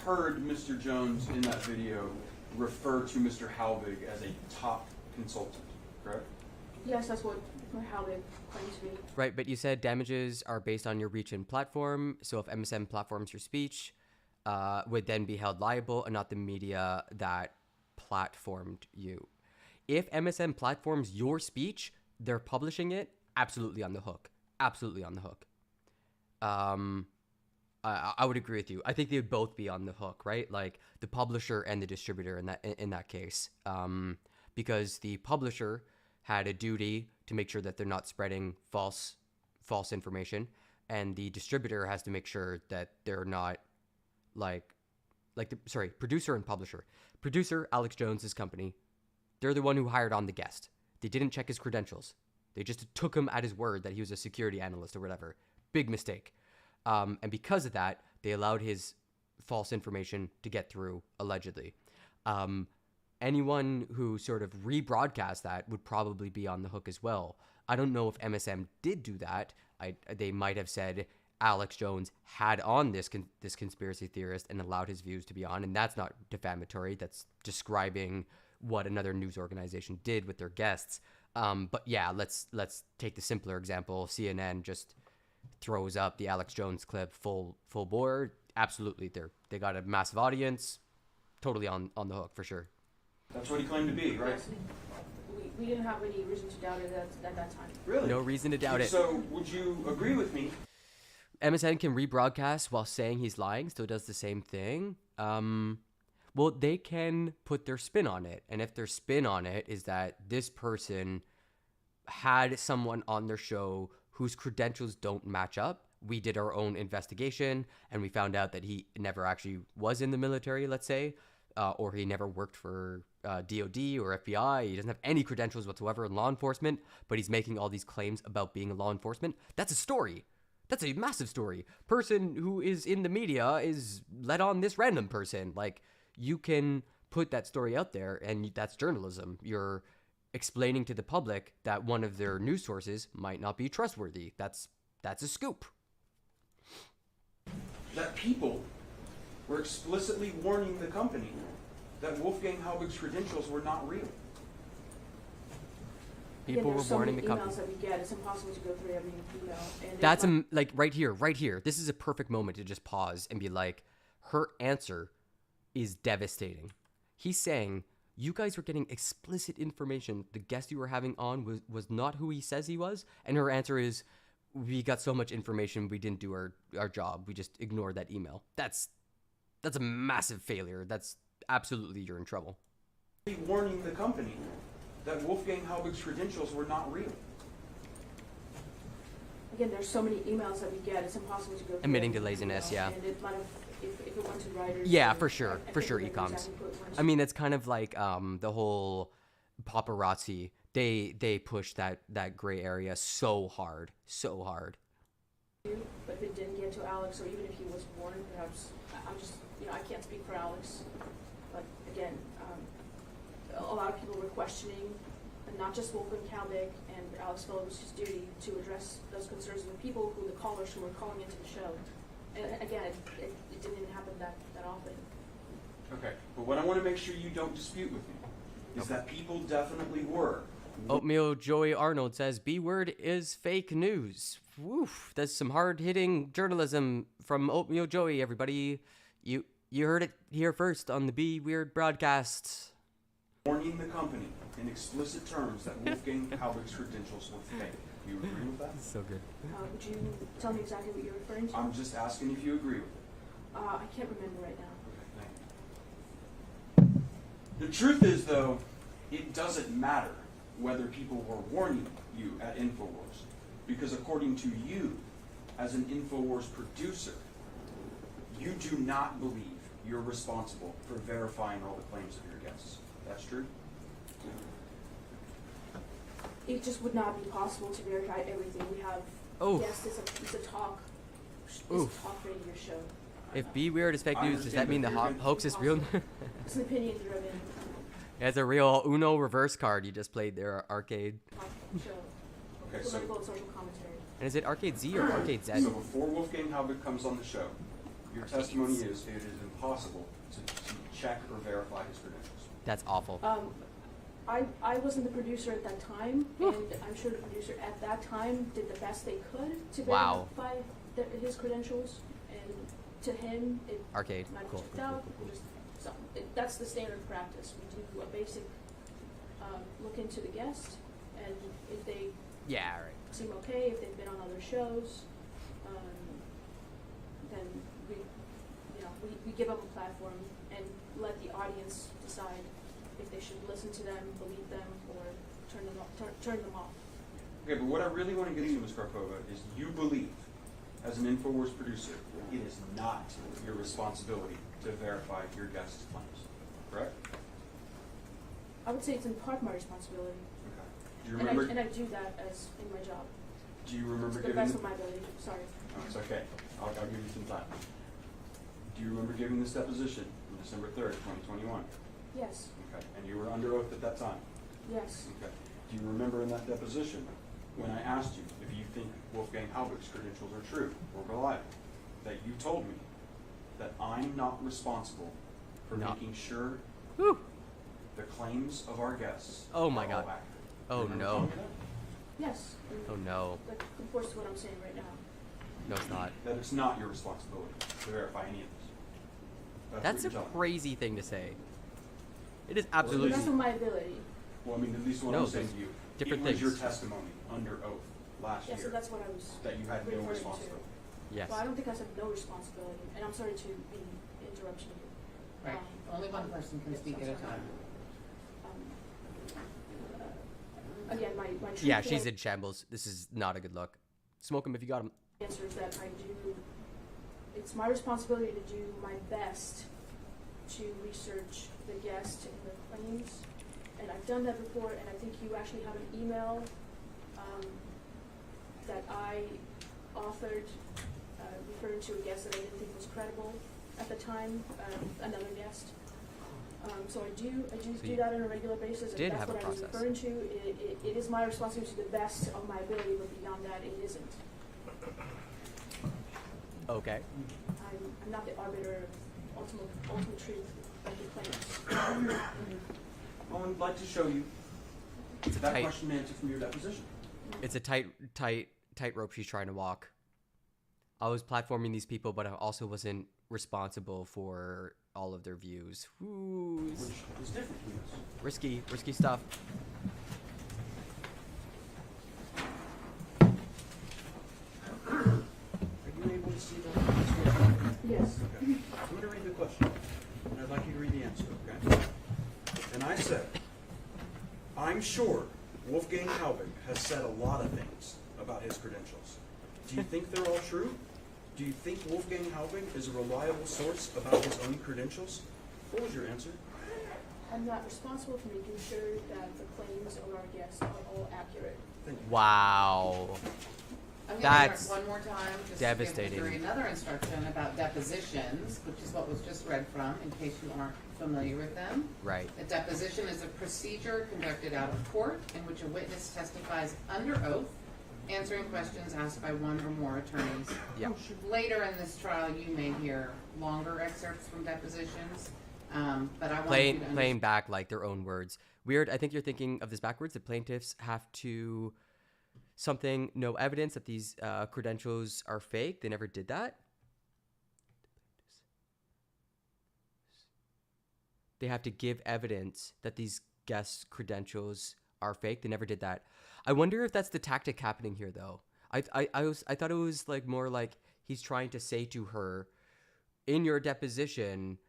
heard Mr. Jones in that video refer to Mr. Halbig as a top consultant, correct? Yes, that's what Halbig claims to be. Right, but you said damages are based on your reach and platform. So if MSM platforms your speech, would then be held liable and not the media that platformed you. If MSM platforms your speech, they're publishing it, absolutely on the hook. Absolutely on the hook. I would agree with you. I think they would both be on the hook, right? Like the publisher and the distributor in that case. Because the publisher had a duty to make sure that they're not spreading false information, and the distributor has to make sure that they're not producer and publisher. Producer, Alex Jones's company, they're the one who hired on the guest. They didn't check his credentials. They just took him at his word that he was a security analyst or whatever. Big mistake. And because of that, they allowed his false information to get through, allegedly. Anyone who sort of rebroadcast that would probably be on the hook as well. I don't know if MSM did do that. They might have said Alex Jones had on this conspiracy theorist and allowed his views to be on, and that's not defamatory. That's describing what another news organization did with their guests. But yeah, let's take the simpler example. CNN just throws up the Alex Jones clip full bore. Absolutely, they got a massive audience, totally on the hook for sure. That's what he claimed to be, right? Yes, we didn't have any reason to doubt it at that time. Really? No reason to doubt it. So would you agree with me? MSN can rebroadcast while saying he's lying, still does the same thing. Well, they can put their spin on it. And if their spin on it is that this person had someone on their show whose credentials don't match up, we did our own investigation and we found out that he never actually was in the military, let's say, or he never worked for DOD or FBI. He doesn't have any credentials whatsoever in law enforcement, but he's making all these claims about being a law enforcement. That's a story. That's a massive story. Person who is in the media is led on this random person. Like, you can put that story out there, and that's journalism. You're explaining to the public that one of their news sources might not be trustworthy. That's a scoop. That people were explicitly warning the company that Wolfgang Halbig's credentials were not real. People were warning the company. Emails that we get, it's impossible to go through every email. And That's like right here. This is a perfect moment to just pause and be like, her answer is devastating. He's saying, you guys were getting explicit information. The guest you were having on was not who he says he was. And her answer is, we got so much information, we didn't do our job. We just ignored that email. That's a massive failure. That's absolutely, you're in trouble. Warning the company that Wolfgang Halbig's credentials were not real. Again, there's so many emails that we get, it's impossible to go through. Admitting to laziness, yeah. And it might have, if it went to writers. Yeah, for sure, e-coms. Exactly I mean, it's kind of like the whole paparazzi. They push that gray area so hard. But if it didn't get to Alex, or even if he was warned, perhaps, I'm just, I can't speak for Alex. But again, a lot of people were questioning, and not just Wolfgang Halbig and Alex Phillips' duty to address those concerns of the people the callers who were calling into the show. And again, it didn't even happen that often. Okay, but what I want to make sure you don't dispute with me is that people definitely were. Oatmeal Joey Arnold says, B-word is fake news. Woof, that's some hard-hitting journalism from Oatmeal Joey, everybody. You heard it here first on the Be Weird broadcast. Warning the company in explicit terms that Wolfgang Halbig's credentials were fake. You agree with that? So good. Would you tell me exactly what you're referring to? I'm just asking if you agree with it. I can't remember right now. Okay, thank you. The truth is, though, it doesn't matter whether people were warning you at InfoWars, because according to you, as an InfoWars producer, you do not believe you're responsible for verifying all the claims of your guests. That's true? It just would not be possible to verify everything. We have, yes, it's a talk radio show. If Be Weird is fake news, does that mean the hoax is real? It's an opinion driven. It's a real Uno reverse card you just played there, Arcade. Show. Okay, so social commentary. And is it Arcade Z or Arcade Z? So before Wolfgang Halbig comes on the show, your testimony is it is impossible to check or verify his credentials. That's awful. I wasn't the producer at that time, and I'm sure the producer at that time did the best they could to verify his credentials. And to him, it might have checked out. That's the standard practice. We do a basic look into the guest, and if they seem okay, if they've been on other shows, then we give them a platform and let the audience decide if they should listen to them, believe them, or turn them off. Okay, but what I really want to get into, Ms. Karpova, is you believe, as an InfoWars producer, it is not your responsibility to verify your guest's claims, correct? I would say it's in part my responsibility. Okay. Do you remember? And I do that as in my job. Do you remember to the best of my ability. Sorry. Oh, it's okay. I'll give you some time. Do you remember giving this deposition on December 3rd, 2021? Yes. Okay. And you were under oath at that time? Yes. Okay. Do you remember in that deposition when I asked you if you think Wolfgang Halbig's credentials are true or reliable, that you told me that I'm not responsible for making sure the claims of our guests are my God. accurate? Oh no. Yes. Oh no. That conforms to what I'm saying right now. No, it's not. That it's not your responsibility to verify any of this. That's a crazy thing to say. It is absolutely. That's my ability. Well, I mean, at least what I'm saying to you, different it was things. your testimony under oath last year. So that's what I was. That you had no responsibility. Yes. Well, I don't think I said no responsibility, and I'm sorry to be interruption. Right. Only one person can speak at a time. Again, my yeah, she's in shambles. This is not a good look. Smoke him if you got him. answer is that it's my responsibility to do my best to research the guest and the claims. And I've done that before, and I think you actually have an email that I authored referring to a guest that I didn't think was credible at the time, another guest. So I do that on a regular basis, and that's what I was referring to. It is my responsibility to the best of my ability, but beyond that, it isn't. Okay. I'm not the arbiter of ultimate truth like the claims. Well, I'd like to show you that question and answer from your deposition. It's a tightrope she's trying to walk. I was platforming these people, but I also wasn't responsible for all of their views. Which is different from this. Risky stuff. Are you able to see that? Yes. Okay. I'm going to read the question, and I'd like you to read the answer, okay? And I said, I'm sure Wolfgang Halbig has said a lot of things about his credentials. Do you think they're all true? Do you think Wolfgang Halbig is a reliable source about his own credentials? What was your answer? I'm not responsible for making sure that the claims of our guests are all accurate. Wow. I'm That's one more time, just devastating. to give another instruction about depositions, which is what was just read from, in case you aren't familiar with them. Right. A deposition is a procedure conducted out of court in which a witness testifies under oath, answering questions asked by one or more attorneys. Yeah. Later in this trial, you may hear longer excerpts from depositions, but I want playing back like their own words. Weird. I think you're thinking of this backwards. The plaintiffs have to no evidence that these credentials are fake. They never did that. They have to give evidence that these guests' credentials are fake. They never did that. I wonder if that's the tactic happening here, though. I thought it was like more like he's trying to say to her, in your deposition,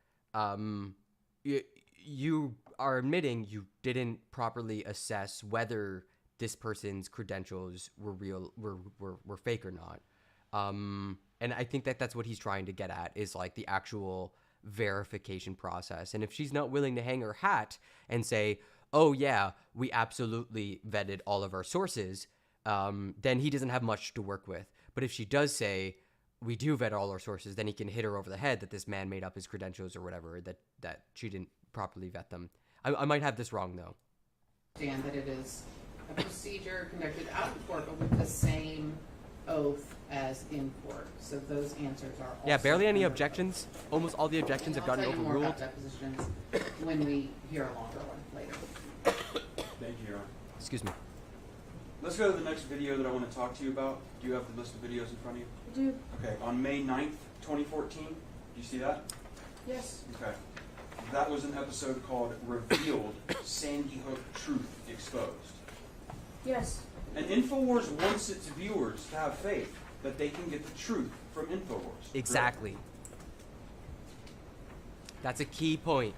you are admitting you didn't properly assess whether this person's credentials were real, were fake or not. And I think that that's what he's trying to get at, is like the actual verification process. And if she's not willing to hang her hat and say, oh yeah, we absolutely vetted all of our sources, then he doesn't have much to work with. But if she does say, we do vet all our sources, then he can hit her over the head that this man made up his credentials or whatever, that she didn't properly vet them. I might have this wrong, though. Understand that it is a procedure conducted out of court, but with the same oath as in court. So those answers are also... Yeah, barely any objections. Almost all the objections have gotten I'll tell you overruled. more about depositions when we hear a longer one later. Thank you, Your Honor. Excuse me. Let's go to the next video that I want to talk to you about. Do you have the list of videos in front of you? I do. Okay, on May 9th, 2014, do you see that? Yes. Okay. That was an episode called Revealed, Sandy Hook Truth Exposed. Yes. And InfoWars wants its viewers to have faith that they can get the truth from InfoWars. Exactly. Right. That's a key point.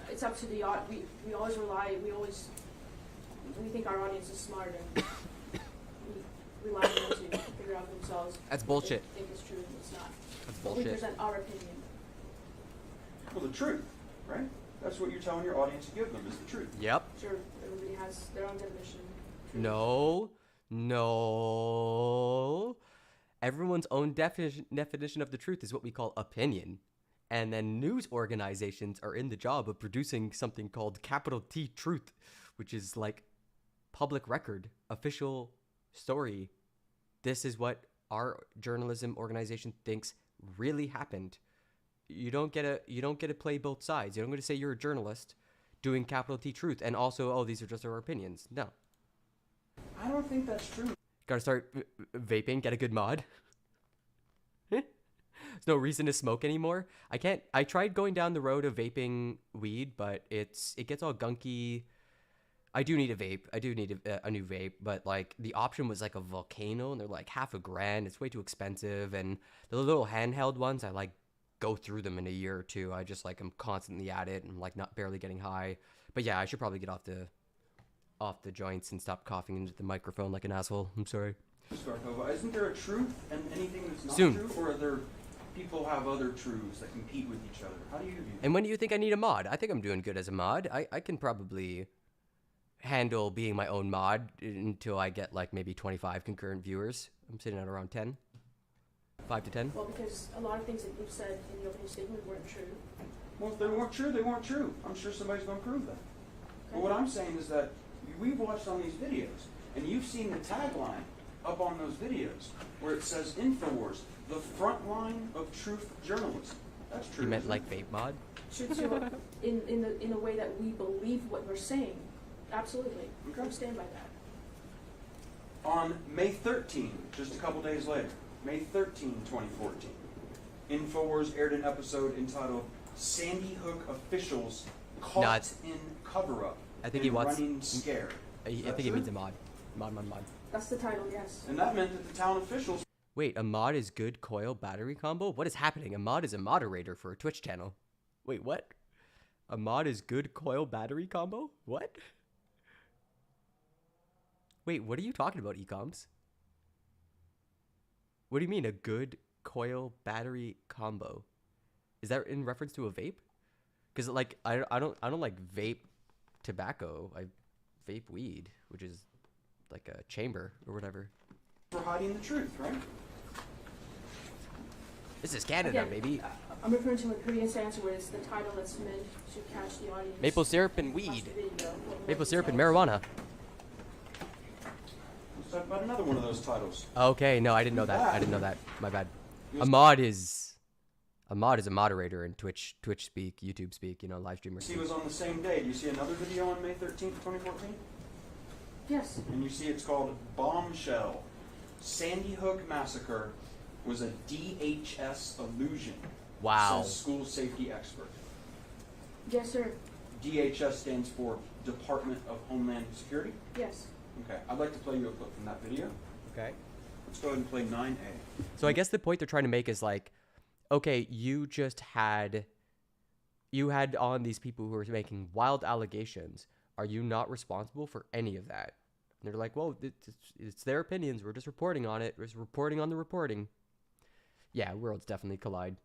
It's up to the we always rely, we think our audience is smart, and we rely on them to figure out themselves. That's bullshit. What they think is true and it's not. That's But bullshit. we present our opinion. Well, the truth, right? That's what you're telling your audience to give them, is the truth. Yep. Sure, everybody has their own definition. No. Everyone's own definition of the truth is what we call opinion. And then news organizations are in the job of producing something called capital T truth, which is like public record, official story. This is what our journalism organization thinks really happened. You don't get to play both sides. You don't get to say you're a journalist doing capital T truth and also, oh, these are just our opinions. No. I don't think that's true. Gotta start vaping, get a good mod. There's no reason to smoke anymore. I tried going down the road of vaping weed, but it gets all gunky. I do need a vape. I do need a new vape, but like the option was like a Volcano, and they're like $1,000. It's way too expensive, and the little handheld ones, I like go through them in a year or two. I just like I'm constantly at it and like not barely getting high. But yeah, I should probably get off the joints and stop coughing into the microphone like an asshole. I'm sorry. Scarpova, isn't there a truth and anything that's not Soon. true, or are there people have other truths that compete with each other? How do you view that? And when do you think I need a mod? I think I'm doing good as a mod. I can probably handle being my own mod until I get like maybe 25 concurrent viewers. I'm sitting at around 10. 5 to 10. Well, because a lot of things that you've said in the opening statement weren't true. Well, if they weren't true, they weren't true. I'm sure somebody's going to prove that. Okay. But what I'm saying is that we've watched on these videos, and you've seen the tagline up on those videos where it says InfoWars, the front line of truth journalism. That's true. You meant like vape mod? Truth in a way that we believe what we're saying. Absolutely. Okay. I stand by that. On May 13, just a couple days later, May 13, 2014, InfoWars aired an episode entitled Sandy Hook Officials Caught in Cover-Up. I think he wants... Running Scared. I think he means a mod. Mod. That's the title, yes. And that meant that the town officials... Wait, a mod is good coil battery combo? What is happening? A mod is a moderator for a Twitch channel. Wait, what? A mod is good coil battery combo? What? Wait, what are you talking about, ecoms? What do you mean a good coil battery combo? Is that in reference to a vape? Because like I don't like vape tobacco. I vape weed, which is like a chamber or whatever. For hiding the truth, right? This is Canada, Again, baby. I'm referring to a previous answer where it's the title that's meant to catch the audience. Maple syrup and weed. Watch the video. Maple syrup and marijuana. Let's talk about another one of those titles. Okay, no, I didn't know that. I didn't know that. My bad. A mod is a moderator in Twitch speak, YouTube speak, you know, live streamer. He was on the same day. Do you see another video on May 13th, 2014? Yes. And you see it's called Bombshell. Sandy Hook Massacre was a DHS illusion. Wow. Says school safety expert. Yes, sir. DHS stands for Department of Homeland Security? Yes. Okay, I'd like to play you a clip from that video. Okay. Let's go ahead and play 9A. So I guess the point they're trying to make is like, okay, you had on these people who were making wild allegations. Are you not responsible for any of that? And they're like, well, it's their opinions. We're just reporting on it. We're just reporting on the reporting. Yeah, worlds definitely collide.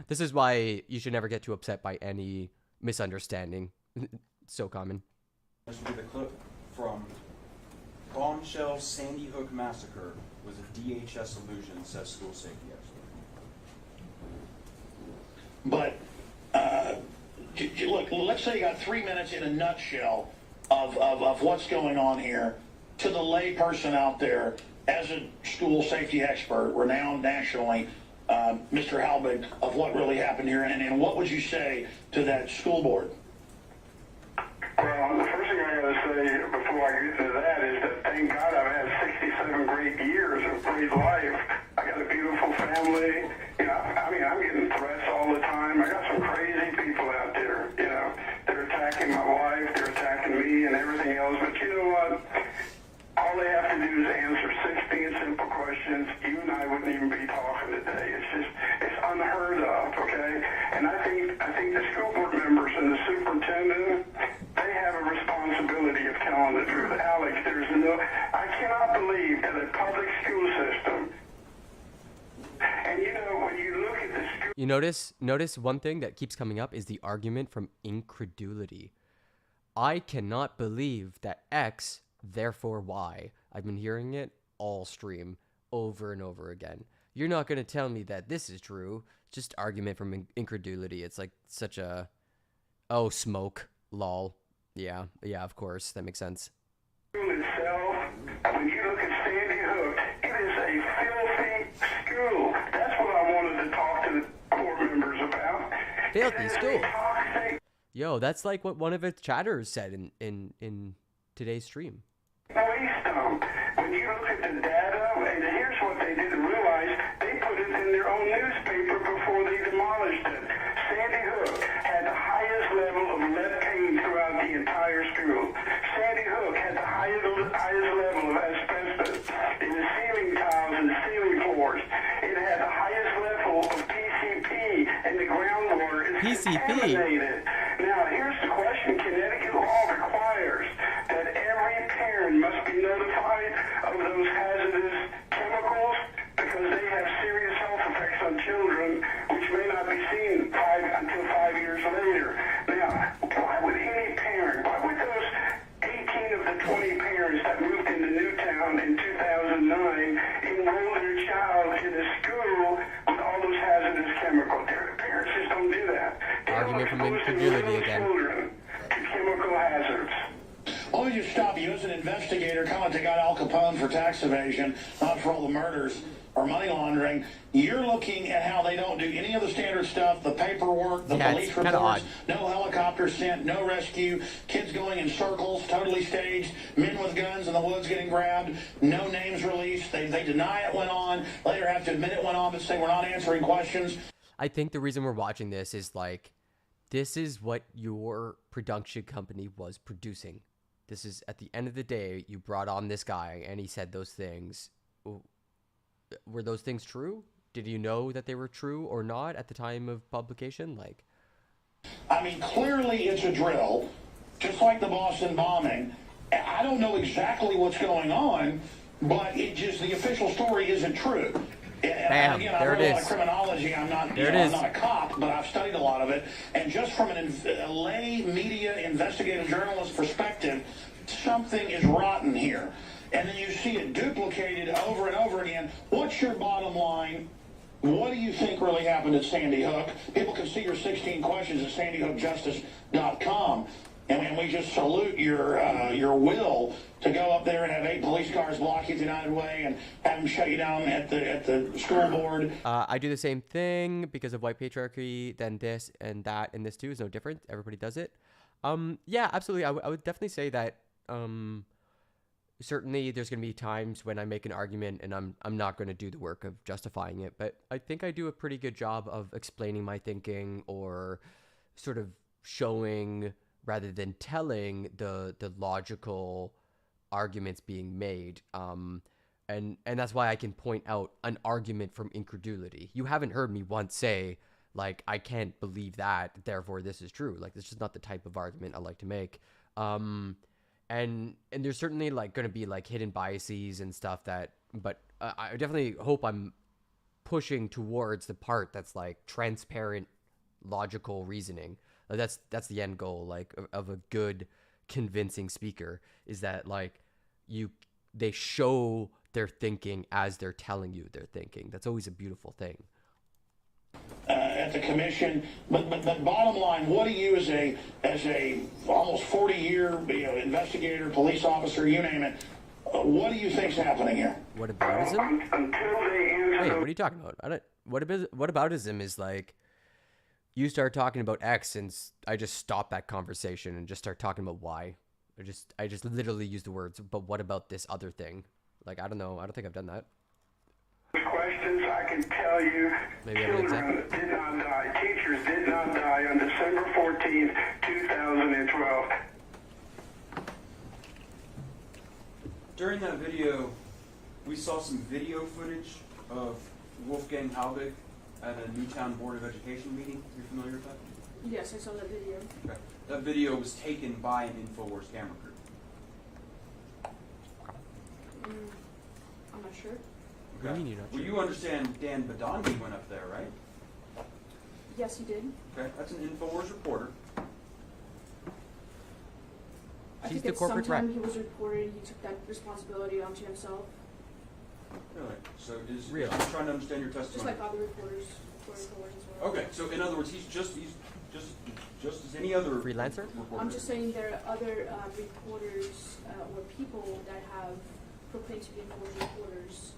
This is why you should never get too upset by any misunderstanding. So common. This will be the clip from Bombshell Sandy Hook Massacre was a DHS illusion, says school safety expert. But look, let's say you got 3 minutes in a nutshell of what's going on here to the lay person out there as a school safety expert, renowned nationally, Mr. Halbig, of what really happened here, and what would you say to that school board? Well, the first thing I got to say before I get to that is that thank God I've had 67 great years of great life. I got a beautiful family. You know, I mean, I'm getting threats all the time. I got some crazy people out there. You know, they're attacking my wife, they're attacking me, and everything else. But you know what? All they have to do is answer 16 simple questions. You and I wouldn't even be talking today. It's unheard of, okay? And I think the school board members and the superintendent, they have a responsibility of telling the truth. Alex, I cannot believe that a public school system, and you know, when you look at the school... You notice one thing that keeps coming up is the argument from incredulity. I cannot believe that X, therefore Y. I've been hearing it all stream over and over again. You're not going to tell me that this is true. Just argument from incredulity. It's like such a... Oh, smoke. Lol. Yeah, of course. That makes sense. Itself, when you look at Sandy Hook, it is a filthy school. That's what I wanted to talk to the board members about. Filthy school. Yo, that's like what one of its chatters said in today's stream. Waste them. When you look at the data, and here's what they didn't realize, they put it in their own newspaper before they demolished it. Sandy Hook had the highest level of lead paint throughout the entire school. Sandy Hook had the highest level of asbestos in the ceiling tiles and the ceiling floors. It had the highest level of PCP, and the groundwater is contaminated. Now, here's the question. Connecticut law requires that every parent must be notified of those 20 parents that moved into Newtown in 2009 enrolled their child in a school with all those hazardous chemicals. Their parents just don't do that. They Argument from don't expose incredulity little again. children to chemical hazards. Let me just stop you as an investigator, kind of like they got Al Capone for tax evasion, not for all the murders or money laundering. You're looking at how they don't do any of the standard stuff, the paperwork, the Yeah, police it's kinda reports, odd. no helicopters sent, no rescue, kids going in circles, totally staged, men with guns in the woods getting grabbed, no names released. They deny it went on, later have to admit it went on, but say we're not answering questions. I think the reason we're watching this is like, this is what your production company was producing. This is, at the end of the day, you brought on this guy and he said those things. Were those things true? Did you know that they were true or not at the time of publication? Like, I mean, clearly it's a drill, just like the Boston bombing. I don't know exactly what's going on, but it just, the official story isn't true. Bam, Again, there I it read a lot is. of criminology. I'm not, I'm not a cop, but I've studied a lot of it. And just from a lay media investigative journalist perspective, something is rotten here. And then you see it duplicated over and over again. What's your bottom line? What do you think really happened at Sandy Hook? People can see your 16 questions at sandyhookjustice.com. And we just salute your will to go up there and have 8 police cars block you the United Way and have them shut you down at the school board. I do the same thing because of white patriarchy. Then this and that and this too is no different. Everybody does it. Yeah, absolutely. I would definitely say that. Certainly, there's going to be times when I make an argument and I'm not going to do the work of justifying it. But I think I do a pretty good job of explaining my thinking or sort of showing rather than telling the logical arguments being made. And that's why I can point out an argument from incredulity. You haven't heard me once say, like, I can't believe that, therefore this is true. Like, this is just not the type of argument I like to make. And there's certainly like going to be like hidden biases and stuff but I definitely hope I'm pushing towards the part that's like transparent, logical reasoning. Like that's the end goal, like of a good, convincing speaker, is that like they show their thinking as they're telling you they're thinking. That's always a beautiful thing. At the commission, but bottom line, what do you as a almost 40-year investigator, police officer, you name it, what do you think's happening here? Whataboutism? Until they answer. Wait, what are you talking about? Whataboutism is like you start talking about X and I just stop that conversation and just start talking about Y. I just literally use the words, but what about this other thing? Like, I don't know. I don't think I've done that. Questions, I can tell you, Maybe I have an children example. did not die, teachers did not die on December 14th, 2012. During that video, we saw some video footage of Wolfgang Halbig at a Newtown Board of Education meeting. You're familiar with that? Yes, I saw that video. Okay. That video was taken by an InfoWars camera crew. I'm not sure. What do you mean you're not Well, sure? you understand Dan Badandi went up there, right? Yes, he did. Okay, that's an InfoWars reporter. I She's think the at corporate some time rep. he was reporting, he took that responsibility onto himself. Really? So is Really? I'm trying to understand your Just testimony. like other reporters for InfoWars as well. Okay, so in other words, he's just as any other freelancer. Reporter. I'm just saying there are other reporters or people that have proclaimed to be InfoWars reporters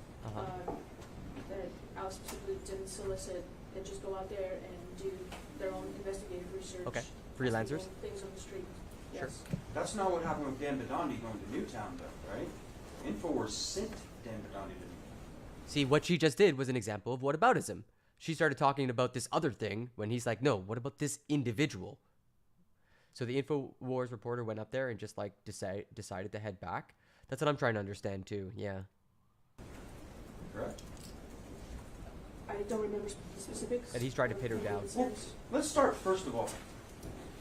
that Alex specifically didn't solicit, that just go out there and do their own investigative research. Okay. Freelancers? Things on the street. Sure. Yes. That's not what happened with Dan Badandi going to Newtown, though, right? InfoWars sent Dan Badandi to Newtown. See, what she just did was an example of whataboutism. She started talking about this other thing when he's like, no, what about this individual? So the InfoWars reporter went up there and just like decided to head back. That's what I'm trying to understand too. Yeah. Correct. I don't remember the specifics. And he's trying to pin her down. Well, let's start first of all.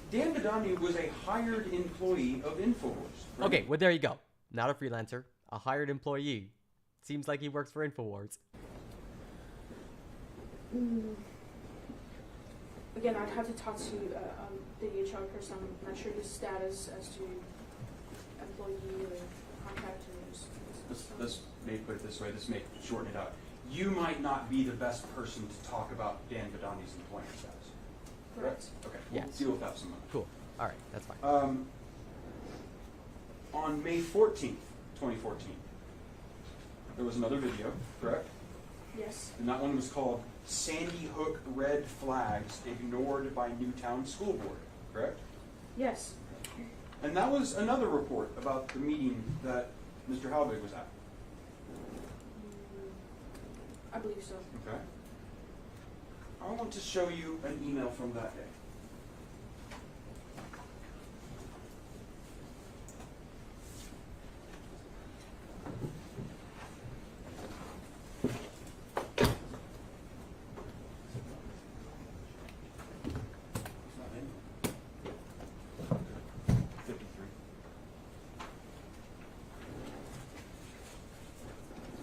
Dan Badandi was a hired employee of InfoWars. Right? Okay, well, there you go. Not a freelancer, a hired employee. Seems like he works for InfoWars. Again, I'd have to talk to the HR person. I'm not sure the status as to employee or contractors. Let's maybe put it this way. This may shorten it up. You might not be the best person to talk about Dan Badani's employment status. Correct. Okay. We'll Yes. deal with that some other. Cool. All right, that's fine. On May 14th, 2014, there was another video, correct? Yes. And that one was called Sandy Hook Red Flags Ignored by Newtown School Board, correct? Yes. And that was another report about the meeting that Mr. Halbig was at. I believe so. Okay. I want to show you an email from that day.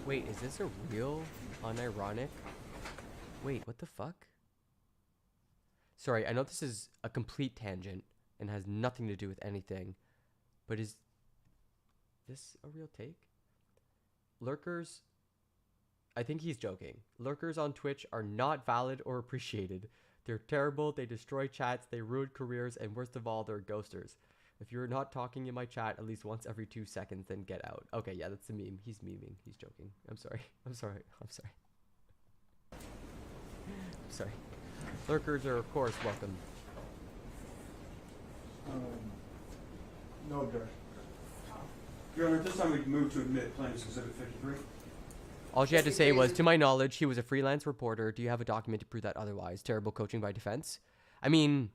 Wait, is this a real unironic? Wait, what the fuck? Sorry, I know this is a complete tangent and has nothing to do with anything, but is this a real take? Lurkers, I think he's joking. Lurkers on Twitch are not valid or appreciated. They're terrible, they destroy chats, they ruin careers, and worst of all, they're ghosters. If you're not talking in my chat at least once every 2 seconds, then get out. Okay, yeah, that's a meme. He's memeing. He's joking. I'm sorry. I'm sorry. I'm sorry. I'm sorry. Lurkers are, of course, welcome. No objection. Your Honor, at this time we move to admit Plaintiff's Exhibit 53. All she had to say was, to my knowledge, he was a freelance reporter. Do you have a document to prove that otherwise? Terrible coaching by defense. I mean,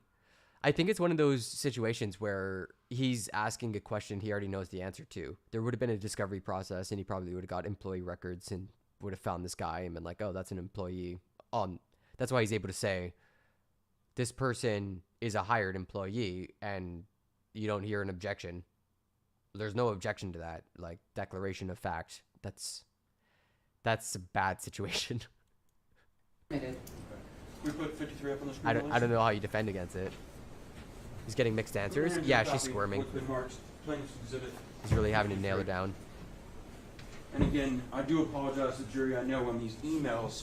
I think it's one of those situations where he's asking a question he already knows the answer to. There would have been a discovery process, and he probably would have got employee records and would have found this guy and been like, oh, that's an employee. That's why he's able to say, this person is a hired employee, and you don't hear an objection. There's no objection to that, like, declaration of fact. That's a bad situation. We put 53 up on the screen. I don't know how you defend against it. He's getting mixed answers. Yeah, she's squirming. He's really having to nail her down. And again, I do apologize to the jury. I know on these emails,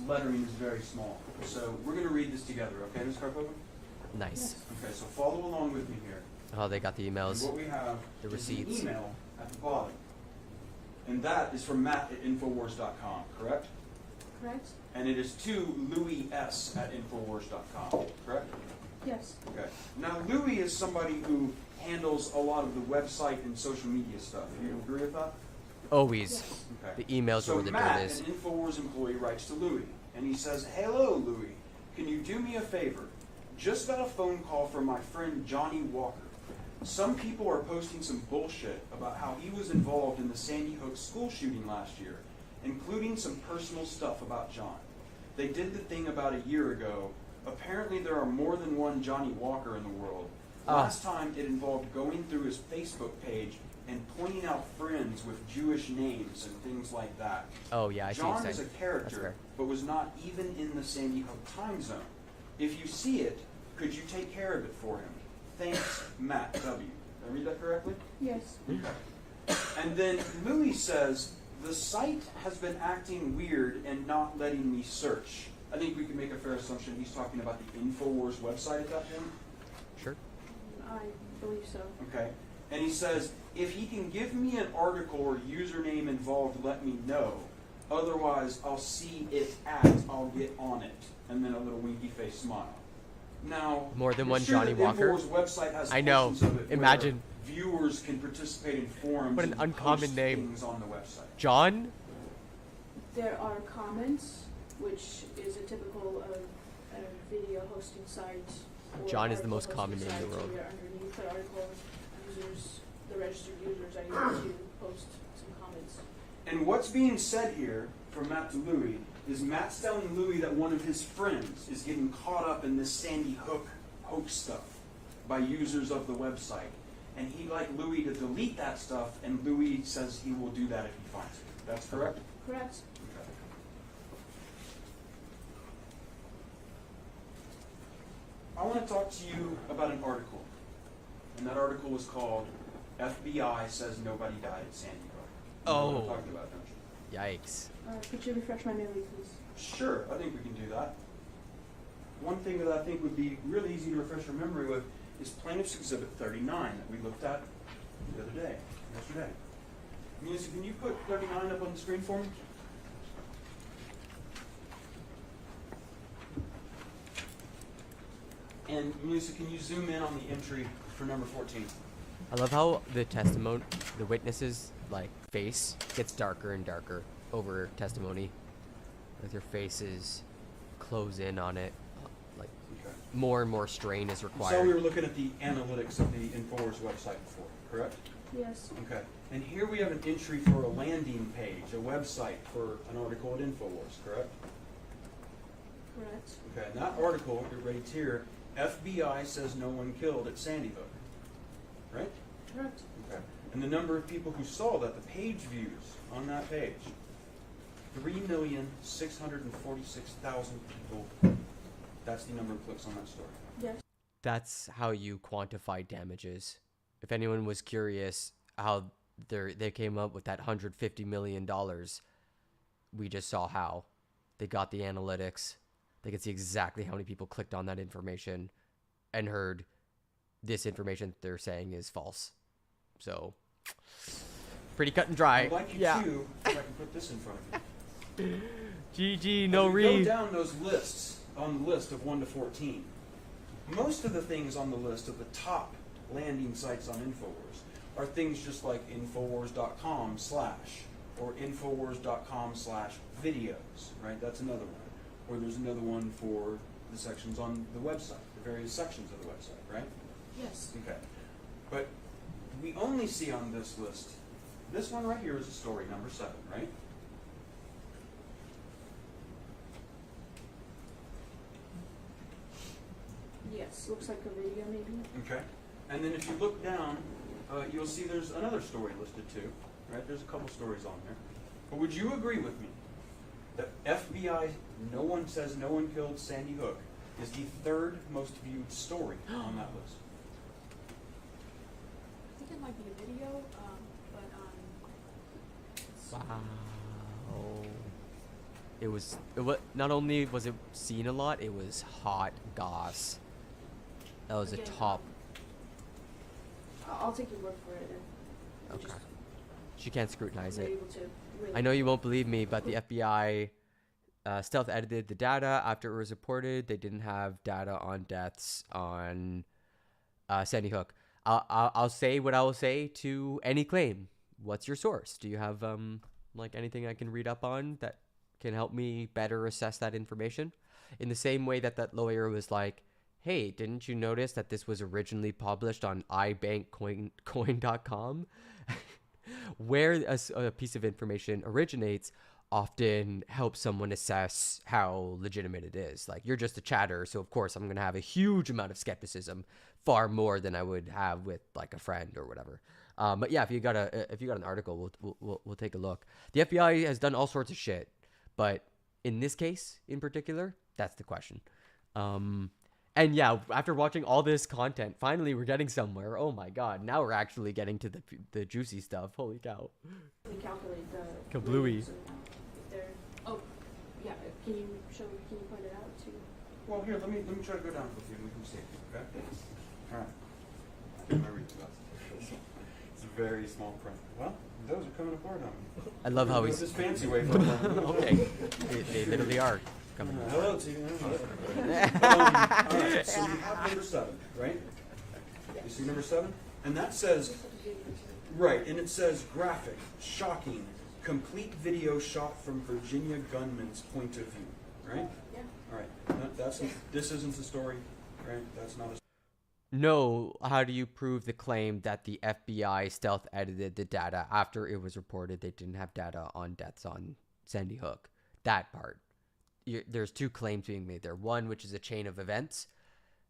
lettering is very small. So we're going to read this together, okay, Ms. Karpova? Nice. Okay, so follow along with me here. Oh, they got the emails. And what we have the is receipts. an email at the bottom. And that is from Matt at Infowars.com, correct? Correct. And it is to Louis S. at Infowars.com, correct? Yes. Okay. Now, Louis is somebody who handles a lot of the website and social media stuff. You agree with that? Always. Yes. Okay. The emails are where the Matt, dirt is. an Infowars employee, writes to Louis, and he says, "Hello, Louis. Can you do me a favor? Just got a phone call from my friend Johnny Walker. Some people are posting some bullshit about how he was involved in the Sandy Hook school shooting last year, including some personal stuff about John. They did the thing about a year ago. Apparently there are more than one Johnny Walker in the world. Last time it involved going through his Facebook page and pointing out friends with Jewish names and things like that. Oh yeah, I see what John you're is a saying. character, but was not even in the Sandy Hook time zone. If you see it, could you take care of it for him? Thanks, Matt W." Did I read that correctly? Yes. Okay. And then Louis says, "The site has been acting weird and not letting me search." I think we can make a fair assumption he's talking about the Infowars website at that point. Sure. I believe so. Okay. And he says, "If he can give me an article or username involved, let me know. Otherwise, I'll see it I'll get on it." And then a little winky face smile. Now, More than it's one true Johnny that Walker? Infowars website has I know. portions of it where Imagine. viewers can participate in forums. What an and uncommon post name. things on the website. John? There are comments, which is a typical of a video hosting site. or John is the article most common hosting name in the site, world. Where underneath the article, the registered users are able to post some comments. And what's being said here from Matt to Louis is Matt's telling Louis that one of his friends is getting caught up in this Sandy Hook hoax stuff by users of the website. And he'd like Louis to delete that stuff, and Louis says he will do that if he finds it. That's correct? Correct. Okay. I want to talk to you about an article. And that article was called FBI says nobody died at Sandy Hook. You know what I'm talking about, don't you? Yikes. Could you refresh my memory, please? Sure, I think we can do that. One thing that I think would be really easy to refresh your memory with is Plaintiff's Exhibit 39 that we looked at the other day, yesterday. Musa, can you put 39 up on the screen for me? And Musa, can you zoom in on the entry for number 14? I love how the witnesses, like, face gets darker and darker over testimony. Like their faces close in on it. Like, more and more strain is required. So we were looking at the analytics of the InfoWars website before, correct? Yes. Okay. And here we have an entry for a landing page, a website for an article at InfoWars, correct? Correct. Okay, and that article, it reads here, FBI says no one killed at Sandy Hook, right? Correct. Okay. And the number of people who saw that, the page views on that page, 3,646,000 people. That's the number of clicks on that story. Yes. That's how you quantify damages. If anyone was curious how they came up with that $150 million, we just saw how. They got the analytics. They could see exactly how many people clicked on that information and heard this information they're saying is false. So, pretty cut and dry. I'd like you to, if I can put this in front of you. GG, no Go read. down those lists on the list of 1 to 14. Most of the things on the list of the top landing sites on InfoWars are things just like Infowars.com/ or Infowars.com/videos, right? That's another one. Or there's another one for the sections on the website, the various sections of the website, right? Yes. Okay. But we only see on this list, this one right here is a story, number 7, right? Yes. Looks like a video, maybe. Okay. And then if you look down, you'll see there's another story listed too, right? There's a couple stories on there. But would you agree with me that FBI, no one says no one killed Sandy Hook, is the 3rd most viewed story on that list? I think it might be a video, Wow. It was not only was it seen a lot, it was hot goss. That was Again, a top. I'll take your word for it. And Okay. She can't scrutinize we're it. able to really I know you won't believe me, but the FBI stealth edited the data after it was reported. They didn't have data on deaths on Sandy Hook. I'll say what I will say to any claim. What's your source? Do you have like anything I can read up on that can help me better assess that information? In the same way that that lawyer was like, hey, didn't you notice that this was originally published on ibankcoin.com? Where a piece of information originates often helps someone assess how legitimate it is. Like, you're just a chatter, so of course I'm going to have a huge amount of skepticism, far more than I would have with like a friend or whatever. But yeah, if you got an article, we'll take a look. The FBI has done all sorts of shit, but in this case in particular, that's the question. And yeah, after watching all this content, finally we're getting somewhere. Oh my god, now we're actually getting to the juicy stuff. Holy cow. we calculate the Kablooey. ratings and if they're yeah, can you point it out too? Well, here, let me try to go down with you and we can see it, okay? All right. Get my reading glasses. It's a very small print. Well, those are coming apart on me. I love how he's he's this fancy way from okay. They literally are coming apart. Hello to you. All right, so we have number 7, right? You see number 7? And that says, right, and it says graphic, shocking, complete video shot from Virginia gunman's point of view, right? Yeah. All right, this isn't the story, right? That's not a No, how do you prove the claim that the FBI stealth edited the data after it was reported they didn't have data on deaths on Sandy Hook? That part. There's 2 claims being made there. One, which is a chain of events,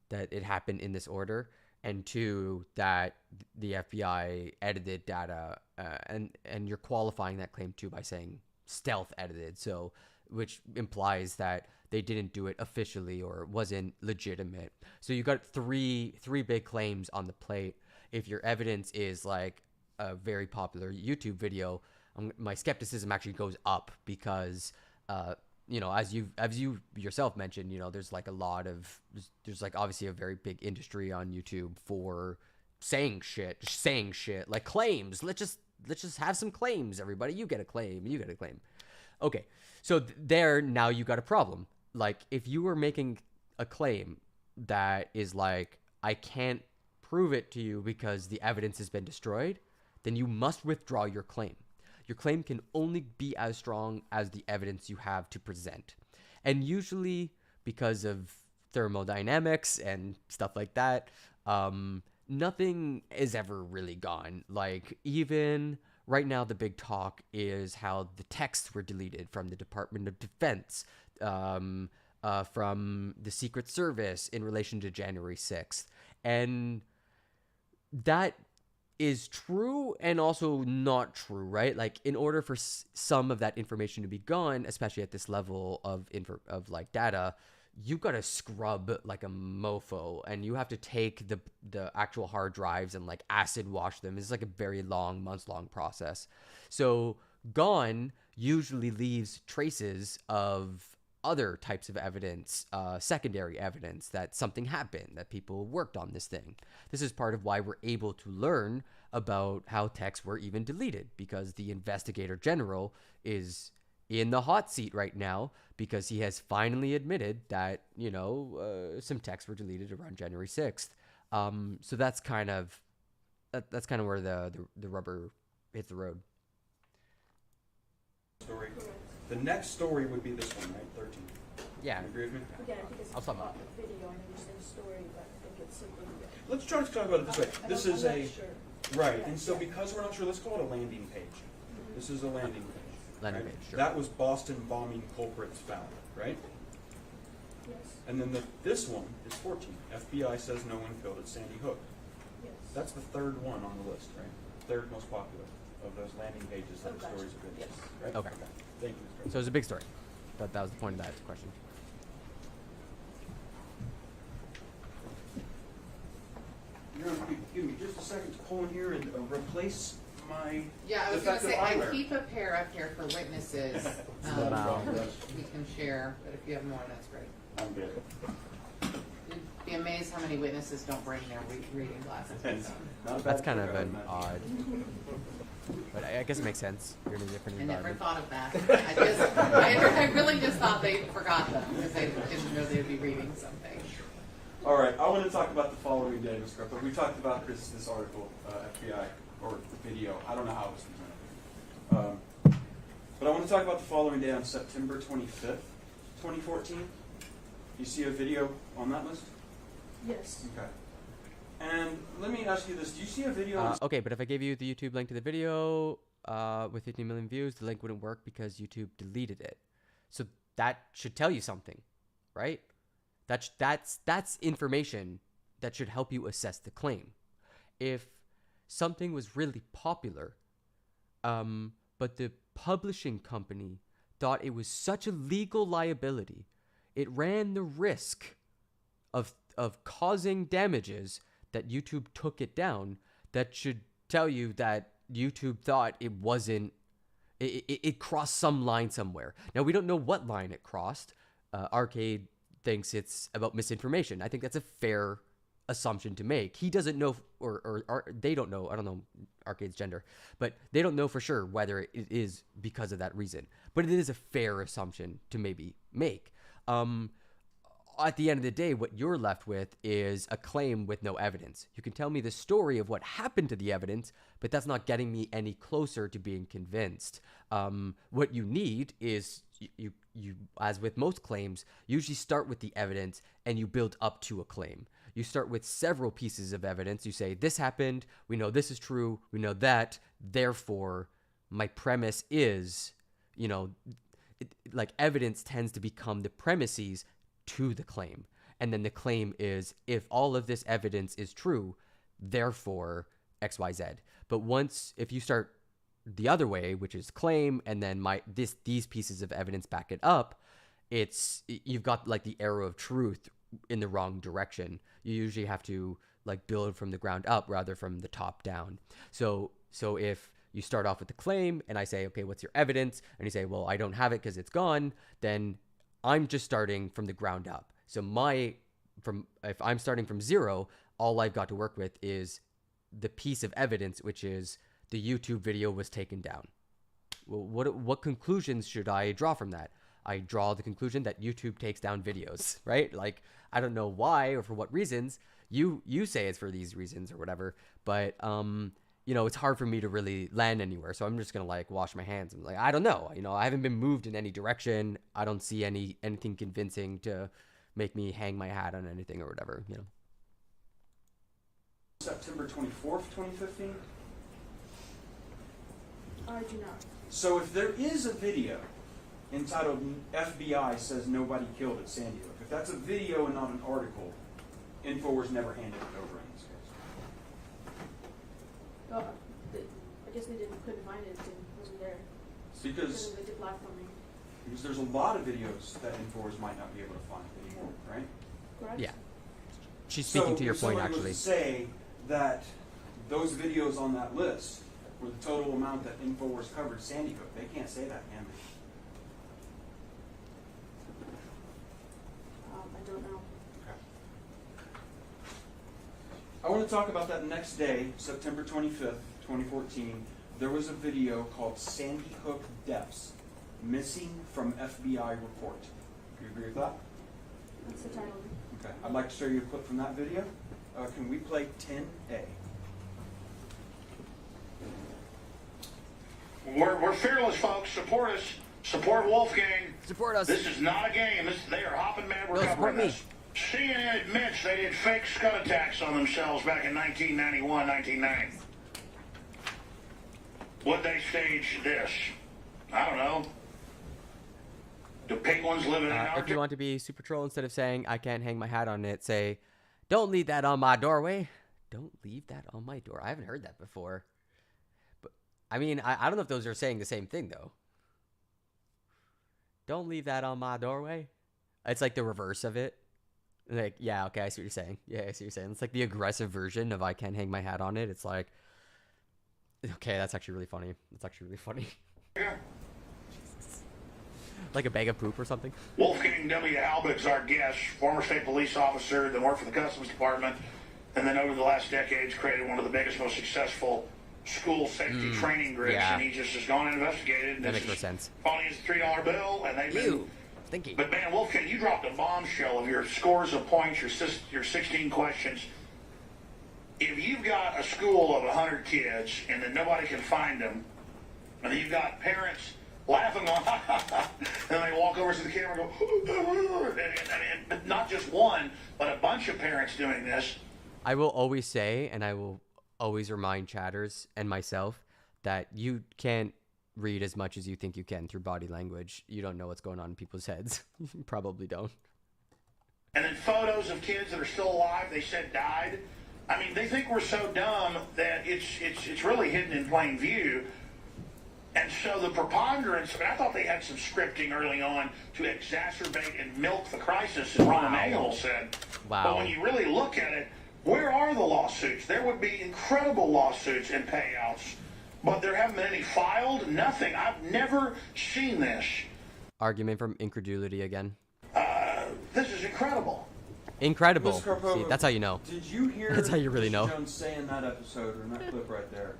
that it happened in this order, and 2, that the FBI edited data, and you're qualifying that claim too by saying stealth edited, so which implies that they didn't do it officially or it wasn't legitimate. So you got three big claims on the plate. if your evidence is like a very popular YouTube video, my skepticism actually goes up because, you know, as you yourself mentioned, you know, there's like a lot of, there's like obviously a very big industry on YouTube for saying shit, like claims. Let's just have some claims, everybody. You get a claim, you get a claim. Okay, so there, now you got a problem. Like, if you were making a claim that is like, I can't prove it to you because the evidence has been destroyed, then you must withdraw your claim. Your claim can only be as strong as the evidence you have to present. And usually, because of thermodynamics and stuff like that, nothing is ever really gone. Like, even right now, the big talk is how the texts were deleted from the Department of Defense, from the Secret Service in relation to January 6th. And that is true and also not true, right? Like, in order for some of that information to be gone, especially at this level of like data, you gotta scrub like a mofo, and you have to take the actual hard drives and like acid wash them. It's like a very long, months-long process. So gone usually leaves traces of other types of evidence, secondary evidence that something happened, that people worked on this thing. This is part of why we're able to learn about how texts were even deleted, because the investigator general is in the hot seat right now because he has finally admitted that, you know, some texts were deleted around January 6th. So that's kind of where the rubber hits the road. Story. The next story would be this one, right? 13. Yeah. You agree with me? Again, I think it's I'll talk about a video. I understand the story, but I think it's simply. Let's try to talk about it this way. This is I'm a not sure. right, Yeah, and so yeah. because we're not sure, let's call it a landing page. This is a landing page. Landing right? page, sure. That was Boston bombing culprits found, right? Yes. And then this one is 14. FBI says no one killed at Sandy Hook. Yes. That's the third one on the list, right? Third most popular of those landing pages that Oh, are gotcha. stories of interest. Yes. Right? Okay. Thank you. So it's a big story. That was the point of that question. You're gonna give me just a second to pull in here and replace my Yeah, I was gonna defective say, I eyewear. keep a pair up here for witnesses, Wow. which we can share, but if you have more, that's great. I'm good. You'd be amazed how many witnesses don't bring their reading glasses. Not a That's bad kind of trick, an I odd, but I guess it makes sense. You're in a different I never environment. thought of that. I really just thought they forgot them because they didn't know they'd be reading something. All right, I want to talk about the following day, Ms. Crupper. We talked about this article, FBI, or video. I don't know how it was presented. But I want to talk about the following day on September 25th, 2014. You see a video on that list? Yes. Okay. And let me ask you this. Do you see a video? Okay, but if I gave you the YouTube link to the video with 15 million views, the link wouldn't work because YouTube deleted it. So that should tell you something, right? That's information that should help you assess the claim. If something was really popular, but the publishing company thought it was such a legal liability, it ran the risk of causing damages that YouTube took it down, that should tell you that YouTube thought it wasn't, it crossed some line somewhere. Now, we don't know what line it crossed. Arcade thinks it's about misinformation. I think that's a fair assumption to make. He doesn't know, or they don't know, I don't know Arcade's gender, but they don't know for sure whether it is because of that reason. But it is a fair assumption to maybe make. At the end of the day, what you're left with is a claim with no evidence. You can tell me the story of what happened to the evidence, but that's not getting me any closer to being convinced. What you need is, you as with most claims, usually start with the evidence and you build up to a claim. You start with several pieces of evidence. You say, this happened, we know this is true, we know that, therefore, my premise is, you know, like evidence tends to become the premises to the claim. And then the claim is, if all of this evidence is true, therefore XYZ. But if you start the other way, which is claim, and then these pieces of evidence back it up, you've got like the arrow of truth in the wrong direction. You usually have to like build from the ground up rather from the top down. So if you start off with the claim and I say, okay, what's your evidence? And you say, well, I don't have it because it's gone. Then I'm just starting from the ground up. So if I'm starting from zero, all I've got to work with is the piece of evidence, which is the YouTube video was taken down. Well, what conclusions should I draw from that? I draw the conclusion that YouTube takes down videos, right? Like, I don't know why or for what reasons. You say it's for these reasons or whatever, but it's hard for me to really land anywhere. So I'm just gonna like wash my hands. I'm like, I don't know. I haven't been moved in any direction. I don't see anything convincing to make me hang my hat on anything or whatever. September 24th, 2015. I do not. So if there is a video entitled FBI says nobody killed at Sandy Hook, if that's a video and not an article, InfoWars never handed it over in this case. I guess they couldn't find it. It wasn't there. Because they did platforming. Because there's a lot of videos that InfoWars might not be able to find anymore, right? Correct. Yeah. She's speaking to your point, actually. actually. To say that those videos on that list were the total amount that InfoWars covered Sandy Hook. They can't say that, can they? I don't know. Okay. I want to talk about that next day, September 25th, 2014. There was a video called Sandy Hook Deaths, Missing from FBI Report. Do you agree with that? That's the title. Okay. I'd like to show you a clip from that video. Can we play 10A? We're fearless, folks. Support us. Support Wolfgang. Support us. This is not a game. They are hopping mad. We're covering this. CNN admits they did fake scud attacks on themselves back in 1991, 1990. Would they stage this? I don't know. Do penguins live in Antarctica? If you want to be super troll, instead of saying, I can't hang my hat on it, say, don't leave that on my doorway. Don't leave that on my door. I haven't heard that before. But I mean, I don't know if those are saying the same thing, though. Don't leave that on my doorway. It's like the reverse of it. Like, yeah, okay, I see what you're saying. Yeah, I see what you're saying. It's like the aggressive version of I can't hang my hat on it. It's like, okay, that's actually really funny. That's actually really funny. Yeah. Like a bag of poop or something. Wolfgang W. Albig's our guest, former state police officer, then worked for the Customs Department, and then over the last decades created one of the biggest, most successful school safety training groups, and he just has gone and investigated. And that makes no sense. Phony is a $3 bill, and they've been thinking. But man, Wolfgang, you dropped a bombshell of your scores of points, your 16 questions. If you've got a school of 100 kids and then nobody can find them, and then you've got parents laughing on, and they walk over to the camera and go, and not just one, but a bunch of parents doing this. I will always say, and I will always remind chatters and myself, that you can't read as much as you think you can through body language. You don't know what's going on in people's heads. You probably don't. And then photos of kids that are still alive, they said died. I mean, they think we're so dumb that it's really hidden in plain view. And so the preponderance, I mean, I thought they had some scripting early on to exacerbate and milk the crisis, as Ron Mayhole said. Wow. But when you really look at it, where are the lawsuits? There would be incredible lawsuits and payouts, but there haven't been any filed, nothing. I've never seen this. Argument from incredulity again. This is incredible. Incredible. Mr. Carpogo, see, that's how you know. Did you hear that's how you really know. Jones say in that episode, or in that clip right there,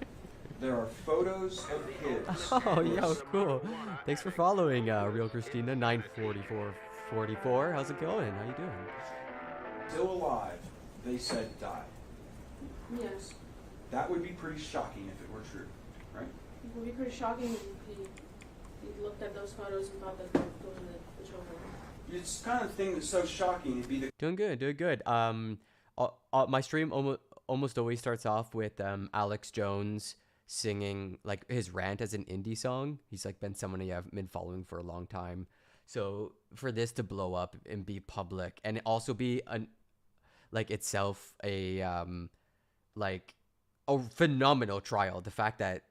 there are photos of kids. Oh, yo, cool. Thanks for following, Real Christina 94444. How's it going? How you doing? Still alive, they said died. Yes. That would be pretty shocking if it were true, right? It would be pretty shocking if he looked at those photos and thought that those were the children. It's the kind of thing that's so shocking. It'd be the Doing good. My stream almost always starts off with Alex Jones singing like his rant as an indie song. He's like been someone I've been following for a long time. So for this to blow up and be public and also be itself a phenomenal trial. The fact that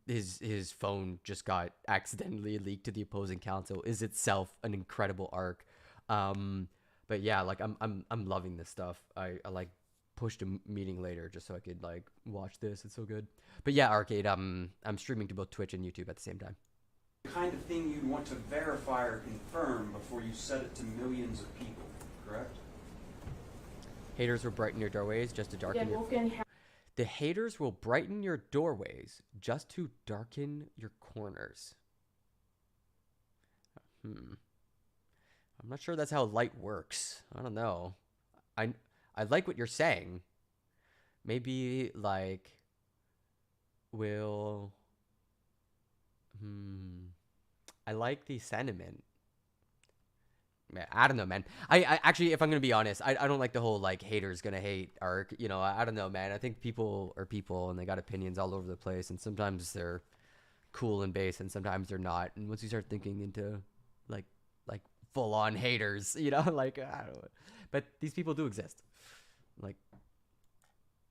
his phone just got accidentally leaked to the opposing counsel is itself an incredible arc. But yeah, like I'm loving this stuff. I like pushed a meeting later just so I could like watch this. It's so good. But yeah, Arcade. I'm streaming to both Twitch and YouTube at the same time. The kind of thing you'd want to verify or confirm before you set it to millions of people, correct? Haters will brighten your doorways just to darken your... The haters will brighten your doorways just to darken your corners. I'm not sure that's how light works. I don't know. I like what you're saying. Maybe like will... I like the sentiment. Man, I don't know, man. I actually, if I'm gonna be honest, I don't like the whole like haters gonna hate arc. You know, I don't know, man. I think people are people and they got opinions all over the place, and sometimes they're cool and base, and sometimes they're not. And once you start thinking into like full on haters, you know, like I don't know. But these people do exist. Like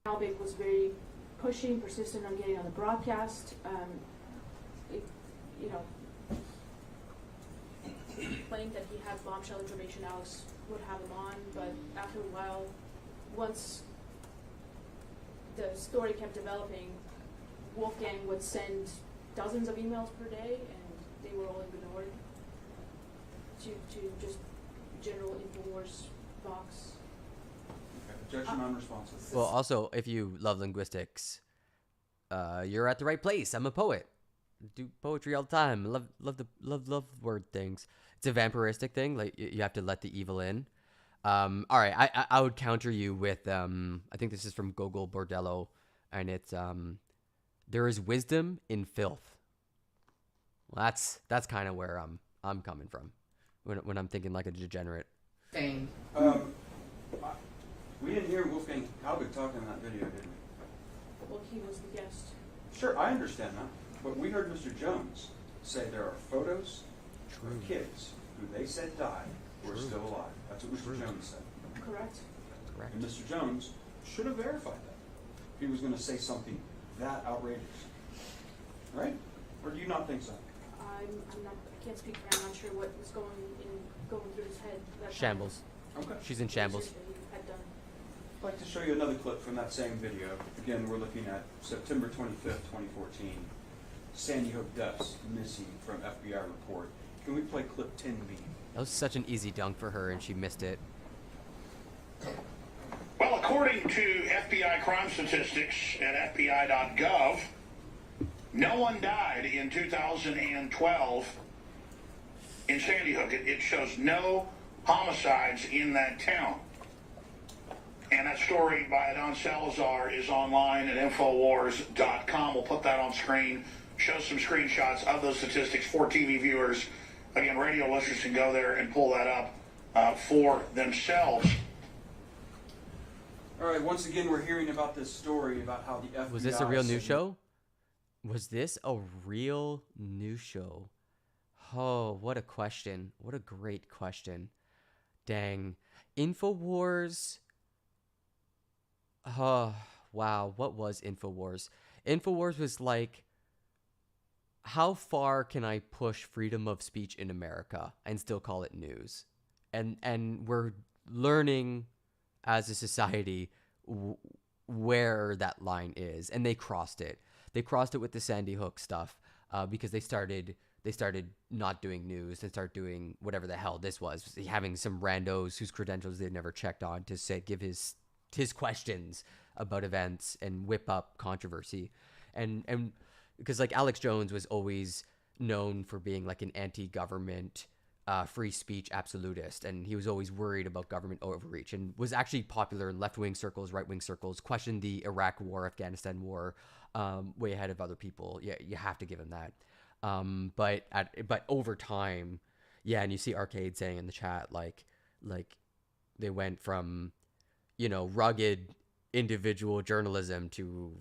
Albig was very pushing, persistent on getting on the broadcast. You know, claimed that he had bombshell information, Alex would have him on, but after a while, once the story kept developing, Wolfgang would send dozens of emails per day, and they were all ignored to just general InfoWars box. Objection unresponsive. Well, also, if you love linguistics, you're at the right place. I'm a poet. Do poetry all the time. Love word things. It's a vampiristic thing. Like you have to let the evil in. All right, I would counter you with I think this is from Gogol Bordello, and it's there is wisdom in filth. Well, that's kind of where I'm coming from when I'm thinking like a degenerate. Same. We didn't hear Wolfgang Albig talking in that video, did we? Well, he was the guest. Sure, I understand that. But we heard Mr. Jones say there are photos of kids who they said died who are still alive. That's what Mr. Jones said. Correct. Correct. And Mr. Jones should have verified that if he was going to say something that outrageous. Right? Or do you not think so? I can't speak for him. I'm not sure what was going through his head. That Shambles. Okay. She's in shambles. I'd like to show you another clip from that same video. Again, we're looking at September 25th, 2014. Sandy Hook deaths missing from FBI report. Can we play clip 10B? That was such an easy dunk for her, and she missed it. Well, according to FBI crime statistics at FBI.gov, no one died in 2012 in Sandy Hook. It shows no homicides in that town. And that story by Don Salazar is online at Infowars.com. We'll put that on screen. Show some screenshots of those statistics for TV viewers. Again, radio listeners can go there and pull that up for themselves. All right, once again, we're hearing about this story about how the FBI... Was this a real news show? Was this a real news show? Oh, what a question. What a great question. Dang. InfoWars... Oh, wow. What was InfoWars? InfoWars was like... How far can I push freedom of speech in America and still call it news? And we're learning as a society where that line is, and they crossed it. They crossed it with the Sandy Hook stuff because they started not doing news and start doing whatever the hell this was, having some randos whose credentials they'd never checked on to say give his questions about events and whip up controversy, and because like Alex Jones was always known for being like an anti-government, free speech absolutist, and he was always worried about government overreach, and was actually popular in left-wing circles, right-wing circles, questioned the Iraq war, Afghanistan war, way ahead of other people. Yeah, you have to give him that. But over time, yeah, and you see Arcade saying in the chat like they went from, rugged individual journalism to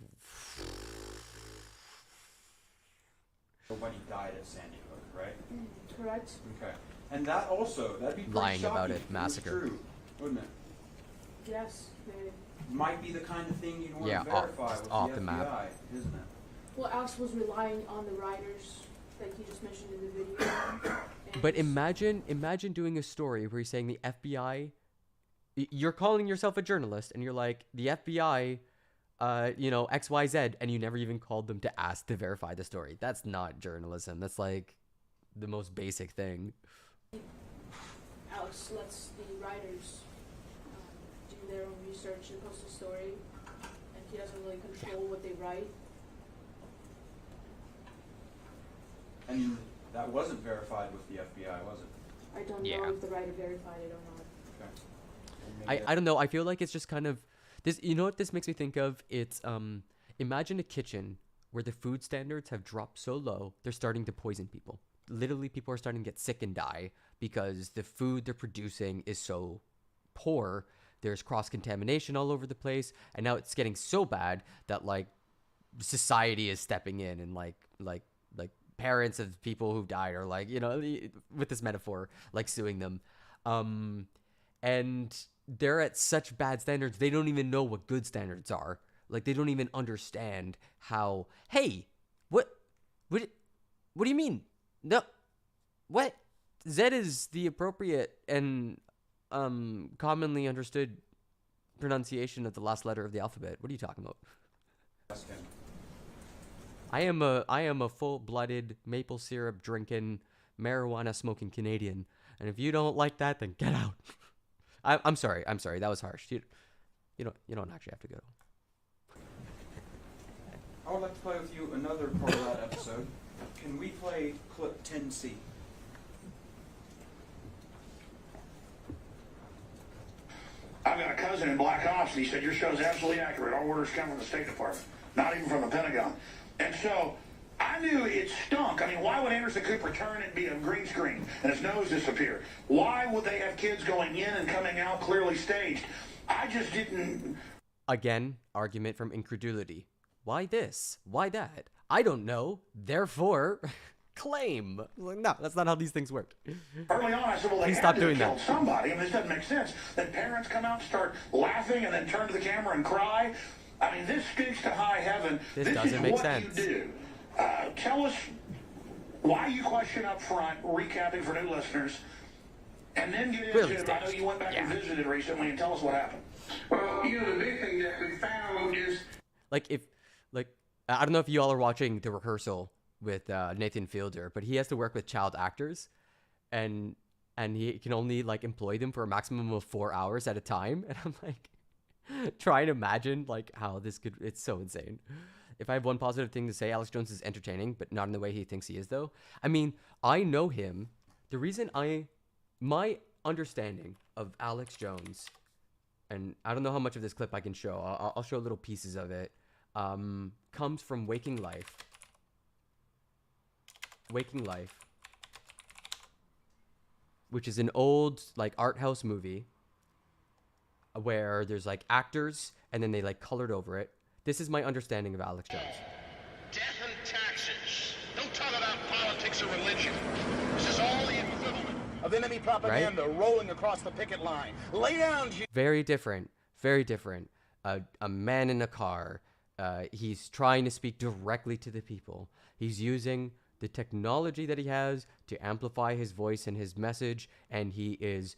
Nobody died at Sandy Hook, right? Correct. Okay. And that'd be pretty lying shocking about it, if was massacre. true, wouldn't it? Yes. Might be the kind of thing you'd want Yeah, to verify with off the the FBI, map. isn't it? Well, Alex was relying on the writers, like he just mentioned in the video. But imagine doing a story where he's saying the FBI you're calling yourself a journalist, and you're like, the FBI, XYZ, and you never even called them to ask to verify the story. That's not journalism. That's like the most basic thing. Alex lets the writers do their own research and post a story, and he doesn't really control what they write. And that wasn't verified with the FBI, was it? I don't know if the writer verified it or not. I don't know. I feel like it's just kind of this. You know what this makes me think of? It's imagine a kitchen where the food standards have dropped so low they're starting to poison people. Literally, people are starting to get sick and die because the food they're producing is so poor. There's cross-contamination all over the place, and now it's getting so bad that like society is stepping in, and like parents of people who died are like, with this metaphor, like suing them, and they're at such bad standards they don't even know what good standards are. Like they don't even understand how. Hey, what do you mean? No, what? Z is the appropriate and commonly understood pronunciation of the last letter of the alphabet. What are you talking about? I am a full-blooded maple syrup drinking, marijuana smoking Canadian, and if you don't like that, then get out. I'm sorry. That was harsh. You don't actually have to go. I would like to play with you another part of that episode. Can we play clip 10C? I've got a cousin in Black Ops, and he said, your show's absolutely accurate. Our orders come from the State Department, not even from the Pentagon. And so I knew it stunk. I mean, why would Anderson Cooper turn and be a green screen and his nose disappear? Why would they have kids going in and coming out clearly staged? I just didn't... Again, argument from incredulity. Why this? Why that? I don't know. Therefore, claim. Like, no, that's not how these things work. Early on, I said, well, they Please had stop to doing have killed that. somebody. I mean, this doesn't make sense. Then parents come out and start laughing and then turn to the camera and cry. I mean, this speaks to high heaven. This is doesn't make what sense. you do. Tell us why you question up front, recapping for new listeners, and then get into it. I know you went back and visited recently, and tell us what happened. Well, the big thing that we found is... I don't know if you all are watching the rehearsal with Nathan Fielder, but he has to work with child actors, and he can only like employ them for a maximum of 4 hours at a time. And I'm like, trying to imagine like how this could. It's so insane. If I have one positive thing to say, Alex Jones is entertaining, but not in the way he thinks he is, though. I mean, I know him. The reason my understanding of Alex Jones, and I don't know how much of this clip I can show. I'll show little pieces of it. Comes from Waking Life. Waking Life, which is an old like art house movie where there's like actors and then they like colored over it. This is my understanding of Alex Jones. Death and taxes. Don't talk about politics or religion. This is all the equivalent of enemy propaganda rolling across the picket line. Lay down, Very different. Very different. A man in a car. He's trying to speak directly to the people. He's using the technology that he has to amplify his voice and his message, and he is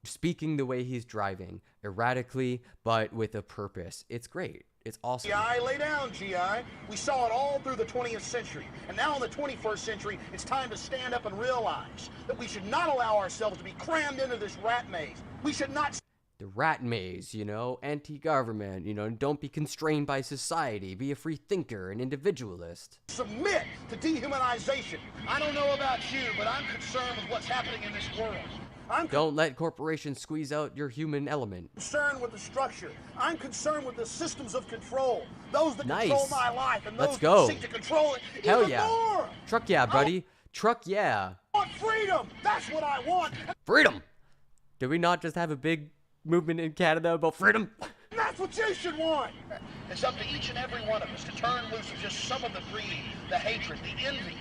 speaking the way he's driving, erratically, but with a purpose. It's great. It's awesome. GI, lay down, GI. We saw it all through the 20th century. And now in the 21st century, it's time to stand up and realize that we should not allow ourselves to be crammed into this rat maze. We should not... The rat maze, anti-government, don't be constrained by society. Be a free thinker, an individualist. Submit to dehumanization. I don't know about you, but I'm concerned with what's happening in this world. Don't let corporations squeeze out your human element. Concerned with the structure. I'm concerned with the systems of control. Those that control my life and those that seek to control it Hell even yeah. more. Truck yeah, buddy. Truck yeah. I want freedom. That's what I want. Freedom. Did we not just have a big movement in Canada about freedom? That's what you should want. It's up to each and every one of us to turn loose of just some of the greed, the hatred, the envy,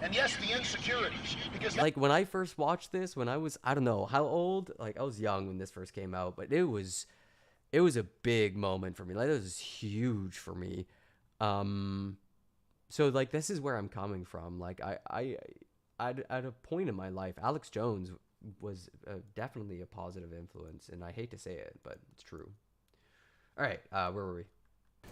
and yes, the insecurities. Because like when I first watched this, when I was, I don't know how old, like I was young when this first came out, but it was a big moment for me. Like it was huge for me. So like this is where I'm coming from. Like I at a point in my life, Alex Jones was definitely a positive influence, and I hate to say it, but it's true. All right, where were we?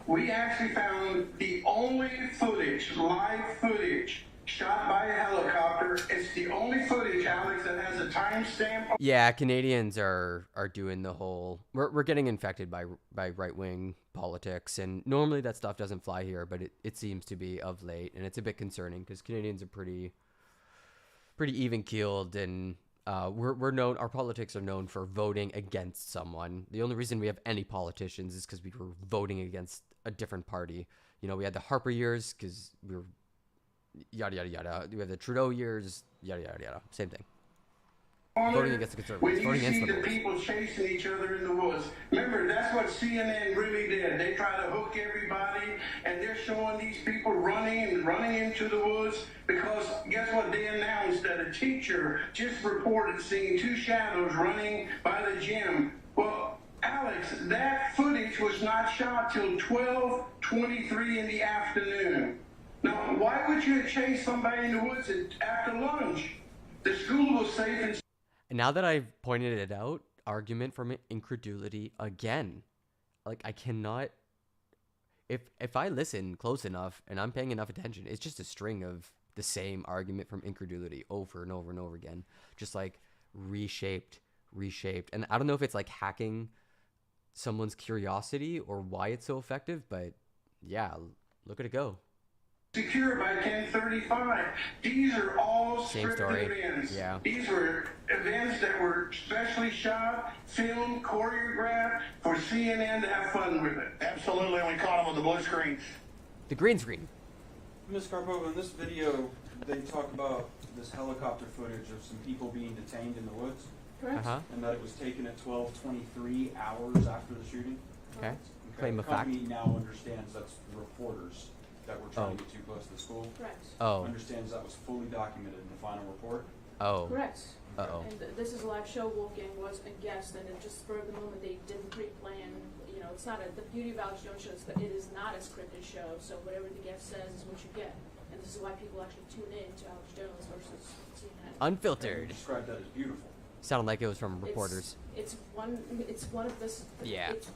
We actually found the only footage, live footage, shot by a helicopter. It's the only footage, Alex, that has a timestamp. Yeah, Canadians are doing the whole. We're getting infected by right wing politics, and normally that stuff doesn't fly here, but it seems to be of late, and it's a bit concerning because Canadians are pretty even keeled, and we're known. Our politics are known for voting against someone. The only reason we have any politicians is because we were voting against a different party. You know, we had the Harper years because we were yada yada yada. We have the Trudeau years, yada yada yada. Same thing. Voting against the When Conservatives. you Voting see against the Liberals. people chasing each other in the woods, remember that's what CNN really did. They try to hook everybody, and they're showing these people running into the woods because guess what? They announced that a teacher just reported seeing two shadows running by the gym. Well, Alex, that footage was not shot till 12:23 in the afternoon. Now, why would you chase somebody in the woods after lunch? The school was safe and. And now that I've pointed it out, argument from incredulity again. Like, I cannot. If I listen close enough and I'm paying enough attention, it's just a string of the same argument from incredulity over and over and over again. Just like reshaped. And I don't know if it's like hacking someone's curiosity or why it's so effective, but yeah, look at it go. Secure by 10:35. These are all Same scripted story. events. Yeah. These were events that were specially shot, filmed, choreographed for CNN to have fun with it. Absolutely, and we caught him on the blue screen. The green screen. Ms. Karpova, in this video, they talk about this helicopter footage of some people being detained in the woods. Correct. And that it was taken at 12:23 hours after the shooting. Okay. Claim The of fact. company now understands that's reporters that were trying to get too close to the school. Correct. Oh. Understands that was fully documented in the final report. Oh. Correct. Uh-oh. And this is a live show. Wolfgang was a guest, and it just spur of the moment. They didn't pre-plan. You know, it's not the beauty of Alex Jones show is that it is not a scripted show. So whatever the guest says is what you get, and this is why people actually tune in to Alex Jones versus CNN. Unfiltered. Describe that as beautiful. Sounded like it was from reporters. It's one of this. Yeah. It's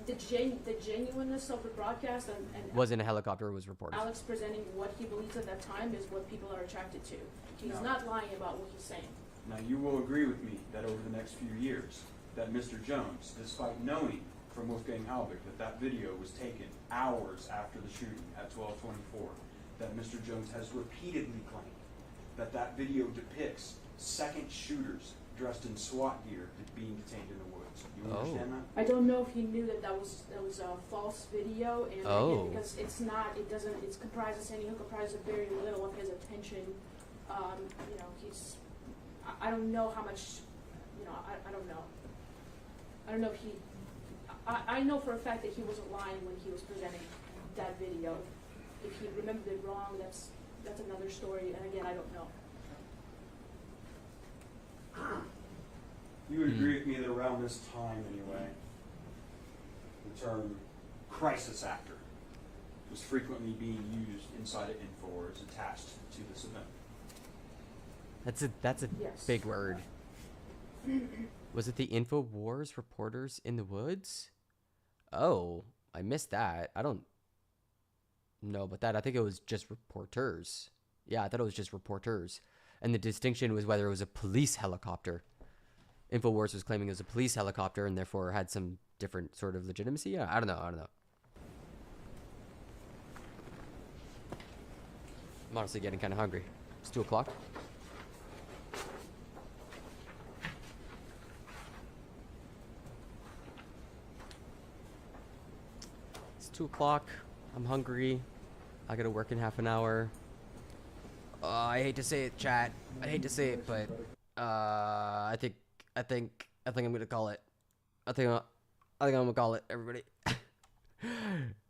the genuineness of the broadcast and Wasn't a helicopter, it was reporters. Alex presenting what he believes at that time is what people are attracted to. He's not lying about what he's saying. Now, you will agree with me that over the next few years, that Mr. Jones, despite knowing from Wolfgang Halbig that video was taken hours after the shooting at 12:24, that Mr. Jones has repeatedly claimed that video depicts second shooters dressed in SWAT gear being detained in the woods. You understand that? I don't know if he knew that was a false video, and again, because it's comprised of Sandy Hook comprises of very little of his attention. You know, I don't know how much, you know, I don't know. I don't know if I know for a fact that he wasn't lying when he was presenting that video. If he remembered it wrong, that's another story, and again, I don't know. You would agree with me that around this time, anyway, the term crisis actor was frequently being used inside of InfoWars attached to this event. That's a Yes. big word. Was it the InfoWars reporters in the woods? Oh, I missed that. I don't know about that. I think it was just reporters. Yeah, I thought it was just reporters. And the distinction was whether it was a police helicopter. InfoWars was claiming it was a police helicopter and therefore had some different sort of legitimacy. Yeah, I don't know. I'm honestly getting kind of hungry. It's 2 o'clock. It's 2 o'clock. I'm hungry. I gotta work in half an hour. I hate to say it, chat. I hate to say it, but I think I'm gonna call it. I think I'm gonna call it, everybody.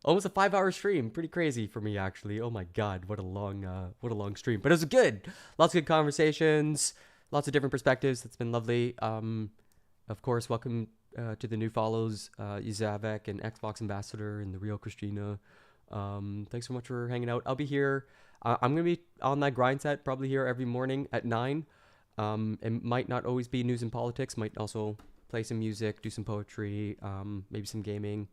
Almost a 5-hour stream. Pretty crazy for me, actually. Oh my god, what a long stream. But it was good. Lots of good conversations. Lots of different perspectives. It's been lovely. Of course, welcome to the new follows, Izavek and Xbox Ambassador and the Real Christina. Thanks so much for hanging out. I'll be here. I'm gonna be on that grind set, probably here every morning at 9. It might not always be news and politics. Might also play some music, do some poetry, maybe some gaming.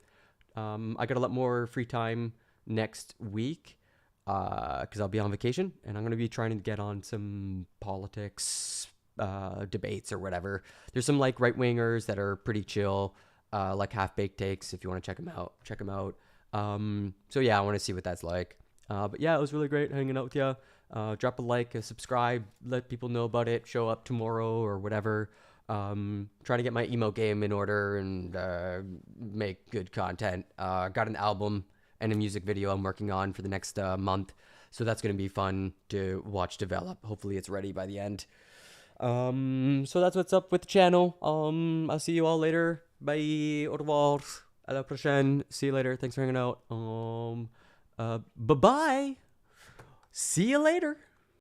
I got a lot more free time next week because I'll be on vacation, and I'm going to be trying to get on some politics debates or whatever. There's some like right-wingers that are pretty chill, like Half-Baked Takes. If you want to check them out, check them out. So yeah, I want to see what that's like. But yeah, it was really great hanging out with you. Drop a like, a subscribe, let people know about it, show up tomorrow or whatever. Trying to get my emo game in order and make good content. Got an album and a music video I'm working on for the next month, so that's going to be fun to watch develop. Hopefully it's ready by the end. So that's what's up with the channel. I'll see you all later. Bye. Au revoir. À la prochaine. See you later. Thanks for hanging out. Bye-bye. See you later.